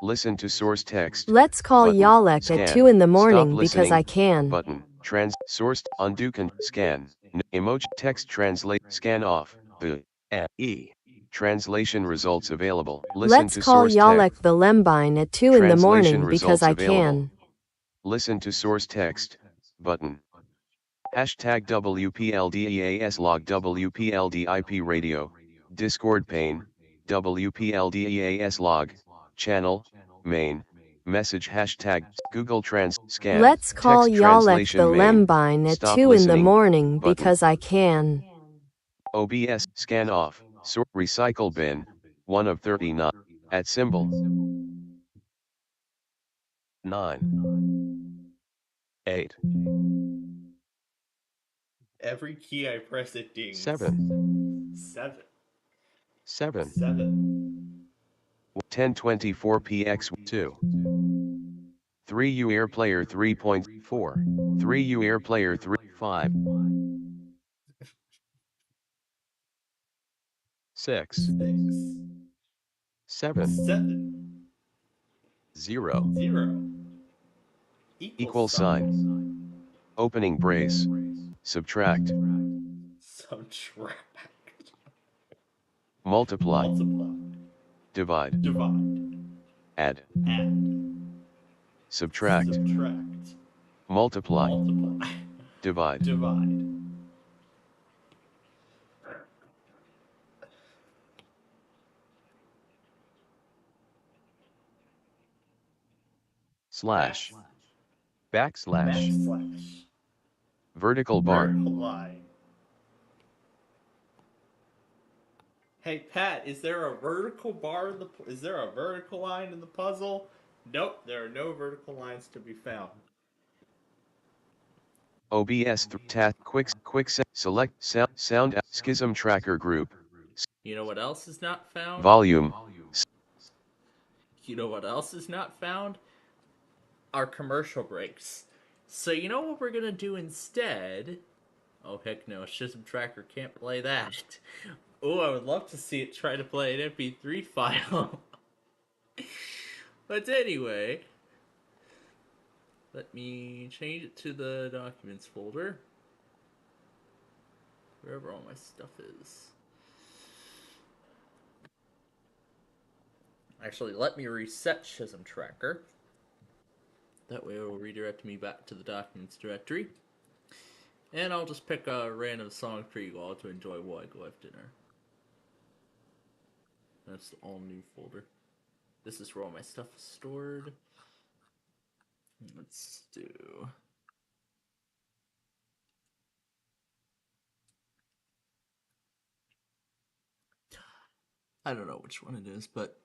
Listen to source text. Let's call Button. Yalek Scan. at 2 in the Stop morning because listening. I can. Button. Trans source undo can scan. Emoji text translate scan off. The E. Translation results available. Listen Let's to call source Yalek text. the Lembine at 2 in the Translation morning because results I available. can. Listen to source text. Button. Hashtag WPLDEAS log WPLDIP radio. Discord pane. WPLDEAS log. Channel. Main. Message hashtag Google Trans scan. Let's call Text Yalek translation the main. Lembine at Stop 2 in the listening. morning Button. because I can. OBS scan off. Sort recycle bin. 1 of 39. At symbol. 9. 8. Every key I press it dings. 7. 7. 7. 7. 1024 px2. 3U Air Player 3.4. 3U Air Player 3.5. 6. 7. 7. 0. 0. Equal sign. Opening brace. Subtract. Subtract. Multiply. Multiply. Divide. Divide. Add. Add. Subtract. Subtract. Multiply. Multiply. Divide. Divide. Slash. Backslash. Backslash. Vertical bar. Vertical line. Hey Pat, is there a vertical bar in the? Is there a vertical line in the puzzle? Nope, there are no vertical lines to be found. OBS quick select sound schism tracker group. You know what else is not found? Volume. You know what else is not found? Our commercial breaks. So you know what we're gonna do instead? Oh heck no, Schism Tracker can't play that. Oh, I would love to see it try to play an MP3 file. But anyway, let me change it to the documents folder. Wherever all my stuff is. Actually, let me reset Schism Tracker. That way it will redirect me back to the documents directory. And I'll just pick a random song for you all to enjoy while I go have dinner. That's the all new folder. This is where all my stuff is stored. Let's do... I don't know which one it is, but...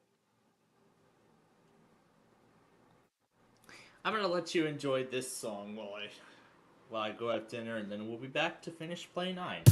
I'm gonna let you enjoy this song while I go have dinner, and then we'll be back to finish play 9.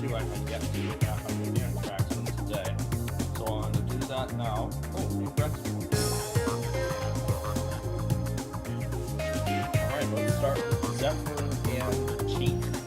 2 I had yet to get back on the beginner tracks from today. So I'm going to do that now. Oh, incorrect. Alright, let's start with Zephyr and Cheat.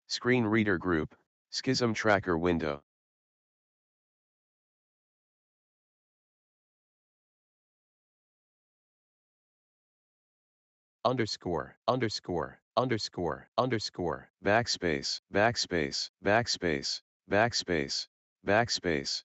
Screen Reader Group, Schism Tracker window. Underscore, underscore, underscore, underscore, backspace, backspace, backspace, backspace, backspace.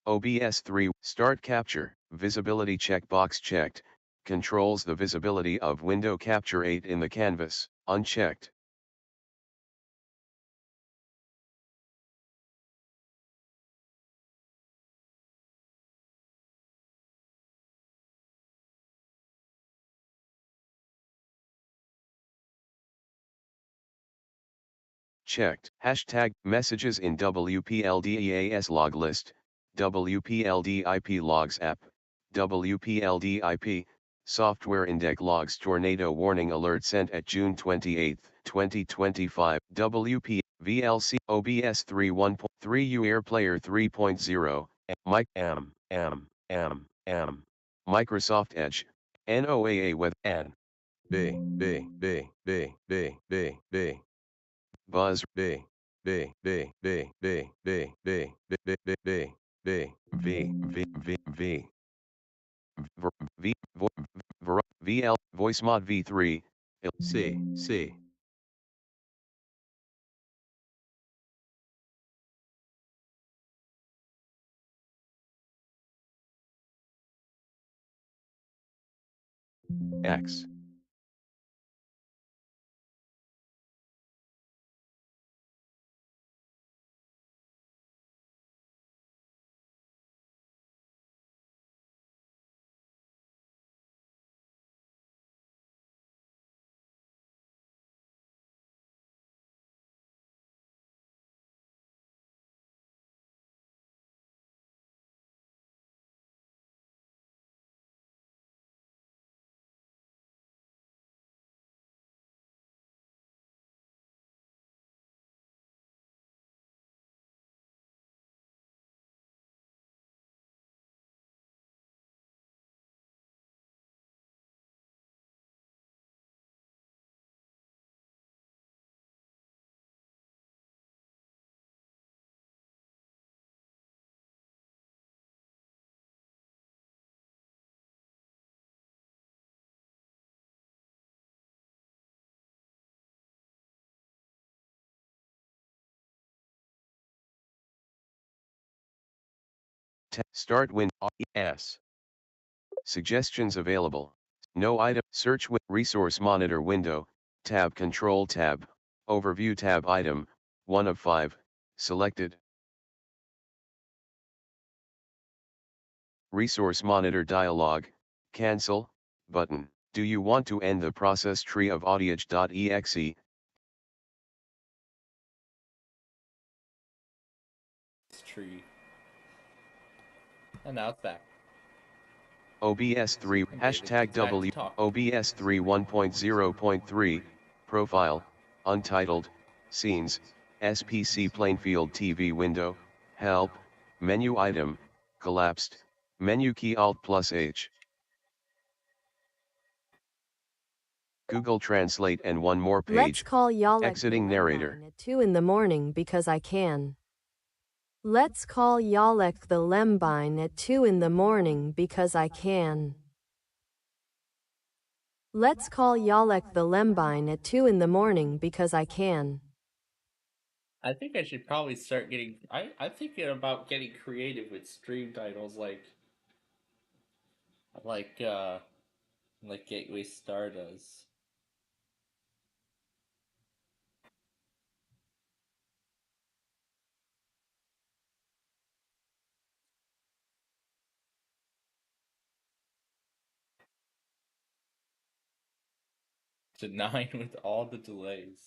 OBS 3, Start Capture, Visibility checkbox checked, controls the visibility of window capture 8 in the canvas, unchecked. Checked. Hashtag, messages in WPLDEAS log list, WPLD IP logs app, WPLD IP, software index logs tornado warning alert sent at June 28, 2025, WP, VLC, OBS 3.1.3 U Air Player 3.0, Mic, Microsoft Edge, NOAA with, N. Buzz B B B B B B B B B B B B V V V V V VL voice mod V3 C X Start Win S Suggestions available. No item. Search with Resource Monitor window, tab Control tab, Overview tab item, 1 of 5, selected. Resource Monitor dialog, Cancel, button. Do you want to end the process tree of audiage.exe? Tree. And now it's back. OBS 3 hashtag W OBS 3 1.0.3 profile untitled scenes SPCPlainfield TV window help menu item collapsed menu key Alt plus H Google Translate and one more page. Let's call Yalek Exiting narrator. at 2 in the morning because I can. Let's call Yalek the Lembine at 2 in the morning because I can. Let's call Yalek the Lembine at 2 in the morning because I can. I think I should probably start getting. I'm thinking about getting creative with stream titles like Gateway Star does. To 9 with all the delays.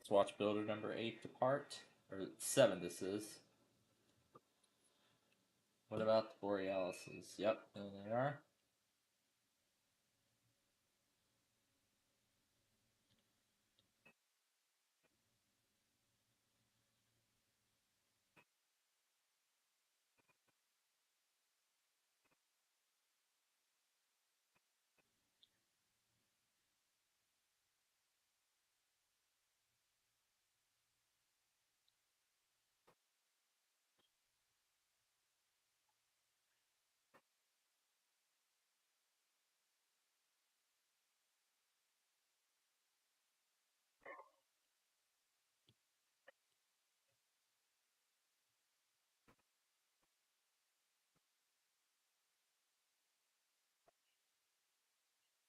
Let's watch builder number 8 depart. Or 7 this is. What about the Borealises? Yep, there they are.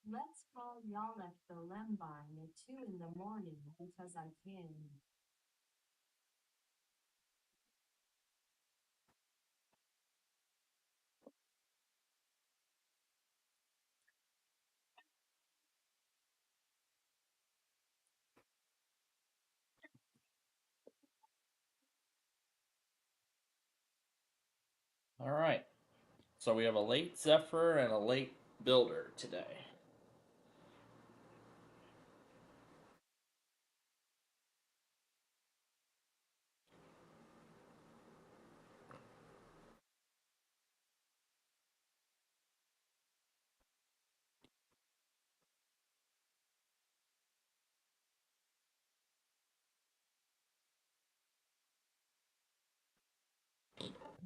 Let's call Yalek the Lembine at 2 in the morning because I can. Alright. So we have a late Zephyr and a late Builder today.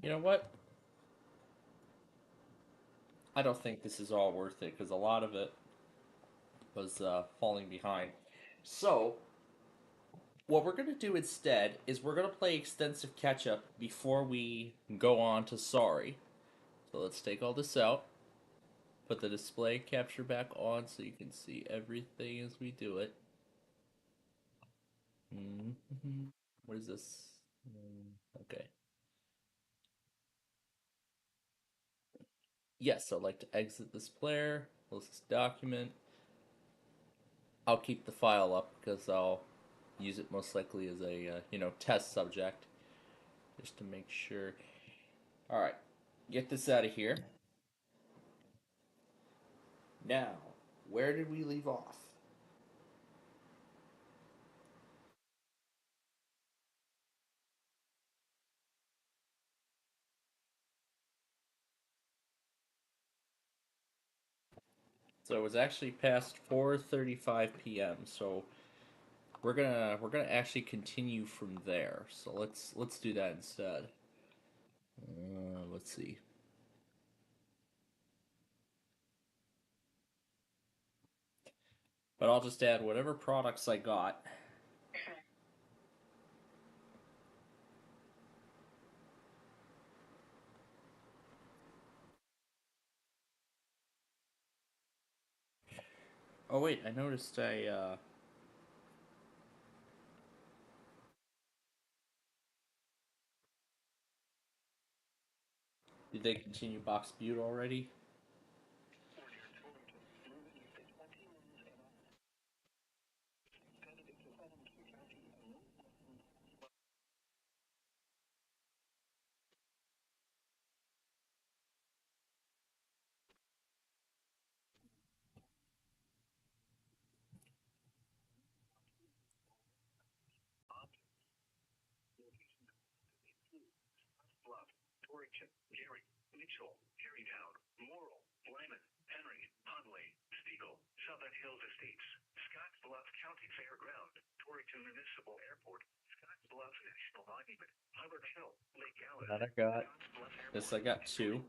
You know what? I don't think this is all worth it because a lot of it was falling behind. So, what we're going to do instead is we're going to play extensive catch up before we go on to sorry. So, let's take all this out, put the display capture back on so you can see everything as we do it. What is this? Okay. Yes, I'd like to exit this player, close this document. I'll keep the file up because I'll use it most likely as a test subject, just to make sure. All right, get this out of here. Now, where did we leave off? So it was actually past 4:35 p.m. So we're gonna actually continue from there. So let's do that instead. Let's see. But I'll just add whatever products I got. Oh wait, I noticed did they continue Box Butte already? Bluff, Torrington, Gary, Mitchell, Carytown, Morrill, Lyman, Henry, Hunley, Stegall, Southern Hills Estates, Scotts Bluff County Fairground, Torrington Municipal Airport, Scotts Bluff National Monument, Hubbard Hill, Lake Allen. That I got. This I got two.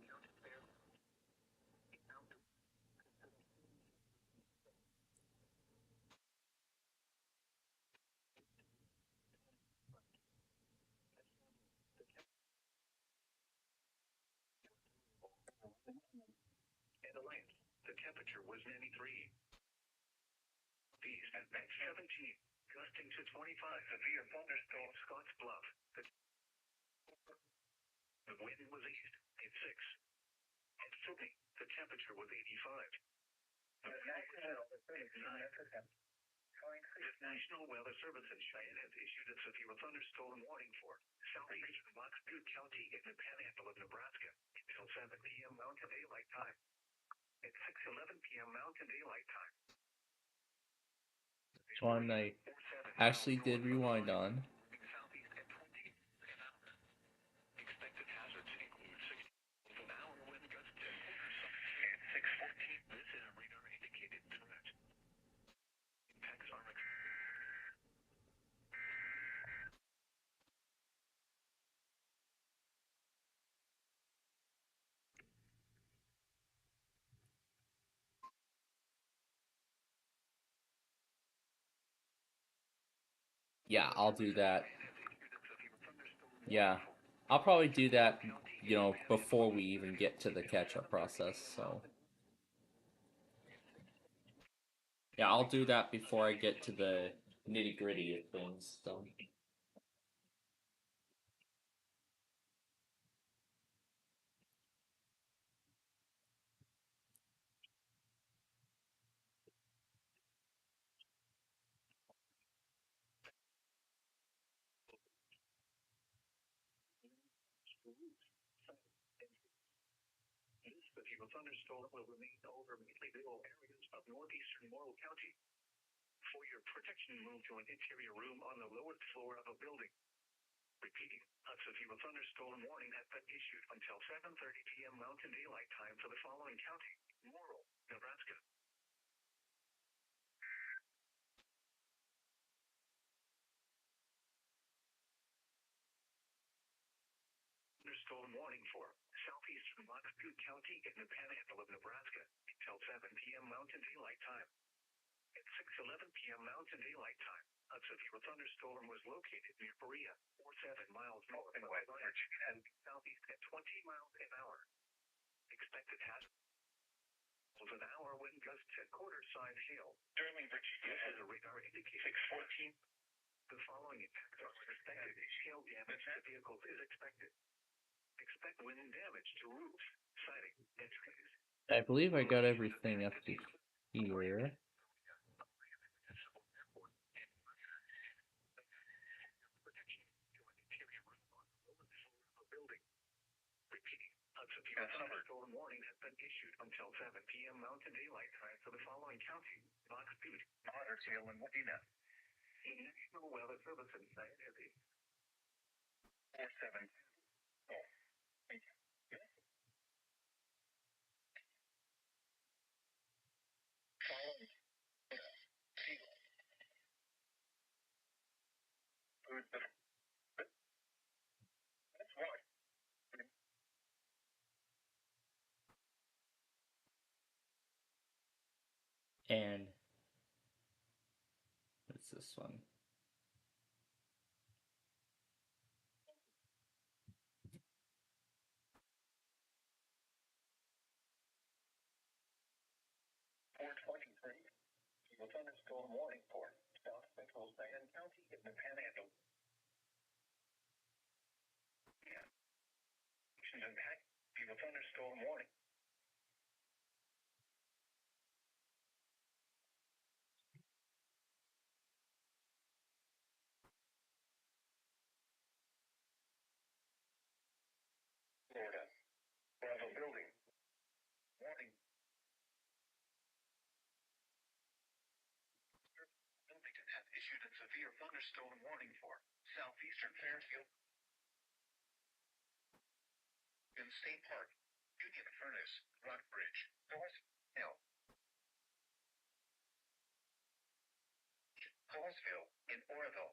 And Alliance, the temperature was 93. These at 17, gusting to 25 severe thunderstorm, Scotts Bluff. The wind was east at 6. At Sydney, the temperature was 85. The National Weather Service in Cheyenne has issued a severe thunderstorm warning for southeastern Box Butte County in the panhandle of Nebraska until 7 p.m. Mountain Daylight Time. At 6:11 p.m. Mountain Daylight Time. This one I actually did rewind on. Expected hazards include 60 an-hour wind gusts and at 6:14. This is a radar indicated threat. Impacts are Yeah, I'll do that. Yeah, I'll probably do that, before we even get to the catch-up process, so. Yeah, I'll do that before I get to the nitty-gritty of things, so. This severe thunderstorm will remain over mainly rural areas of northeastern Morrill County. For your protection, move to an interior room on the lowest floor of a building. Repeating, a severe thunderstorm warning has been issued until 7:30 p.m. Mountain Daylight Time for the following county: Morrill, Nebraska. Thunderstorm warning for southeastern Butte County in the panhandle of Nebraska until 7 p.m. Mountain Daylight Time. At 6:11 p.m. Mountain Daylight Time, a severe thunderstorm was located near Berea, 7 miles north of Atlanta, and southeast at 20 miles an hour. Expected hazard of an hour wind gusts at quarter-size hail. Sterling, Virginia has a radar indicator 614. The following impacts are expected. Hail damage to vehicles is expected. Expect wind damage to roofs, siding, and trees. I believe I got everything up to here. A severe thunderstorm warning has been issued until 7 p.m. Mountain Daylight Time for the following counties: Butte, Otter Tail, and Wadena. The National Weather Service inside is a 47. And what's this one? A thunderstorm warning for South Central Diane County in the Panhandle. Yeah. Impact. A thunderstorm warning. Florida. Bravo building. Warning. Wilmington has issued a severe thunderstorm warning for southeastern Fairfield. In State Park, Union Furnace, Rockbridge, North Hill, Collinsville, in Oroville.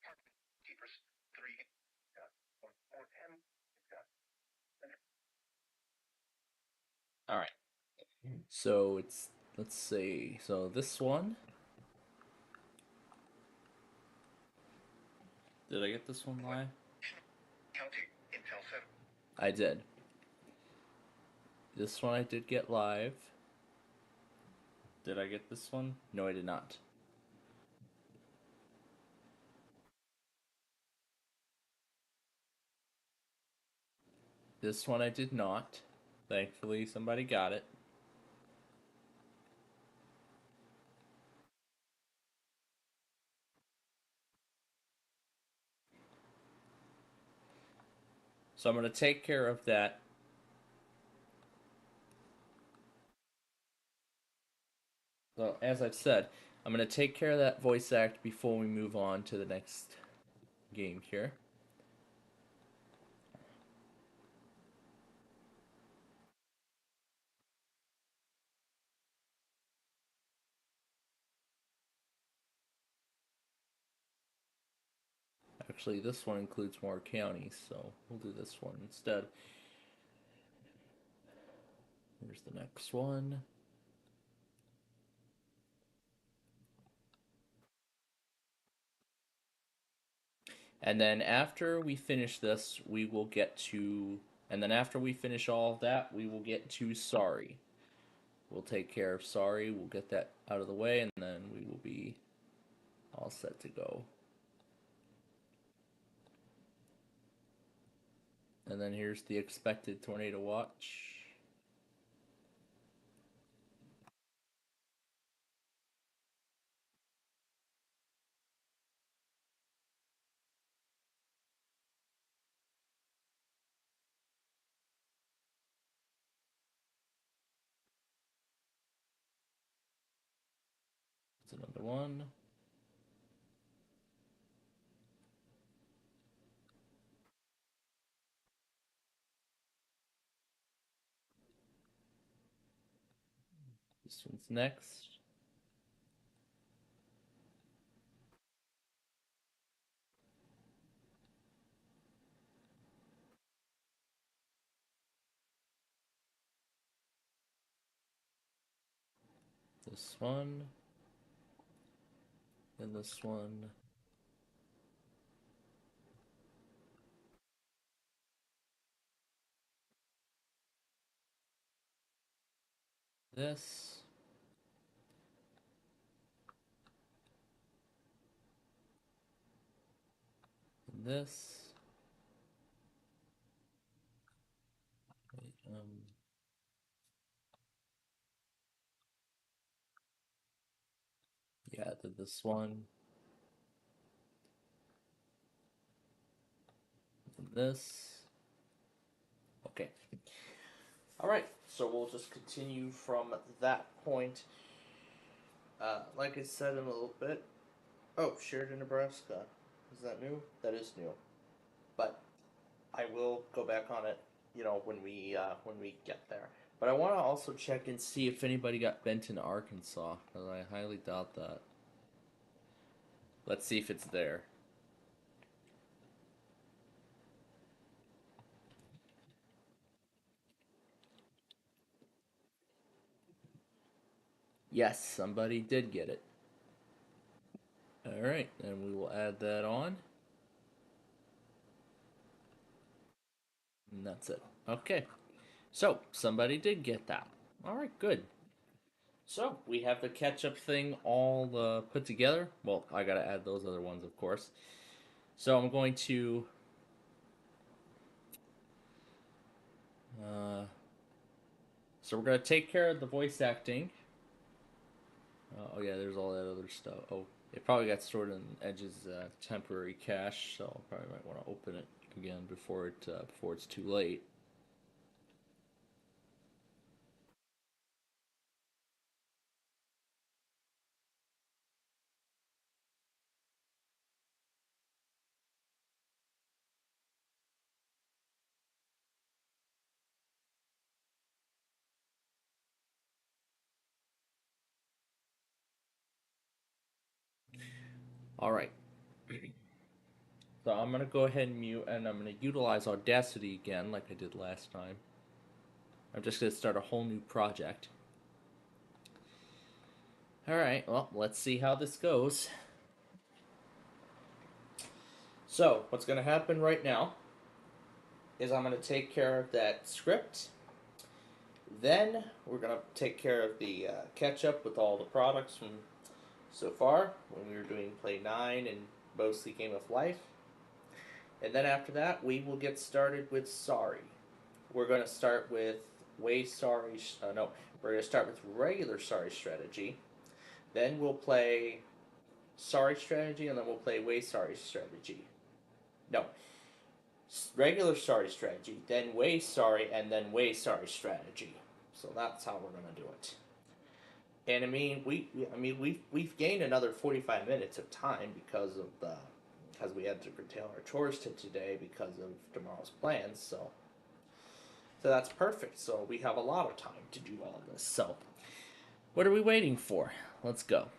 Park Keepers 3, 410. All right. So it's, let's see. So this one. Did I get this one live? County Intel 7. I did. This one I did get live. Did I get this one? No, I did not. This one I did not. Thankfully, somebody got it. So I'm going to take care of that. So, as I've said, I'm going to take care of that voice act before we move on to the next game here. Actually, this one includes more counties, so we'll do this one instead. Here's the next one. And then after we finish this, we will get to... And then after we finish all of that, we will get to sorry. We'll take care of sorry. We'll get that out of the way, and then we will be all set to go. And then here's the expected tornado watch. It's another one. This one's next. this one. And this one. This. And this. Wait, yeah, I did this one. And this. Okay. Alright, so we'll just continue from that point. Like I said in a little bit. Oh, Sheridan, Nebraska. Is that new? That is new. But I will go back on it, when we get there. But I want to also check and see if anybody got Benton, Arkansas, because I highly doubt that. Let's see if it's there. Yes, somebody did get it. Alright, and we will add that on. And that's it. Okay. So, somebody did get that. Alright, good. So, we have the ketchup thing all put together. Well, I gotta add those other ones, of course. So, I'm going to... so, we're gonna take care of the voice acting. Oh yeah, there's all that other stuff. Oh, it probably got stored in Edge's temporary cache, so I probably might want to open it again before it's too late. All right. So I'm gonna go ahead and mute, and I'm gonna utilize Audacity again, like I did last time. I'm just gonna start a whole new project. All right. Well, let's see how this goes. So what's gonna happen right now is I'm gonna take care of that script. Then we're gonna take care of the catch up with all the products from so far when we were doing Play 9 and mostly Game of Life. And then after that, we will get started with Sorry. We're going to start with Way Sorry. No, we're going to start with regular Sorry strategy. Then we'll play Sorry strategy, and then we'll play Way Sorry strategy. No, regular Sorry strategy, then Way Sorry, and then Way Sorry strategy. So that's how we're going to do it. And we've gained another 45 minutes of time because we had to curtail our chores to today because of tomorrow's plans. So that's perfect. So we have a lot of time to do all this. So what are we waiting for? Let's go.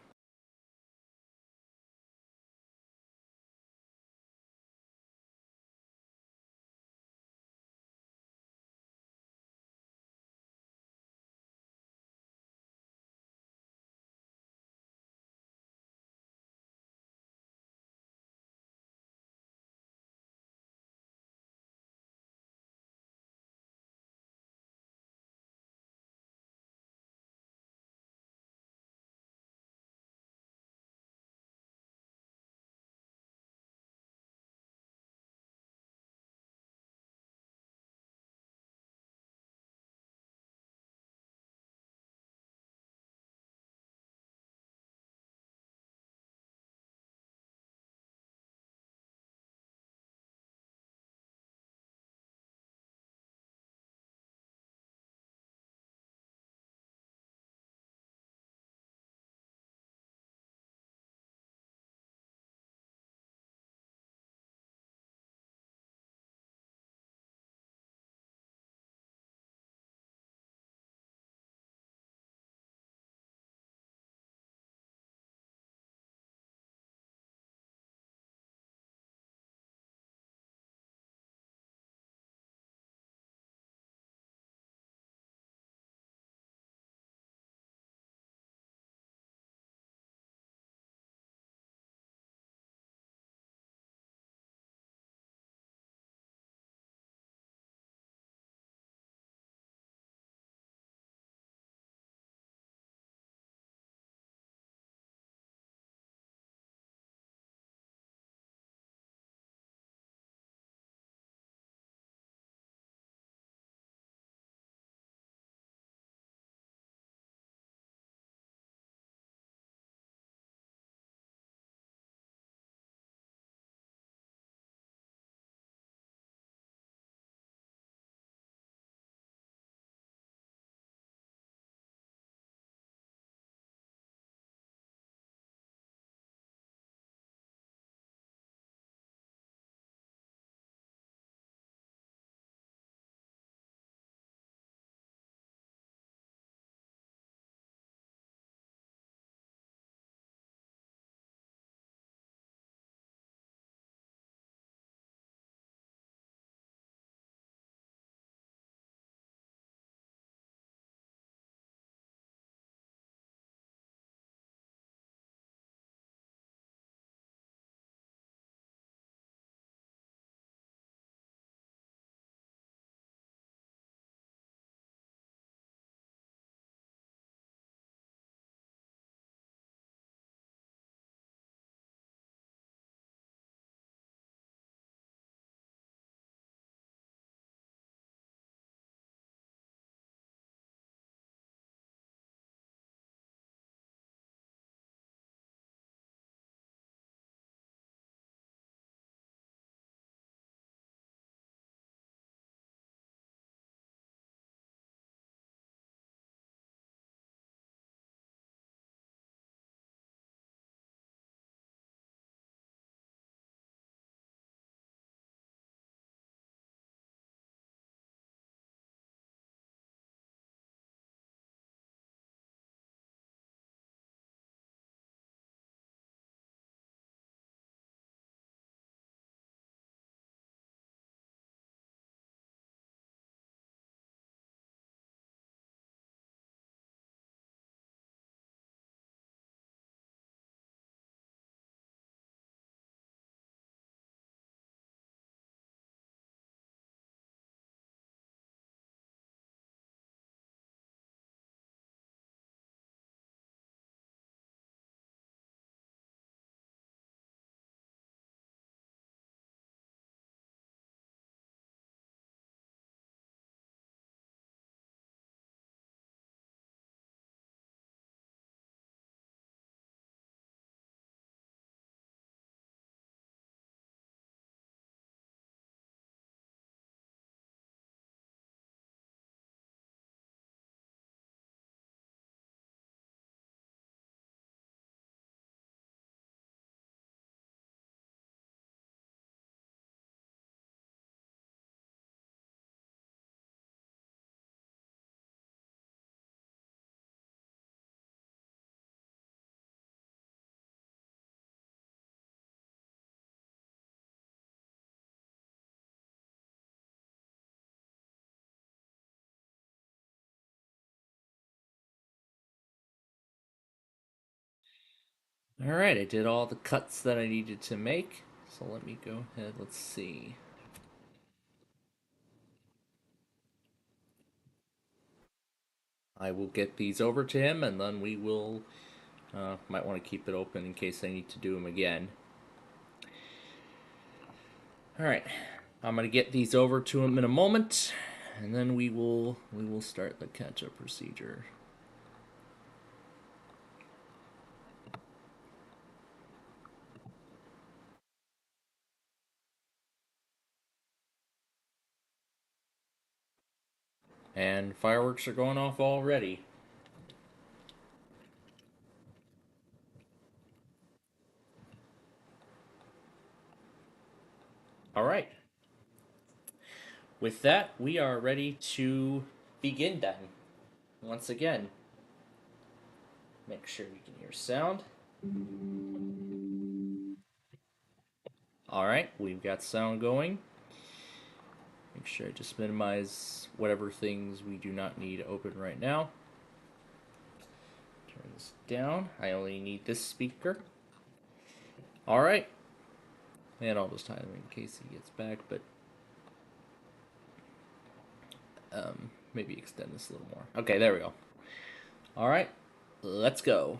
Alright, I did all the cuts that I needed to make. So let me go ahead, let's see. I will get these over to him, and then we will, might want to keep it open in case I need to do them again. Alright, I'm going to get these over to him in a moment, and then we will start the catch-up procedure. And fireworks are going off already. Alright. With that, we are ready to begin then. Once again, make sure you can hear sound. Alright, we've got sound going. Make sure I just minimize whatever things we do not need open right now. Turn this down. I only need this speaker. Alright. And I'll just time him in case he gets back, but maybe extend this a little more. Okay, there we go. Alright, let's go.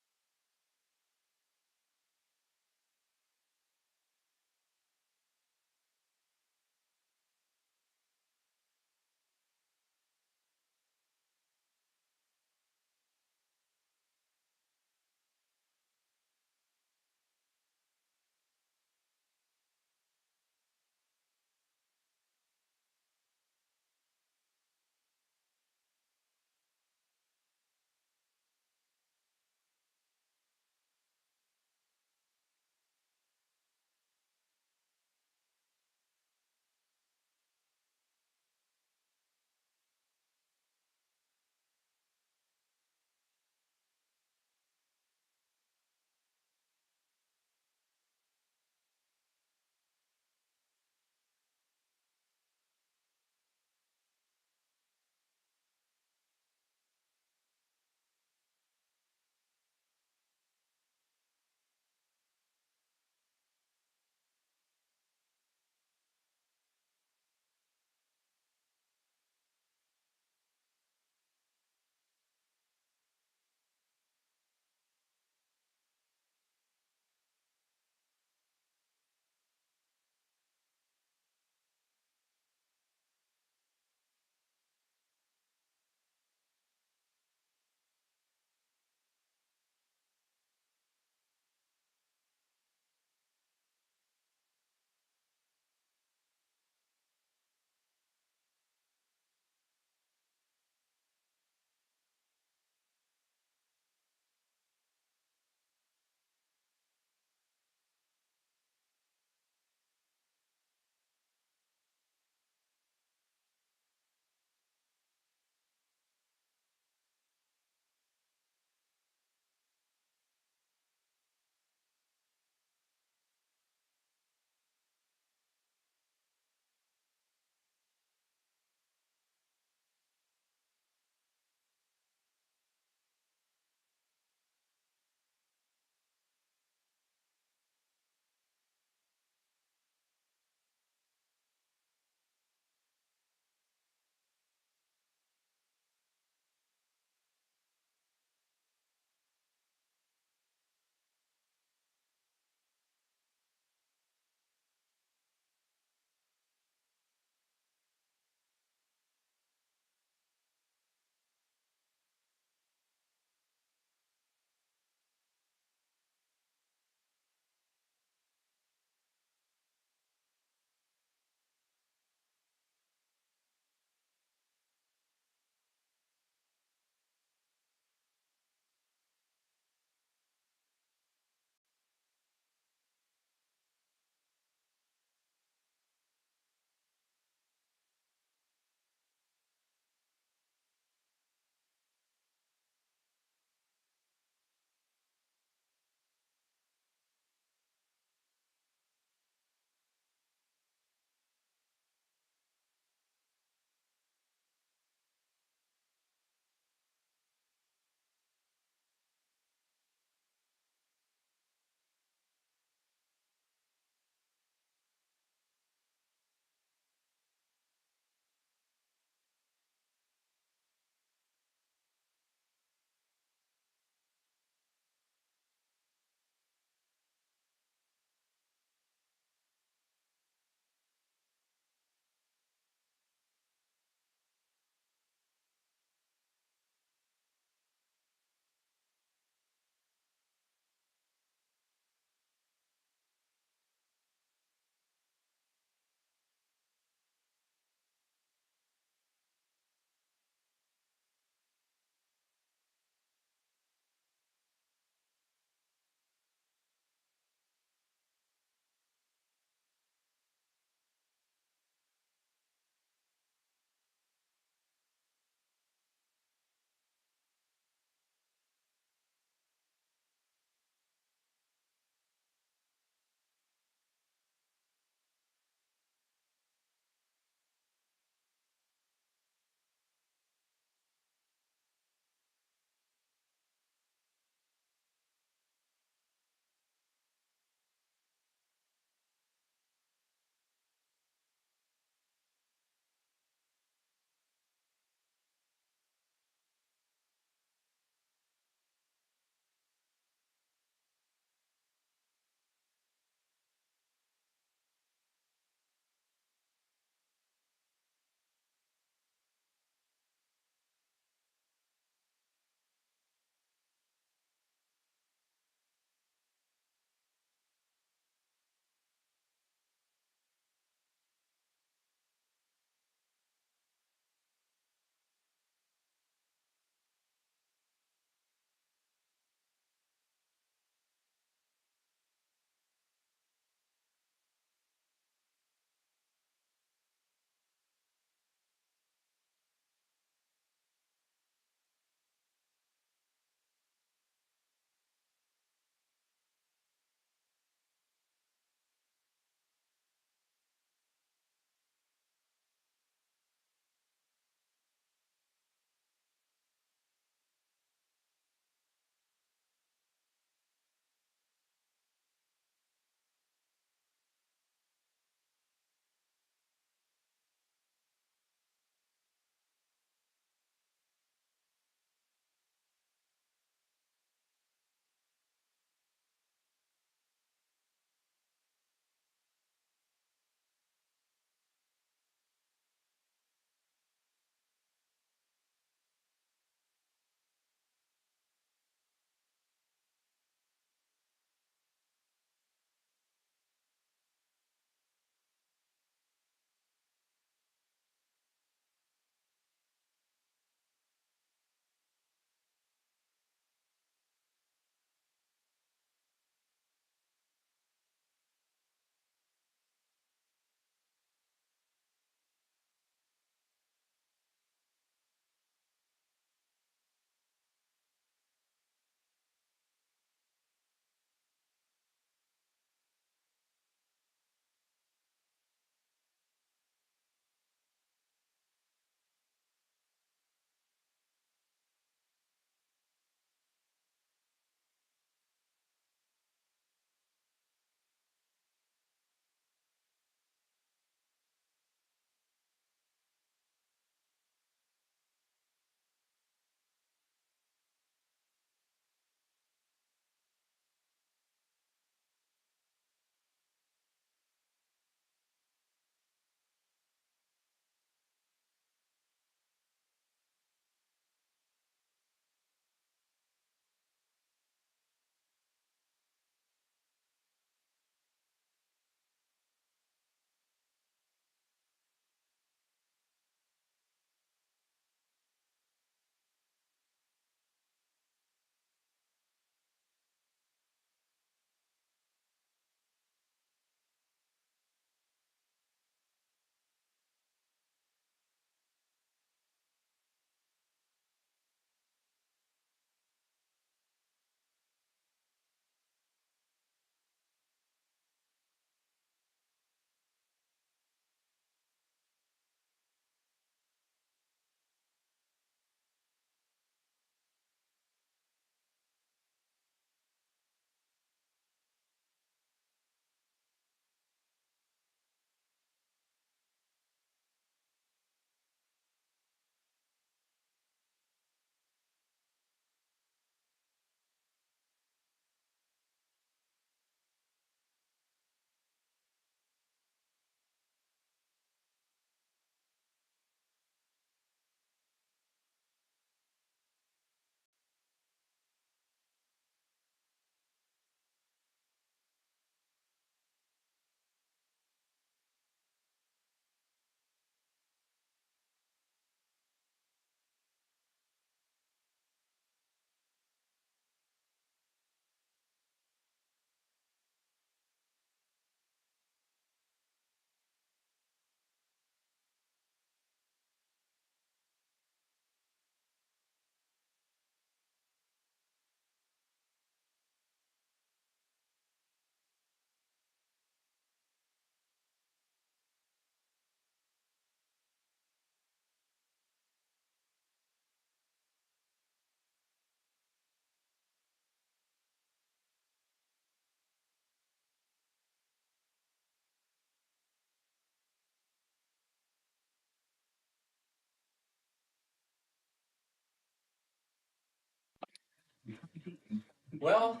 Well,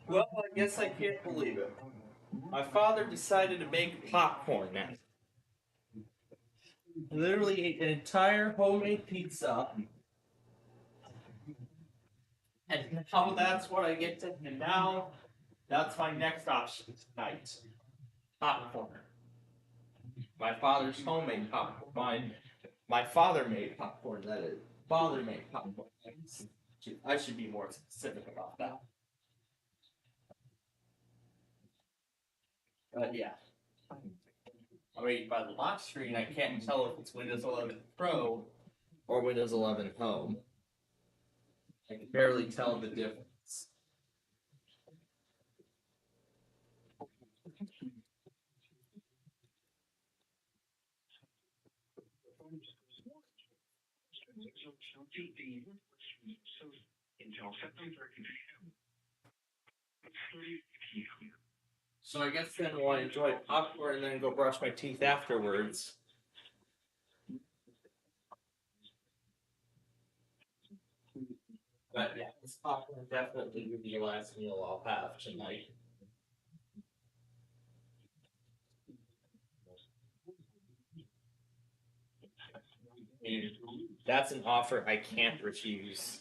I guess I can't believe it. My father decided to make popcorn now. I literally ate an entire homemade pizza. And now that's what I get to, and now that's my next option tonight. Popcorn. My father's homemade popcorn. My father made popcorn, that is. Father made popcorn. I should be more specific about that. But yeah. I mean, by the lock screen, I can't tell if it's Windows 11 Pro or Windows 11 Home. I can barely tell the difference. Until 7:30 p.m. 30 p.m. So I guess then we'll enjoy popcorn and then go brush my teeth afterwards. But yeah, this popcorn definitely will be the last meal I'll have tonight. And that's an offer I can't refuse.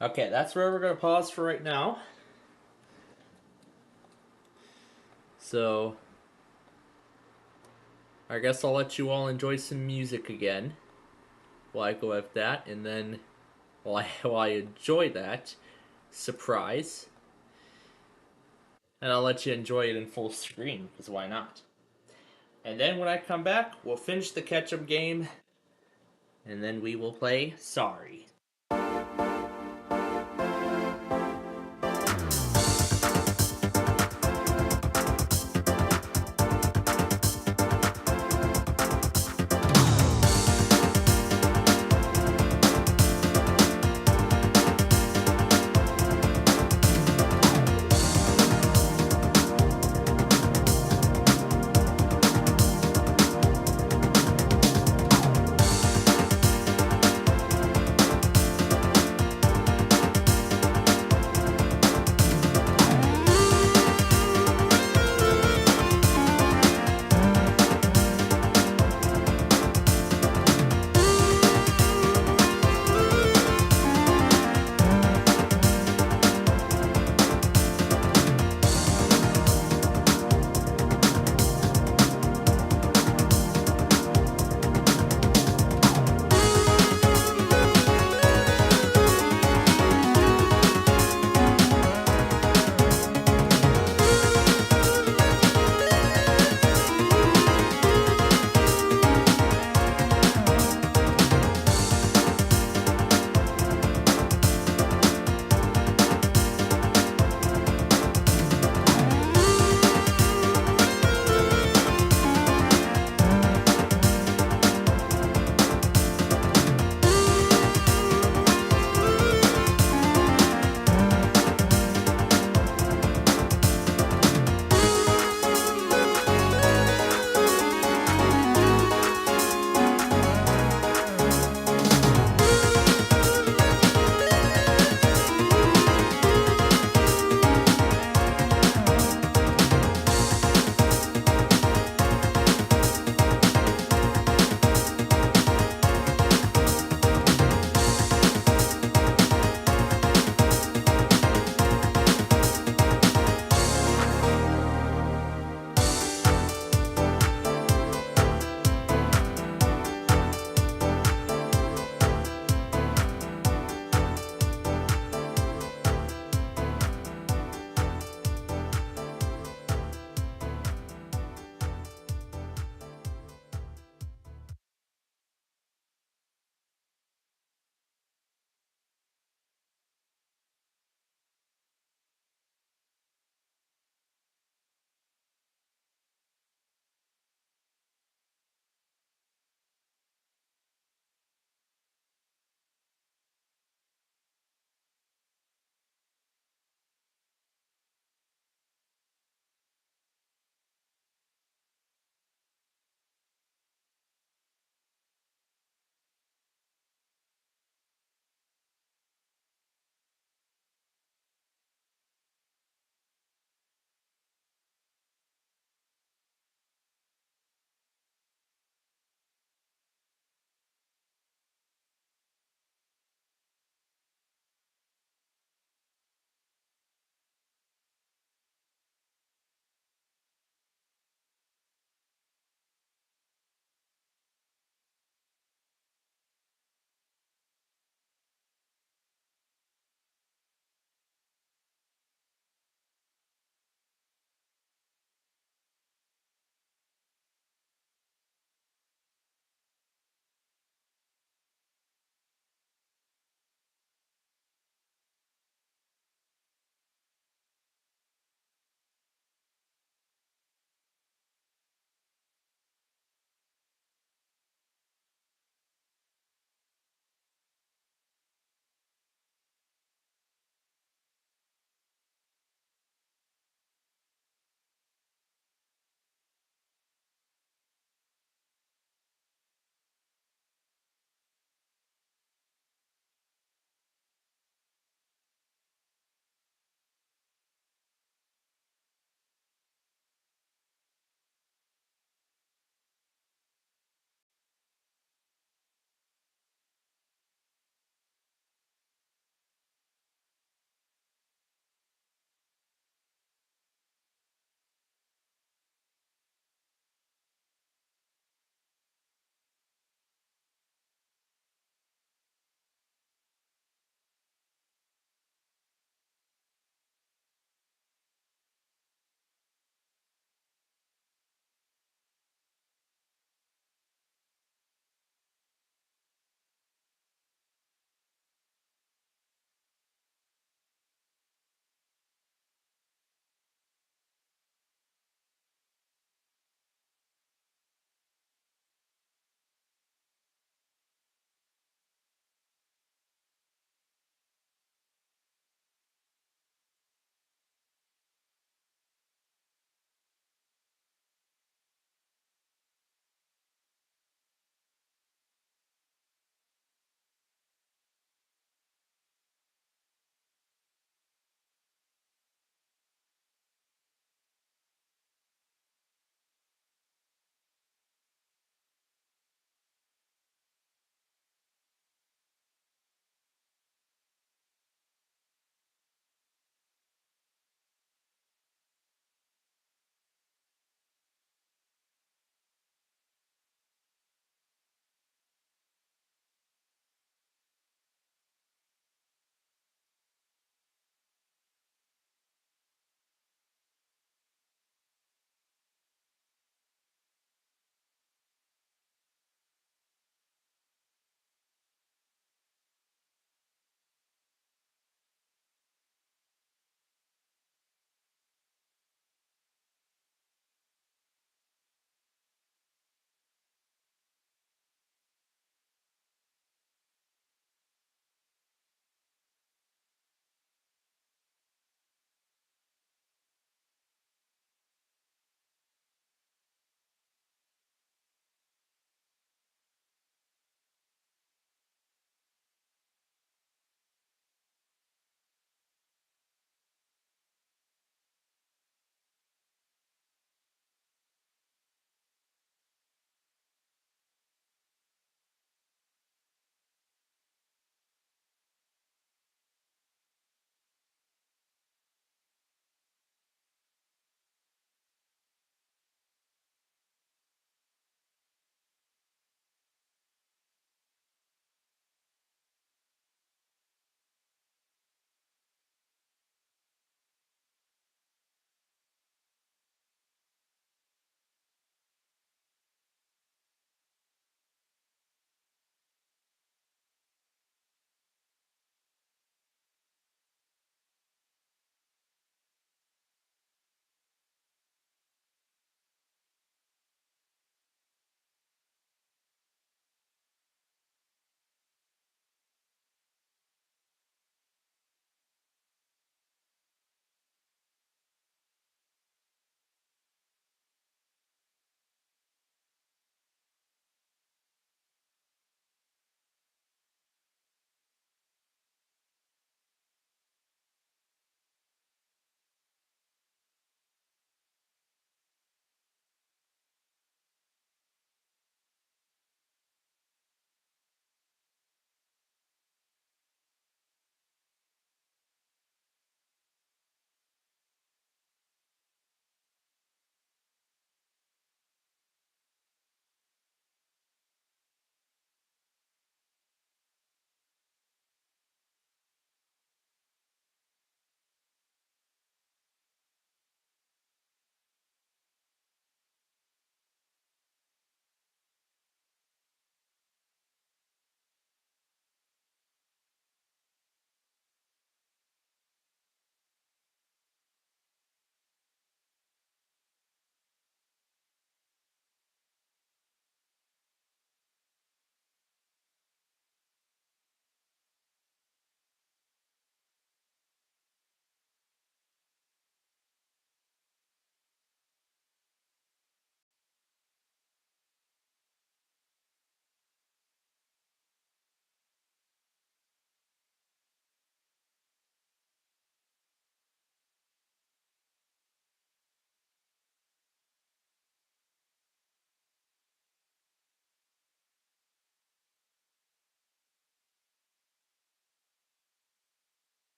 Okay, that's where we're going to pause for right now. So, I guess I'll let you all enjoy some music again while I go with that, and then while I enjoy that, surprise, and I'll let you enjoy it in full screen, because why not? And then when I come back, we'll finish the catch-up game, and then we will play Sorry.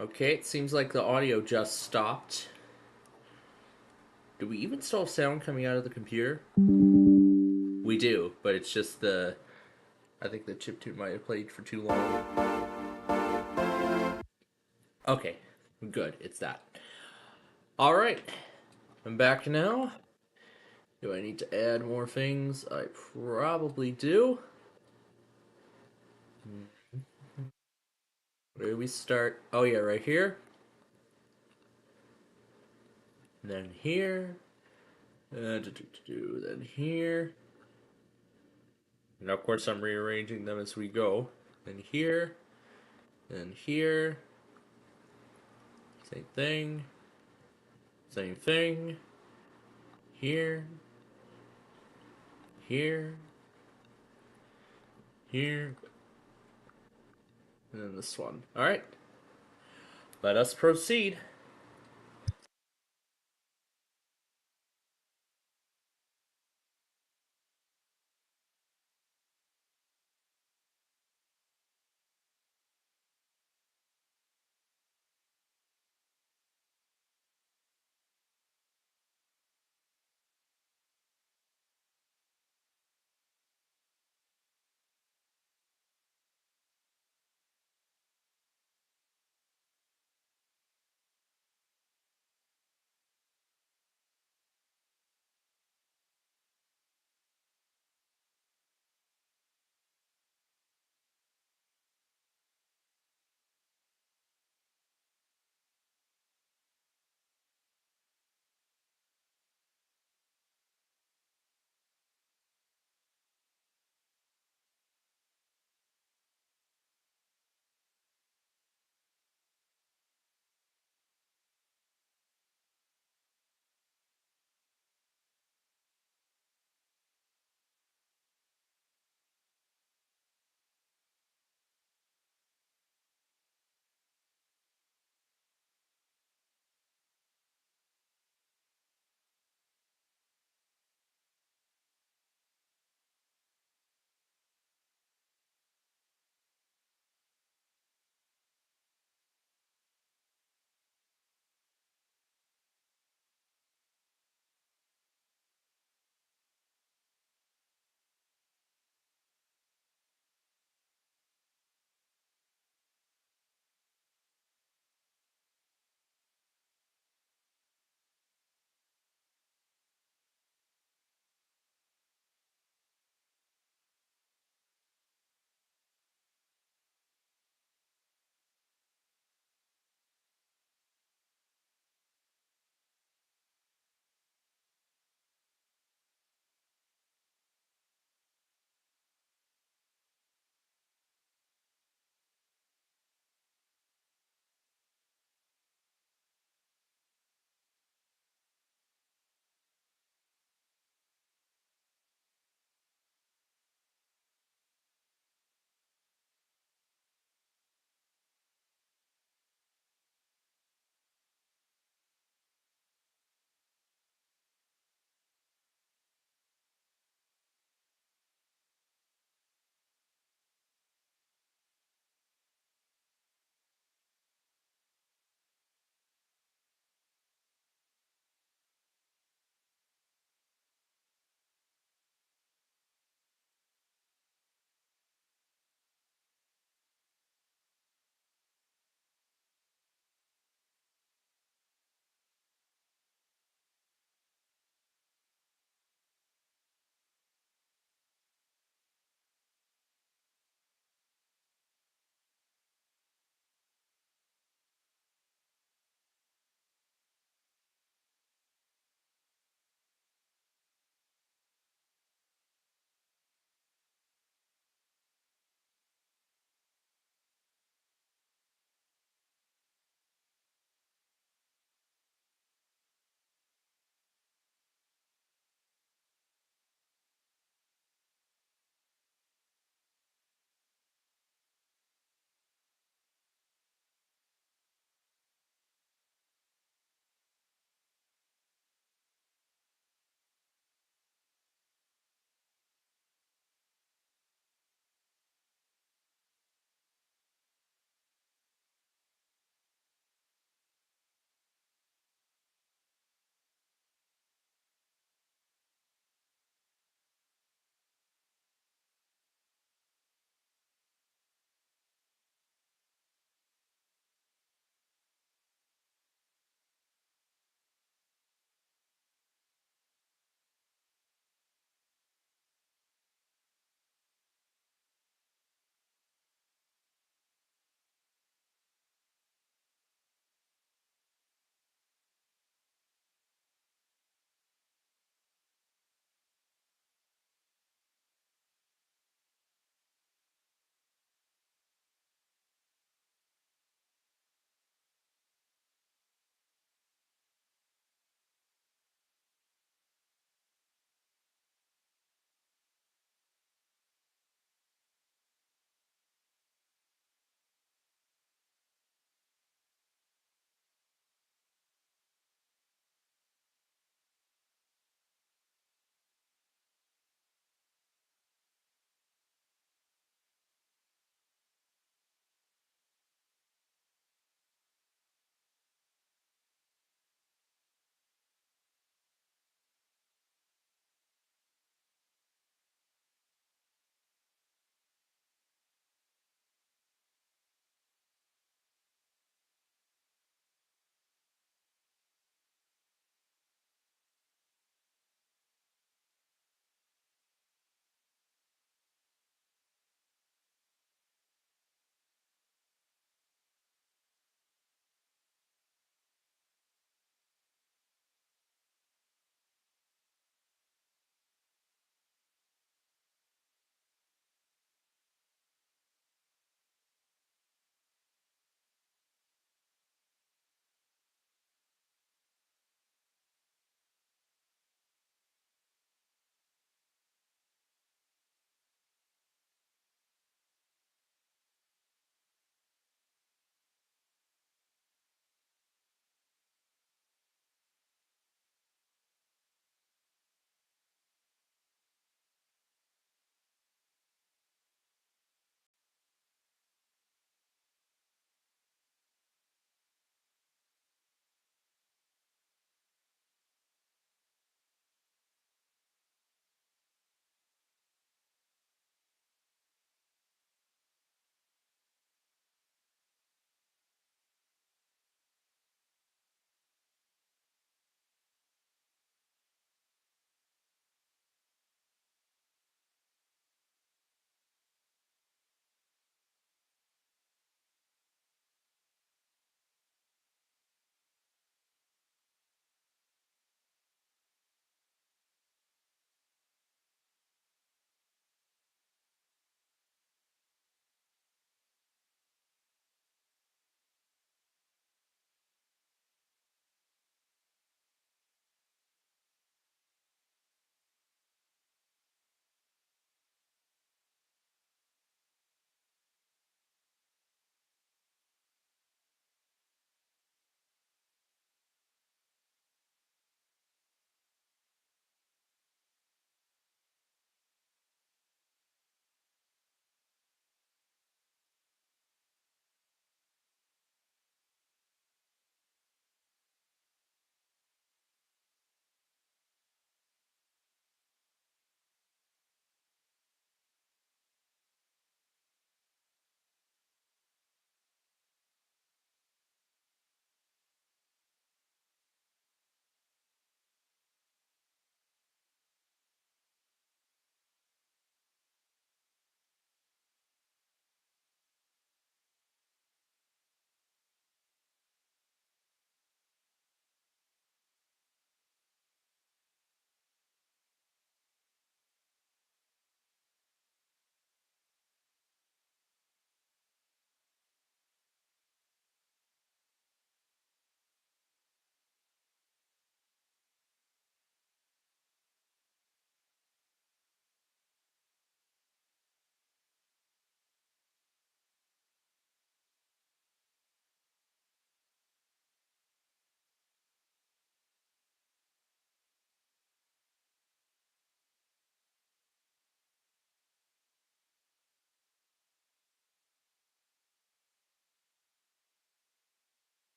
Okay, it seems like the audio just stopped. Do we even still have sound coming out of the computer? We do, but it's just the... I think the chiptune might have played for too long. Okay, good, it's that. Alright, I'm back now. Do I need to add more things? I probably do. Where do we start? Oh yeah, right here. Then here. Then here. And of course I'm rearranging them as we go. Then here. Then here. Same thing. Same thing. Here. Here. Here. And then this one. Alright. Let us proceed.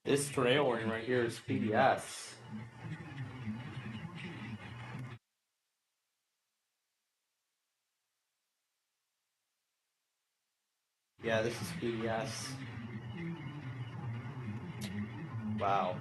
This tornado warning right here is PBS. Yeah, this is PBS. Wow.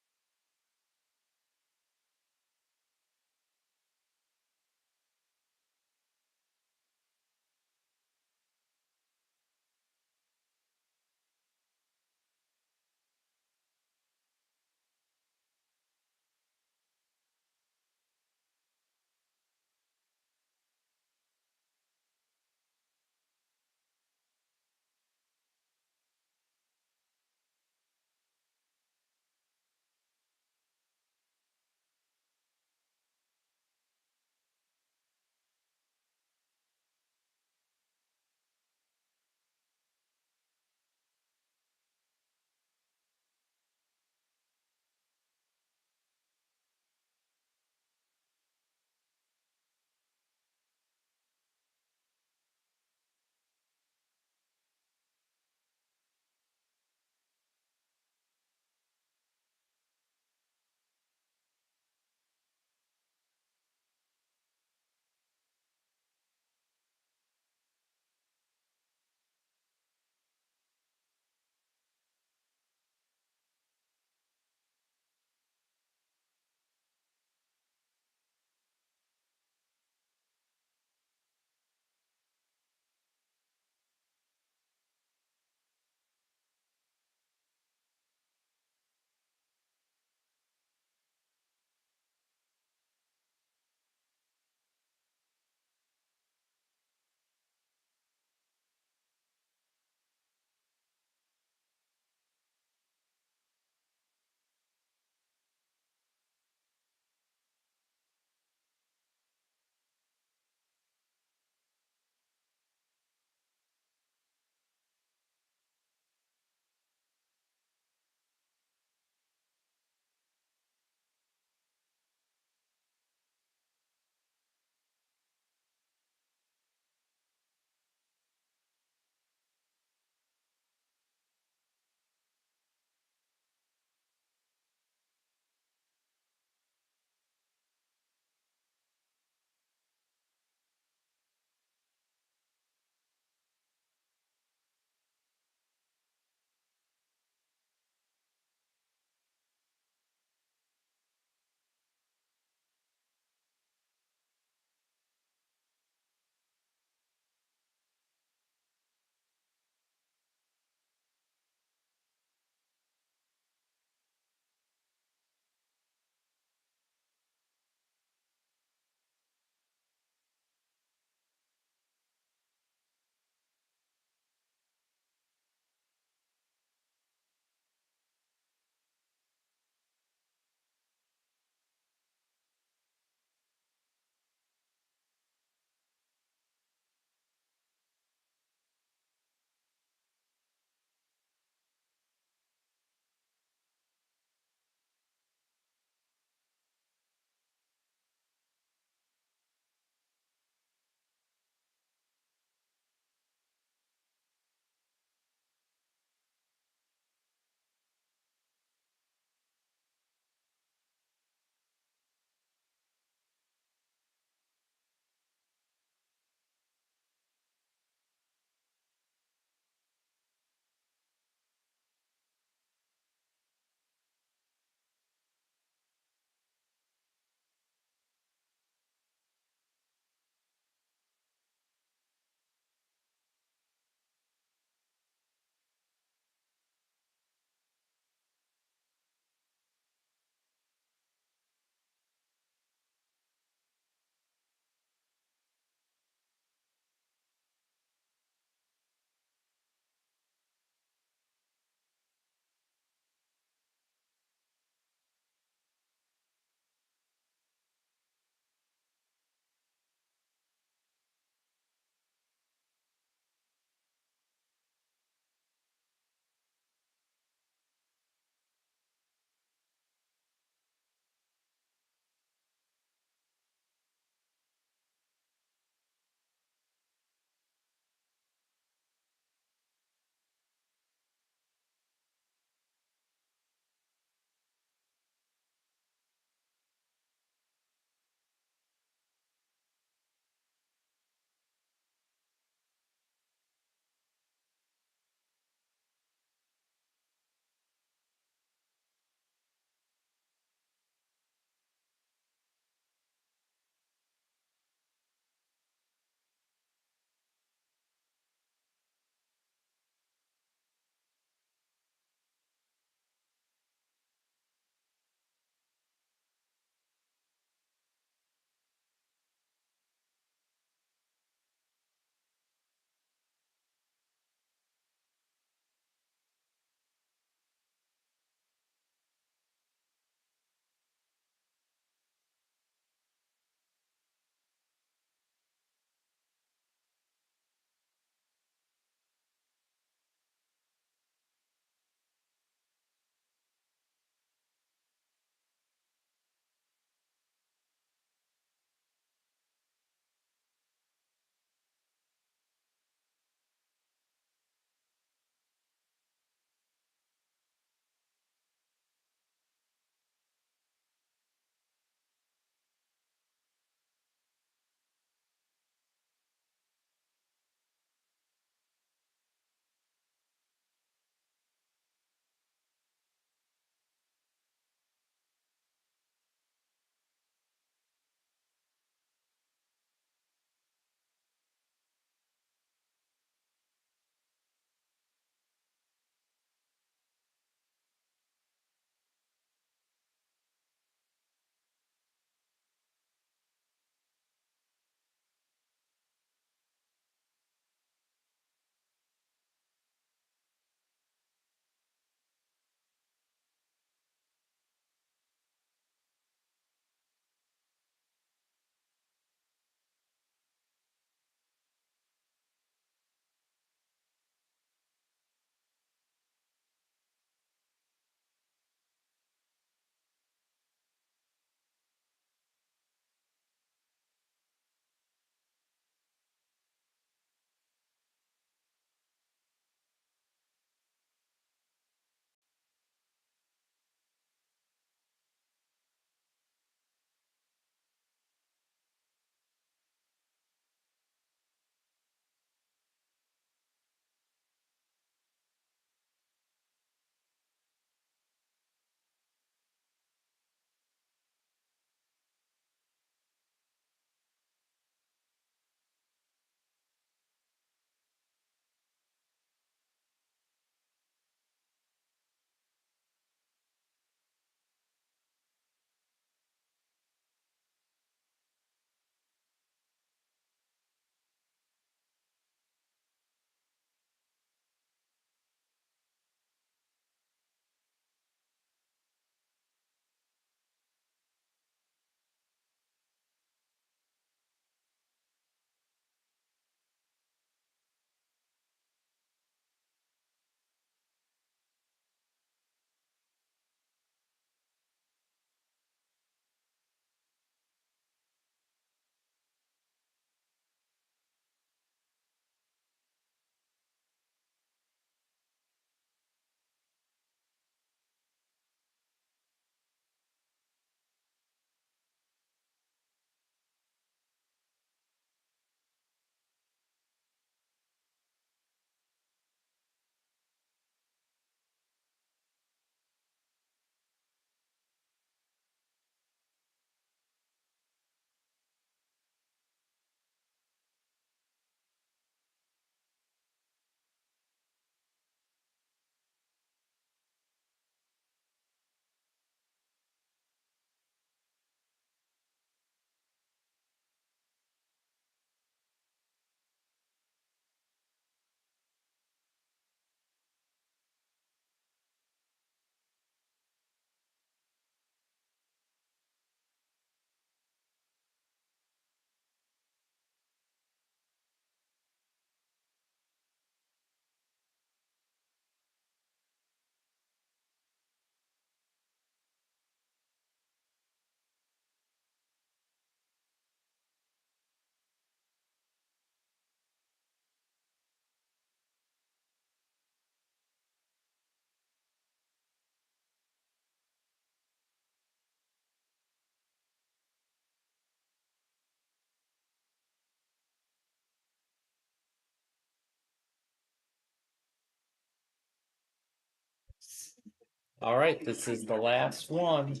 All right, this is the last one.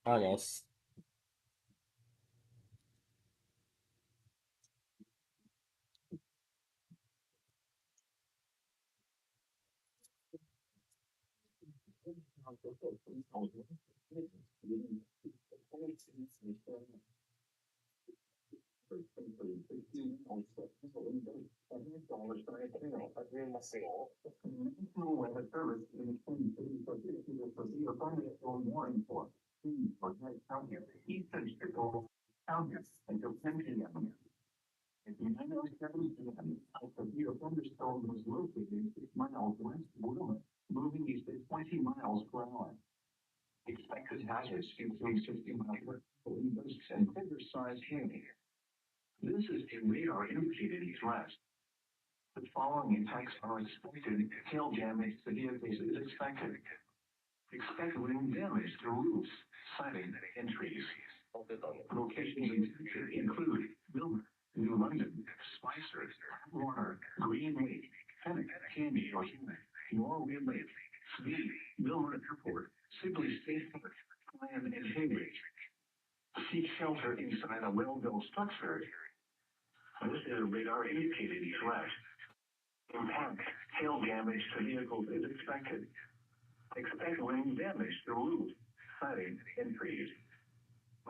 Almost. At 9:07 p.m., a severe thunderstorm was located 6 miles west of Wilmot, moving east at 20 miles per hour. Expected hazards include 60 miles per hour wind gusts and finger-sized hail. This is a radar-indicated threat. The following attacks are expected. Hail damage to vehicles is expected. Expect wind damage to roofs, siding, and trees. Locations include Wilmot, New London, Spicer, Warner, Green Lake, Fenwick, Candy, or Hewitt, Norway Lake, Speed, Wilmot Airport, Sibley State Park, Plan, and Haybridge. Seek shelter inside a well-built structure. This is a radar-indicated threat. Impact, hail damage to vehicles is expected. Expect wind damage to roofs, siding, and trees.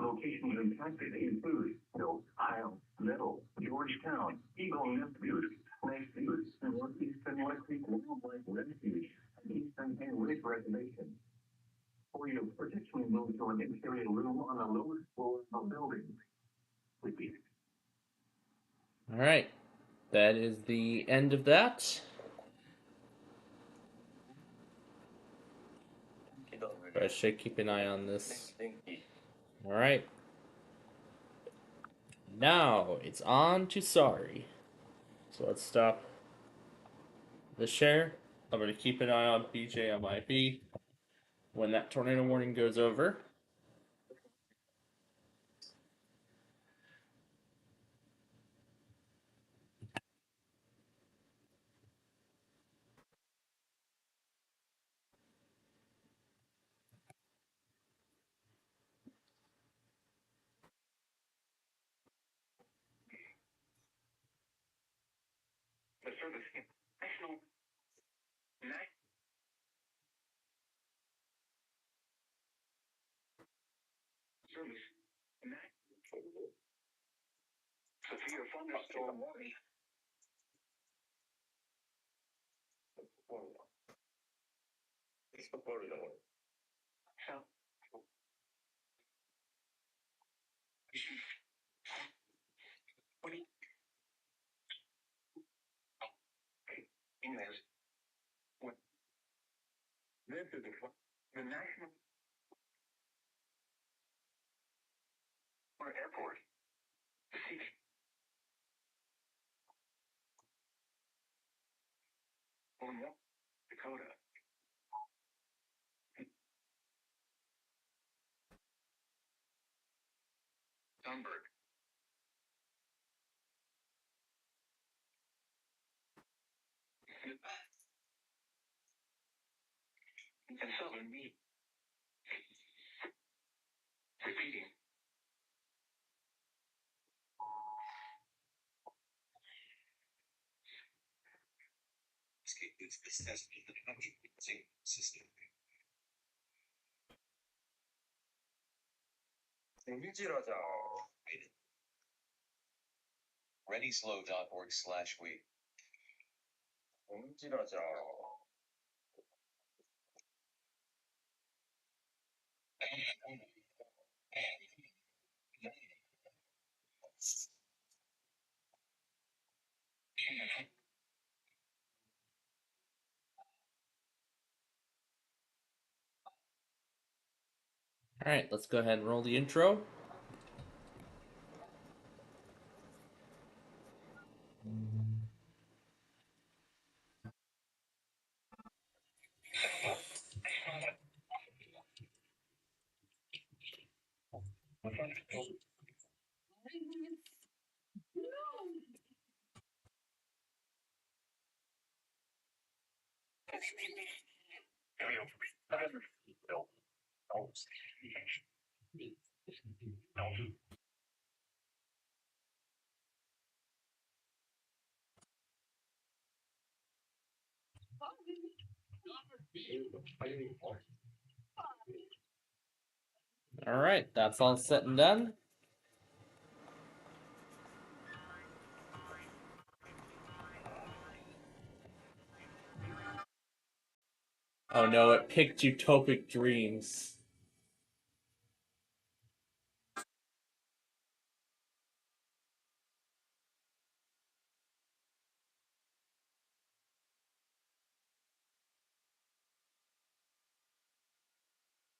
Locations impacted include Hill, Isle, Middle, Georgetown, Eagle Nest Butte, Snake Butte, Northeastern West Creek Wildlife Refuge, and Eastern Hand Lake Reservation. For your protection, move to an interior room on the lower floor of the building. Repeat. All right, that is the end of that. But I should keep an eye on this. All right. Now it's on to sorry. So let's stop the share. I'm going to keep an eye on BJMIB. When that tornado warning goes over, The service national service severe thunderstorm warning. Emails. This is the national airport. Seek Dakota. Sunberg. And southern meat. Repeating. ReadySlow.org/we. all right, let's go ahead and roll the intro. Alright, that's all set and done. Oh no, it picked Utopic Dreams.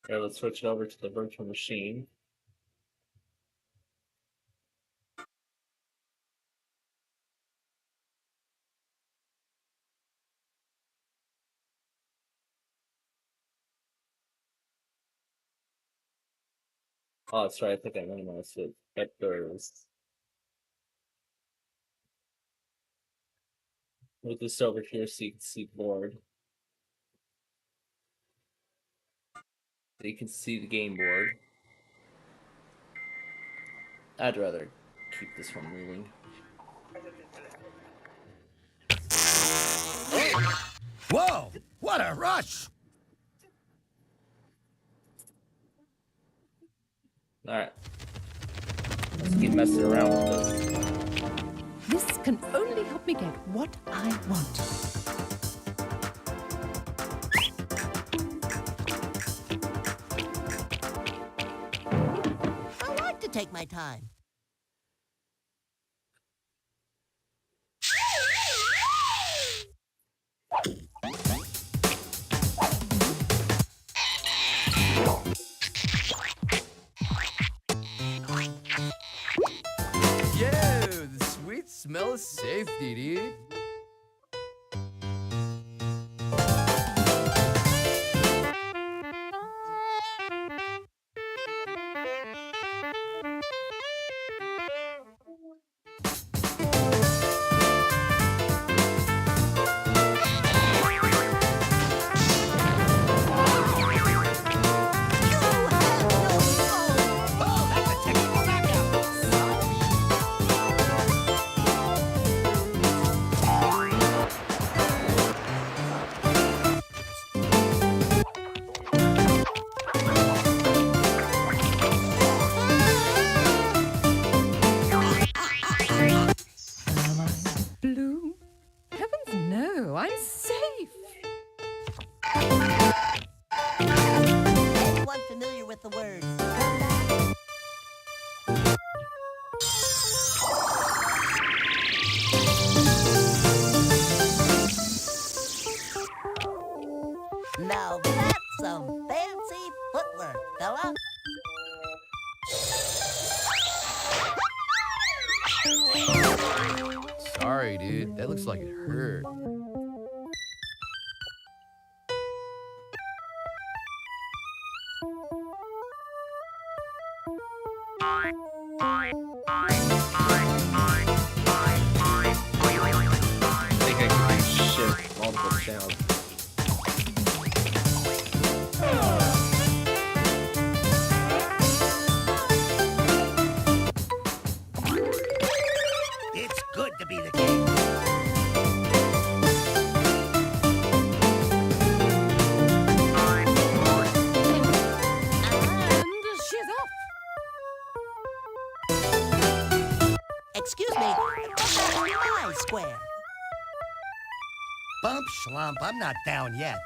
Here, let's switch it over to the virtual machine. Oh, that's right, I think I minimized it. Vectors. Move this over here so you can see board. So you can see the game board. I'd rather keep this one moving. Whoa! What a rush! Alright. Let's keep messing around with this. This can only help me get what I want. I like to take my time. Yo, the sweet smell of safety, dude. Blue? Heavens no, I'm safe. Anyone familiar with the words? Now that's some fancy footwork, fella. Sorry, dude. That looks like it hurt. I think I can shift multiple channels. It's good to be the king. And she's off. Excuse me, what's my square? Bump schlump, I'm not down yet.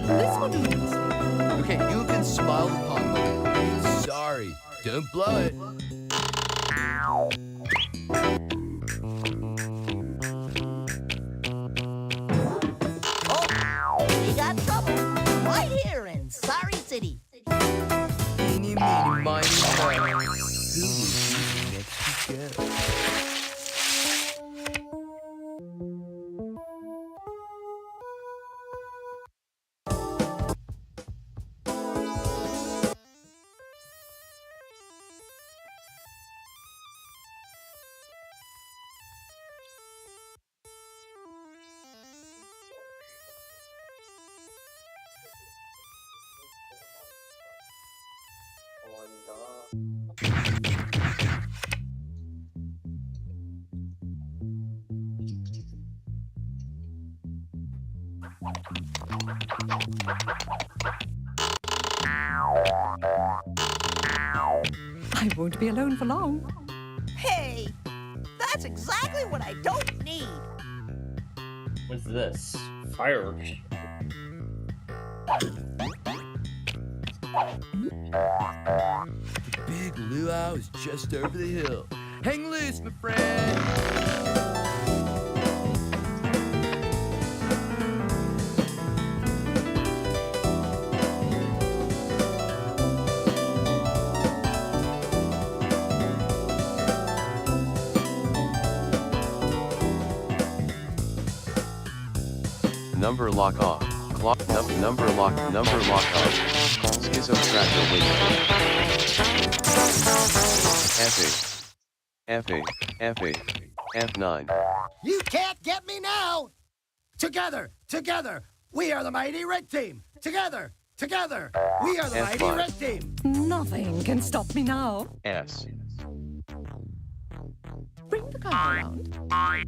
This will do it. Okay, you can smile upon my sorry. Don't blow it. go. I won't be alone for long. Hey, that's exactly what I don't need. What's this? Fireworks. The big luau is just over the hill. Hang loose, my friend. Number lock off. Number lock off. Schizo tracker window. F9. You can't get me now! Together, we are the mighty red team. Together, we are the mighty F5. red team. Nothing can stop me now. S. Bring the car around. Alright.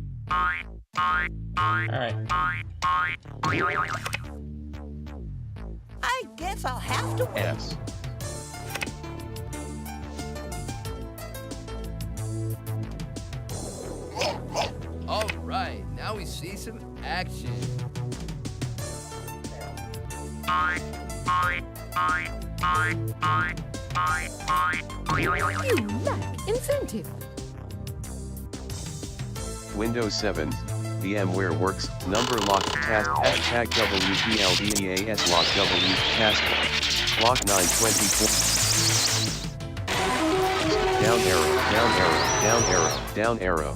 I guess I'll have to wait. S. All right, now we see some action. You lack incentive. Windows 7. VMware Works. Number lock task. Hashtag WPLDEAS lock W task. Clock 924. Down arrow, down arrow, down arrow, down arrow.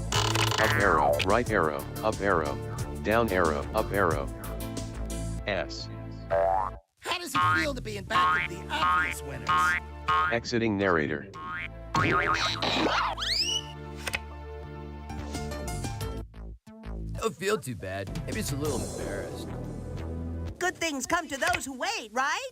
Up arrow, right arrow, up arrow. Down arrow, up arrow. S. How does it feel to be in back of the obvious winners? Exiting narrator. Don't feel too bad. Maybe it's a little embarrassed. Good things come to those who wait, right?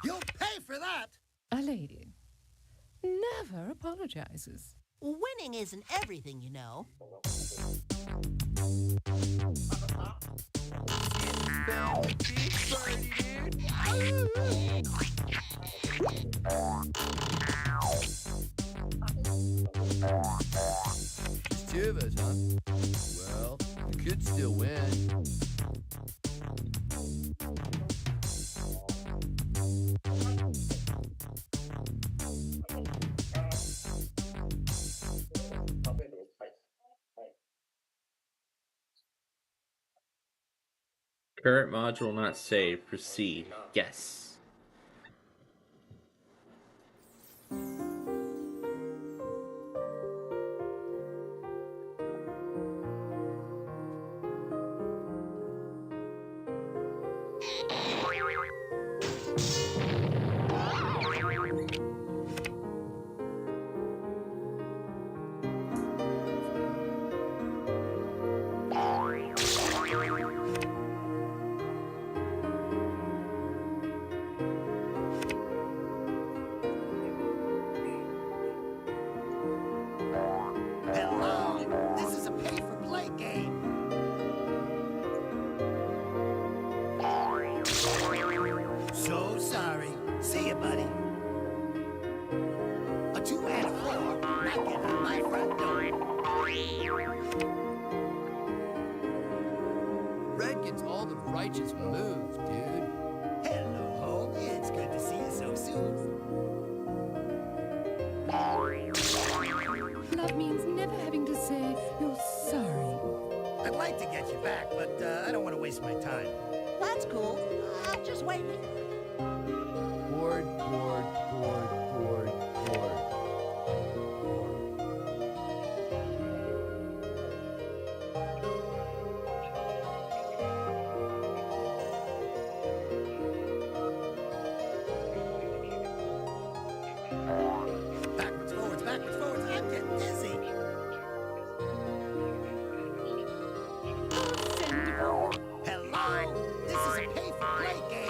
You'll pay for that! A lady never apologizes. Winning isn't everything, you know. Just two of us, huh? Well, we could still win. Current module not saved. Proceed. Yes. knocking on my front door. Red gets all the righteous moves, dude. Hello, homie. It's good to see you so soon. Love means never having to say you're sorry. I'd like to get you back, but I don't want to waste my time. That's cool. I'll just wait here. Bored, bored, bored, bored, bored. Backwards, forwards, I'm getting dizzy. Hello? This is a pay-for-play game.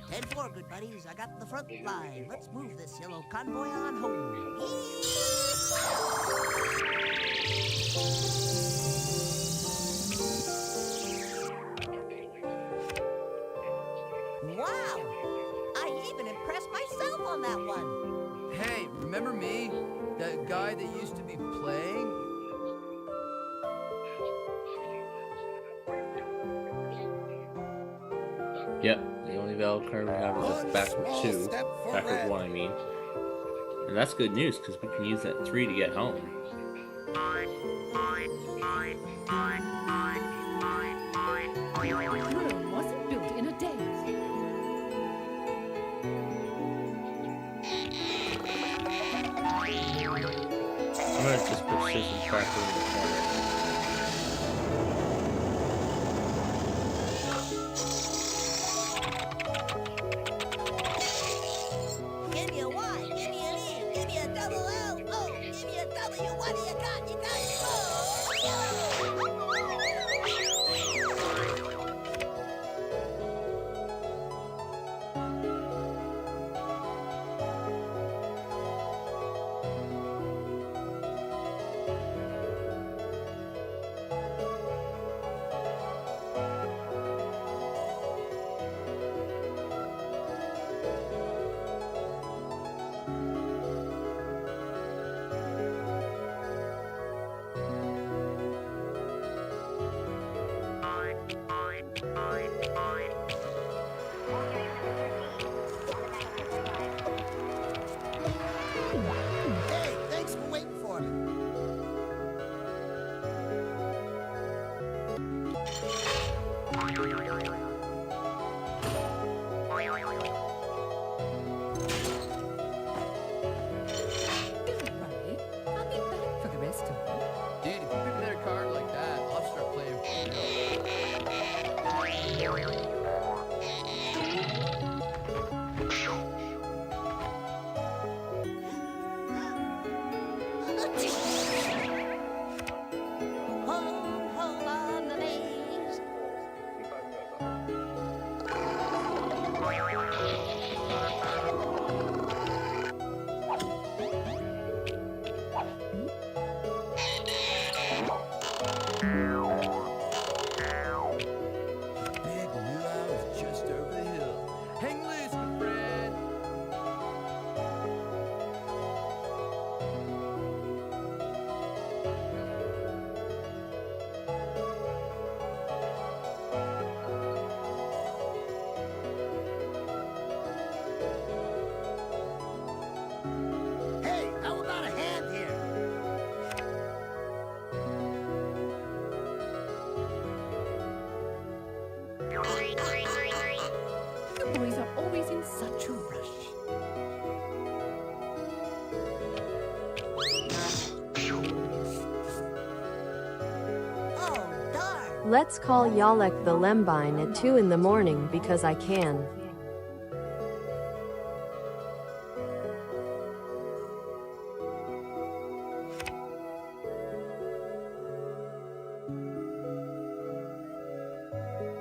Head for, good buddies. I got the front line. Let's move this yellow convoy on home. Wow! I even impressed myself on that one. Hey, remember me? That guy that used to be playing? Yep, the only valid card we have is this backward 2. Backward 1, I mean. And that's good news, because we can use that 3 to get home. Rome wasn't built in a day. I'm going to just put Scissors backward in the corner. Give me a Y, give me an E, give me a double L, O, give me a W. What do you got? You got Hey, thanks for waiting for me. Don't worry. I'll be back for the rest of it. Dude, if you pick another card like that, I'll start playing for real. home, home on the maze. Big luau is just over the hill. Hang loose, my friend. Hey, how about a hand here? You boys are always in such a rush. Oh, darn. Let's call Yalek the Lembine at 2 in the morning because I can.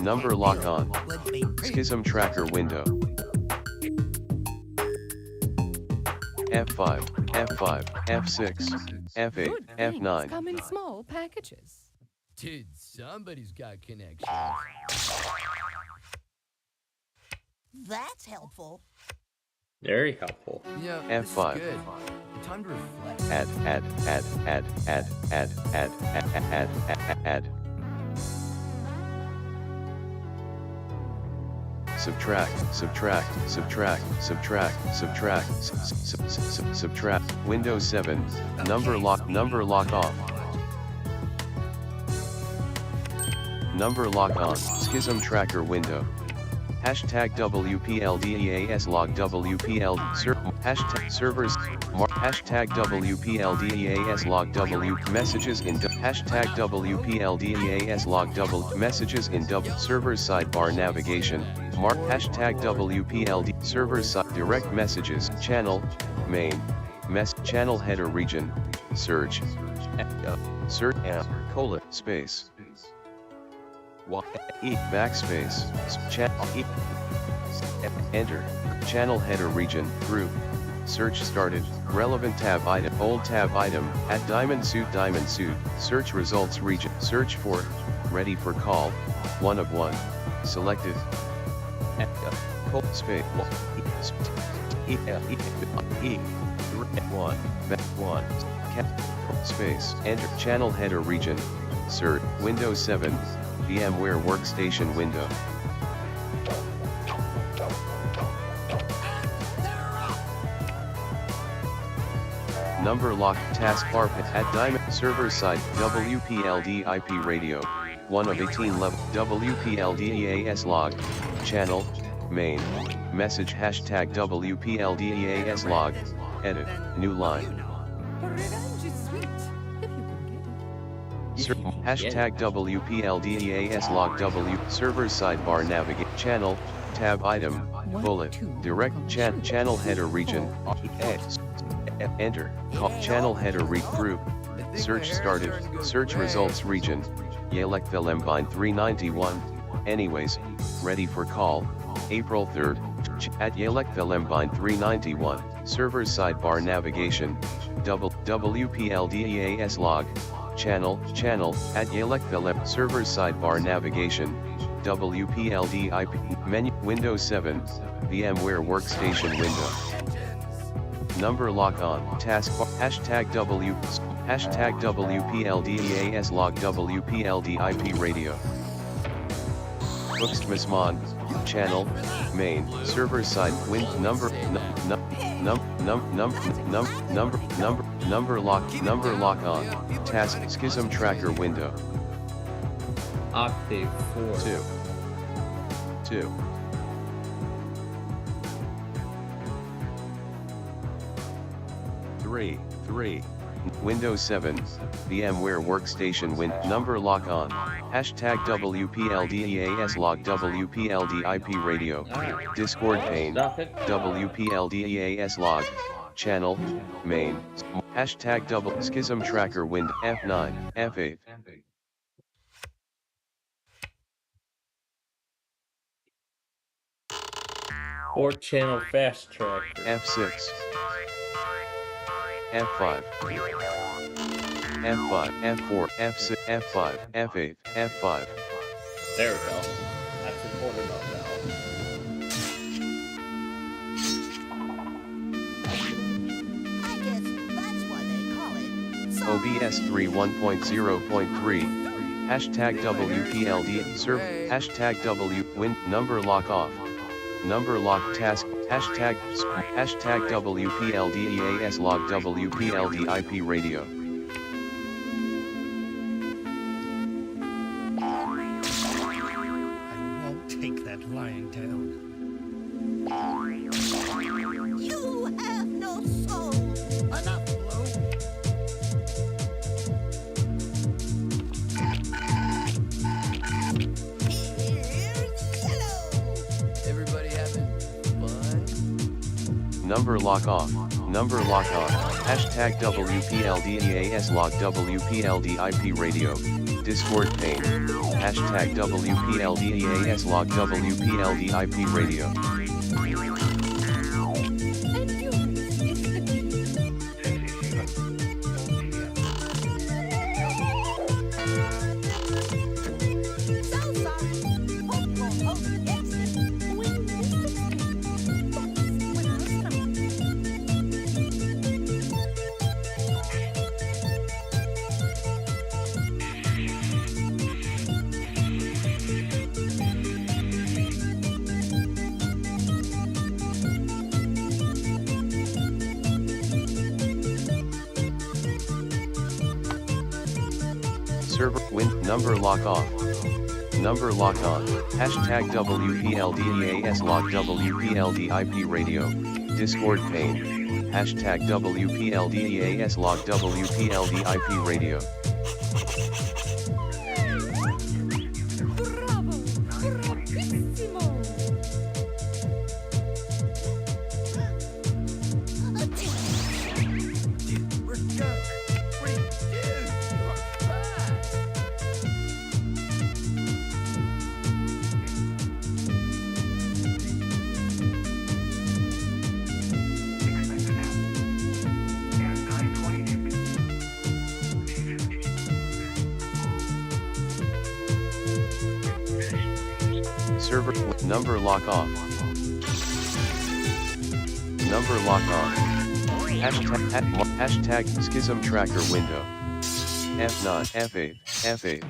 Number lock on. Schism tracker window. F5, F5, F6, F8, Good things F9. come in small packages. Dude, somebody's got connections. That's helpful. Very helpful. Yeah, F5. this is good. Time to reflect. Add. Subtract. Windows 7. Number lock off. Number lock on. Schism tracker window. Hashtag WPLDEAS log WPL hashtag servers hashtag WPLDEAS log W messages in hashtag WPLDEAS log W messages in servers sidebar navigation mark hashtag WPLD servers side direct messages channel main channel header region search space backspace channel enter channel header region group search started relevant tab item old tab item at diamond suit search results region search for ready for call 1 of 1 selected space 1 space enter channel header region search Windows 7 VMware Workstation window. Number lock taskbar at Diamond server side WPLD IP radio 1 of 18 level WPLDEAS log channel main message hashtag WPLDEAS log edit new line. Revenge is sweet, if you can get it. Hashtag WPLDEAS log W server sidebar navigate channel tab item bullet direct channel header region enter call channel header group search started search results region Yelek the Lembine 391 anyways ready for call April 3rd at Yelek the Lembine 391 server sidebar navigation WPLDEAS log channel at Yelek Philip server sidebar navigation WPLD IP menu Windows 7 VMware Workstation window. Number lock on taskbar hashtag WPLDEAS log WPLD IP radio. Booksmismon channel main server side number lock on task schism tracker window. Octave 4 2 3 Windows 7 VMware Workstation number lock on hashtag WPLDEAS log WPLD IP radio Discord pane WPLDEAS log channel main hashtag double schism tracker wind F9 F8 or channel fast track F6 F5 F5 F4 F6 F5 F8 F5 there we go that's important about that OBS 3.1.0.3 hashtag WPLD serve hashtag W win number lock off number lock task hashtag WPLDEAS log WPLD IP radio. I won't take that lying down. You have no soul. Enough, Blue. Everybody having fun? Number lock off. Number lock on. Hashtag WPLDEAS log WPLD IP radio. Discord pane. Hashtag WPLDEAS log WPLDIP radio. Server win number lock off. Number lock on. Hashtag WPLDEAS log WPLDIP radio. Discord pane. Hashtag WPLDEAS log WPLDIP radio. Server number lock off. Number lock on. Hashtag schism tracker window. F9 F8 F8.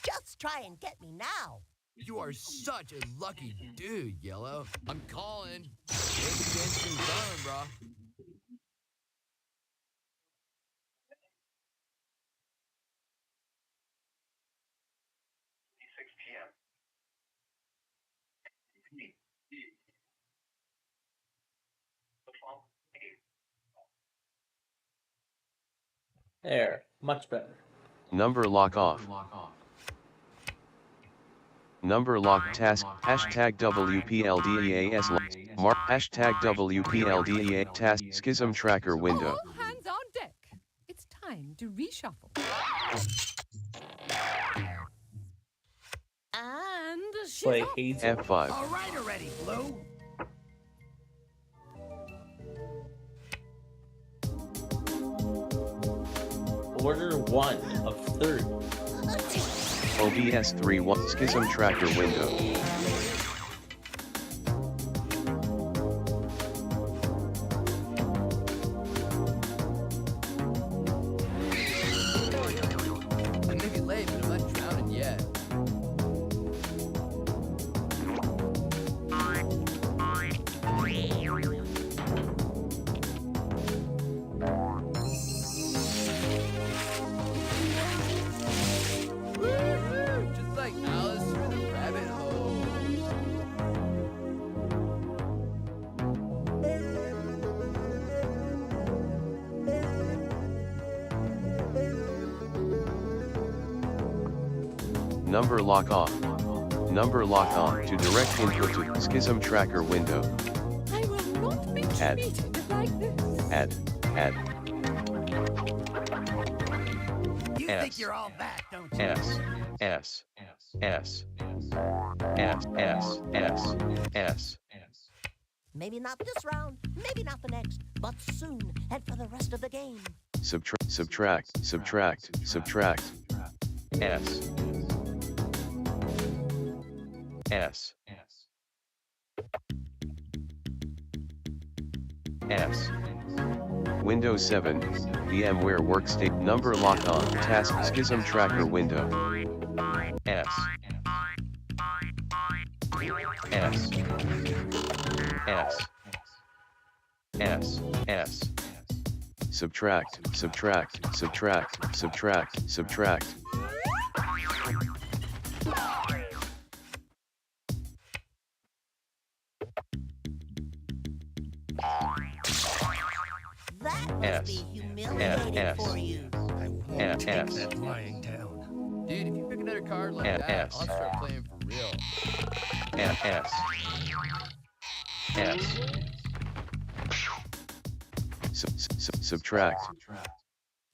Just try and get me now. You are such a lucky dude, Yellow. I'm calling. Take a chance and phone, bro. There, much better. Number lock off. Number lock task. Hashtag WPLDEAS mark. Hashtag WPLDEA task schism tracker window. All hands on deck. It's time to reshuffle. And she's Play off. F5. All right already, Blue. Order 1 of 30. OBS 3.1 schism tracker window. I may be late, but I'm not drowning yet. Just like Alice through the rabbit hole. Number lock off. Number lock on to direct input to schism tracker window. I will not be Add. treated like this. Add. You think you're all that, don't you? S. S. S. S. S. S. Maybe not this round, maybe not the next, but soon, and for the rest of the game. Subtract. S. S. S. Windows 7, VMware Workstation number lock on task schism tracker window. S. S. S. S. S. Subtract. That must be humiliating for you. I won't take that lying down. Dude, if you pick another card like that, I'll start playing for real. Subtract.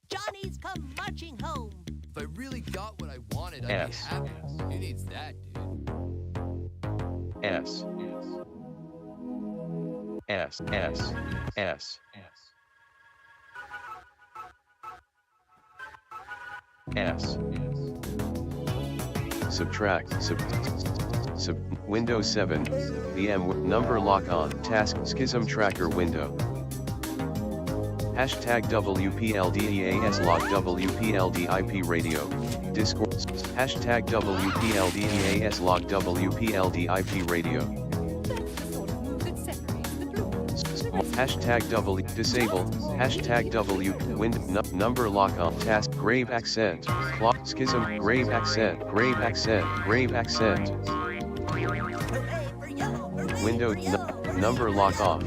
Johnny's come marching home. If I really got what I wanted, I'd be happy. Who needs that, dude? S. Subtract. Windows 7. VM number lock on. Task schism tracker window. Hashtag WPLDEAS log WPLD IP radio. Discord. Hashtag WPLDEAS log WPLD IP radio. Hashtag W disable. Hashtag W number lock on. Task grave accent. Clock schism grave accent. Grave accent. Grave accent. Window number lock off.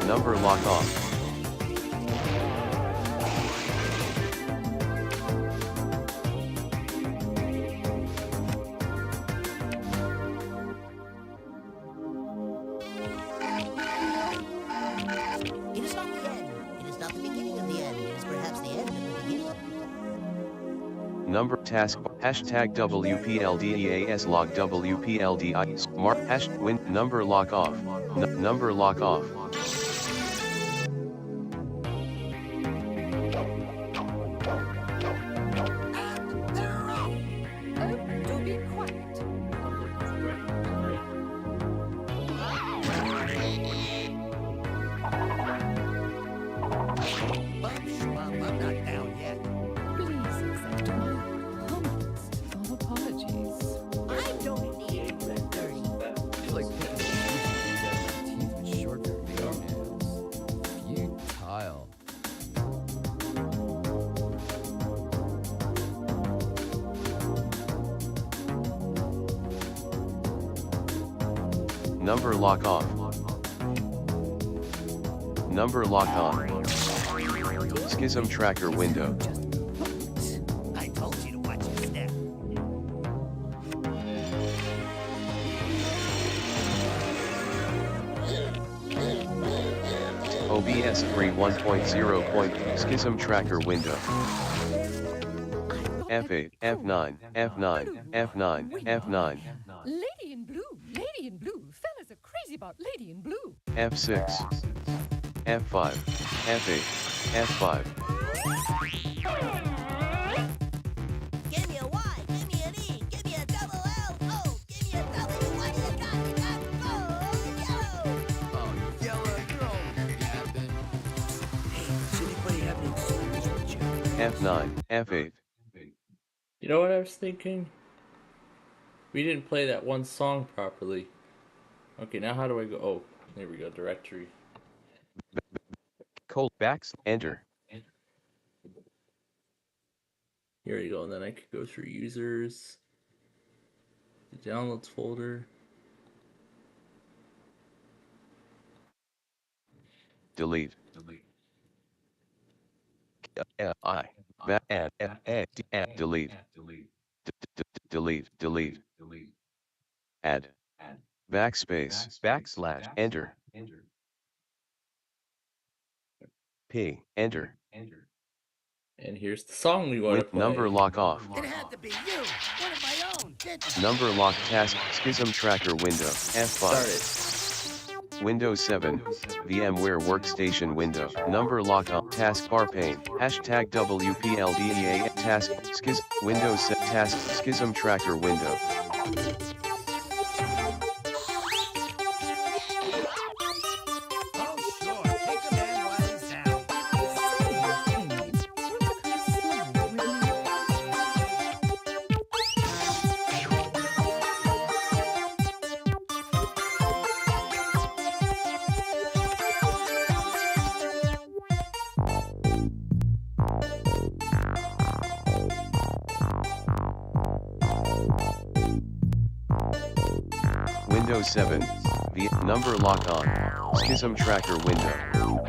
Number lock off. It is not the end. It is not the beginning of the end. It is perhaps the end of the beginning. Number task hashtag WPLDEAS log WPLDI smart hash win number lock off. Number lock off. I'm not down yet. Please accept my humblest of apologies. I don't need to get dirty. It's like picking teeth with short fingernails. Futile. Number lock off. Number lock on. Schism tracker window. I told you to watch your step. OBS 3.1.0. Schism tracker window. F8, F9, F9, F9, F9. Lady in blue, lady in blue. Fellas are crazy about lady in blue. F6, F5, F8, F5. Give me a Y, give me an E, give me a double L, O, give me a W. What do you got? You got Oh, yellow, you're all yapping. Hey, does anybody have any experience with you? F9, F8. You know what I was thinking? We didn't play that one song properly. Okay, now how do I go? Oh, there we go, directory. Cold backs, enter. Here you go, and then I could go through users, the downloads folder. Delete. Delete. Delete. Add. Backspace. Backslash. Enter. P. Enter. And here's the song we want to play. Number lock off. It had to be you. One of my own, didn't you? Number lock task. Schism tracker window. F5. Start Windows 7. VMware Workstation window. Number lock on. Taskbar pane. Hashtag WPLDEA. Task. Schism. Windows set. Task. Schism tracker window. Oh, sure. Take a man while he's down. Windows 7. Number lock on. Schism tracker window.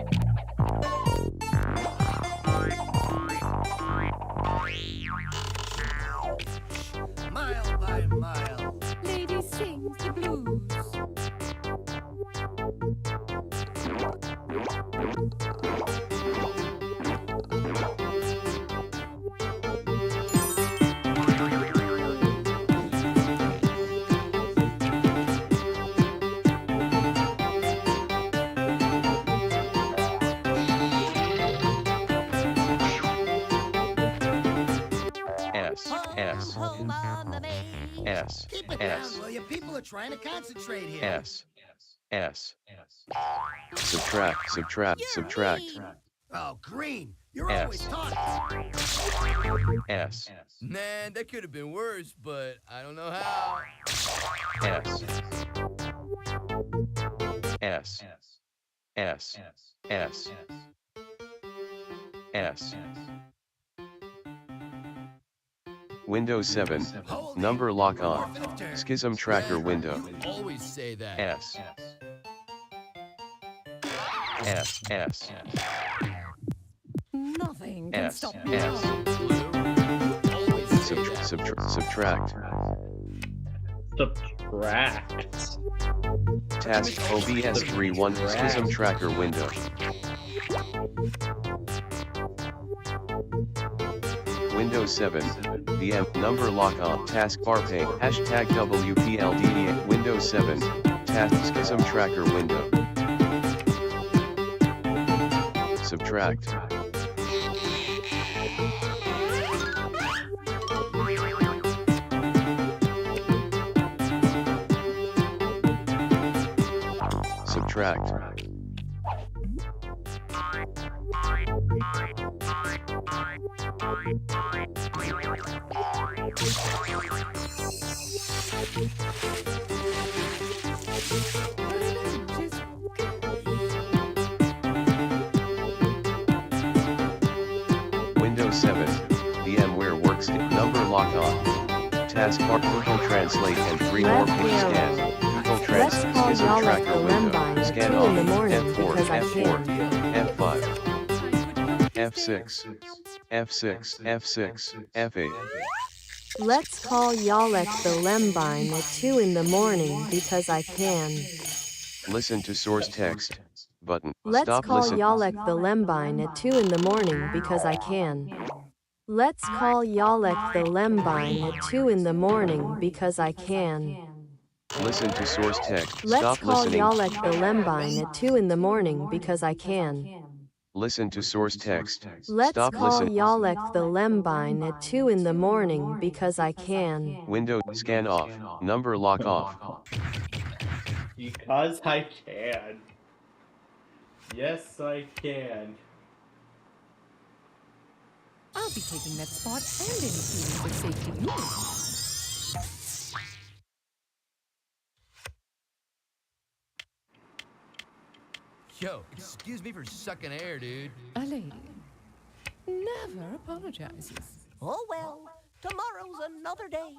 Mile by mile. Lady sings the blues. S. Keep it S. down, will you? People are trying to concentrate here. S. Subtract, subtract. Oh, Green, you're S. always talking. S. Man, that could have been worse, but I don't know how. S. S. S. S. S. Windows 7. Number lock on. Schism tracker window. You always say that. S. S. S. Nothing can S. stop me S. now. Subtract. Task OBS 3.1 Schism tracker window. Windows 7. VM number lock on. Taskbar pane. Hashtag WPLDE. Windows 7. Task Schism tracker window. Subtract. Subtract. Windows 7. VMware Works. Number lock on. Taskbar Google Translate and 3 more page scan. Google Translate Schism tracker window. Scan off. F4, F4, F5, F6, F6, F6, F8. Let's call Yalek the Lembine at 2 in the morning because I can. Listen to source text. Button. Let's Stop call listen. Yalek the Lembine at 2 in the morning because I can. Let's call Yalek the Lembine at 2 in the morning because I can. Listen to source text. Let's Stop call listening. Yalek the Lembine at 2 in the morning because I can. Listen to source text. Let's Stop call listening. Yalek the Lembine at 2 in the morning because I can. Window scan off. Number lock off. Because I can. Yes, I can. I'll be taking that spot and any feelings of safety you may. Yo, excuse me for sucking air, dude. A lady never apologizes. Oh well, tomorrow's another day.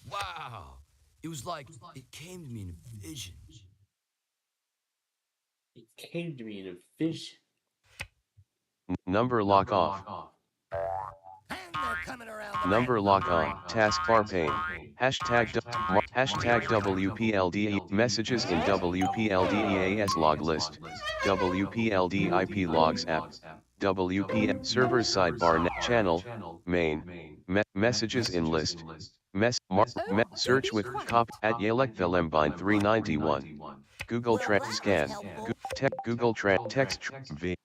Wow. It was like, it came to me in a vision. It came to me in a vision. Number lock off. And they're coming around. Number lock on. Taskbar pane. Hashtag WPLDE. Messages in WPLDEAS log list. WPLD IP logs app. WPM servers sidebar net channel. Main. Messages in list. Search with copy at Yalek the Lembine 391. Google scan. Google text v.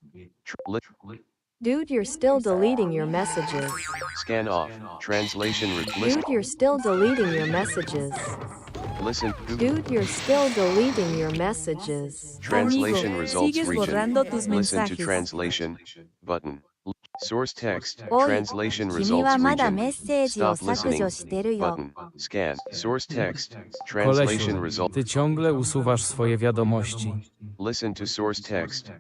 Dude, you're still deleting your messages. Scan off. Translation. Dude, you're still deleting your messages. Listen. Dude, you're still deleting your messages. Translation results sigues region. borrando tus Listen to mensajes. translation. Button. Source text. Oi, Translation 君 results はまだ region. メッセージを Stop 削 listening. 除してるよ。 Button. Scan. Source text. Translation Kolesiu, result. ty ciągle usuwasz swoje wiadomości. Listen to source text.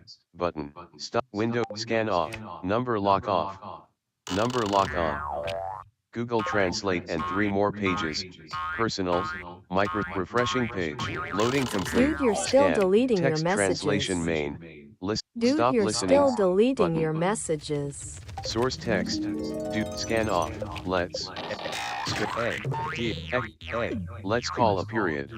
button, stop, window, scan off, number lock off, number lock on. Google Translate and 3 more pages, personal, refreshing page, loading complete, Dude, you're still scan, deleting your text translation messages. main, Dude, stop you're listening, still deleting button. your messages. Source text, scan off, let's call a period.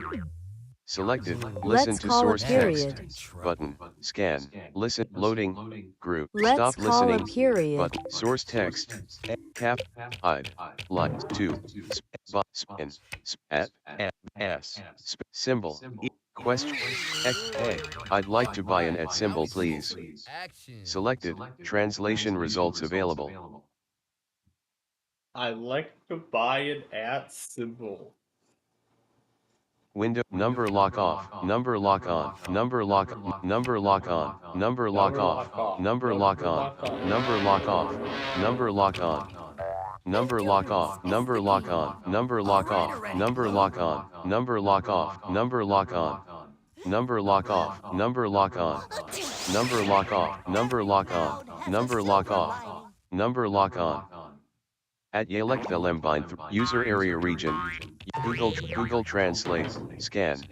Selected, listen Let's to call a source text, period. button, scan, listen, loading, group, Let's stop call a listening, period. button, source text, cap, hide, light, 2, spin, at, symbol, question, I'd like to buy an at symbol please. Selected, translation results available. I like to buy an at symbol. Window, number lock off, number lock on, number lock on, number lock off, number lock on, number lock off, number lock on, number lock off, number lock on, number lock off, number lock on, number lock off, number lock on, number lock off, number lock off, number lock on, number lock off, number lock on, number lock off, number lock on. At Yelek the Lembine user area region, Google Translate, scan,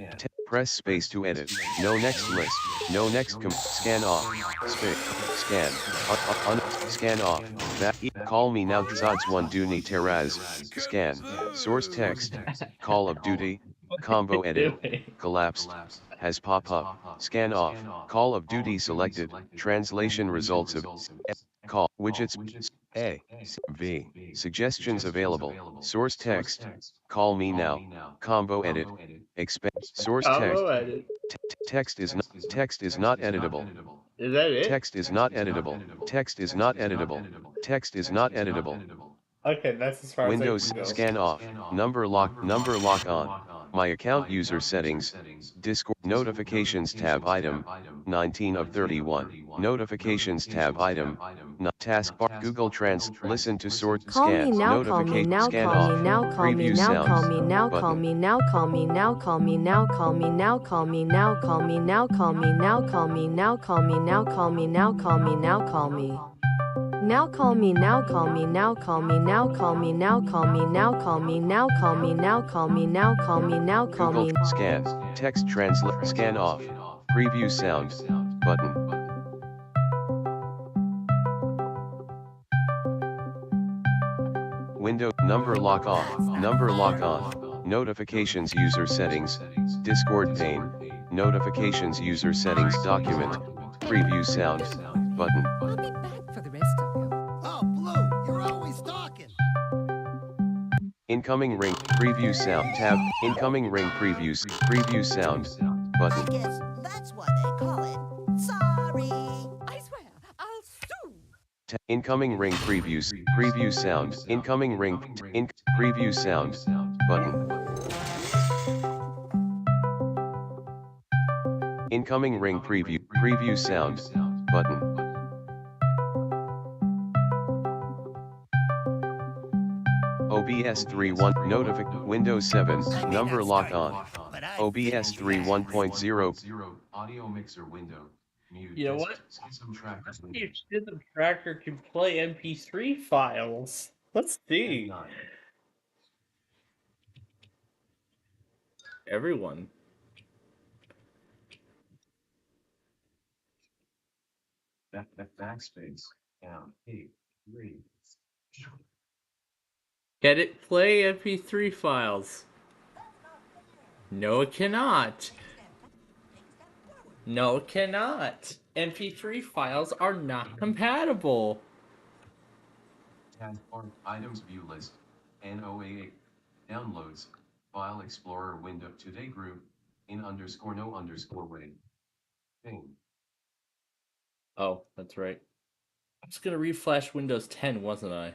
press space to edit, no next list, no next scan off, scan, scan off, call me now Tzads 1 Duni Teraz, scan, source text, Call of Duty, combo edit, collapsed, has pop-up, scan off, Call of Duty selected, translation results of, call, widgets, V, suggestions available, source text, call me now, combo edit, expand, source text, text is not editable. Is that it? Text is not editable, text is not editable, text is not editable. Okay, that's as far Windows, as I can go. scan off, number lock on, my account user settings, Discord, notifications tab item, 19 of 31, notifications tab item, taskbar, Google Trans, listen to sort, Call me scans, now, call me notification, now, scan call me off, now, call me preview now, call sounds, me now, call button. me now, call me now, call me now, call me now, call me now, call me now, call me now, call me now, call me now, call me now, call me now, call me. Now call me now, call me now, call me now, call me now, call me now, call me now, call me now, call me now, call me now, call me. Google scan, text translate, scan off, preview sound, button. Window, number lock off, number lock on, notifications user settings, Discord pane, notifications user settings document, preview sound, button. I'll be back for the rest of you. Oh, Blue, you're always talking. Incoming ring, preview sound tab, incoming ring previews, preview sound, button. I guess that's why they call it sorry. I swear, I'll sue. Incoming ring previews, preview sound, incoming ring, preview sound, button. Incoming ring preview sound, button. OBS 3.1 Windows 7 number lock on. OBS 3.1.0 audio mixer window. Mute. You know what? System tracker. System tracker can play MP3 files. Let's see. Everyone. Backspace. Down. 8. 3. Can it play MP3 files? No, it cannot. No, it cannot. MP3 files are not compatible. Taskbar. Items view list. NOA8. Downloads. File Explorer window. Today group. In_no_way. Thing. Oh, that's right. I was gonna reflash Windows 10, wasn't I?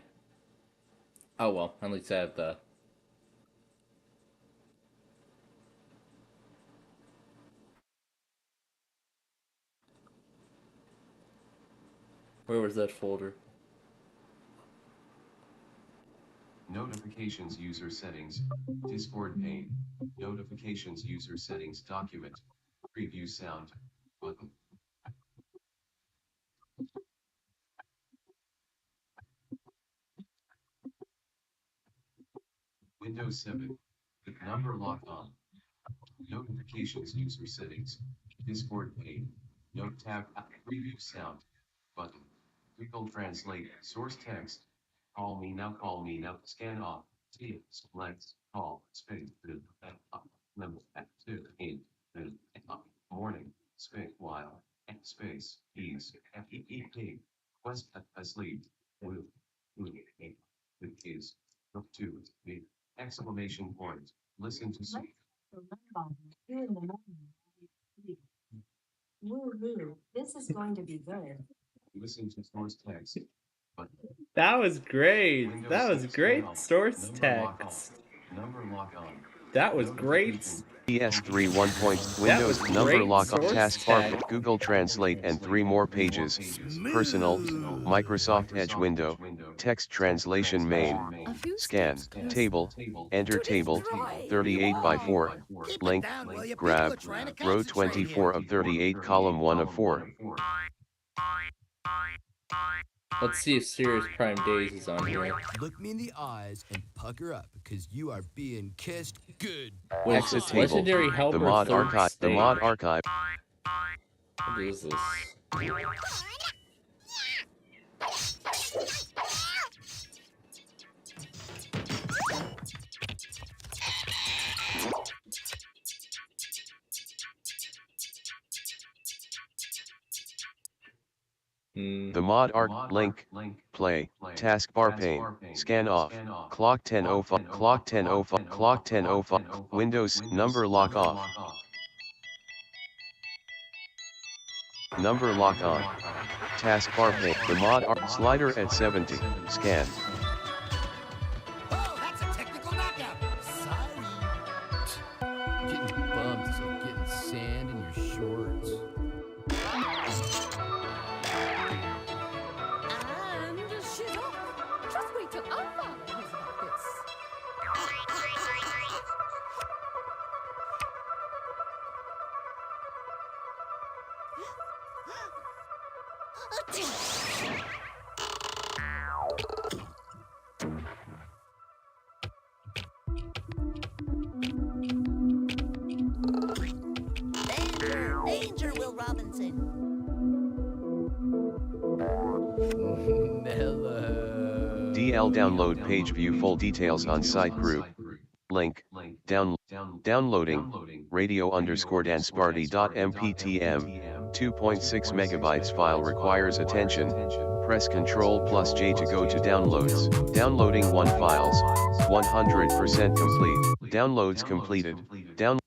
Oh well, at least I have the... Where was that folder? Notifications user settings. Discord pane. Notifications user settings document. Preview sound. Button. Windows 7. The number lock on. Notifications user settings. Discord pane. Note tab. Preview sound. Button. Google Translate. Source text. Call me now. Call me now. Scan off. T. Select. Call. Space. Level. 2. In. Morning. Space. While. Space. Ease. Pig. Quest. Asleep. Woo. Woo. It is. Up to. The. Exclamation point. Listen to speak. Woohoo, this is going to be good. Listen to source text. But That was great. Windows That was 6 great off. source Number lock text. on. Number lock on. That was great. Notification. PS3 1 point That was Windows number great lock on source taskbar text. Google Translate and 3 more pages. Personal, Microsoft Edge window, text translation main, scan, table, enter table, 38 by 4, link, grab, row 24 of 38 column 1 of 4. Let's see if Serious Prime Days is on here. Look me in the eyes and pucker up, because you are being kissed good. What is Exit this? table, Legendary the Helper mod third archive, the stage. mod archive. What is this? The mod arc, link, play, taskbar pane, scan off, clock 10:05, clock 10:05, clock 10:05, Windows, number lock off. Number lock on. Taskbar pane, the mod arc, slider at 70, scan. Oh, that's a technical knockout. Sorry. Getting bumped is like getting sand in your shorts. And she's off. Just wait till our father hears about this. Danger, danger, Will Robinson. Hello. DL download page view full details on site group. Link, downloading, radio_dansparty.mptm, 2.6 megabytes file requires attention, press Ctrl+ J to go to downloads, downloading 1 files, 100% complete, downloads completed,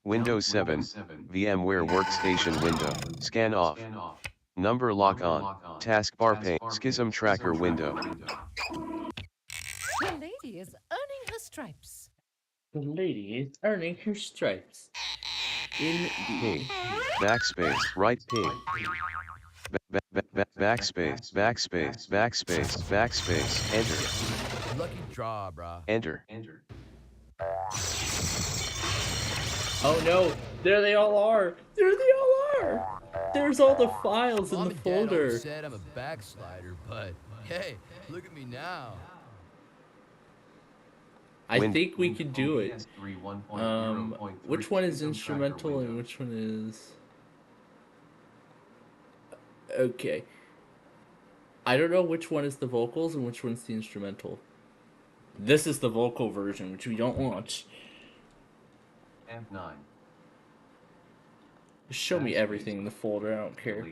Windows 7, VMware Workstation window, scan off, number lock on, taskbar pane, schism tracker window. The lady is earning her stripes. The lady is earning her stripes. Ping. Backspace, right ping. Backspace, backspace, backspace, backspace, enter. Lucky draw, brah. Enter. Oh no, there they all are. There they all are. There's all the files in Mom the and Dad always folder. said I'm a backslider, but hey, look at me now. I think we can do it. Which one is instrumental and which one is... Okay. I don't know which one is the vocals and which one's the instrumental. This is the vocal version, which we don't want. F9. Show me everything in the folder, I don't care.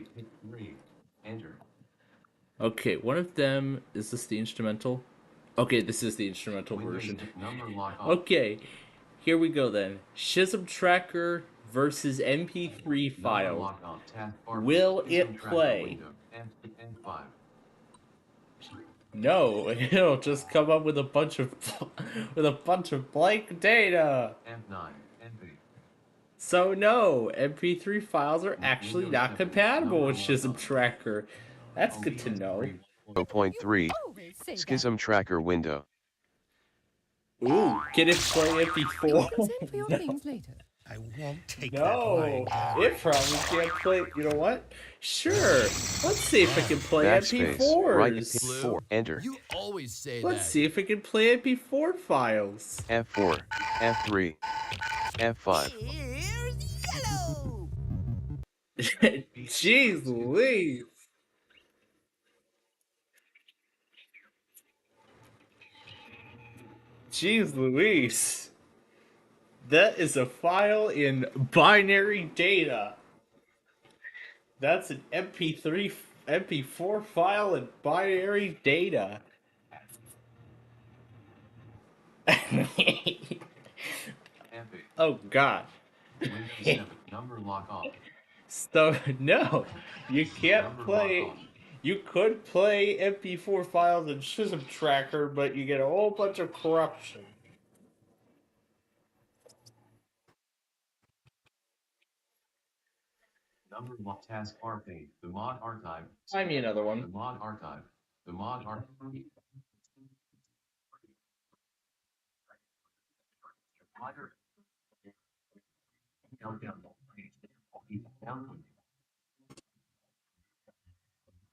Enter. Okay, one of them, is this the instrumental? Okay, this is the instrumental version. Okay, here we go then. Schism Tracker versus MP3 file. Will it play? No, it'll just come up with a bunch of blank data. So no, MP3 files are actually not compatible with Schism Tracker. That's good to know. 0.3 Schism Tracker window. Ooh, can it play MP4? Send for your things later. I won't take that No, lying down. it probably can't play. You know what? Sure. Let's see if it can play Backspace. Right MP4s. P4. Enter. You always say Let's that. see if it can play MP4 files. F4. F3. F5. Here's yellow. Jeez Louise. Jeez Louise. That is a file in binary data. That's an MP3, MP4 file in binary data. Oh God. Windows 7. Number lock off. So no, you can't Number play. lock off. You could play MP4 files in System Tracker, but you get a whole bunch of corruption. Number lock taskbar pane. The mod archive. Find me another The one. mod archive. The mod archive.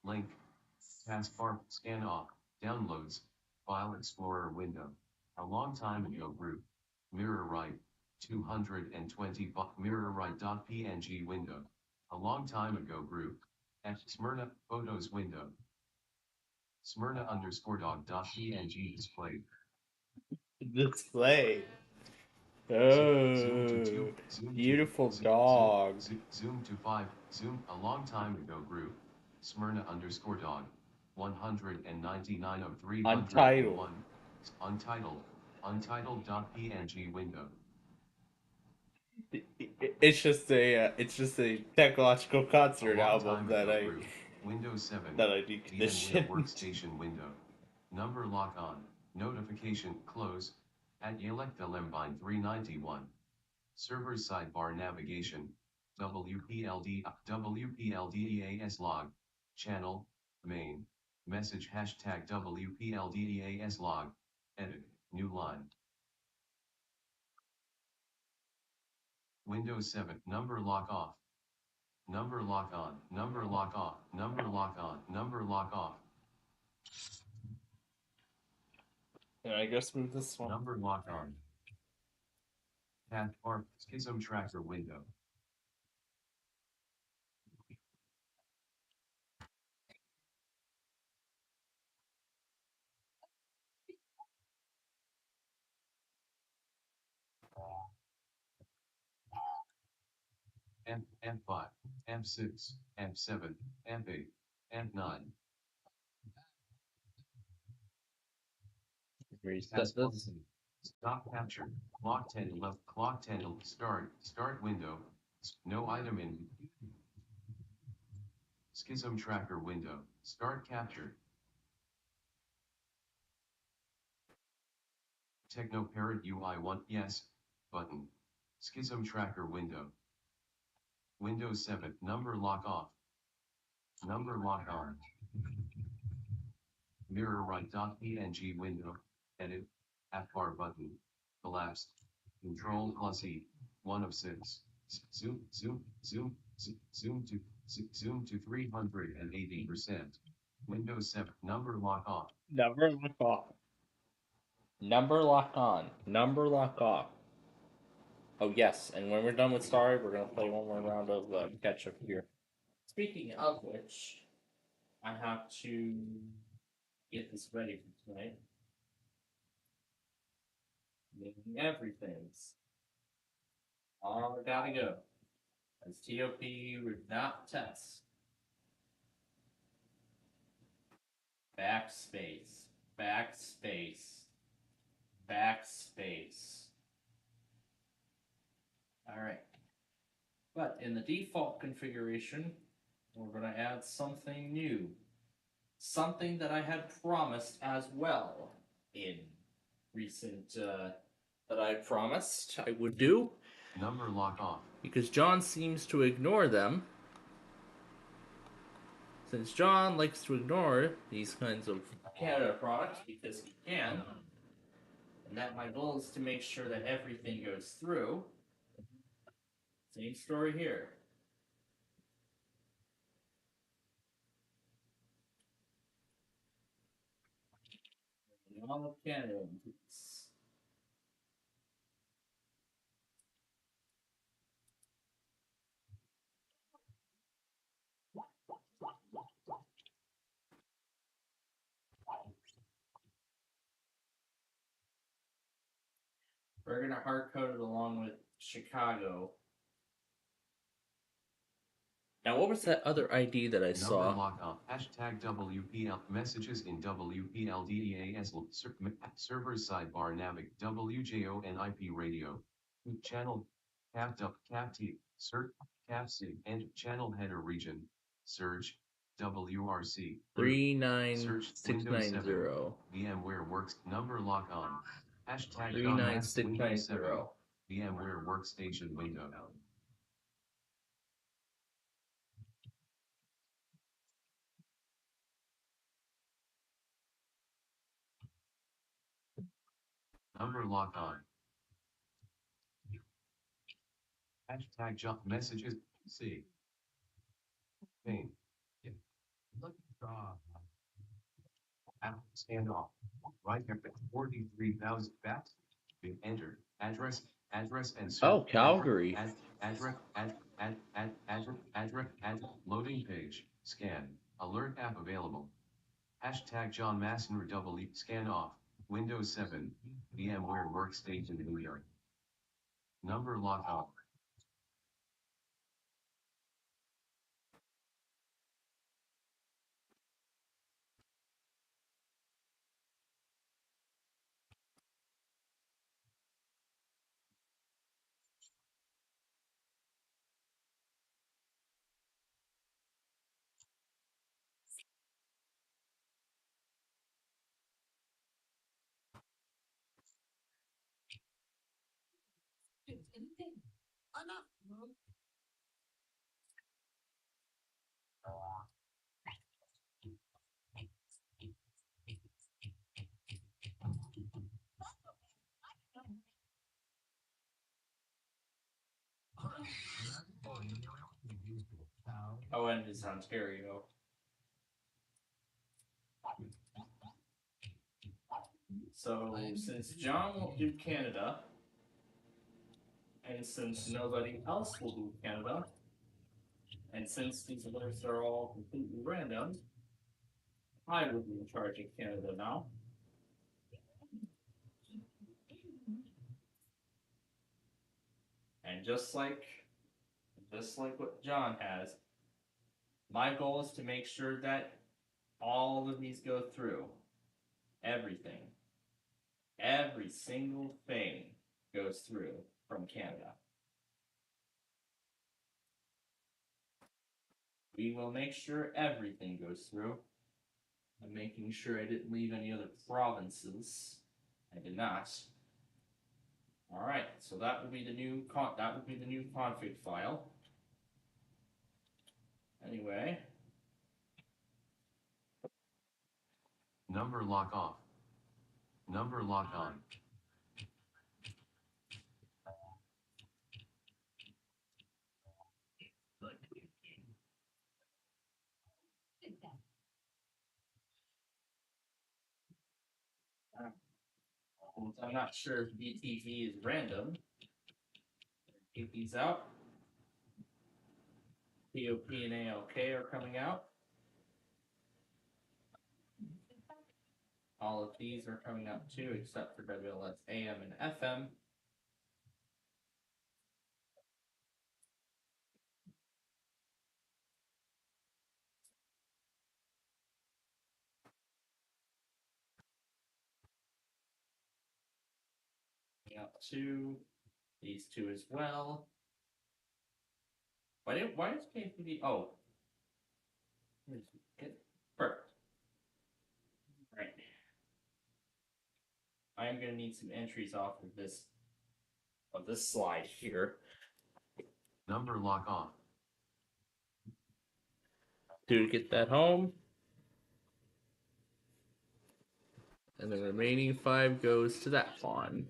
Link. Taskbar. Scan off. Downloads. File Explorer window. A long time ago group. Mirror right. 220 mirror right.png window. A long time ago group. F Smyrna photos window. Smyrna underscore dog.png displayed. Display. Zoom to 2. Oh, Zoom beautiful to, dog. zoom to 5. Zoom a long time ago group. Smyrna underscore dog. 199 of 301. Untitled. Untitled. Untitled.png window. It's just a technological concert album that I Group. Windows 7. that I decommissioned. Workstation window. Number lock on. Notification close. At Yelecta Lembine 391. Server sidebar navigation. WPLDEAS log. Channel. Main. Message hashtag WPLDEAS log. Edit. New line. Windows 7. Number lock off. Number lock on. Number lock off. Number lock on. Number lock off. Can I go smooth this one? Number lock on. Taskbar Schism Tracker window. M5, M6, M7, M8, M9. Reset this. Stop capture. Clock 10 left. Clock 10 start. Start window. No item in. Schism Tracker window. Start capture. Techno Parrot UI 1 yes button. Schism Tracker window. Windows 7 number lock off. Number lock on. Mirror right.png window. Edit. Bar button. Collapse. Control plus E. 1 of 6. Zoom to 380%. Windows 7 number lock off. Number lock off. Number lock on. Number lock off. Oh yes, and when we're done with Starry, we're gonna play one more round of catch up here. Speaking of which, I have to get this ready for tonight. Making everything's all gotta go. As TOP would not test. Backspace. Backspace. Backspace. Alright. But in the default configuration, we're going to add something new. Something that I had promised as well in recent, that I promised I would do. Number lock off. Because John seems to ignore them. Since John likes to ignore these kinds of Canada products because he can, and that my goal is to make sure that everything goes through. Same story here. All of Canada. We're gonna hard code it along with Chicago. Now, what was that other ID that I Number saw? lock on. Hashtag WPL messages in WPLDEAS server sidebar Navic WJONIP radio. Channel capped up cap T search cap C and channel header region search WRC 39690. VMware Works number lock on. Hashtag 39690. VMware Workstation window. Number lock on. Hashtag jump messages. C. Pain. Yeah. Look standoff. Right here. 43,000 bats. Enter. Address and Oh, Calgary. address loading page. Scan. Alert app available. Hashtag John Massner W. Scan off. Windows 7. VMware Workstation New York. Number lock off. Oh, and it's Ontario. So, since John won't do Canada, and since nobody else will do Canada, and since these alerts are all completely random, I will be in charge of Canada now. And just like what John has, my goal is to make sure that all of these go through. Everything. Every single thing goes through from Canada. We will make sure everything goes through. I'm making sure I didn't leave any other provinces. I did not. All right, so that would be the new config file. Anyway, Number lock off. Number lock on. since I'm not sure if BTV is random, get these out. POP and ALK are coming out. All of these are coming out too, except for WLS AM and FM. Out two, these two as well. Why is KPD? Oh, perfect. Right. I am going to need some entries off of this slide here. Number lock off. To get that home. And the remaining 5 goes to that pawn.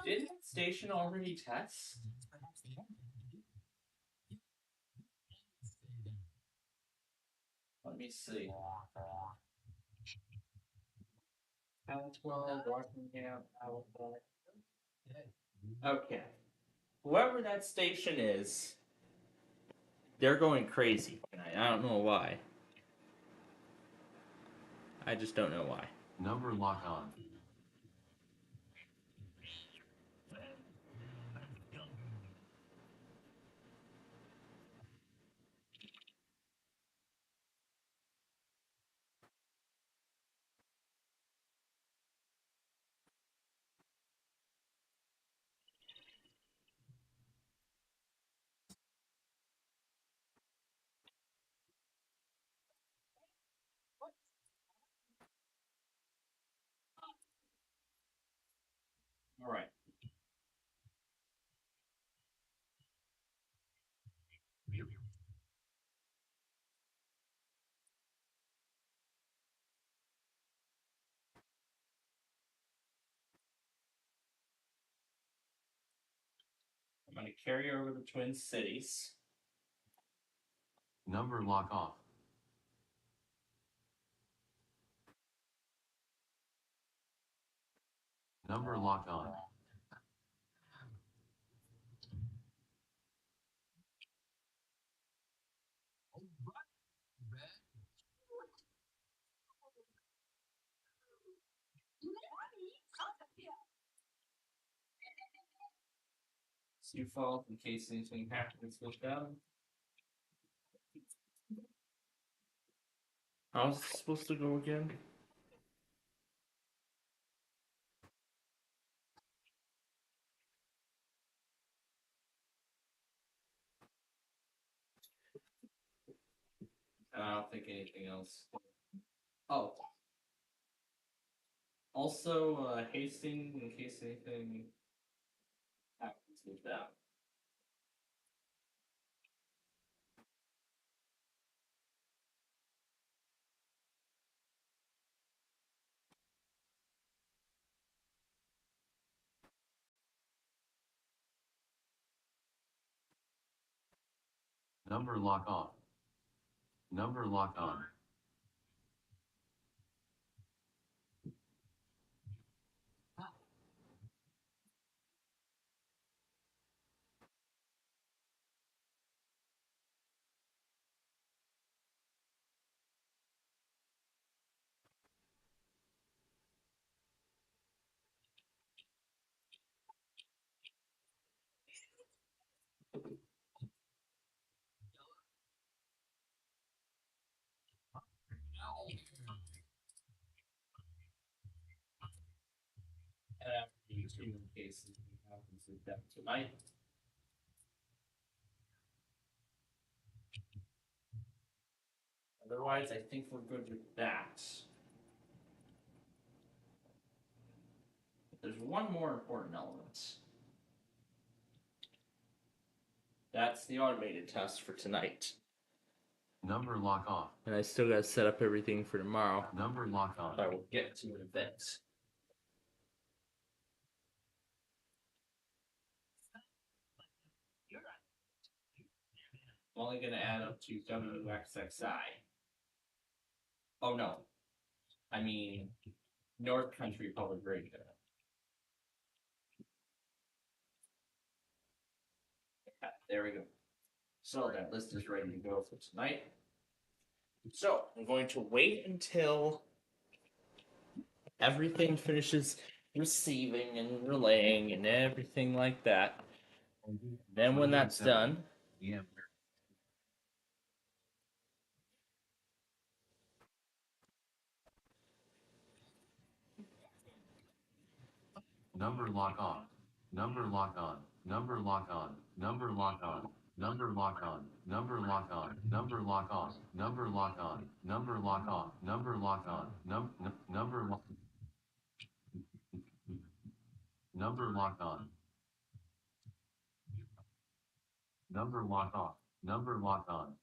Didn't that station already test? Let me see. Caldwell, Rockingham, Alabama. Okay. Whoever that station is, they're going crazy tonight. I don't know why. I just don't know why. Number lock on. All right. I'm going to carry over the Twin Cities. Number lock off. Number lock on. Sioux Falls in case anything happens with them. How's it supposed to go again? I don't think anything else. Oh. Also, Hastings in case anything happens with them. Number lock off. Number lock on. And after you two in case anything happens with them tonight. Otherwise, I think we're good with that. There's one more important element. That's the automated test for tonight. Number lock off. And I still gotta set up everything for tomorrow. Number lock on. I will get to an event. I'm only gonna add up to WXXI. Oh no. I mean North Country Public Radio. Yeah, there we go. So that list is ready to go for tonight. So I'm going to wait until everything finishes receiving and relaying and everything like that. Then when that's done, Number lock off. Number lock on. Number lock on. Number lock on. Number lock on. Number lock on. Number lock off. Number lock on. Number lock off. Number lock on. Number lock. Number lock on. Number lock off. Number lock on.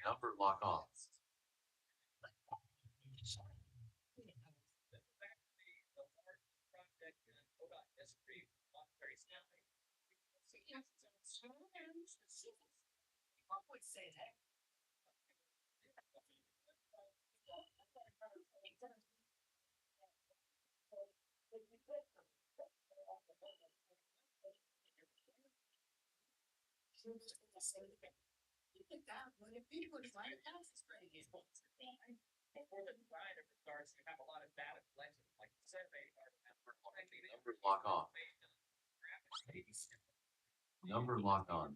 Number lock off. Number lock off. Number lock on.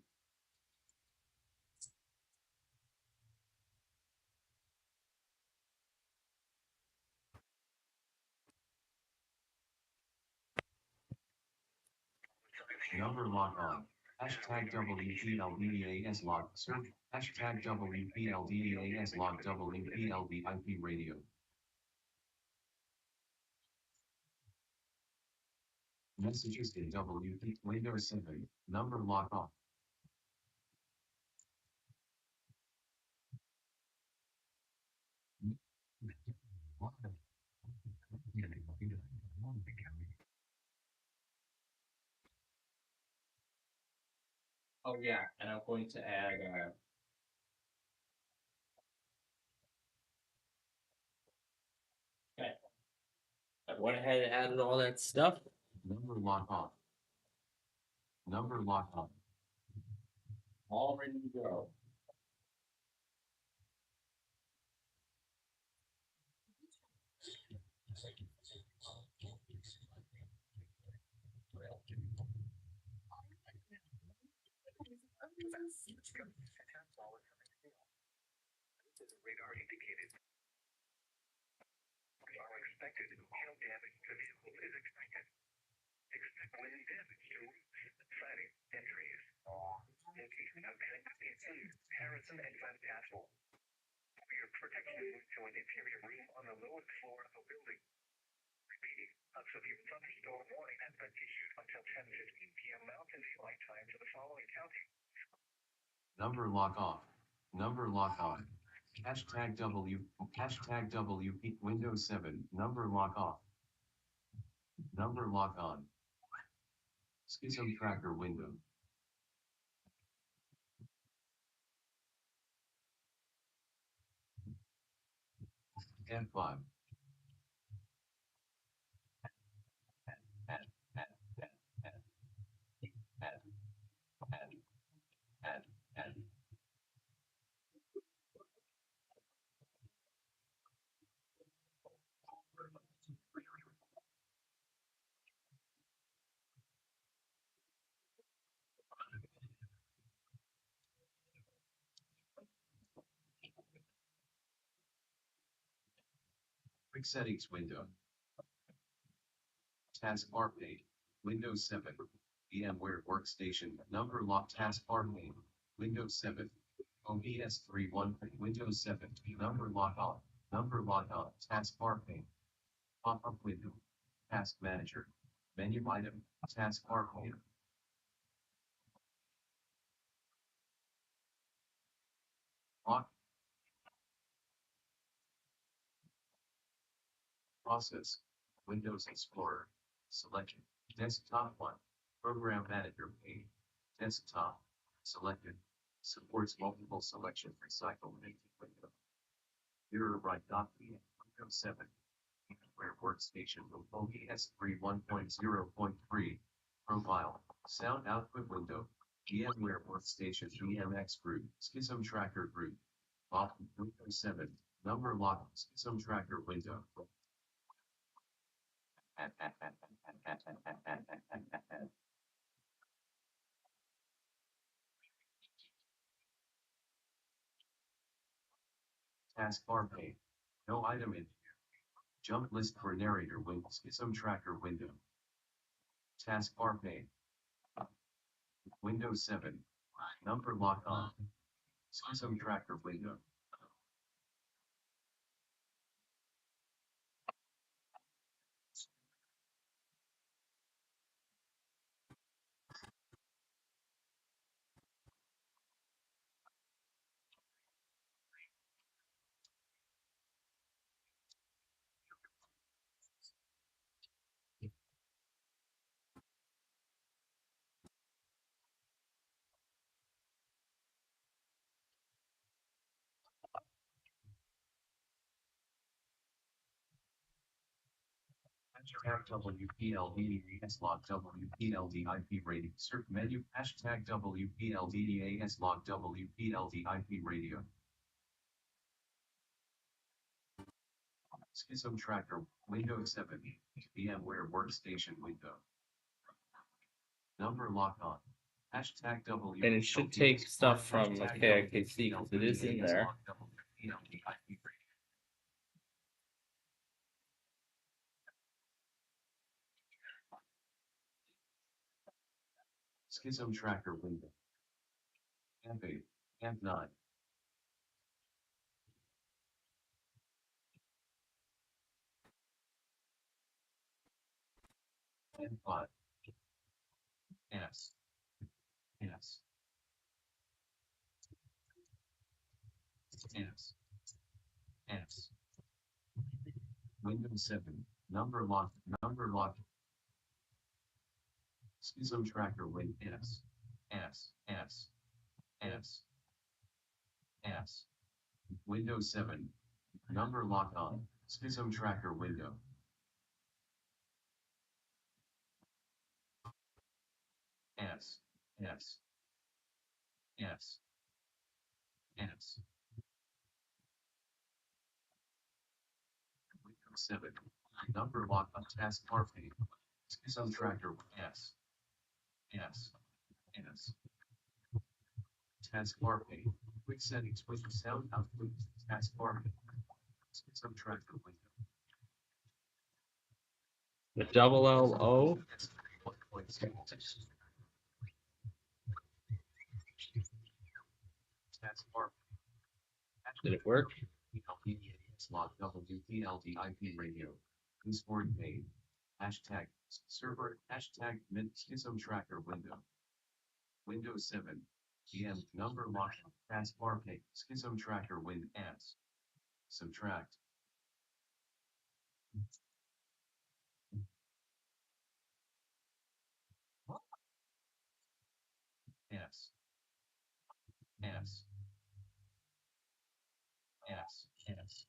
Number lock on. Hashtag WPLDAS log search. Hashtag WPLDAS log WPLDIP radio. Messages in WP Windows 7. Number lock off. Oh yeah, and I'm going to add. Okay. I went ahead and added all that stuff. Number lock off. Number lock on. All ready to go. Radar indicated. Are expected. Hail damage to vehicles is expected. Expect wind damage to roofs, siding, and trees. Location of Harrison and Van Tassel. Your protection moved to an interior room on the lowest floor of the building. Repeating, a severe thunderstorm warning has been issued until 10:15 p.m. Mountain Daylight Time to the following county. Number lock off. Number lock on. Hashtag WP Windows 7. Number lock off. Number lock on. Schism tracker window. F5. Quick settings window. Taskbar pane. Windows 7. VMware Workstation. Number lock taskbar pane. Windows 7. OBS 3.1. Windows 7. Number lock on. Number lock on. Taskbar pane. Pop-up window. Task manager. Menu item. Taskbar pane. Lock. Process. Windows Explorer. Selection. Desktop 1. Program Manager pane. Desktop. Selected. Supports multiple selection recycle window. Mirror right dot Windows 7. VMware Workstation with OBS 3.1.0.3. Profile. Sound output window. VMware Workstation VMX group. Schism tracker group. Bottom Windows 7. Number lock. Schism tracker window. Taskbar pane. No item in here. Jump list for narrator window. Schism tracker window. Taskbar pane. Windows 7. Number lock on. Schism tracker window. Hashtag WPLDAS log WPLD radio. Search menu. Hashtag WPLDAS log WPLD radio. Schism tracker. Windows 7. VMware workstation window. Number lock on. Hashtag W. And it should take stuff from KIKC because it is in there. Schism tracker window. AMP8, AMP9. AMP5. S. S. S. S. Windows 7. Number lock. Number lock. Schism tracker win S. S. S. S. S. Windows 7. Number lock on. Schism tracker window. S. S. S. S. Windows 7. Number lock on taskbar pane. Schism tracker S. S. S. Taskbar pane. Quick settings with sound output. Taskbar pane. Schism tracker window. The double LO. Taskbar. Did it work? Slot WPLD IP radio. Discord pane. Hashtag server. Hashtag mint schism tracker window. Windows 7. PM number lock. Taskbar pane. Schism tracker win S. Subtract. S. S. S. S.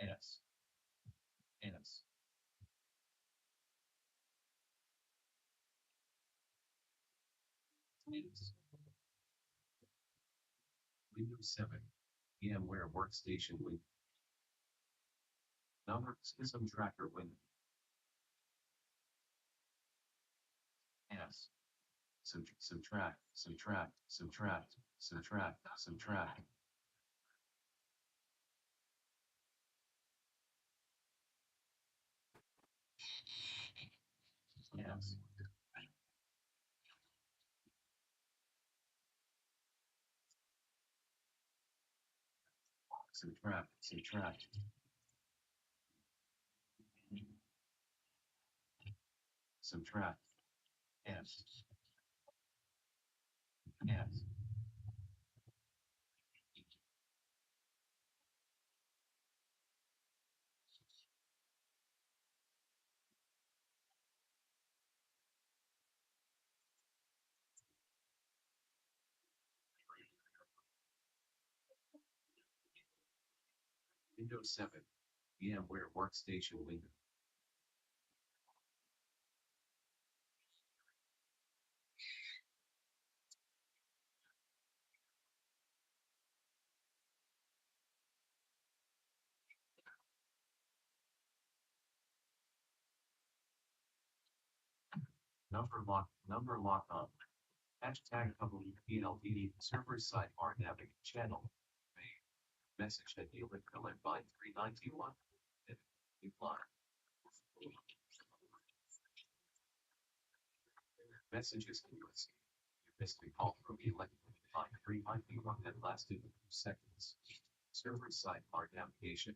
S. S. S. Windows 7. VMware workstation window. Number schism tracker window. S. Subtract. Subtract. Subtract. Subtract. Subtract. Yes. Subtract. Subtract. Subtract. S. S. Windows 7. VMware workstation window. Number lock on. Hashtag WPLD server sidebar navigate channel. Message that you live by 391. Reply. Messages can you missed a call from elected 391 that lasted 2 seconds. Server-side hard navigation.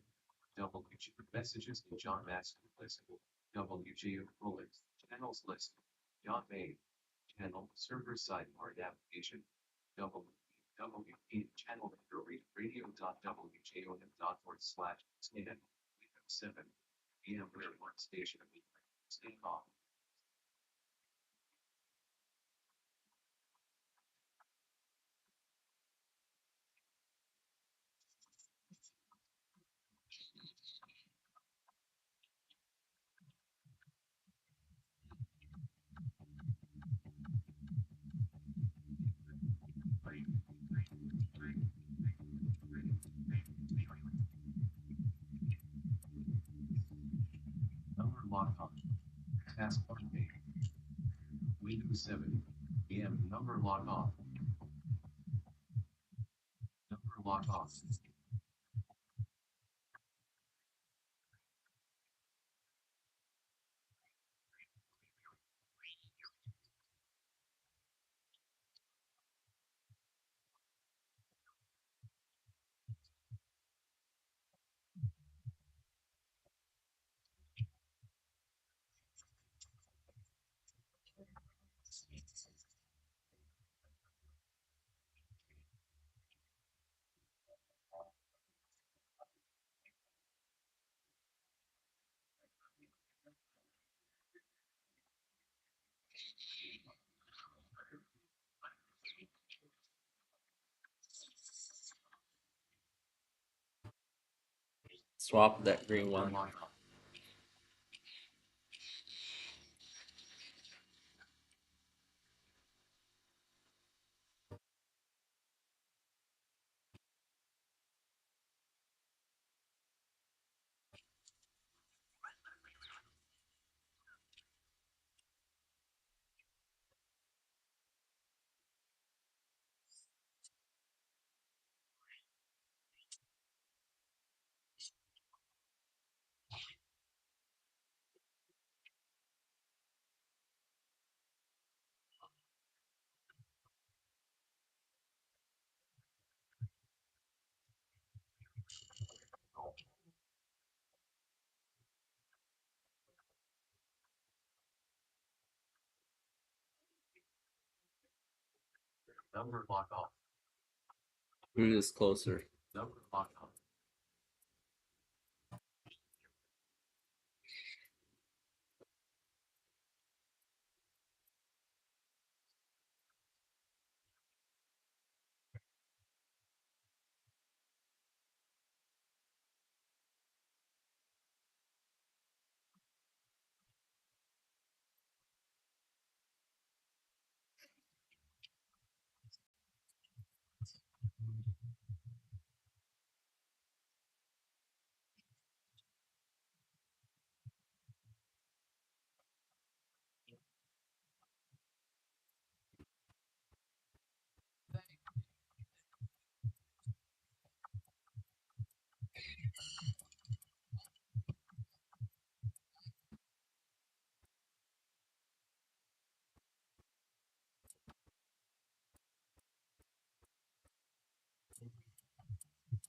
WG messages in John Max list. WG rolling. Channels list. John May. Channel server-side hard navigation. WP channel radio.wjon.org/scan. 7 p.m. Where station. Stay off. Number lock on. Taskbar name. Windows 7. PM number lock off. Number lock off. Swap that green one. Number lock off. Who is closer? Number lock off.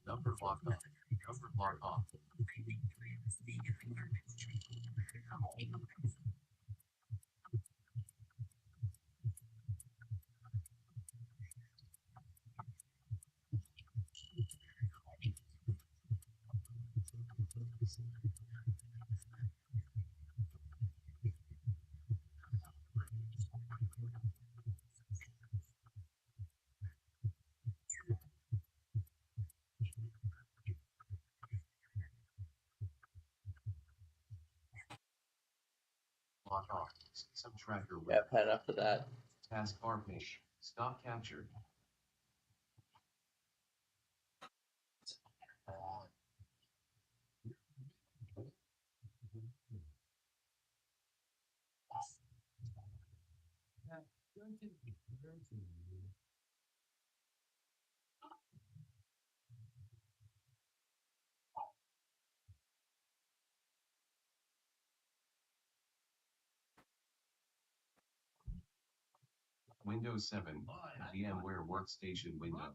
Number lock off. Number lock off. Lock off. Some tracker. Yeah, I've had enough of that. Taskbar page. Stop capture. Windows 7, VMware Workstation window.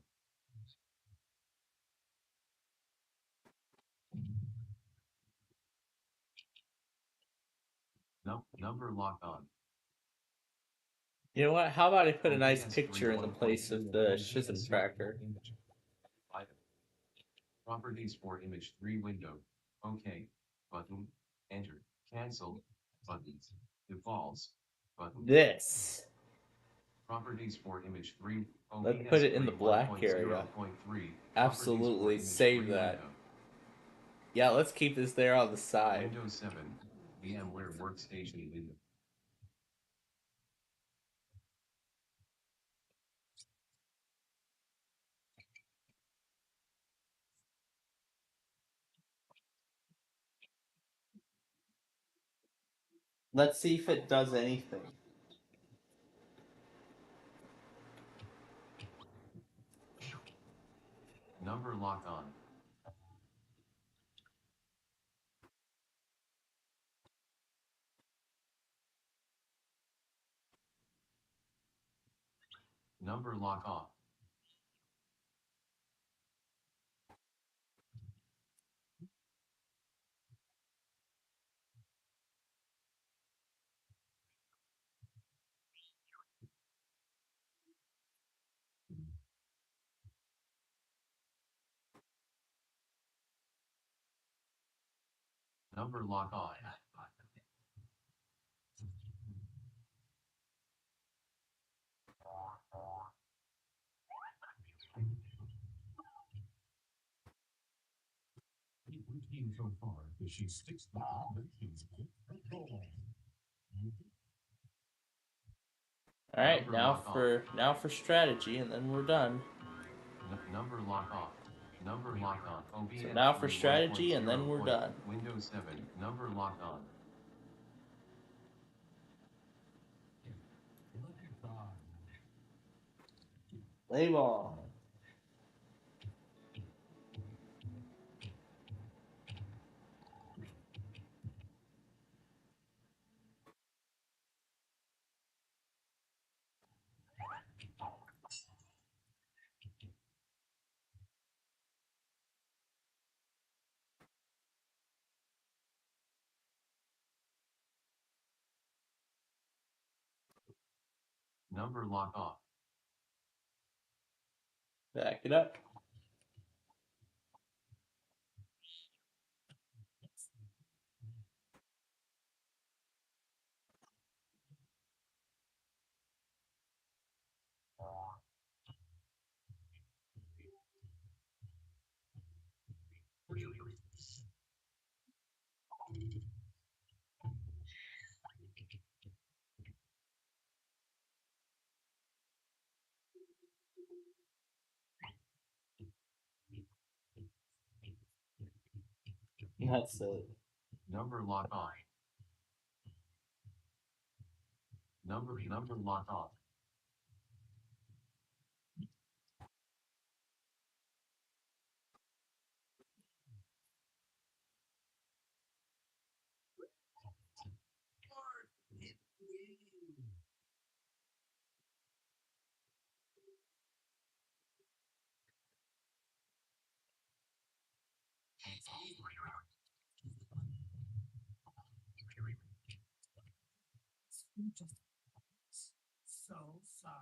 Number lock on. You know what? How about I put a nice OBS picture in the place of the Shizm tracker? Item. Properties for image 3 window. OK. Button. Enter. Cancel. Buttons. Defaults. Button. This. Properties for image 3. Let's OBS put it in the black area. 1.0.3. Absolutely, save that. Window. Yeah, let's keep this there on the side. Windows 7, VMware Workstation window. Let's see if it does anything. Number lock on. Number lock off. Number lock on. So far, she sticks the All right, now for strategy, and then we're done. Number lock off. Number lock on. OBS So now for strategy, and then we're done. Windows 7. Number lock on. Play ball. Number lock off. Back it up. That's it. Number lock on. Number lock off. So sorry.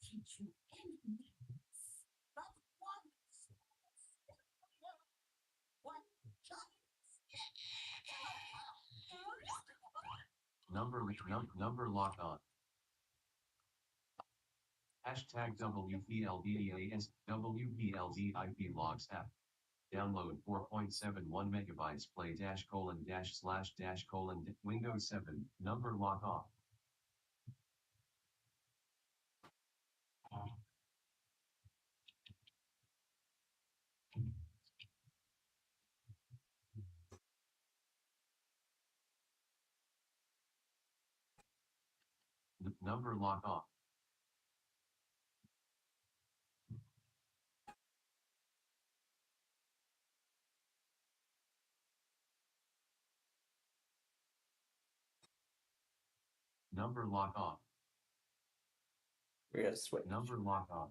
Teach you anything else, but once. What Number lock on. Hashtag WPLDAS WPLDIP logs app. Download 4.71 megabytes. Play // Windows 7. Number lock off. Number lock off. Number lock off. We gotta switch. Number lock off.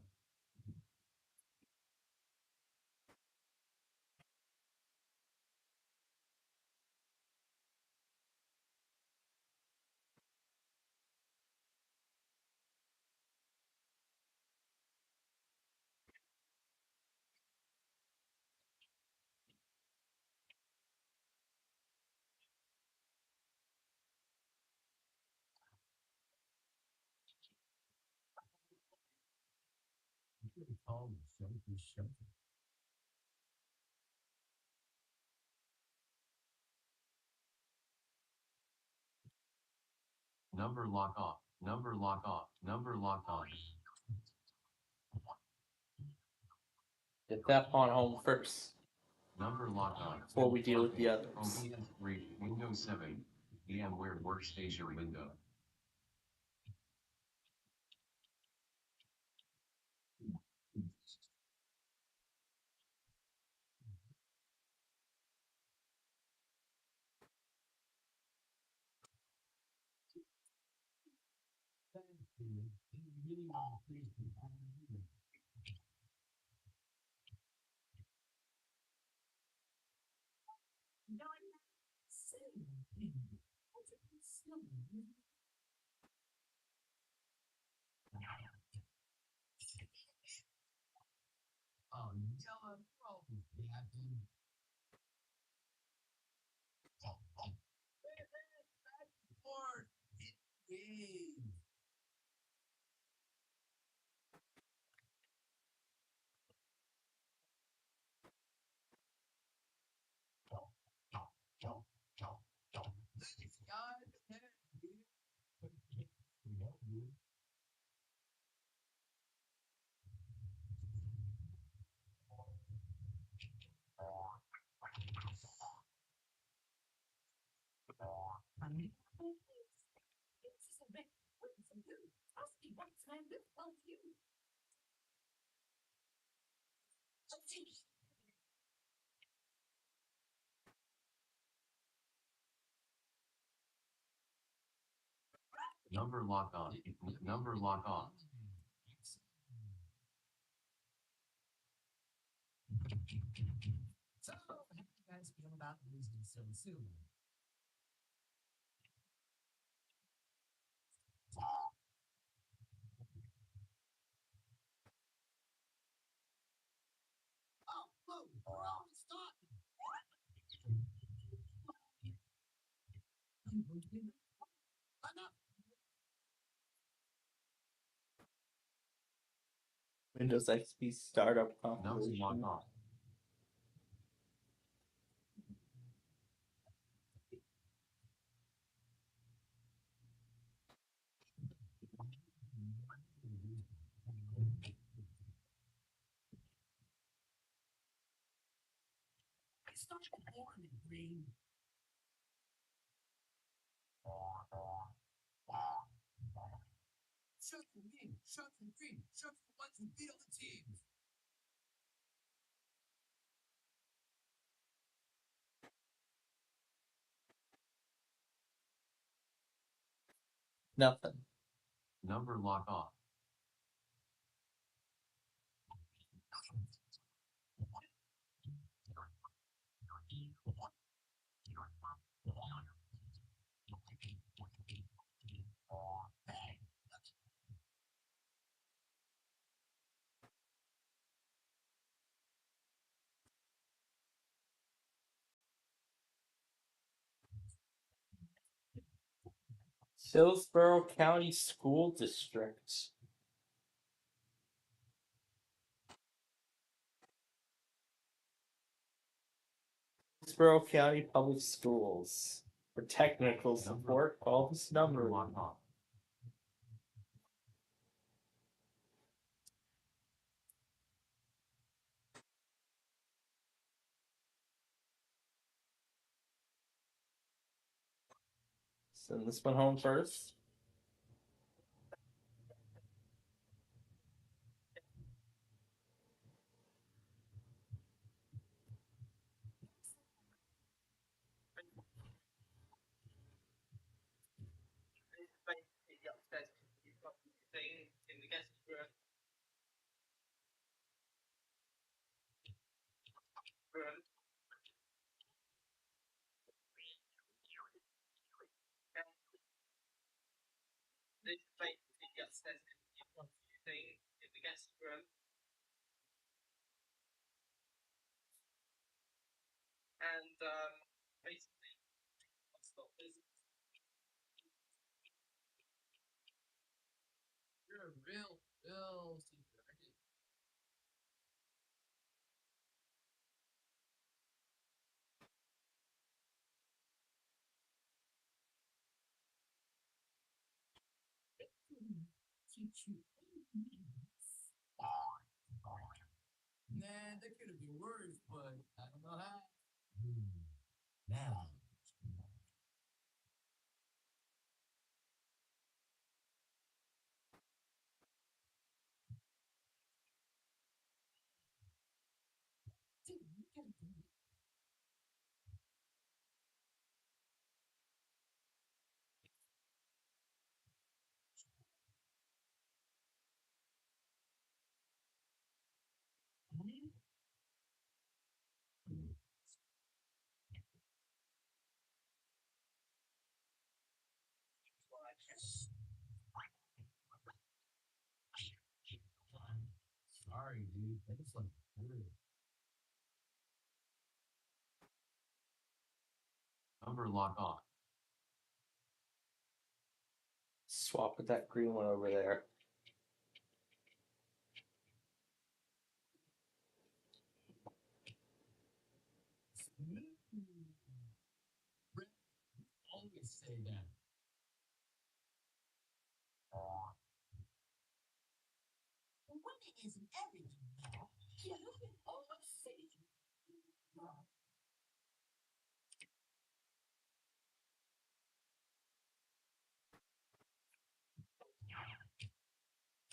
Number lock off. Number lock off. Number lock on. Get that pawn home first Number lock on. before we deal with the Chrome others. EM3, Windows 7, VMware Workstation window. Oh, yellow, Captain. Backboard. It is. Number lock on. Number lock on. So, how do you guys feel about losing so soon? Oh, whoa, we're all stop. Windows XP startup Number lock compilation. off. I started orange and green. Shoot for green, shoot for green, shoot for ones who beat other teams. Nothing. Number lock off. Hillsborough County School District. Hillsborough County Public Schools. For technical support, call this number. Lock off. Send this one home first. You're a real secret. Man, that could have been worse, but I don't know how. Now. Sorry, dude. That is like good. Number lock off. Swap with that green one over there. Always say that. Winning isn't everything, though. You can almost see.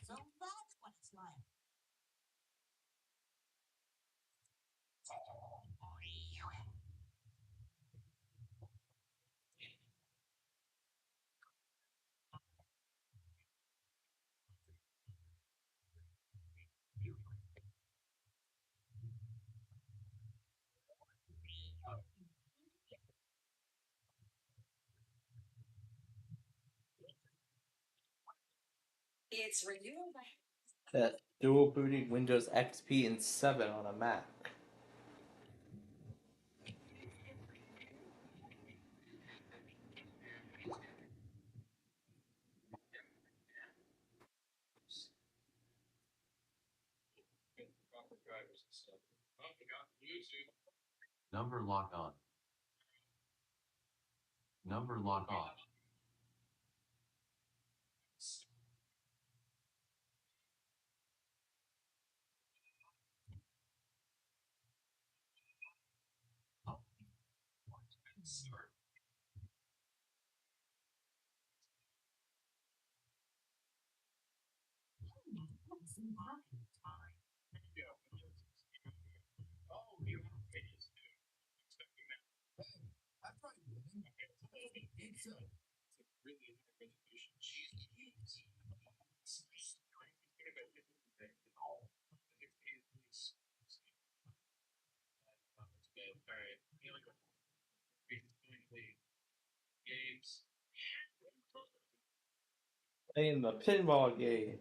So that's what it's like. It's renewal. That dual booting Windows XP and 7 on a Mac. Number lock on. Number lock off. I'm probably winning. I think so. Playing the pinball game.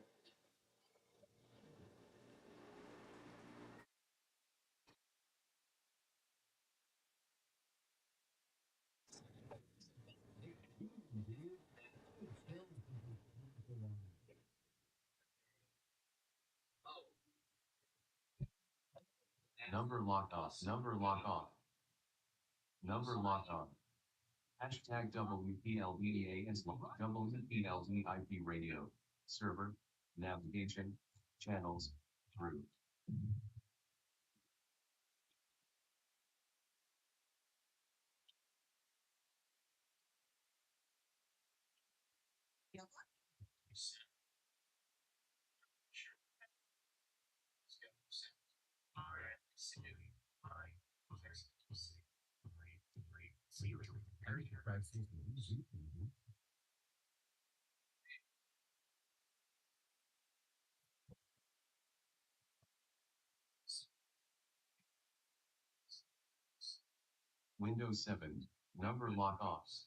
Number lock off. Number lock off. Number lock on. Hashtag WPLDAS WPLDIP radio. Server. Navigation. Channels. Through. Windows 7. Number lock offs.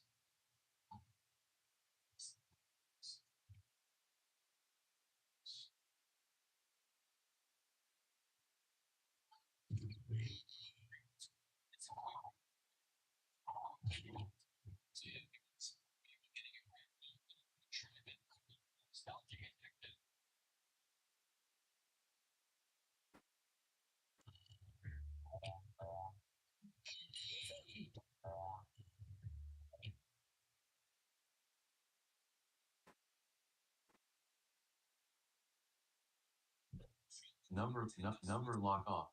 Number lock off.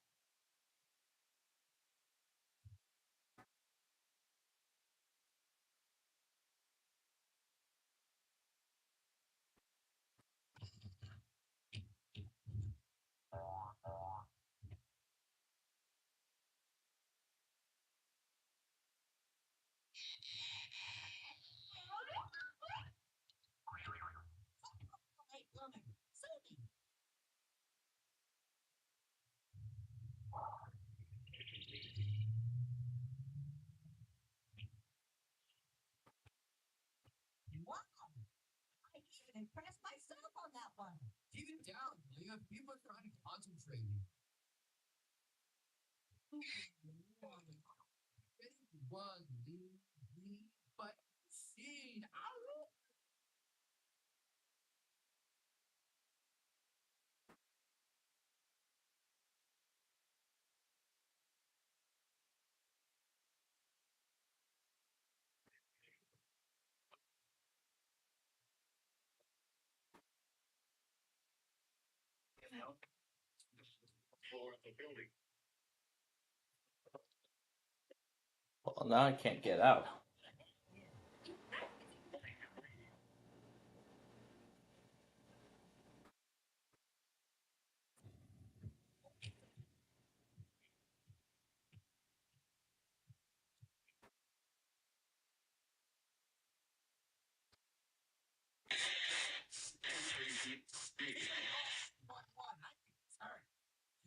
Wow! I even impressed myself on that one. Keep it down, Leah. People are trying to concentrate. One, but scene. Floor of the building. Well, now I can't get out.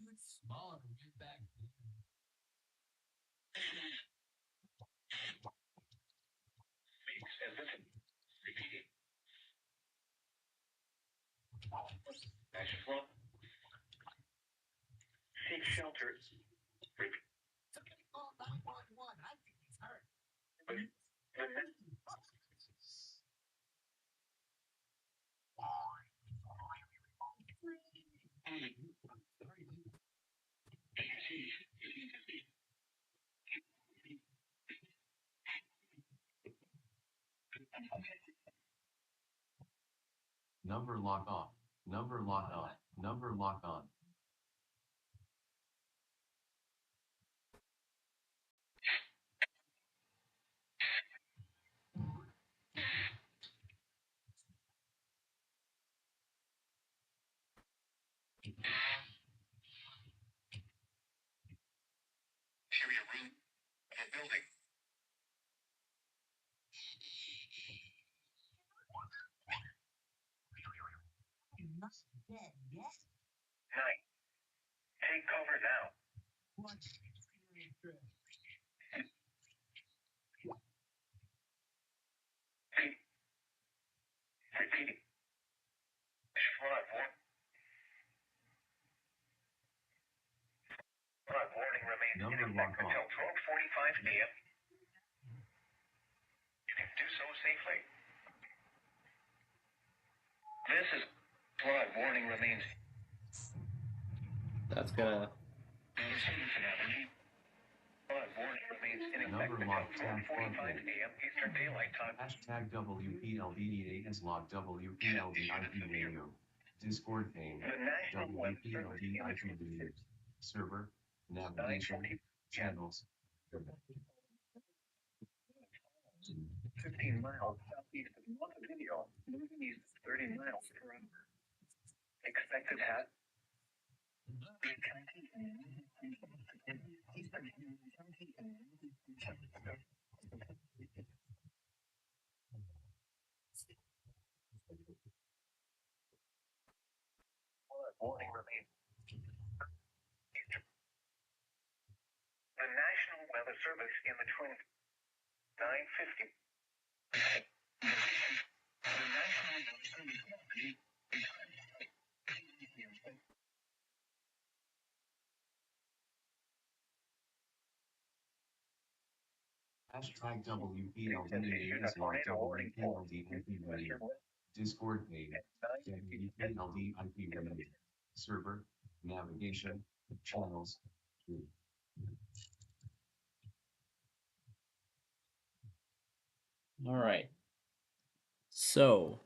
It's smaller way back then. Speaks as if it repeating. Dash front. Seek shelter. Repeat. Somebody call 911. I think he's hurt. Number lock off. Number lock on. Number lock on. Interior room of a building. You're not dead yet. Night. Take cover now. Repeating. Front warning remains in Number effect lock until off. 12:45 a.m. You can do so safely. This is flood warning remains. That's gonna. Flood warning remains in effect Number until lock tab 12:45 front a.m. Eastern Daylight Time. Hashtag WPLDEA log WPLDIP radio. Discord name. The National Web Service WPLDIP video. Server. Navigation. Channels. 15 miles southeast of Montevideo, east 30 miles per hour. Expected hat. Warning remains. The National Weather Service in the twin 950. The National Weather Service. Hashtag WPLDA is log WPLD IP radio. Discord page. WPLD IP radio. Server. Navigation. Channels. All right. So,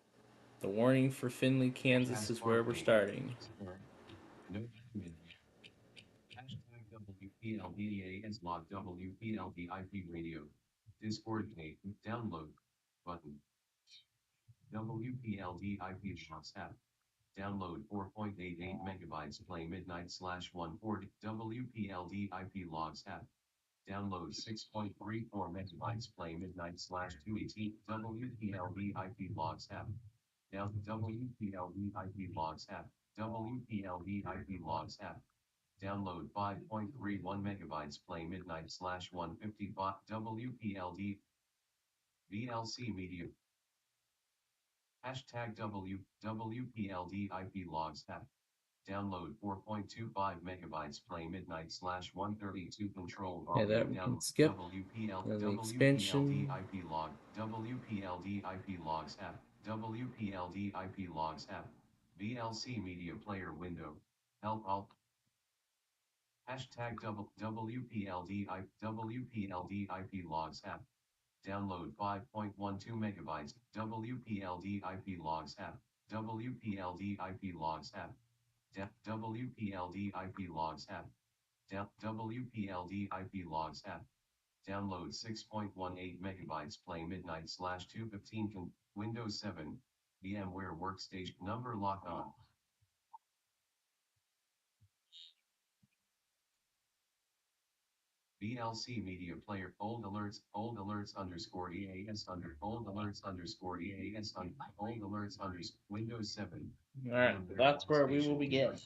the warning for Findlay, Kansas is where we're starting. No. Hashtag WPLDA is log WPLD IP radio. Discord page. Download. Button. WPLD IP Shots app. Download 4.88 megabytes. Play midnight / 140. WPLD IP logs app. Download 6.34 megabytes. Play midnight / 218. WPLD IP logs app. Down WPLD IP logs app. WPLD IP logs app. Download 5.31 megabytes. Play midnight / 150. WPLD VLC Media. Hashtag WPLD IP logs app. Download 4.25 megabytes. Play midnight / 132. Control volume that we down. can skip. WPLD The expansion. IP log. WPLD IP logs app. WPLD IP logs app. VLC media player window. Help alt. Hashtag WPLD IP logs app. Download 5.12 megabytes. WPLD IP logs app. WPLD IP logs app. WPLD IP logs app. WPLD IP logs app. Download 6.18 megabytes. Play midnight / 215. Windows 7. VMware Workstation. Number lock on. VLC Media Player. Old alerts underscore EAS under. Old alerts underscore EAS under. Old alerts underscore. Windows 7. Alright, that's where we will begin.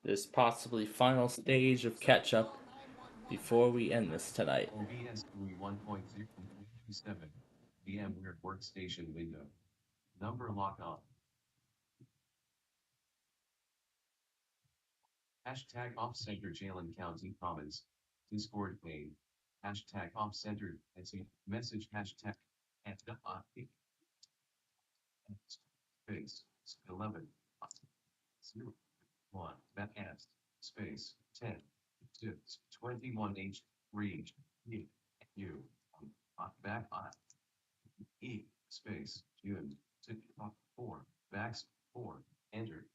This possibly final stage of catch up before we end this tonight. OBS 1.0.7. VMware Workstation window. Number lock on. Hashtag off center Jalen County Commons. Discord pane. Hashtag off center. Message hashtag. Space. 11. 0. 1. Backcast. Space. 10. 2. 21 H. Reach. E. U. Back on. E. Space. June. 4. Backs. 4. Enter.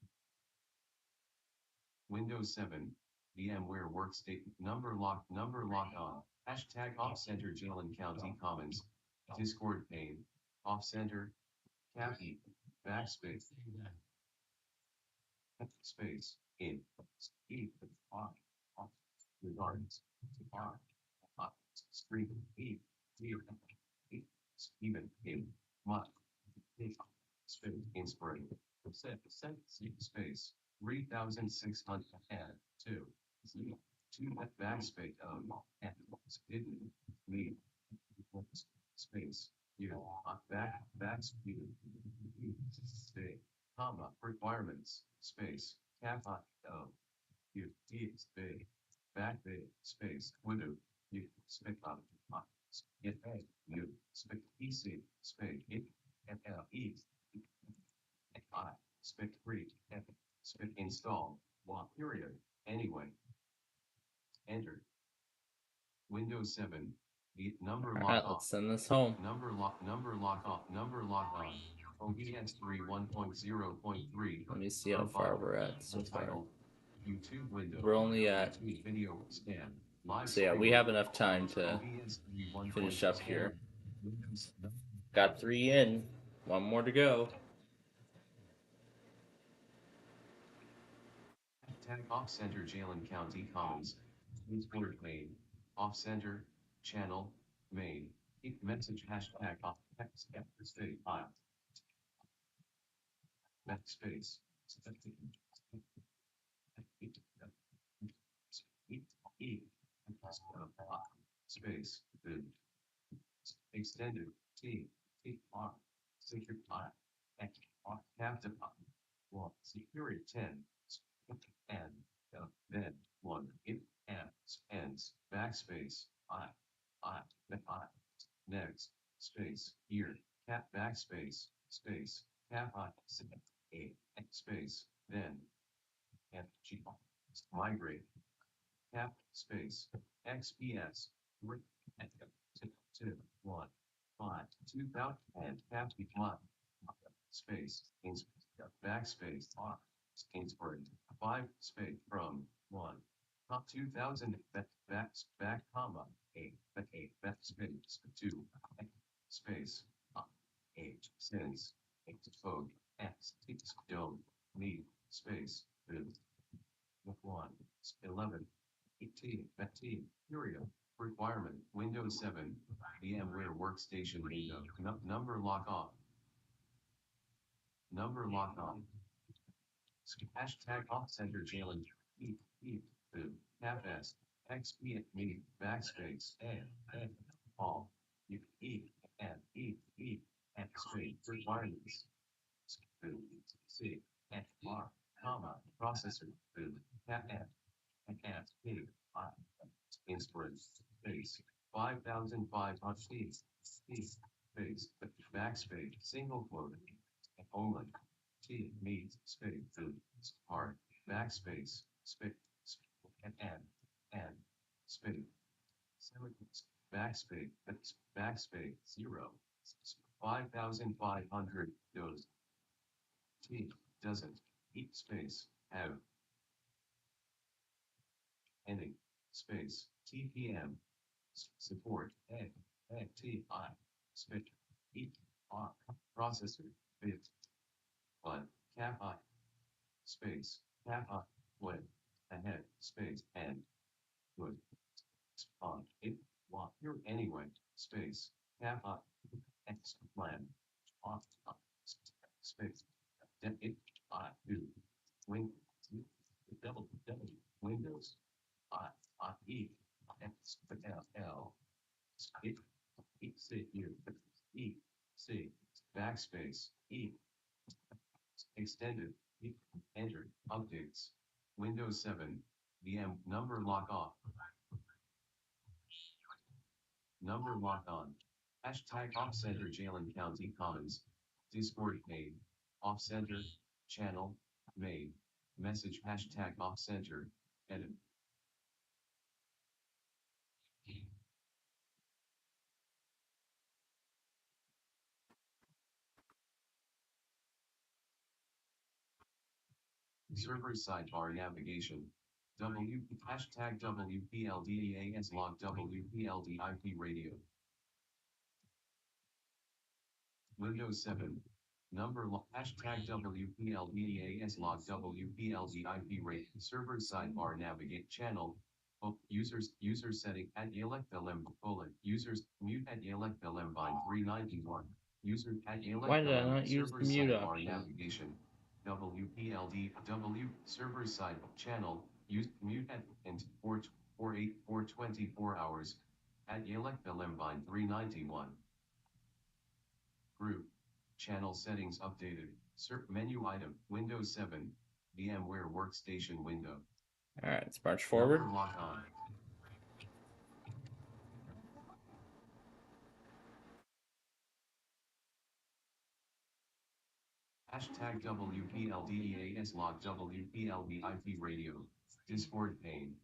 Windows 7. VMware Workstation. Number lock on. Hashtag off center Jalen County Commons. Discord pane. Off center. Cap E. Backspace. Space. In. E. Off. Off. Regards. R. Screen. E. D. E. Even. In. Much. Space. In spring. Set. Space. 3,600. Add. 2. 0. 2. Backspace. And. Hidden. Me. Space. U. Backspace. Stay. Comma. Requirements. Space. Kappa. O. U. D. Space. Back. Space. Window. U. Space. Get A. U. Space. EC. Space. It. F. L. E. I. Space. 3. F. Space. Install. 1. Period. Anyway. Enter. Windows 7. The number lock Alright, off. let's send this home. Number lock off. Number lock on. OBS 3.1.0.3. Let me see how far we're at so far. YouTube window. We're only at. Video scan. Live So yeah, we have enough time to finish up here. Got 3 in. 1 more to go. Tag off center Jalen County Commons. Discord main. Off center. Channel. Main. Message hashtag off. Text after state file. Backspace. Space. Extended. T. T. R. Secure file. X. R. Captain. 1. Security 10. And. Then. 1. It. And. Ends. Backspace. I. Next, space, here, cap backspace, space, cap I, A, space, then, F, G, migrate, cap, space, XPS, 3, 2, 1, 5, 2000, and cap, decline, space, backspace, R, Kingsbury, 5, space, from, 1, top 2000, back, comma, 8, space, 2, space, 8, since, 8, fog, X, dome, me, space, 2, 1, 11, 18, period, requirement, Windows 7, VMware Workstation window, number lock off, number lock on. Hashtag off center challenge. Food. FS. XP me. Backspace. All. You and space requirements. Food. C. F R. Comma. Processor. Food. F and P. I. Inspiration. Space. 5,500 space. Backspace. Single quote. Only. T means space food hard backspace space and space backspace backspace 0 5,500 goes T doesn't eat space have ending space TPM support T I space eat R processor bit but cap I space, kappa, would, ahead, space, and, would, on, it, want, here, anyway, space, kappa, x, plan, off, space, then it, do, wing, double, windows, e, x, l, it, c, u, e, c, backspace, e, extended, enter, updates, Windows 7, VM, number lock off, number lock on, hashtag off center Jalen County Commons, Discord main, off center, channel, main, message hashtag off center, edit. Server sidebar navigation. Hashtag WPLDEAS log WPLDIP radio. Windows 7. Number hashtag WPLDEAS log WPLDIP rate. Server sidebar navigate channel. User setting at Electhelem users mute at Electhelem by 391. User at Why did I not use server the mute sidebar option? navigation. WPLD W server side channel use mute at and 424 hours at Electhelem by 391. Group. Channel settings updated. Menu item. Windows 7. VMware Workstation window. Alright, let's march forward. Number lock on. Hashtag WPLDEAS log WPLDIP radio. Discord pane.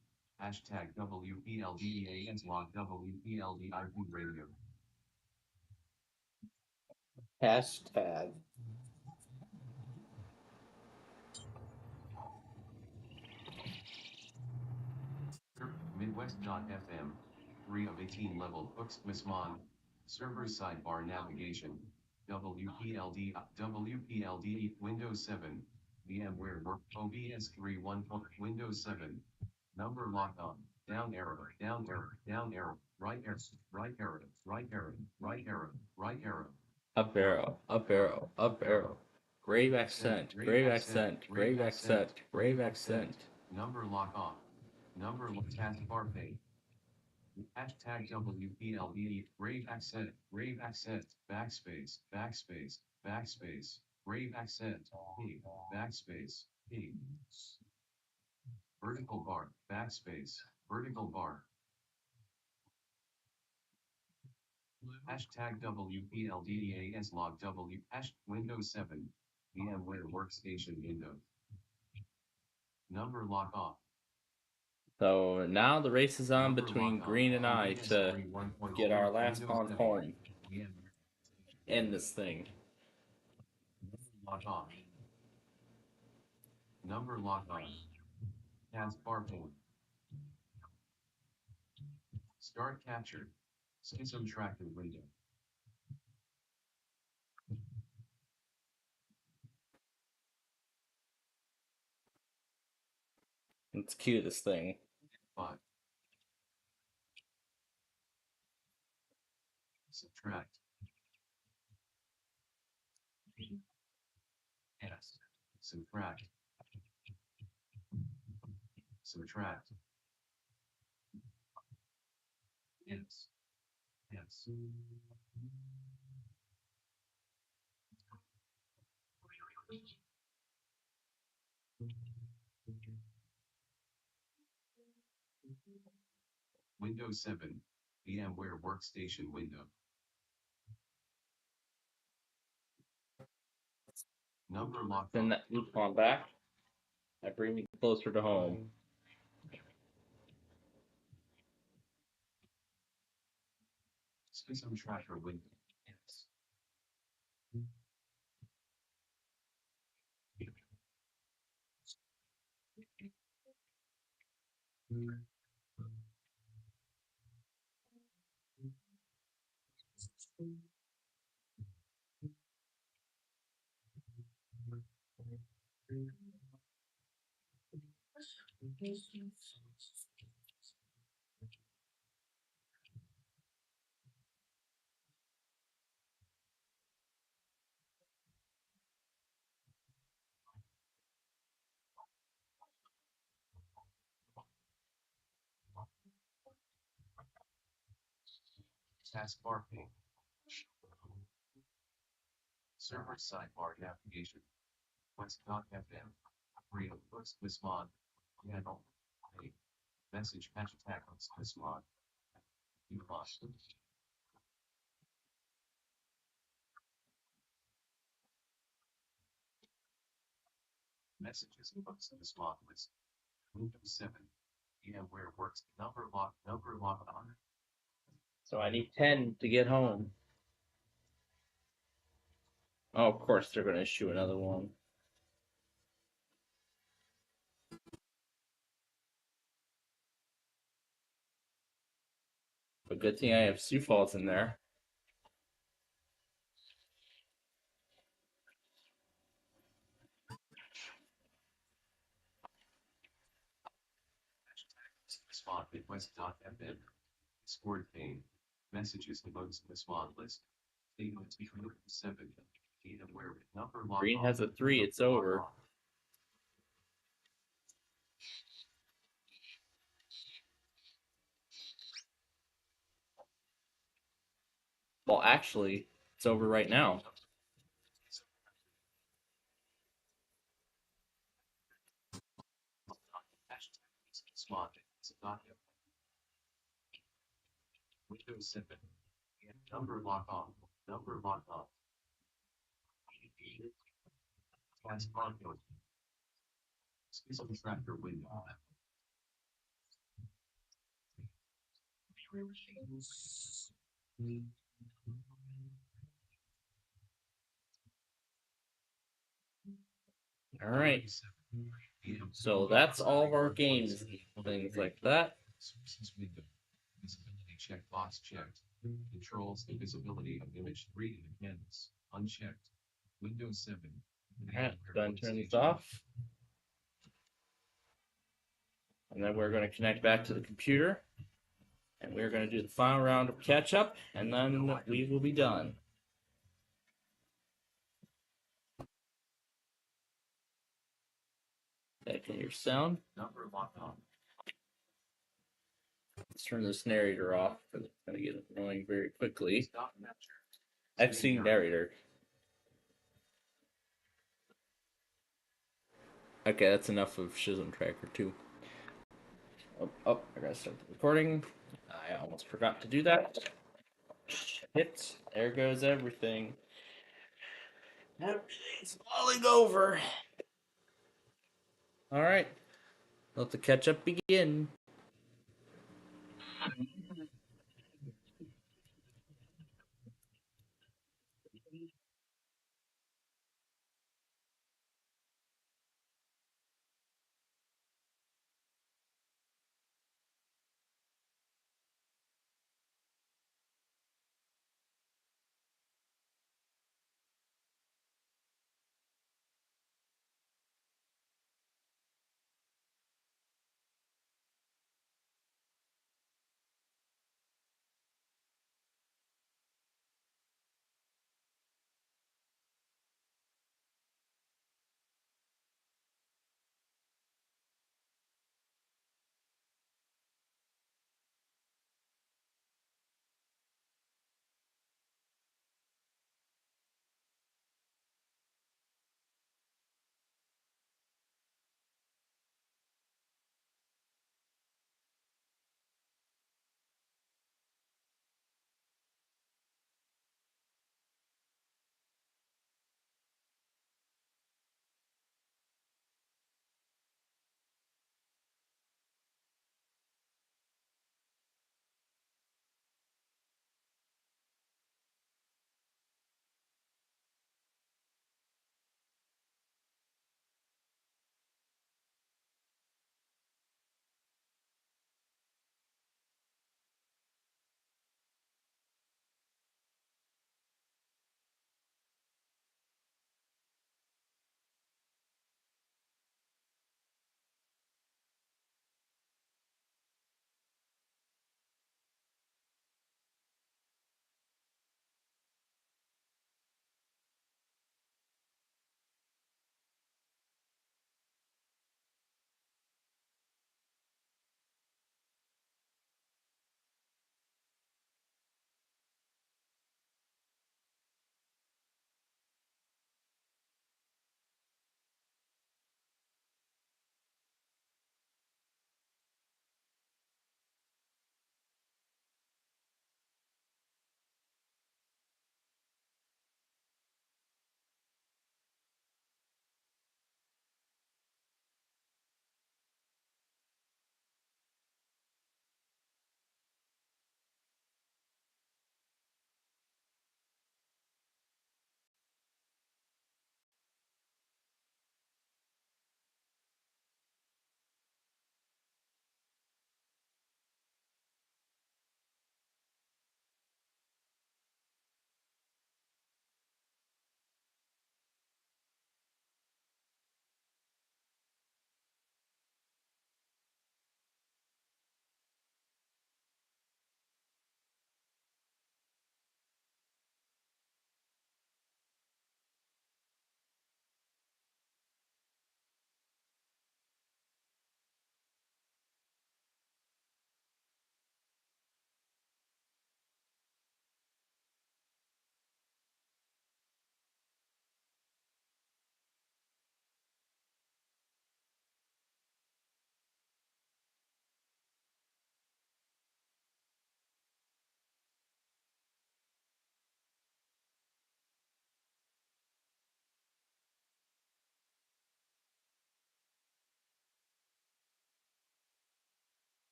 Hashtag WPLDEAS log WPLDIP radio. Hashtag. Midwest.fm. 3 of 18 level hooks Mismon. Server sidebar navigation. WPLD Windows 7. VMware Work OBS 3.1 Windows 7. Number lock on. Down arrow, down arrow, down arrow, right arrow, right arrow, right arrow, right arrow, right arrow. Up arrow, up arrow, up arrow. Grave accent, grave accent, grave accent, grave accent. Number lock off. Number lock taskbar pane. Hashtag WPLD, grave accent, backspace, backspace, backspace, grave accent, P, backspace, P. Vertical bar, backspace, vertical bar. Hashtag WPLDEAS log W hash Windows 7 VMware Workstation window. Number lock off. So now the race is on between Green and I to get our last pawn home. End this thing. Lock off. Number lock on. Taskbar pane. Start capture. Schism tracker window. Let's cue this thing. 5. Subtract. S. Subtract. Subtract. S. S. Windows 7 VMware Workstation window. Number lock. Send that blue pawn back. That brings me closer to home. Schism tracker window. S. Taskbar pane. Server sidebar navigation. West.fm. Real books Wismod. Handle. A. Message hashtag Wismod. You lost. Messages books Wismod list. Windows 7. VMware works. Number lock on. So I need 10 to get home. Oh, of course they're going to issue another one. But good thing I have Sioux Falls in there. Wismod Midwest.fm. Discord pane. Messages emotes Wismod list. Statements between 7. VMware number lock. Green has a 3. It's over. Well, actually, it's over right now. Windows 7. Number lock on. Number lock on. Taskbar code. Schism tracker window. All right. So that's all of our games, things like that. Sources window. Visibility checkbox checked. Controls the visibility of image 3 in the canvas. Unchecked. Windows 7. Alright, go ahead and turn this off. And then we're going to connect back to the computer. And we're going to do the final round of catch up. And then we will be done. Back in your sound. Number lock on. Let's turn this narrator off because it's going to get annoying very quickly. Exiting narrator. Okay, that's enough of Schism Tracker 2. I gotta start the recording. I almost forgot to do that. Hit. There goes everything. Everything's falling over. Alright. Let the ketchup begin.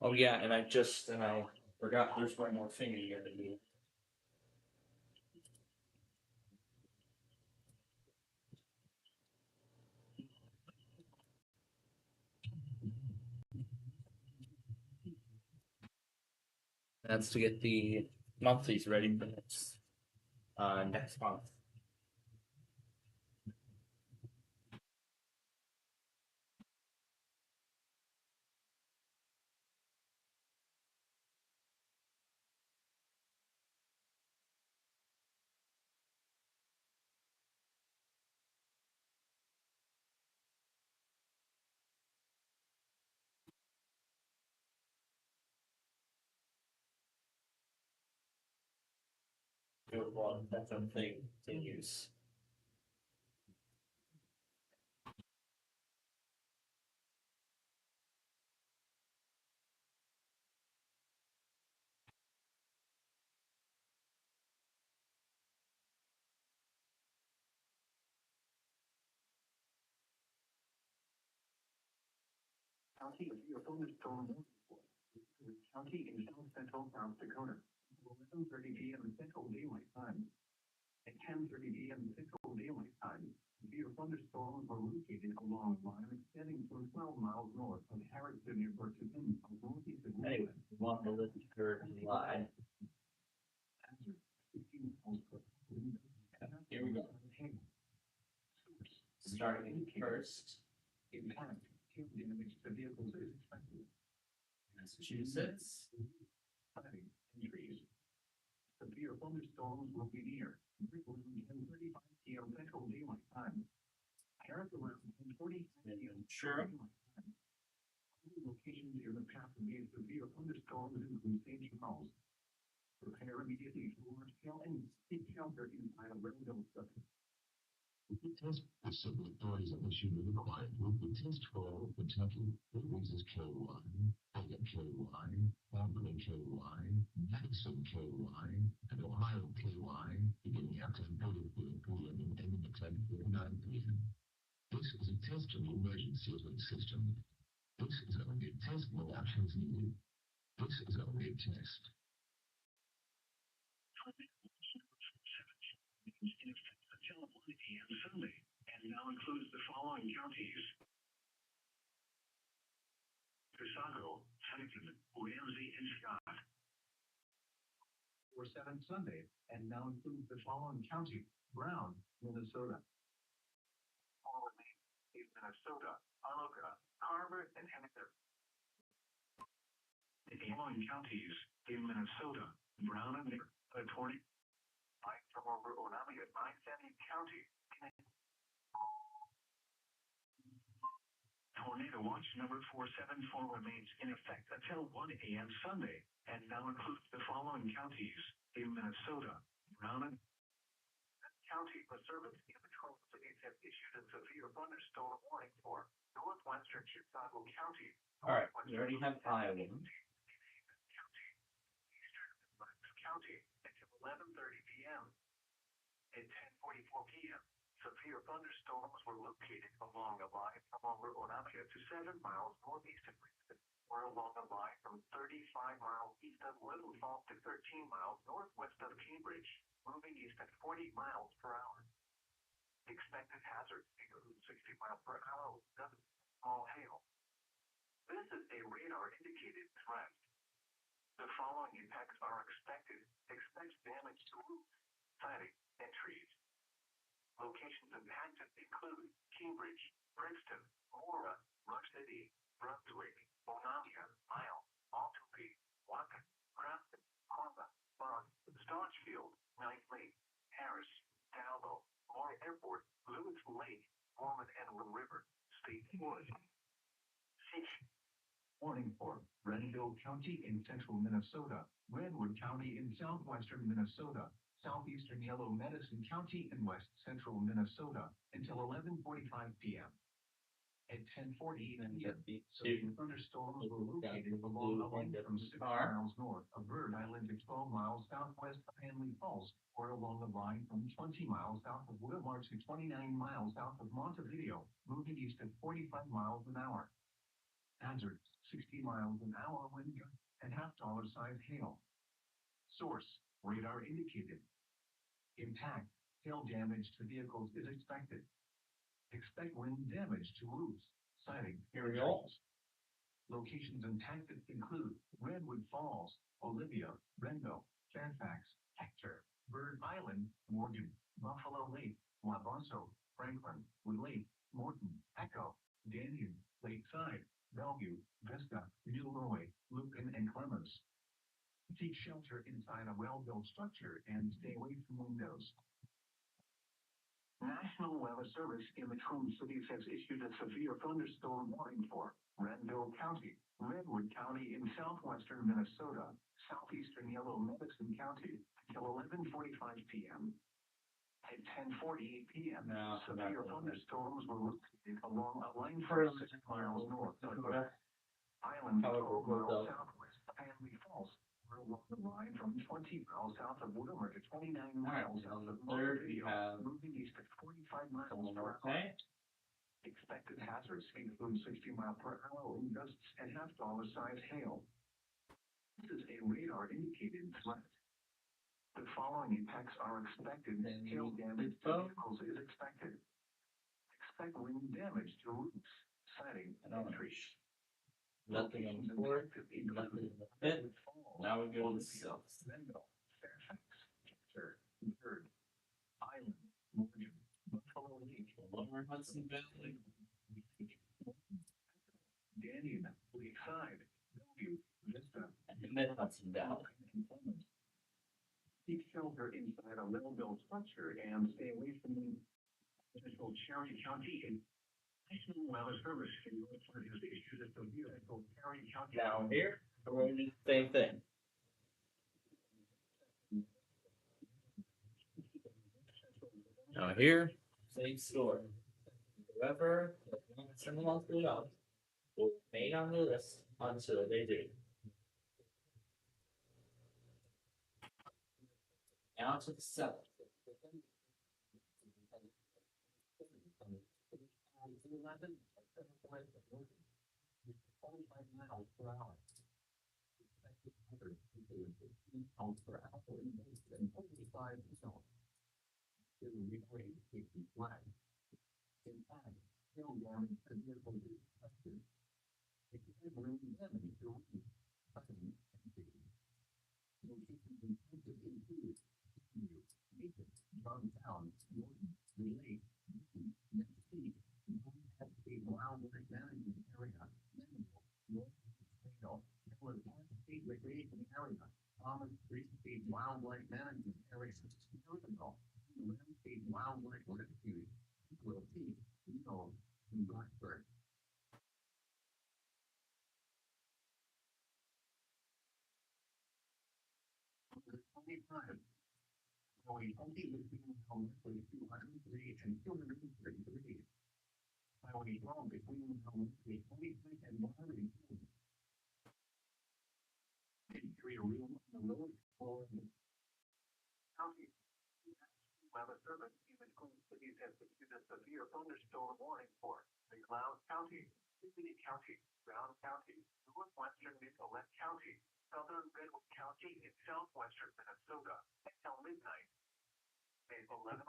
Oh yeah, and I forgot there's one more thing you gotta do. That's to get the monthlies ready for next month. Do a lot of different thing to use. County of your thunderstorm County in south central South Dakota. 11:30 p.m. Central Daylight Time. At 10:30 p.m. Central Daylight Time, severe thunderstorms were located along a line extending from 12 miles north of Harrison Airport to 10 miles northeast of Anyway, Woodland. we want to listen to her live. Here we go. Starting first. Impact. Damage to vehicles is expected. Massachusetts. Flooding, injuries. Severe thunderstorms will be near. 10:35 p.m. Central Daylight Time. Harris around 10:40 p.m. Sure. Locations in the path of these severe thunderstorms include St. Charles. Prepare immediately for large-scale and steep shelter inside a residential structure. The test for civil authorities on issue with the client will be test for Kentucky, it raises KY, Oregon KY, Auburn KY, Madison KY, and Ohio KY, beginning at 10:44 p.m. and ending at 10:49 p.m. This is a test of the emergency alert system. This is only a test, no actions needed. This is only a test. Until 1 p.m. Sunday, and now includes the following counties: Chisago, Huntington, Ramsey, and Scott. For 7 Sunday, and now includes the following counties: Brown, Minnesota. Forward Maine, East Minnesota, Aloka, Carver, and Henniker. The following counties in Minnesota: Brown and Attorney. Mike from over Onami at Sandy County. Tornado watch number 474 remains in effect until 1 a.m. Sunday, and now includes the following counties in Minnesota: Brown and County. Conservatives in the Twin Cities have issued a severe thunderstorm warning for northwestern Chisago County. All right, we already have Iowa. County until 11:30 p.m. At 10:44 p.m., severe thunderstorms were located along a line from over Onapia to 7 miles northeast of Princeton, or along a line from 35 miles east of Little Falls to 13 miles northwest of Cambridge, moving east at 40 miles per hour. Expected hazards include 60 miles per hour with small hail. This is a radar-indicated threat. The following impacts are expected. Expect damage to roofs, siding, and trees. Locations impacted include Cambridge, Princeton, Mora, Rush City, Brunswick, Onamia, Isle, Altuve, Watkins, Crafton, Corba, Bond, Staunchfield, Knight Lake, Harris, Talbot, Moore Airport, Lewis Lake, Mormon and Wind River, State Forest. Warning for Renville County in central Minnesota, Redwood County in southwestern Minnesota, southeastern Yellow Medicine County in west central Minnesota until 11:45 p.m. At 10:40 p.m., severe thunderstorms were located along a line from 6 miles north of Bird Island to 12 miles southwest of Hanley Falls, or along a line from 20 miles south of Wilmar to 29 miles south of Montevideo, moving east at 45 miles an hour. Hazards, 60 miles an hour wind gusts, and half-dollar size hail. Source, radar indicated. Impact, hail damage to vehicles is expected. Expect wind damage to roofs, siding, and trees. Locations impacted include Redwood Falls, Olivia, Renville, Fairfax, Hector, Bird Island, Morgan, Buffalo Lake, Wabasso, Franklin, Woodlake, Morton, Echo, Danube, Lakeside, Bellevue, Vista, Gilroy, Lucan, and Clemens. Seek shelter inside a well-built structure and stay away from windows. National Weather Service in the Twin Cities has issued a severe thunderstorm warning for Renville County, Redwood County in southwestern Minnesota, southeastern Yellow Medicine County, till 11:45 p.m. At 10:48 p.m., severe thunderstorms were located along a line from 6 miles north of Island 12 miles southwest of Hanley Falls, or along the line from 20 miles south of Wilmer to 29 miles south of Montevideo, moving east at 45 miles per hour. Expected hazards include 60 mile per hour wind gusts and half-dollar size hail. This is a radar indicated threat. The following impacts are expected. Hail damage to vehicles is expected. Expect wind damage to roofs, siding, and trees. Nothing on the fourth, nothing in the fifth. Now we go to the sixth. Renville, Fairfax, Hector, Bird, Island, Morgan, Buffalo Lake, Lower Hudson Valley, Danube, Lakeside, Bellevue, Vista, and then Hudson Valley. Seek shelter inside a well-built structure and stay away from Central Cherry County and National Weather Service in North Part has issued a severe Cherry County. Now here, we're going to do the same thing. Now here, same story. Whoever send them on through out will remain on the list until they do. Now to the seventh. In fact, hail damage to vehicles is expected. Expect wind damage to roofs, siding, and trees. Locations impacted include Danube, Macon, Johnstown, Morton, Relay, Newton, Mesquite, Montana State Wildlife Management Area, Mendenville, North Trail, Miller's State Recreation Area, Thomas Creek State Wildlife Management Area, Millerville, Rim State Wildlife Refuge, Will Peak, Eagle, and Blacksburg. Number 25. Highway 20 between Roughly 203 and 233. Highway 12 between Roughly 26 and 102. Interior room on the lowest floor in the county. Weather Service in the Twin Cities has issued a severe thunderstorm warning for McLeod County, City County, Brown County, northwestern Nicollet County, southern Redwood County, and southwestern Minnesota until midnight. At 11:07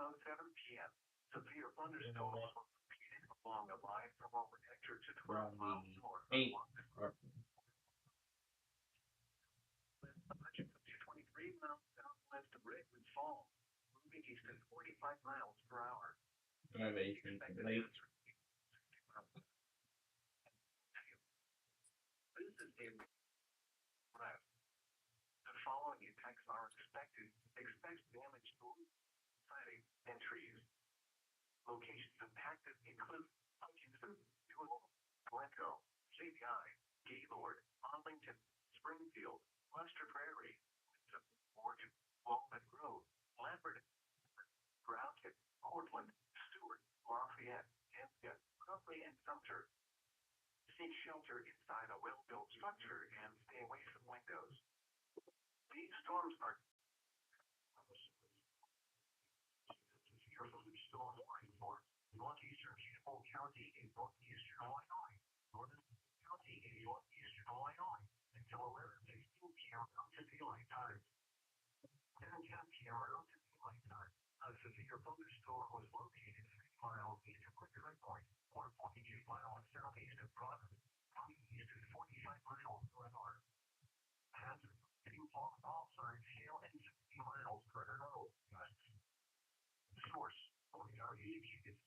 p.m., severe thunderstorms were repeated along a line from over Hector to 12 miles north of London. With a budget of 23 miles southwest of Redwood Falls, moving east at 45 miles per hour. Innovation late. This is a threat. The following impacts are expected. Expect damage to siding and trees. Locations impacted include Hutchinson, Newell, Glencoe, JBI, Gaylord, Arlington, Springfield, Wester Prairie, Windsor, Morgan, Walnut Grove, Lambert, Grafton, Portland, Stewart, Lafayette, Hampton, Crumley, and Sumter. Seek shelter inside a well-built structure and stay away from windows. These storms are severe thunderstorm warning for northeastern Campbell County in northeastern Illinois, northern County in northeastern Illinois until 11:16 p.m. Mountain Daylight Time. 10:10 p.m. Mountain Daylight Time. A severe thunderstorm was located 3 miles east of Quick Point, or 42 miles southeast of Providence, coming east at 45 miles per hour. Hazard, hitting all signs, hail, and 60 miles per hour gusts. Source, radar indicated.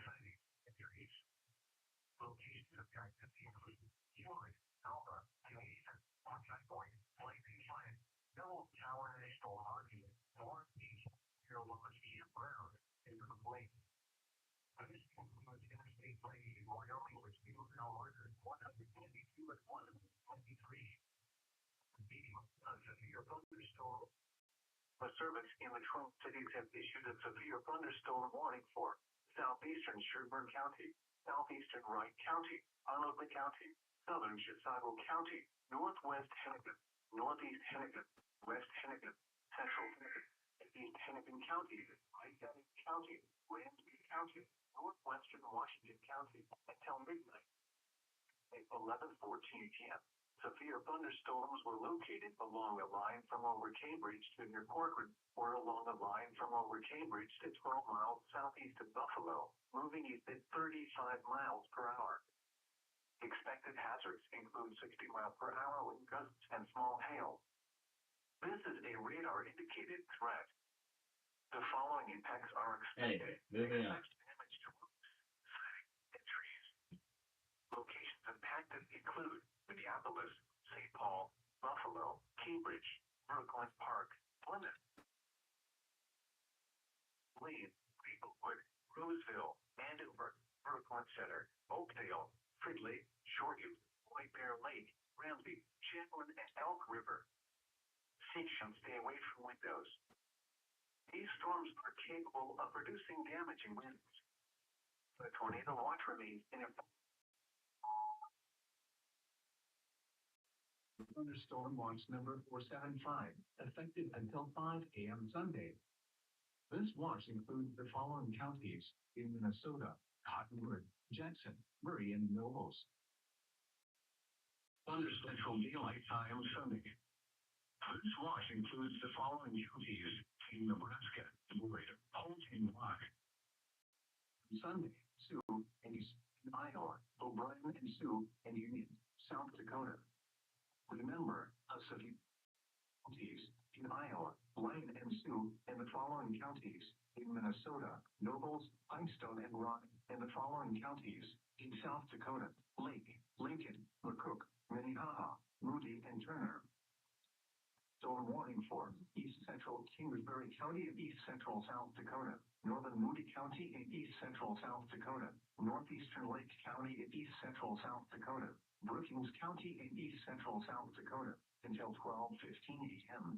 Sighting, injuries. Locations of guidance include George, Alpha, Tunisia, Hawkeye Point, Blazing Flag, Bell Tower National Army, North Beach, Air Lodge Campground, and the Lake. This includes Interstate 30 in Wyoming, which is now larger than 122 and 123. Medium, a severe thunderstorm. A service in the Twin Cities have issued a severe thunderstorm warning for southeastern Sherburne County, southeastern Wright County, Onondaga County, southern Chisago County, northwest Hennepin, northeast Hennepin, west Hennepin, central Hennepin, east Hennepin County, Identity County, Ramsey County, northwestern Washington County, until midnight. At 11:14 p.m. Severe thunderstorms were located along a line from over Cambridge to near Corcoran, or along a line from over Cambridge to 12 miles southeast of Buffalo, moving east at 35 miles per hour. Expected hazards include 60 mile per hour wind gusts and small hail. This is a radar indicated threat. The following impacts are expected. Moving on. Damage to roofs, siding, and trees. Locations impacted include Minneapolis, St. Paul, Buffalo, Cambridge, Brooklyn Park, Plymouth, Lee, Maplewood, Roseville, Andover, Brooklyn Center, Oakdale, Fridley, Shoreview, White Bear Lake, Ramsey, Chandler, and Elk River. Stations stay away from windows. These storms are capable of producing damaging winds. The tornado watch remains in effect. Thunderstorm watch number 475, effective until 5 a.m. Sunday. This watch includes the following counties in Minnesota: Cottonwood, Jackson, Murray, and Nobles. Thunder Central Daylight Time Sunday. This watch includes the following counties in Nebraska: Boyd, Holt, and Rock. Sunday, Sioux and East Iowa, O'Brien and Sioux and Union, South Dakota. Remember, a city counties in Iowa, Blaine and Sioux, and the following counties in Minnesota: Nobles, Pipestone, and Rock, and the following counties in South Dakota: Lake, Lincoln, McCook, Minnehaha, Moody, and Turner. Storm warning for East Central Kingsbury County of East Central South Dakota, Northern Moody County in East Central South Dakota, Northeastern Lake County in East Central South Dakota, Brookings County in East Central South Dakota, until 12:15 a.m.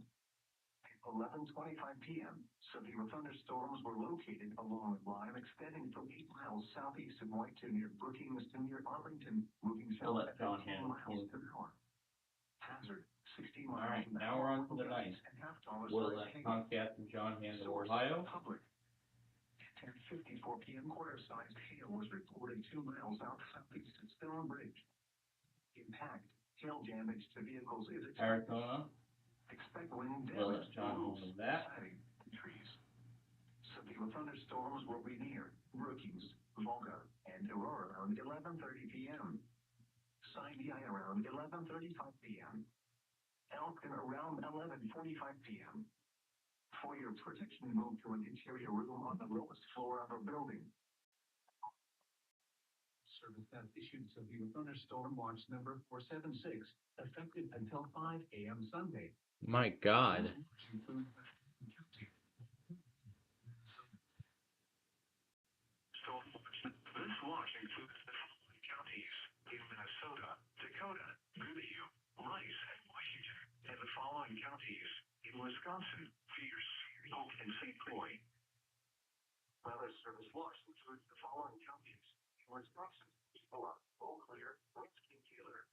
At 11:25 p.m., severe thunderstorms were located along a line extending from 8 miles southeast of Whiteton near Brookings to near Arlington, moving south at 15 miles per hour. Hazard, 60 miles. All right, now we're on to the night. Will Captain John handle Ohio? Public. At 10:54 p.m., quarter-sized hail was reported 2 miles southeast of Stone Bridge. Impact, hail damage to vehicles is expected. Arizona. Expect wind Will damage to John roofs, handle that? siding, and trees. Severe thunderstorms will be near Brookings, Volga, and Aurora around 11:30 p.m. Sinai around 11:35 p.m. Elkin around 11:45 p.m. For your protection, move to an interior room on the lowest floor of a building. Service has issued severe thunderstorm watch number 476, effective until 5 a.m. Sunday. My God. This watch includes the following counties in Minnesota, Dakota, Goodhue, Rice, and Washington, and the following counties in Wisconsin, Pierce, Oak, and St. Croix. Weather Service watch includes the following counties in Wisconsin, Eau Claire, West, and Taylor.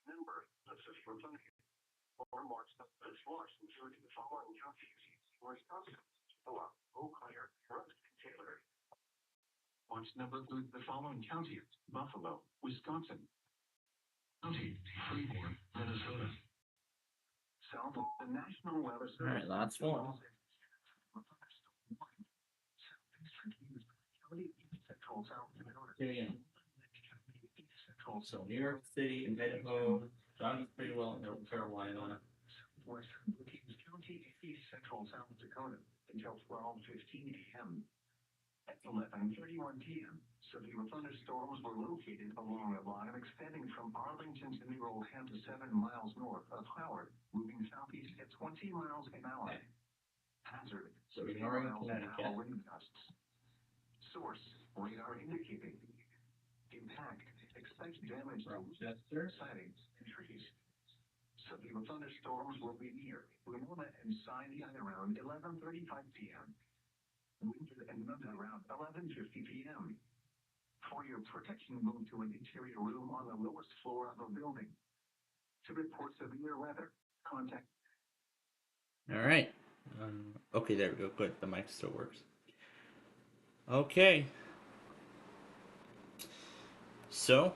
Remember, the severe thunderstorm or march the first march through the following counties: Wisconsin, Iowa, Eau Claire, Brunswick, and Taylor. Launch number includes the following counties: Buffalo, Wisconsin. County, Freeport, Minnesota. South of the National Weather Service. All right, last one. Central South Dakota. So New York City, Idaho, John's pretty well in North Carolina. Western Brookings County, East Central South Dakota until 12:15 p.m. At 11:31 p.m., severe thunderstorms were located along a line extending from Arlington to New Oldham to 7 miles north of Howard, moving southeast at 20 miles an hour. Hazard, So 50 ignoring miles an Connecticut. hour wind gusts. Source, radar indicating. Impact, expect damage to Rochester. sidings and trees. Severe thunderstorms will be near Winona and Sinai around 11:35 p.m. Winter and Nunta around 11:50 p.m. For your protection, move to an interior room on the lowest floor of a building. To report severe weather, contact. All right. Okay, there we go. Good. The mic still works. Okay. So,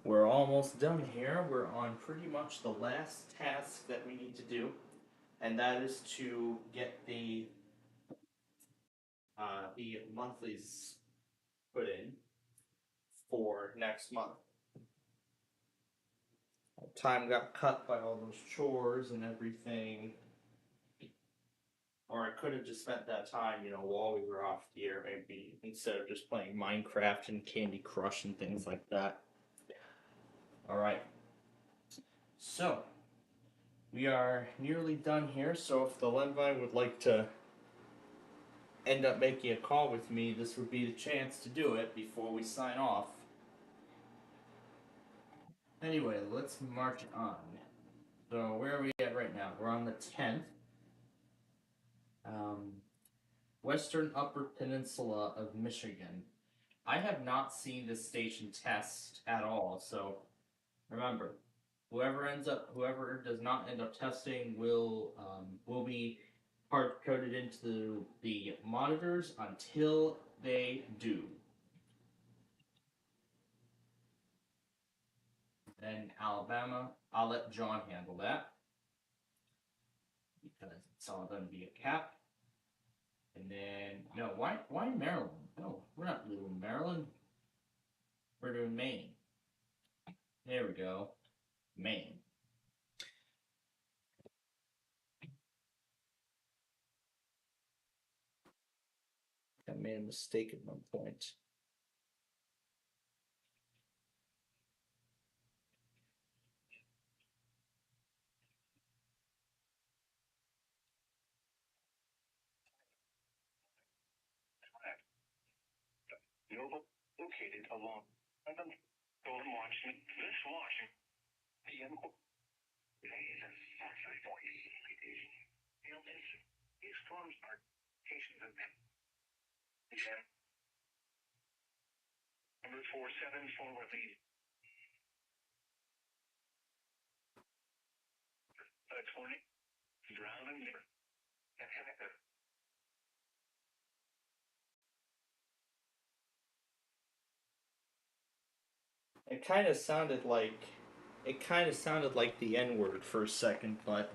we're almost done here. We're on pretty much the last task that we need to do, and that is to get the monthlies put in for next month. Time got cut by all those chores and everything. Or I could have just spent that time, while we were off the air, maybe instead of just playing Minecraft and Candy Crush and things like that. Alright. So, we are nearly done here, so if the Lenvine would like to end up making a call with me, this would be the chance to do it before we sign off. Anyway, let's march on. So, where are we at right now? We're on the 10th. Western Upper Peninsula of Michigan. I have not seen this station test at all, so remember, whoever does not end up testing will be hard coded into the monitors until they do. Then Alabama, I'll let John handle that because it's all going to be a cap. And then no, why Maryland? No, we're not doing Maryland. We're doing Maine. There we go, Maine. I made a mistake at one point. Nova located along London, Golden Washington, this Washington, PM. These storms are cases of number 474 lead. 20 drowning and It kind of sounded like the N-word for a second, but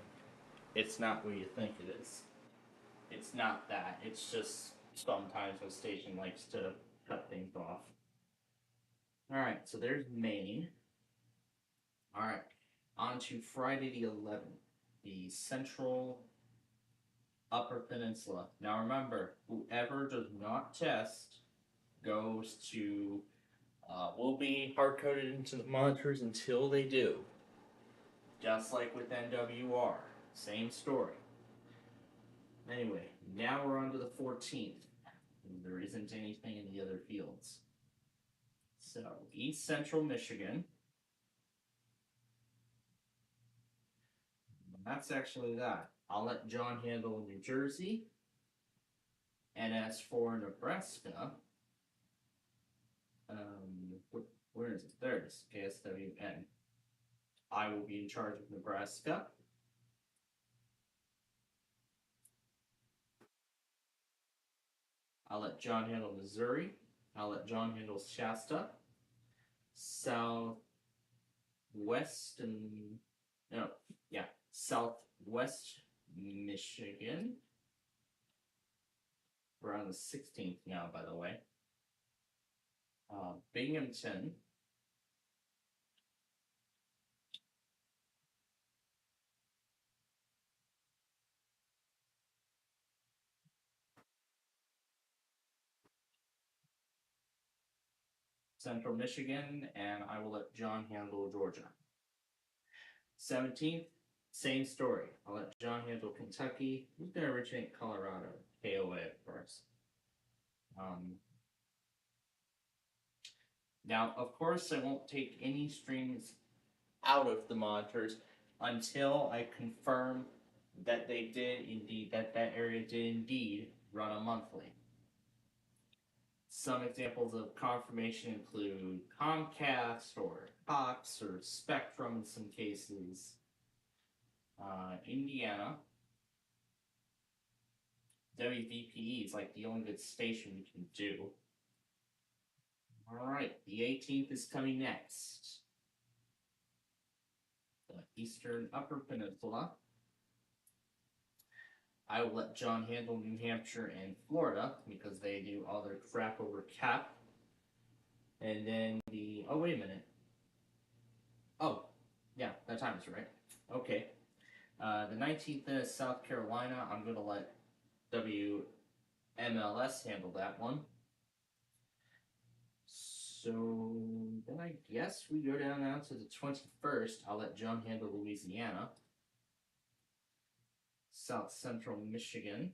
it's not what you think it is. It's not that. It's just sometimes a station likes to cut things off. Alright, so there's Maine. Alright, on to Friday the 11th, the Central Upper Peninsula. Now remember, whoever does not test goes to will be hard-coded into the monitors until they do. Just like with NWR. Same story. Anyway, now we're on to the 14th. There isn't anything in the other fields. So, East Central Michigan. That's actually that. I'll let John handle New Jersey. And as for Nebraska, where is it? There it is. KSWN. I will be in charge of Nebraska. I'll let John handle Missouri. I'll let John handle Shasta. Southwest Southwest Michigan. We're on the 16th now, by the way. Binghamton. Central Michigan, and I will let John handle Georgia. 17th, same story. I'll let John handle Kentucky. Who's going to originate Colorado? KOA, of course. Now, of course, I won't take any streams out of the monitors until I confirm that they did indeed, that area did indeed run a monthly. Some examples of confirmation include Comcast or Cox or Spectrum in some cases. Indiana. WVPE is like the only good station we can do. Alright, the 18th is coming next. The Eastern Upper Peninsula. I will let John handle New Hampshire and Florida because they do all their crap over cap. And then oh, wait a minute. Oh, yeah, that time is right. Okay. The 19th is South Carolina. I'm going to let WMLS handle that one. So then I guess we go down now to the 21st. I'll let John handle Louisiana. South Central Michigan.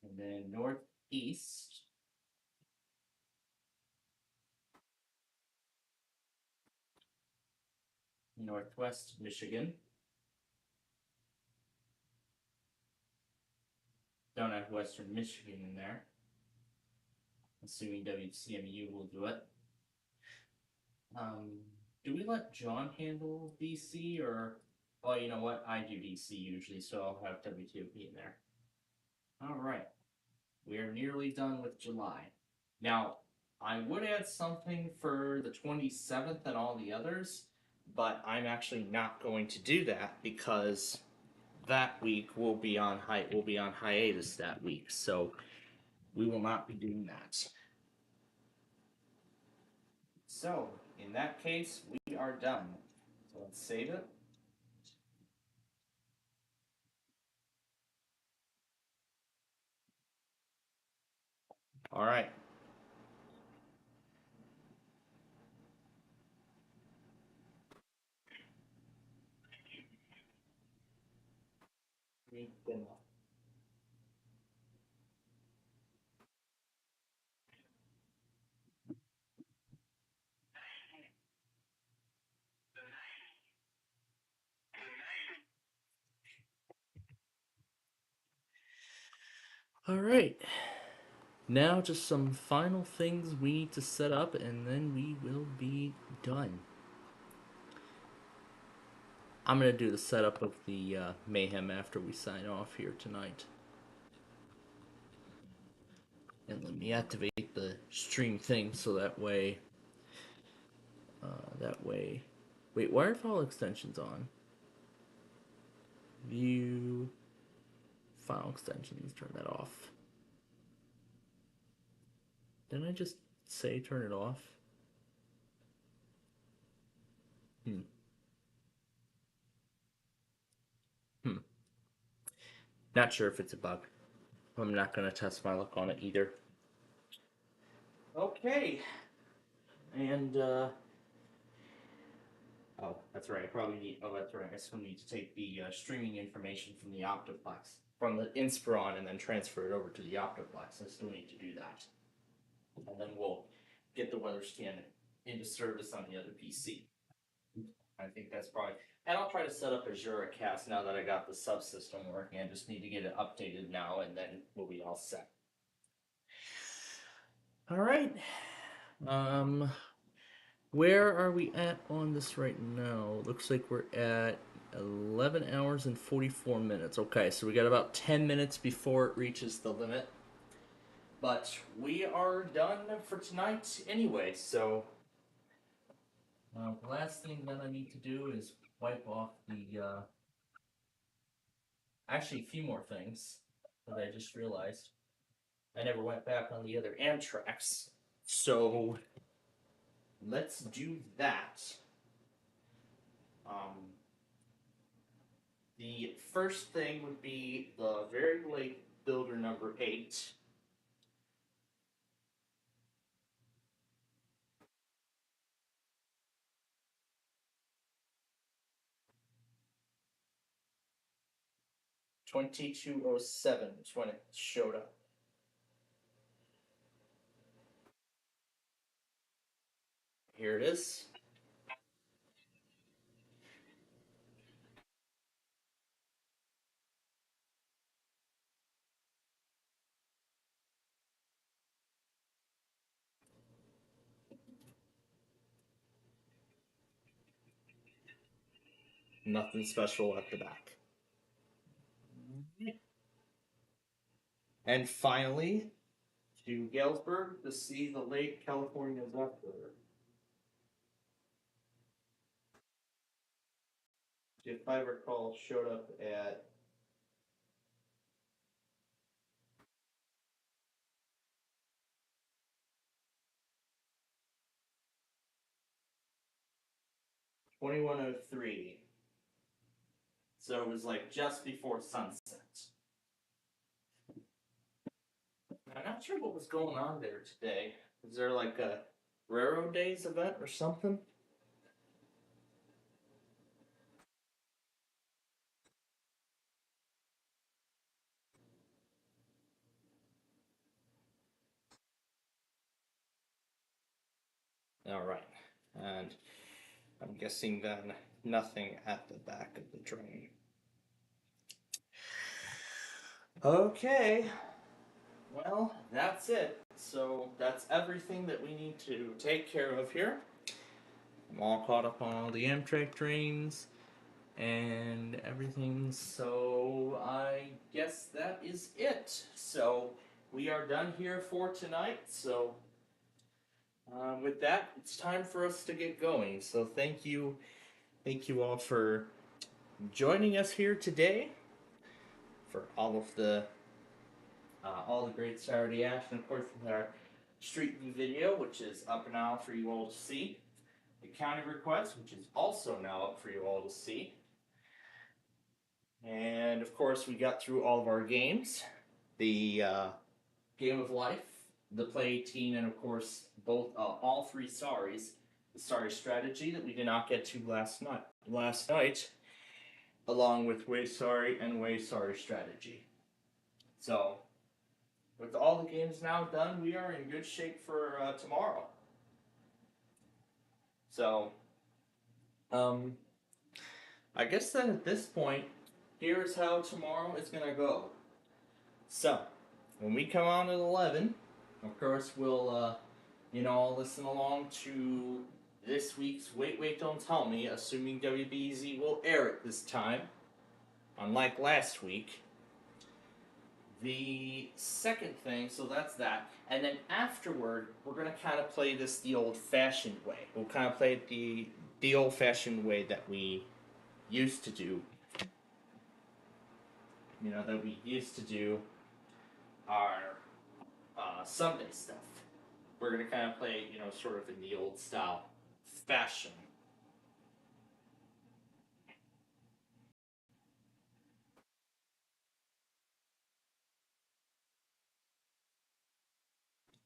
And then Northeast. Northwest Michigan. Don't have Western Michigan in there. Assuming WCMU will do it. Do we let John handle DC or... Well, you know what? I do DC usually, so I'll have W2P in there. Alright. We are nearly done with July. Now, I would add something for the 27th and all the others, but I'm actually not going to do that because that week will be on hiatus that week, so we will not be doing that. So, in that case, we are done. So let's save it. All right. All right. Now just some final things we need to set up and then we will be done. I'm going to do the setup of the Mayhem after we sign off here tonight. And let me activate the stream thing so that way... Wait, why are file extensions on? View... File extensions, turn that off. Didn't I just say turn it off? Not sure if it's a bug. I'm not going to test my luck on it either. Okay. And, oh, that's right. I probably need, that's right. I still need to take the streaming information from the Optiplex, from the Inspiron, and then transfer it over to the Optiplex. I still need to do that. And then we'll get the weather scan into service on the other PC. I think that's probably, and I'll try to set up Azure Cast now that I got the subsystem working. I just need to get it updated now, and then we'll be all set. All right. Um, where are we at on this right now? Looks like we're at 11 hours and 44 minutes. Okay, so we got about 10 minutes before it reaches the limit. But we are done for tonight anyway, so the last thing that I need to do is wipe off the, actually a few more things that I just realized. I never went back on the other Amtraks, so let's do that. The first thing would be the very late builder number 8. $22.07 is when it showed up. Here it is. Nothing special at the back. And finally, to Galesburg to see the Lake California Zephyr. If I recall, showed up at $21.03. So it was like just before sunset. I'm not sure what was going on there today. Is there like a Railroad Days event or something? Alright. And I'm guessing then nothing at the back of the train. Okay. Well, that's it. So that's everything that we need to take care of here. I'm all caught up on all the Amtrak trains and everything, so I guess that is it. So we are done here for tonight. So with that, it's time for us to get going. So thank you all for joining us here today for all the great Saturday action. Of course, with our Street View video, which is up now for you all to see. The county request, which is also now up for you all to see. And of course, we got through all of our games. The Game of Life, the Play 18, and of course, all 3 Sorries. The Sorry Strategy that we did not get to last night, along with Way Sorry and Way Sorry Strategy. So, with all the games now done, we are in good shape for tomorrow. So, I guess then at this point, here's how tomorrow is going to go. So, when we come on at 11, of course, we'll, listen along to this week's Wait, Wait, Don't Tell Me, assuming WBZ will air it this time, unlike last week. The second thing, so that's that, and then afterward, we're going to kind of play this the old-fashioned way. We'll kind of play it the old-fashioned way that we used to do. That we used to do our Sunday stuff. We're going to kind of play, sort of in the old style fashion.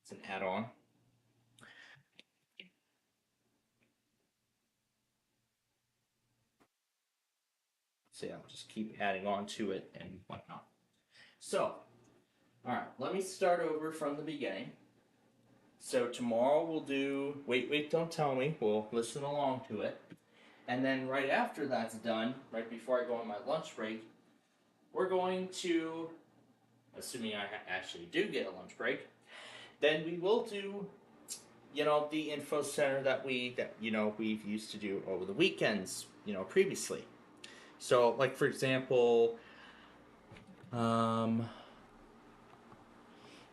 It's an add-on. So yeah, I'll just keep adding on to it and whatnot. So, alright, let me start over from the beginning. So tomorrow we'll do Wait, Wait, Don't Tell Me. We'll listen along to it. And then right after that's done, right before I go on my lunch break, we're going to, assuming I actually do get a lunch break, then we will do, the info center that we've used to do over the weekends, previously. So, like for example,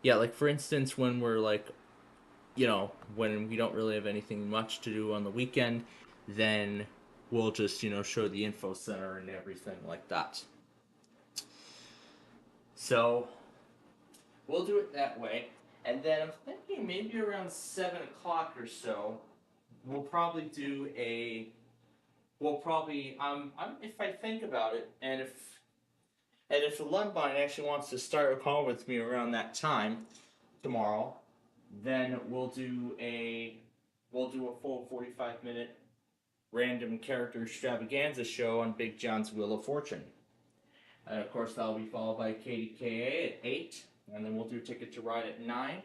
like for instance, when we're like, when we don't really have anything much to do on the weekend, then we'll just, show the info center and everything like that. So, we'll do it that way. And then I'm thinking maybe around 7 o'clock or so, we'll probably do a. If I think about it, and if the Lundbein actually wants to start a call with me around that time tomorrow, then we'll do a full 45-minute random character extravaganza show on Big John's Wheel of Fortune. And of course, that'll be followed by KDKA at 8, and then we'll do Ticket to Ride at 9,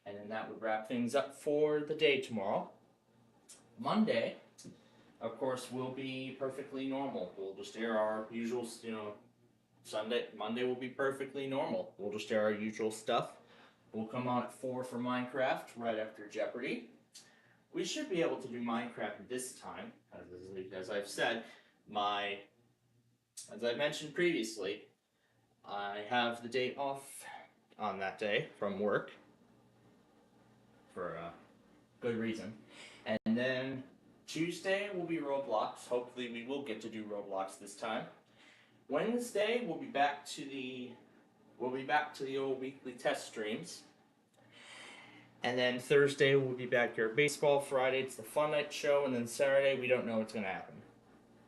and then that would wrap things up for the day tomorrow. Monday, of course, will be perfectly normal. We'll just air our usual, Monday will be perfectly normal. We'll just air our usual stuff. We'll come on at 4 for Minecraft, right after Jeopardy. We should be able to do Minecraft this time, as I've said. As I mentioned previously, I have the day off on that day from work for a good reason. And then Tuesday will be Roblox. Hopefully we will get to do Roblox this time. Wednesday we'll be back to the old weekly test streams. And then Thursday we'll be back here at baseball. Friday it's the Fun Night show, and then Saturday we don't know what's gonna happen.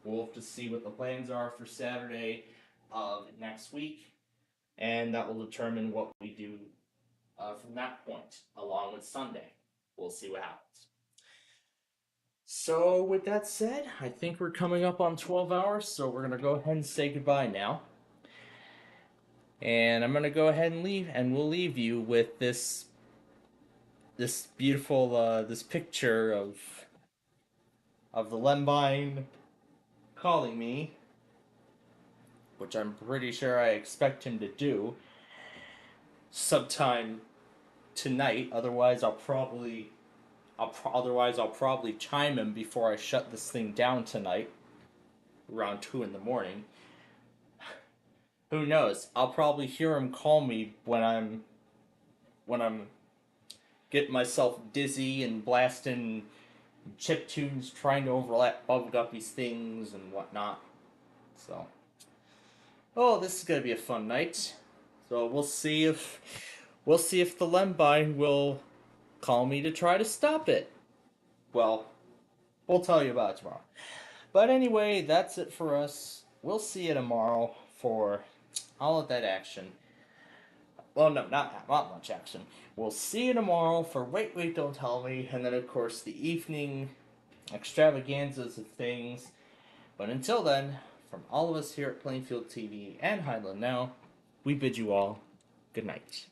We'll have to see what the plans are for Saturday of next week, and that will determine what we do from that point, along with Sunday. We'll see what happens. So, with that said, I think we're coming up on 12 hours, so we're going to go ahead and say goodbye now. And I'm going to go ahead and leave, and we'll leave you with this beautiful, this picture of the Lundbein calling me, which I'm pretty sure I expect him to do sometime tonight. Otherwise, I'll probably chime him before I shut this thing down tonight, around 2 in the morning. Who knows? I'll probably hear him call me when I'm getting myself dizzy and blasting chip tunes, trying to overlap Bubbleguppy's things and whatnot. So, this is gonna be a fun night. So we'll see if the Lundbein will call me to try to stop it. Well, we'll tell you about it tomorrow. But anyway, that's it for us. We'll see you tomorrow for all of that action. Well, no, not much action. We'll see you tomorrow for Wait, Don't Tell Me, and then of course the evening extravaganzas of things. But until then, from all of us here at Plainfield TV and Highland Now, we bid you all good night.